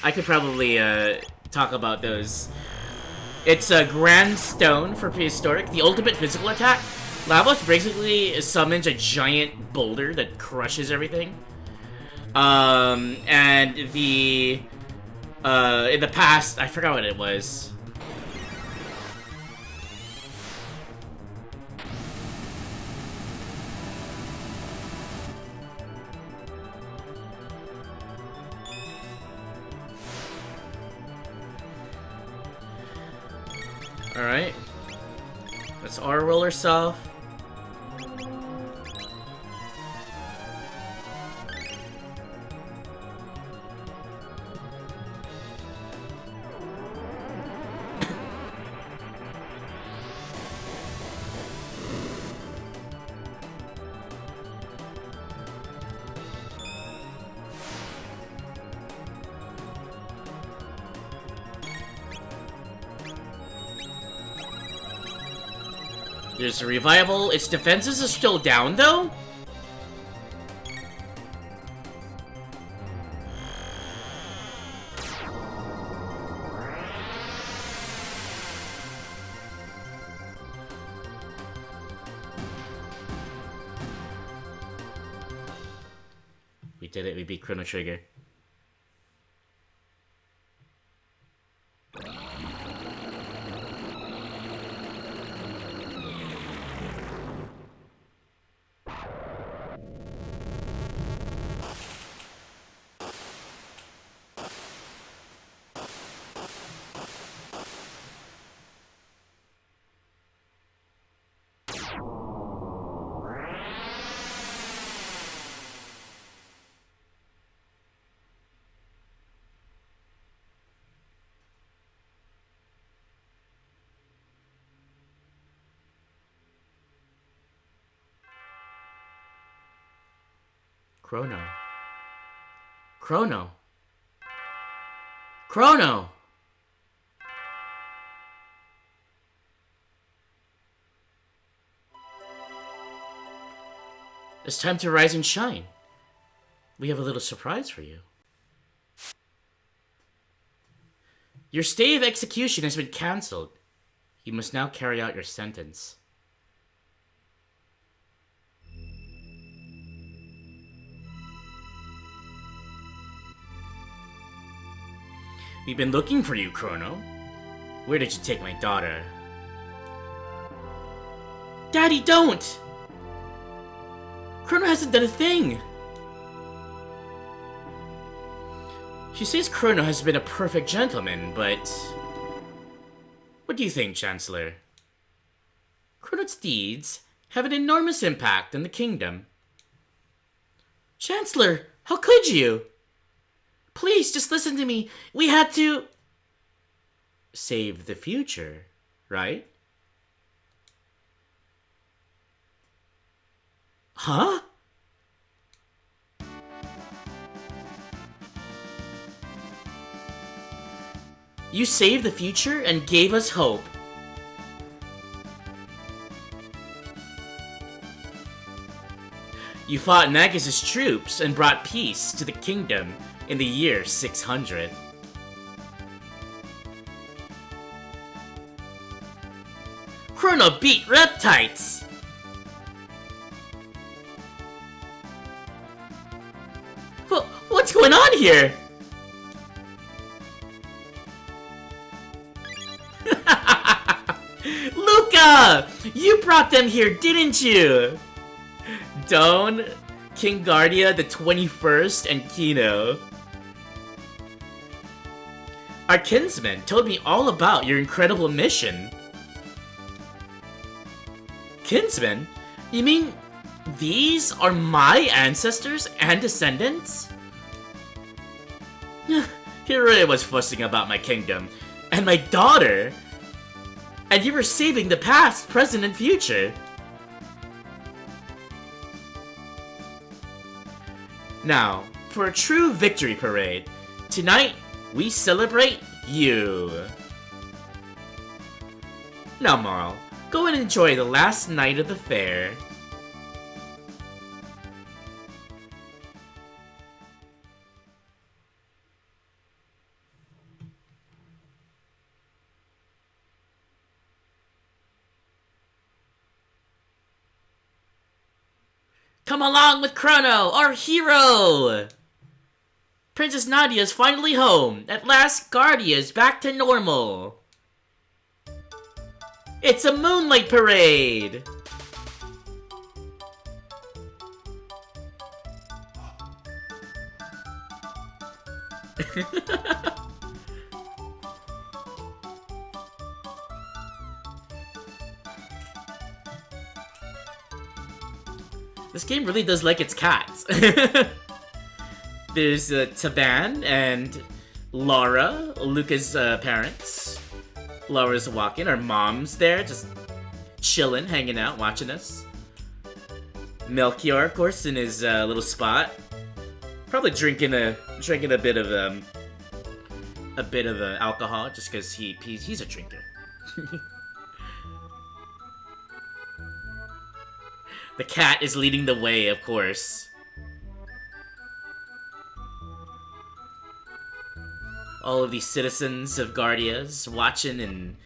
I could probably talk about those. It's a Grand Stone for Prehistoric. The ultimate physical attack. Lavos basically summons a giant boulder that crushes everything. And the in the past, I forgot what it was. Alright. Let's aura roll herself. There's a revival. Its defenses are still down, though? We did it. We beat Chrono Trigger. Chrono. Chrono. Chrono! It's time to rise and shine. We have a little surprise for you. Your stay of execution has been cancelled. You must now carry out your sentence. We've been looking for you, Chrono. Where did you take my daughter? Daddy, don't! Chrono hasn't done a thing! She says Chrono has been a perfect gentleman, but... What do you think, Chancellor? Chrono's deeds have an enormous impact on the kingdom. Chancellor, how could you? Please, just listen to me. We had to... save the future, right? Huh? You saved the future and gave us hope. You fought Nagus' troops and brought peace to the kingdom in the year 600. Chrono beat Reptites! What's going on here? Luca! You brought them here, didn't you? Dawn, King Guardia the 21st, and Kino. Our kinsman told me all about your incredible mission. Kinsman? You mean these are my ancestors and descendants? Here I was fussing about my kingdom and my daughter, and you were saving the past, present, and future. Now, for a true victory parade, tonight we celebrate you. Now, Marl, go and enjoy the last night of the fair. Come along with Chrono, our hero! Princess Nadia is finally home. At last, Guardia is back to normal. It's a moonlight parade! This game really does like its cats. There's Taban and Laura, Luca's parents. Laura's walking. Our mom's there, just chilling, hanging out, watching us. Melchior, of course, in his little spot, probably drinking a bit of alcohol, just because he's a drinker. The cat is leading the way, of course. All of these citizens of Guardia's watching and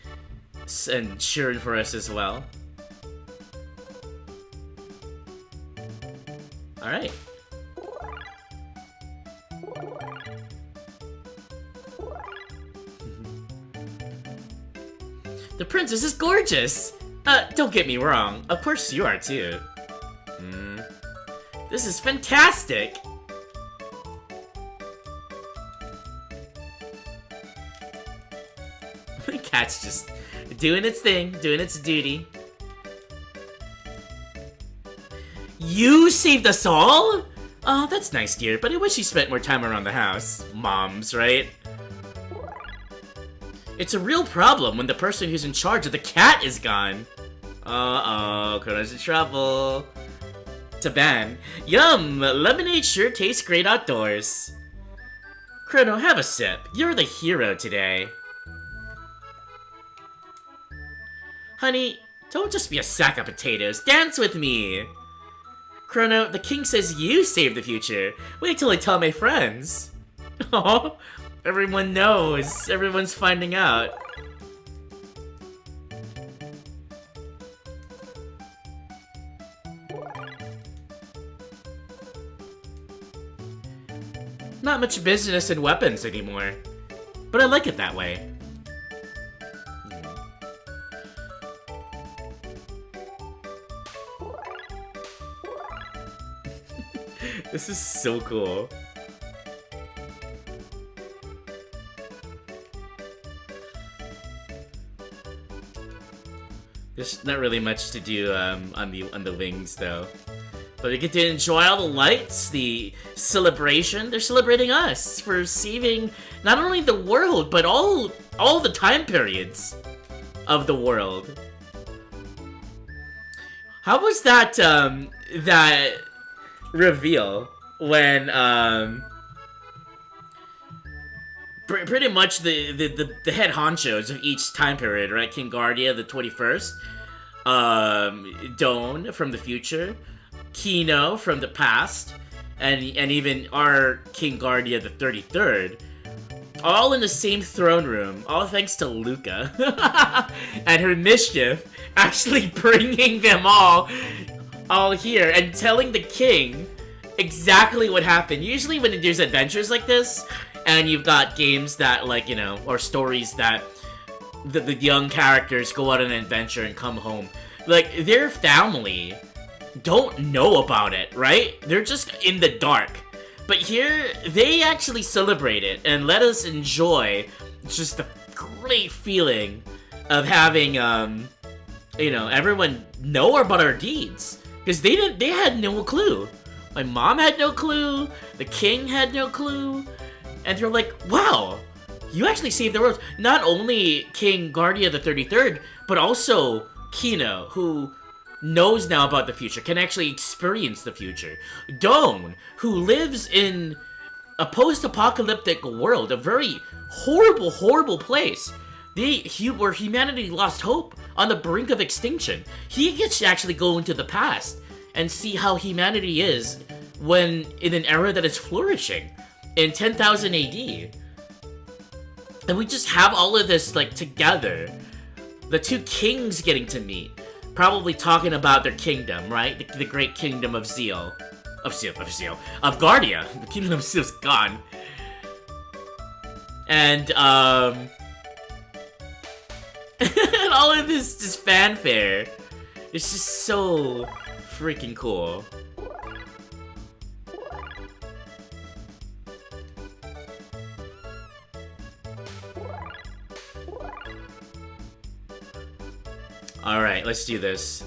cheering for us as well. Alright. The princess is gorgeous! Don't get me wrong. Of course you are too. This is fantastic! The cat's just doing its thing, doing its duty. You saved us all? Oh, that's nice, dear, but I wish you spent more time around the house. Moms, right? It's a real problem when the person who's in charge of the cat is gone. Uh-oh, Chrono's in trouble. Taban, yum! Lemonade sure tastes great outdoors. Chrono, have a sip. You're the hero today. Honey, don't just be a sack of potatoes. Dance with me! Chrono, the king says you saved the future. Wait till I tell my friends. Oh, everyone knows. Everyone's finding out. Not much business in weapons anymore. But I like it that way. This is so cool. There's not really much to do on the wings though. But we get to enjoy all the lights, the celebration. They're celebrating us for saving not only the world, but all the time periods of the world. How was that that reveal when pretty much the head honchos of each time period, right? King Guardia the 21st, Doan from the future, Kino from the past, and even our King Guardia the 33rd, all in the same throne room, all thanks to Luca and her mischief, actually bringing them all here and telling the king exactly what happened. Usually when there's adventures like this, and you've got games that, like, you know, or stories that the young characters go on an adventure and come home, like, their family don't know about it, right? They're just in the dark. But here, they actually celebrate it and let us enjoy just the great feeling of having, you know, everyone know about our deeds. Because they had no clue. My mom had no clue, the king had no clue, and they're like, wow, you actually saved the world. Not only King Guardia the 33rd, but also Kino, who knows now about the future, can actually experience the future. Doan, who lives in a post-apocalyptic world, a very horrible, horrible place, where humanity lost hope, on the brink of extinction. He gets to actually go into the past and see how humanity is when in an era that is flourishing in 10,000 AD. And we just have all of this, like, together. The two kings getting to meet, probably talking about their kingdom, right? The great kingdom of Zeal. Of Guardia. The kingdom of Zeal's gone. And, and all of this just fanfare. It's just so freaking cool. Alright, let's do this.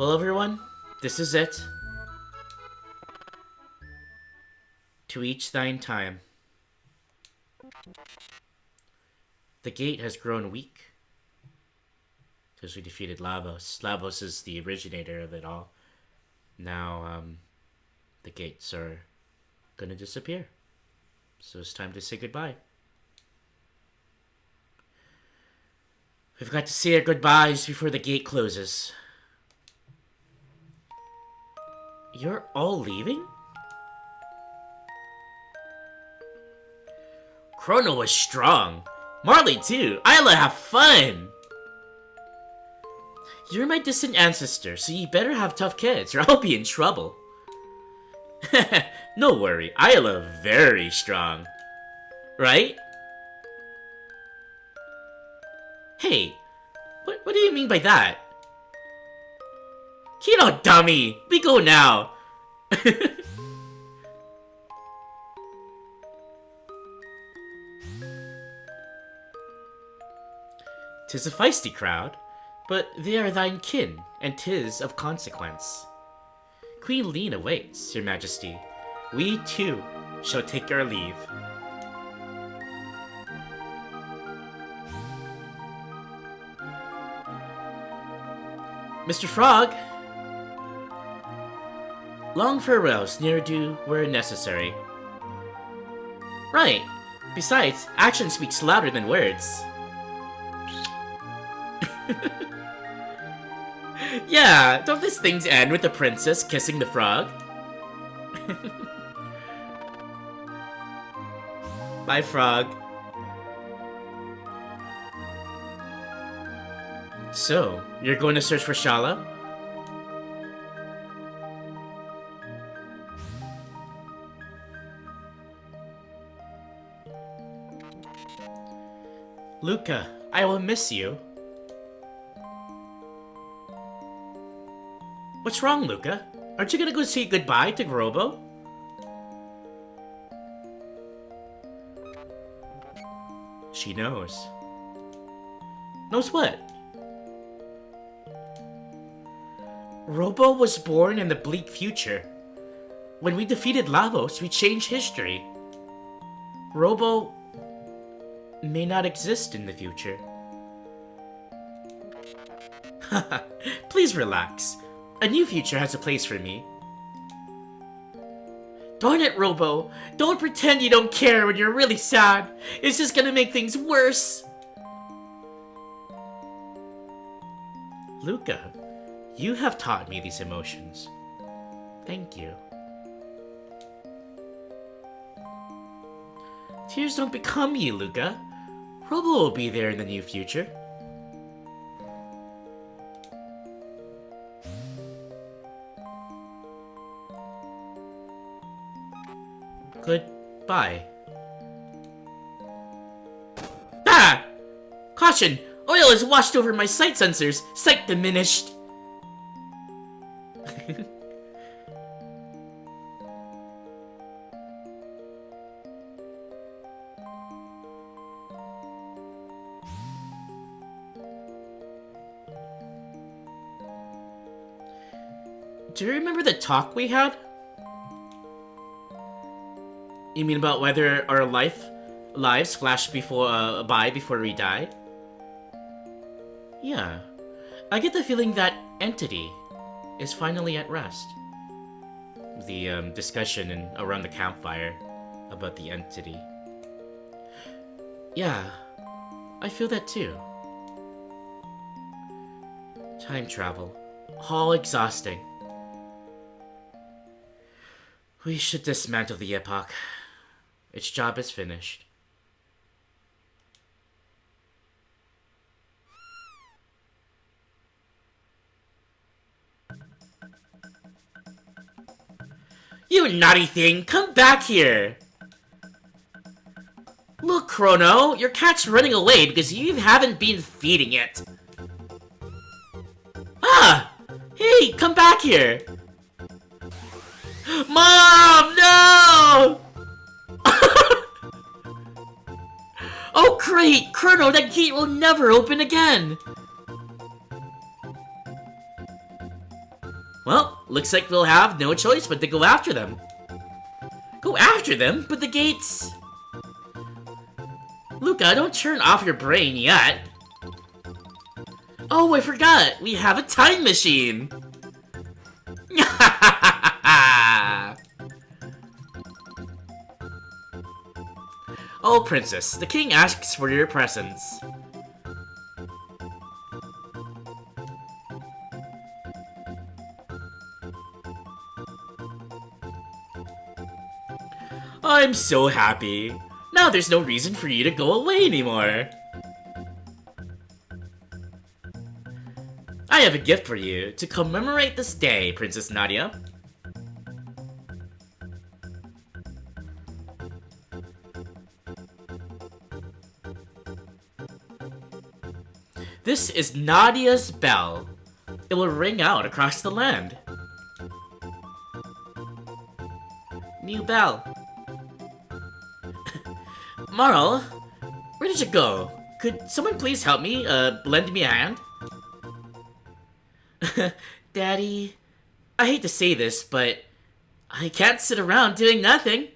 Well, everyone, this is it. To each thine time. The gate has grown weak. Because we defeated Lavos. Lavos is the originator of it all. Now, the gates are gonna disappear. So it's time to say goodbye. We've got to say our goodbyes before the gate closes. You're all leaving? Chrono was strong. Marley too. Isla, have fun! You're my distant ancestor, so you better have tough kids or I'll be in trouble. No worry, Isla very strong. Right? Hey, what do you mean by that? Kino, dummy! We go now! 'Tis a feisty crowd, but they are thine kin, and 'tis of consequence. Queen Lean awaits, your majesty. We, too, shall take our leave. Mr. Frog! Long farewells near due where necessary. Right. Besides, action speaks louder than words. Yeah, don't these things end with the princess kissing the frog? Bye, frog. So, you're going to search for Shala? Luca, I will miss you. What's wrong, Luca? Aren't you gonna go say goodbye to Grobo? She knows. Knows what? Robo was born in the bleak future. When we defeated Lavos, we changed history. Robo may not exist in the future. Haha, please relax. A new future has a place for me. Darn it, Robo! Don't pretend you don't care when you're really sad. It's just gonna make things worse. Luca, you have taught me these emotions. Thank you. Tears don't become you, Luca. Robo will be there in the new future. Goodbye. Ah! Caution! Oil has washed over my sight sensors. Sight diminished. Do you remember the talk we had? You mean about whether our lives flash by before we die? Yeah. I get the feeling that entity is finally at rest. The discussion around the campfire about the entity. Yeah, I feel that too. Time travel. All exhausting. We should dismantle the epoch. Its job is finished. You naughty thing! Come back here! Look, Chrono, your cat's running away because you haven't been feeding it. Ah! Hey, come back here! Mom, no! Oh great! Chrono, that gate will never open again! Looks like we'll have no choice but to go after them. Go after them? But the gates... Luca, don't turn off your brain yet. Oh, I forgot. We have a time machine. Oh, princess, the king asks for your presents. I'm so happy. Now there's no reason for you to go away anymore. I have a gift for you to commemorate this day, Princess Nadia. This is Nadia's bell. It will ring out across the land. New bell. Marl, where did you go? Could someone please help me? Lend me a hand? Daddy, I hate to say this, but I can't sit around doing nothing.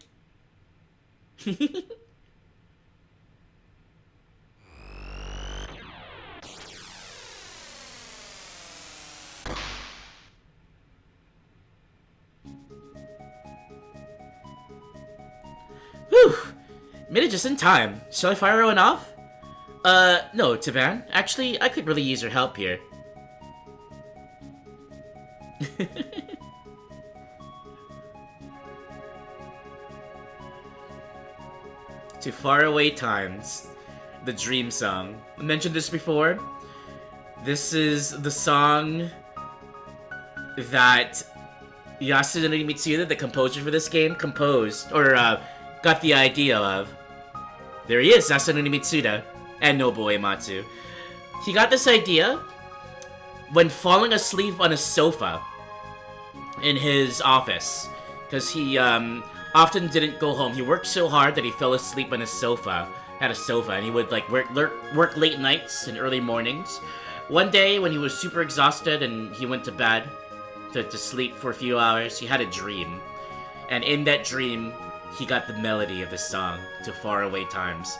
Whew! Made it just in time. Shall I fire one off? No, Taban. Actually, I could really use your help here. To Faraway Times, the Dream Song. I mentioned this before. This is the song that Yasunori Mitsuda, the composer for this game, composed, or got the idea of. There he is, Yasunori Mitsuda, and Nobuo Uematsu. He got this idea when falling asleep on a sofa in his office, because he often didn't go home. He worked so hard that he fell asleep on his sofa, had a sofa, and he would like work late nights and early mornings. One day when he was super exhausted and he went to bed to sleep for a few hours, he had a dream, and in that dream he got the melody of the song, To Faraway Times.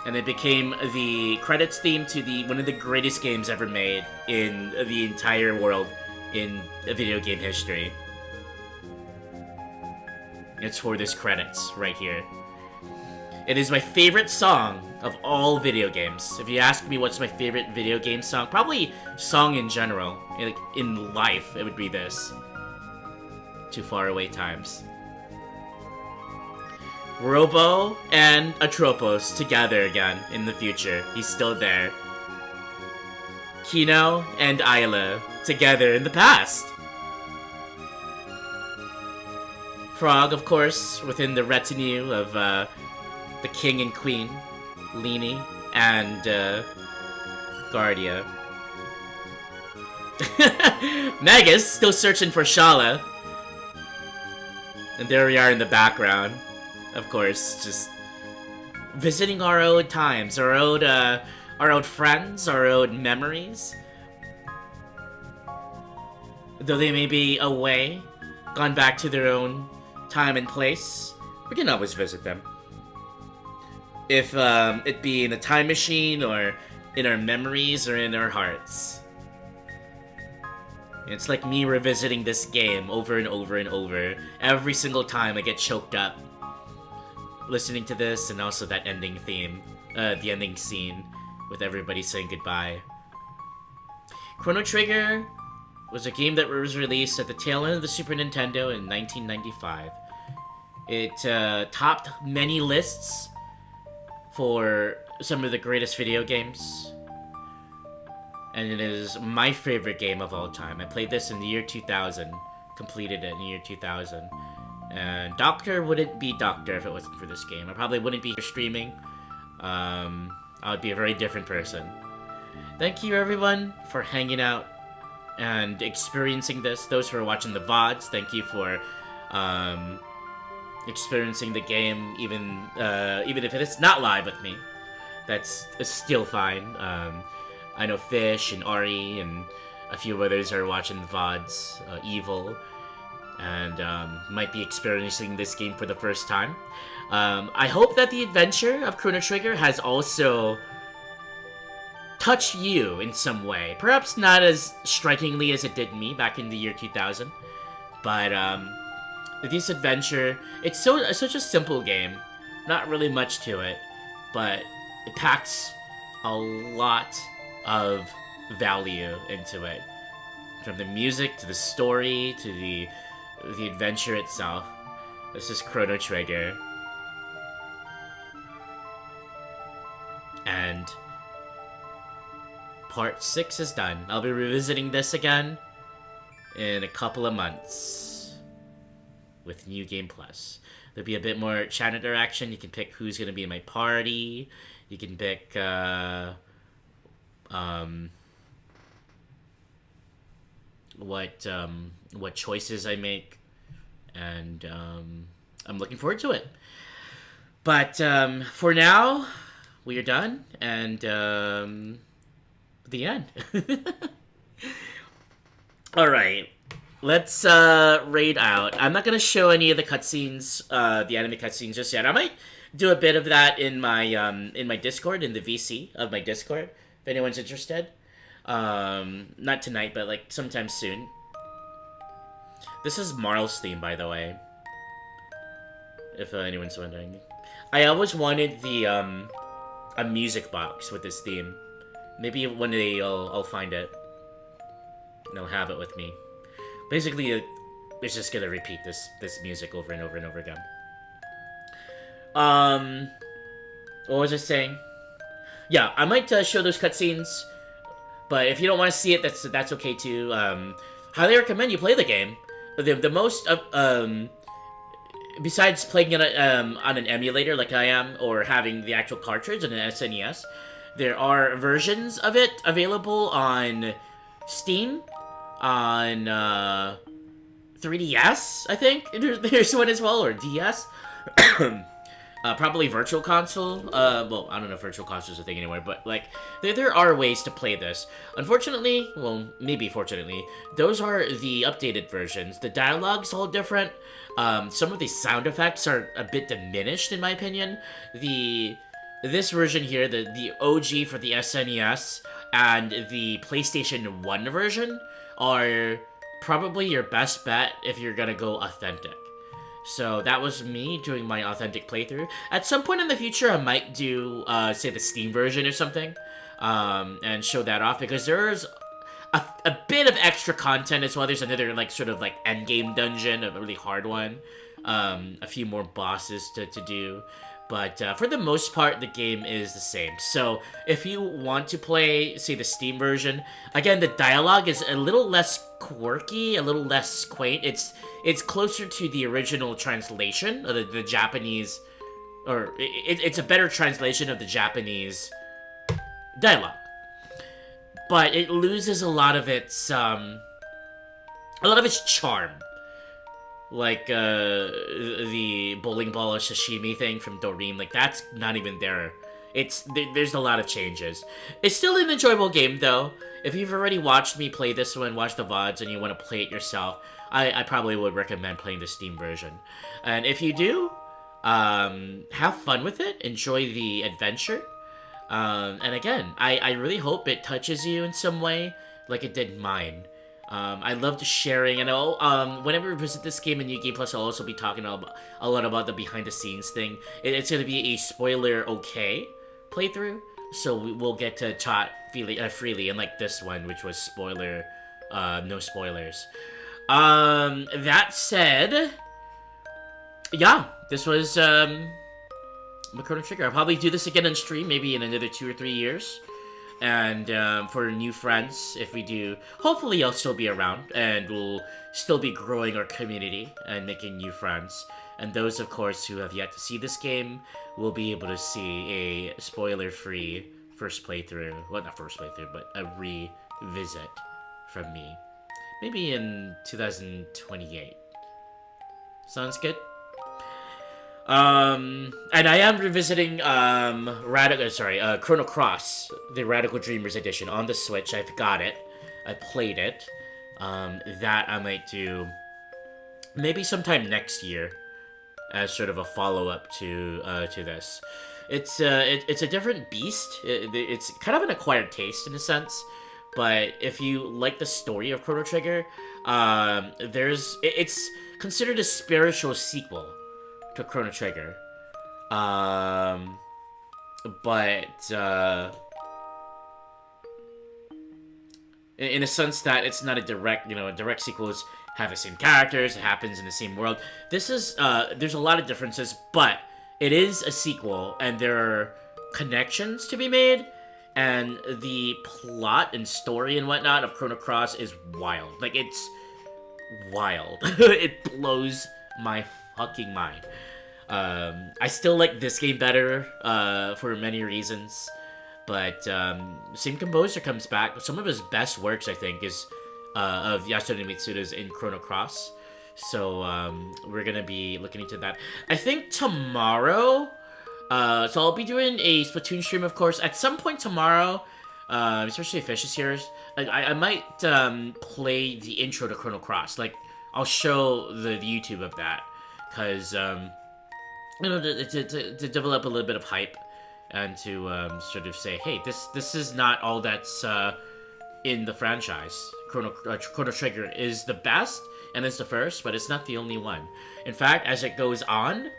And it became the credits theme to one of the greatest games ever made in the entire world in video game history. It's for this credits right here. It is my favorite song of all video games. If you ask me what's my favorite video game song, probably song in general, like in life, it would be this. To Faraway Times. Robo and Atropos together again in the future. He's still there. Kino and Ayla together in the past. Frog, of course, within the retinue of the king and queen, Lini and Guardia. Magus still searching for Shala. And there we are in the background. Of course, just visiting our old times, our old friends, our old memories. Though they may be away, gone back to their own time and place, we can always visit them. If it be in a time machine, or in our memories, or in our hearts. It's like me revisiting this game over and over and over. Every single time I get choked up listening to this, and also that ending theme, the ending scene with everybody saying goodbye. Chrono Trigger was a game that was released at the tail end of the Super Nintendo in 1995. It topped many lists for some of the greatest video games, and it is my favorite game of all time. I played this in the year 2000, completed it in the year 2000. And Doctor wouldn't be Doctor if it wasn't for this game. I probably wouldn't be here streaming. I would be a very different person. Thank you everyone for hanging out and experiencing this. Those who are watching the VODs, thank you for experiencing the game, even if it is not live with me. That's still fine. I know Fish and Ari and a few others are watching the VODs, Evil, and might be experiencing this game for the first time. I hope that the adventure of Chrono Trigger has also touched you in some way. Perhaps not as strikingly as it did me back in the year 2000, but this adventure, it's such a simple game, not really much to it, but it packs a lot of value into it. From the music to the story to the adventure itself. This is Chrono Trigger. And part 6 is done. I'll be revisiting this again in a couple of months with New Game Plus. There'll be a bit more chat interaction. You can pick who's going to be in my party. You can pick what choices I make, and I'm looking forward to it. But for now, we are done, and the end. All right, let's raid out. I'm not gonna show any of the cutscenes, the anime cutscenes just yet. I might do a bit of that in my Discord, in the VC of my Discord, if anyone's interested. Not tonight, but like sometime soon. This is Marl's theme, by the way, if anyone's wondering. I always wanted the a music box with this theme. Maybe one day I'll find it and I'll have it with me. Basically, it's just gonna repeat this music over and over and over again. What was I saying? Yeah, I might show those cutscenes, but if you don't want to see it, that's okay too. Highly recommend you play the game. The most besides playing it on an emulator like I am, or having the actual cartridge on an SNES, there are versions of it available on Steam, on 3DS, I think. There's one as well, or DS. Probably Virtual Console. Well, I don't know if Virtual Console is a thing anymore, but like, there are ways to play this. Unfortunately, well, maybe fortunately, those are the updated versions. The dialogue's all different. Some of the sound effects are a bit diminished, in my opinion. This version here, the OG for the SNES and the PlayStation 1 version are probably your best bet if you're gonna go authentic. So that was me doing my authentic playthrough. At some point in the future, I might do, say, the Steam version or something, and show that off, because there's a bit of extra content as well. There's another, like, sort of, like, endgame dungeon, a really hard one, a few more bosses to do. But for the most part, the game is the same. So if you want to play, say, the Steam version, again, the dialogue is a little less quirky, a little less quaint. It's closer to the original translation of the Japanese, or it's a better translation of the Japanese dialogue. But it loses a lot of its charm. Like, the bowling ball or sashimi thing from Doreen, like, that's not even there. There's a lot of changes. It's still an enjoyable game, though. If you've already watched me play this one, watch the VODs, and you want to play it yourself, I probably would recommend playing the Steam version. And if you do, have fun with it, enjoy the adventure. And again, I really hope it touches you in some way, like it did mine. I loved sharing, and whenever we visit this game in New Game Plus, I'll also be talking a lot about the behind-the-scenes thing. It's going to be a spoiler-okay playthrough, so we'll get to chat freely, unlike this one, which was no spoilers. That said, yeah, this was Chrono Trigger. I'll probably do this again on stream, maybe in another 2 or 3 years. And for new friends, if we do, hopefully I'll still be around, and we'll still be growing our community and making new friends. And those, of course, who have yet to see this game will be able to see a spoiler-free first playthrough. Well, not first playthrough, but a revisit from me. Maybe in 2028. Sounds good? And I am revisiting Chrono Cross, the Radical Dreamers edition on the Switch. I've got it. I played it. That I might do maybe sometime next year as sort of a follow up to this. It's a different beast. It's kind of an acquired taste in a sense, but if you like the story of Chrono Trigger, it's considered a spiritual sequel to Chrono Trigger. Um, but in a sense that it's not a direct, direct sequels have the same characters, it happens in the same world. This is, there's a lot of differences, but it is a sequel, and there are connections to be made, and the plot and story and whatnot of Chrono Cross is wild. Like, it's wild. It blows my fucking mind. I still like this game better, for many reasons. But same composer comes back. Some of his best works, I think, is of Yasunori Mitsuda's in Chrono Cross. So we're gonna be looking into that. I think tomorrow. So I'll be doing a Splatoon stream, of course, at some point tomorrow. Especially if Fish is here. Like I might play the intro to Chrono Cross. Like I'll show the YouTube of that, cause to develop a little bit of hype. And to sort of say, hey, this is not all that's in the franchise. Chrono Trigger is the best, and it's the first, but it's not the only one. In fact, as it goes on,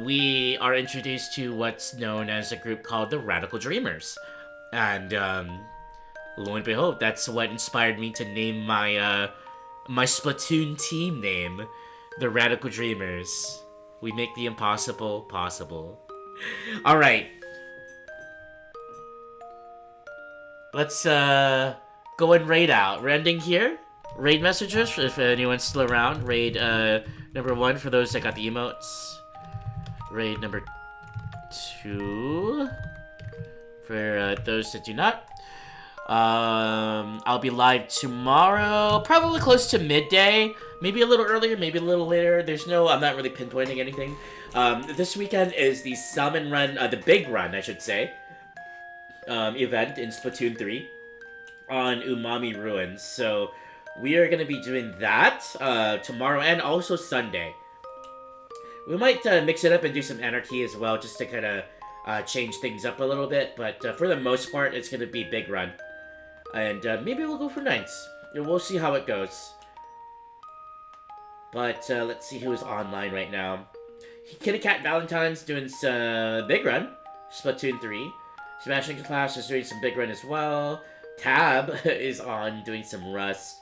we are introduced to what's known as a group called the Radical Dreamers. And lo and behold, that's what inspired me to name my my Splatoon team name, the Radical Dreamers. We make the impossible possible. Alright. Let's go and raid out. We're ending here. Raid messages, if anyone's still around. Raid number 1 for those that got the emotes. Raid number 2 for those that do not. I'll be live tomorrow, probably close to midday. Maybe a little earlier, maybe a little later. I'm not really pinpointing anything. This weekend is the Salmon Run, the Big Run, I should say, event in Splatoon 3 on Umami Ruins. So we are going to be doing that tomorrow and also Sunday. We might mix it up and do some Anarchy as well, just to kind of change things up a little bit. But for the most part, it's going to be Big Run. And maybe we'll go for nights. We'll see how it goes. But let's see who's online right now. Kitty Cat Valentine's doing some Big Run. Splatoon 3. Smashing Clash is doing some Big Run as well. Tab is on doing some Rust.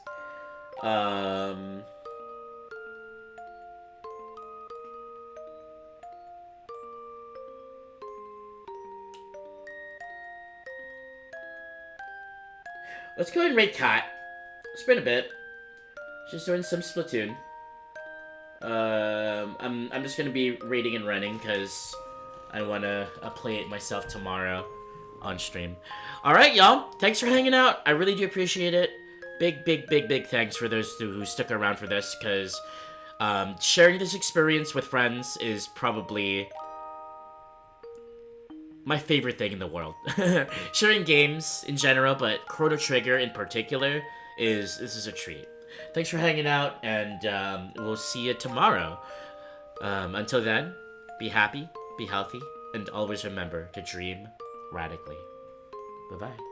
Let's go ahead and raid Cat. It's been a bit. She's doing some Splatoon. I'm just gonna be raiding and running because I wanna play it myself tomorrow on stream. Alright, y'all. Thanks for hanging out. I really do appreciate it. Big thanks for those who stuck around for this, because sharing this experience with friends is probably my favorite thing in the world. Sharing games in general, but Chrono Trigger in particular this is a treat. Thanks for hanging out, and we'll see you tomorrow. Until then, be happy, be healthy, and always remember to dream radically. Bye-bye.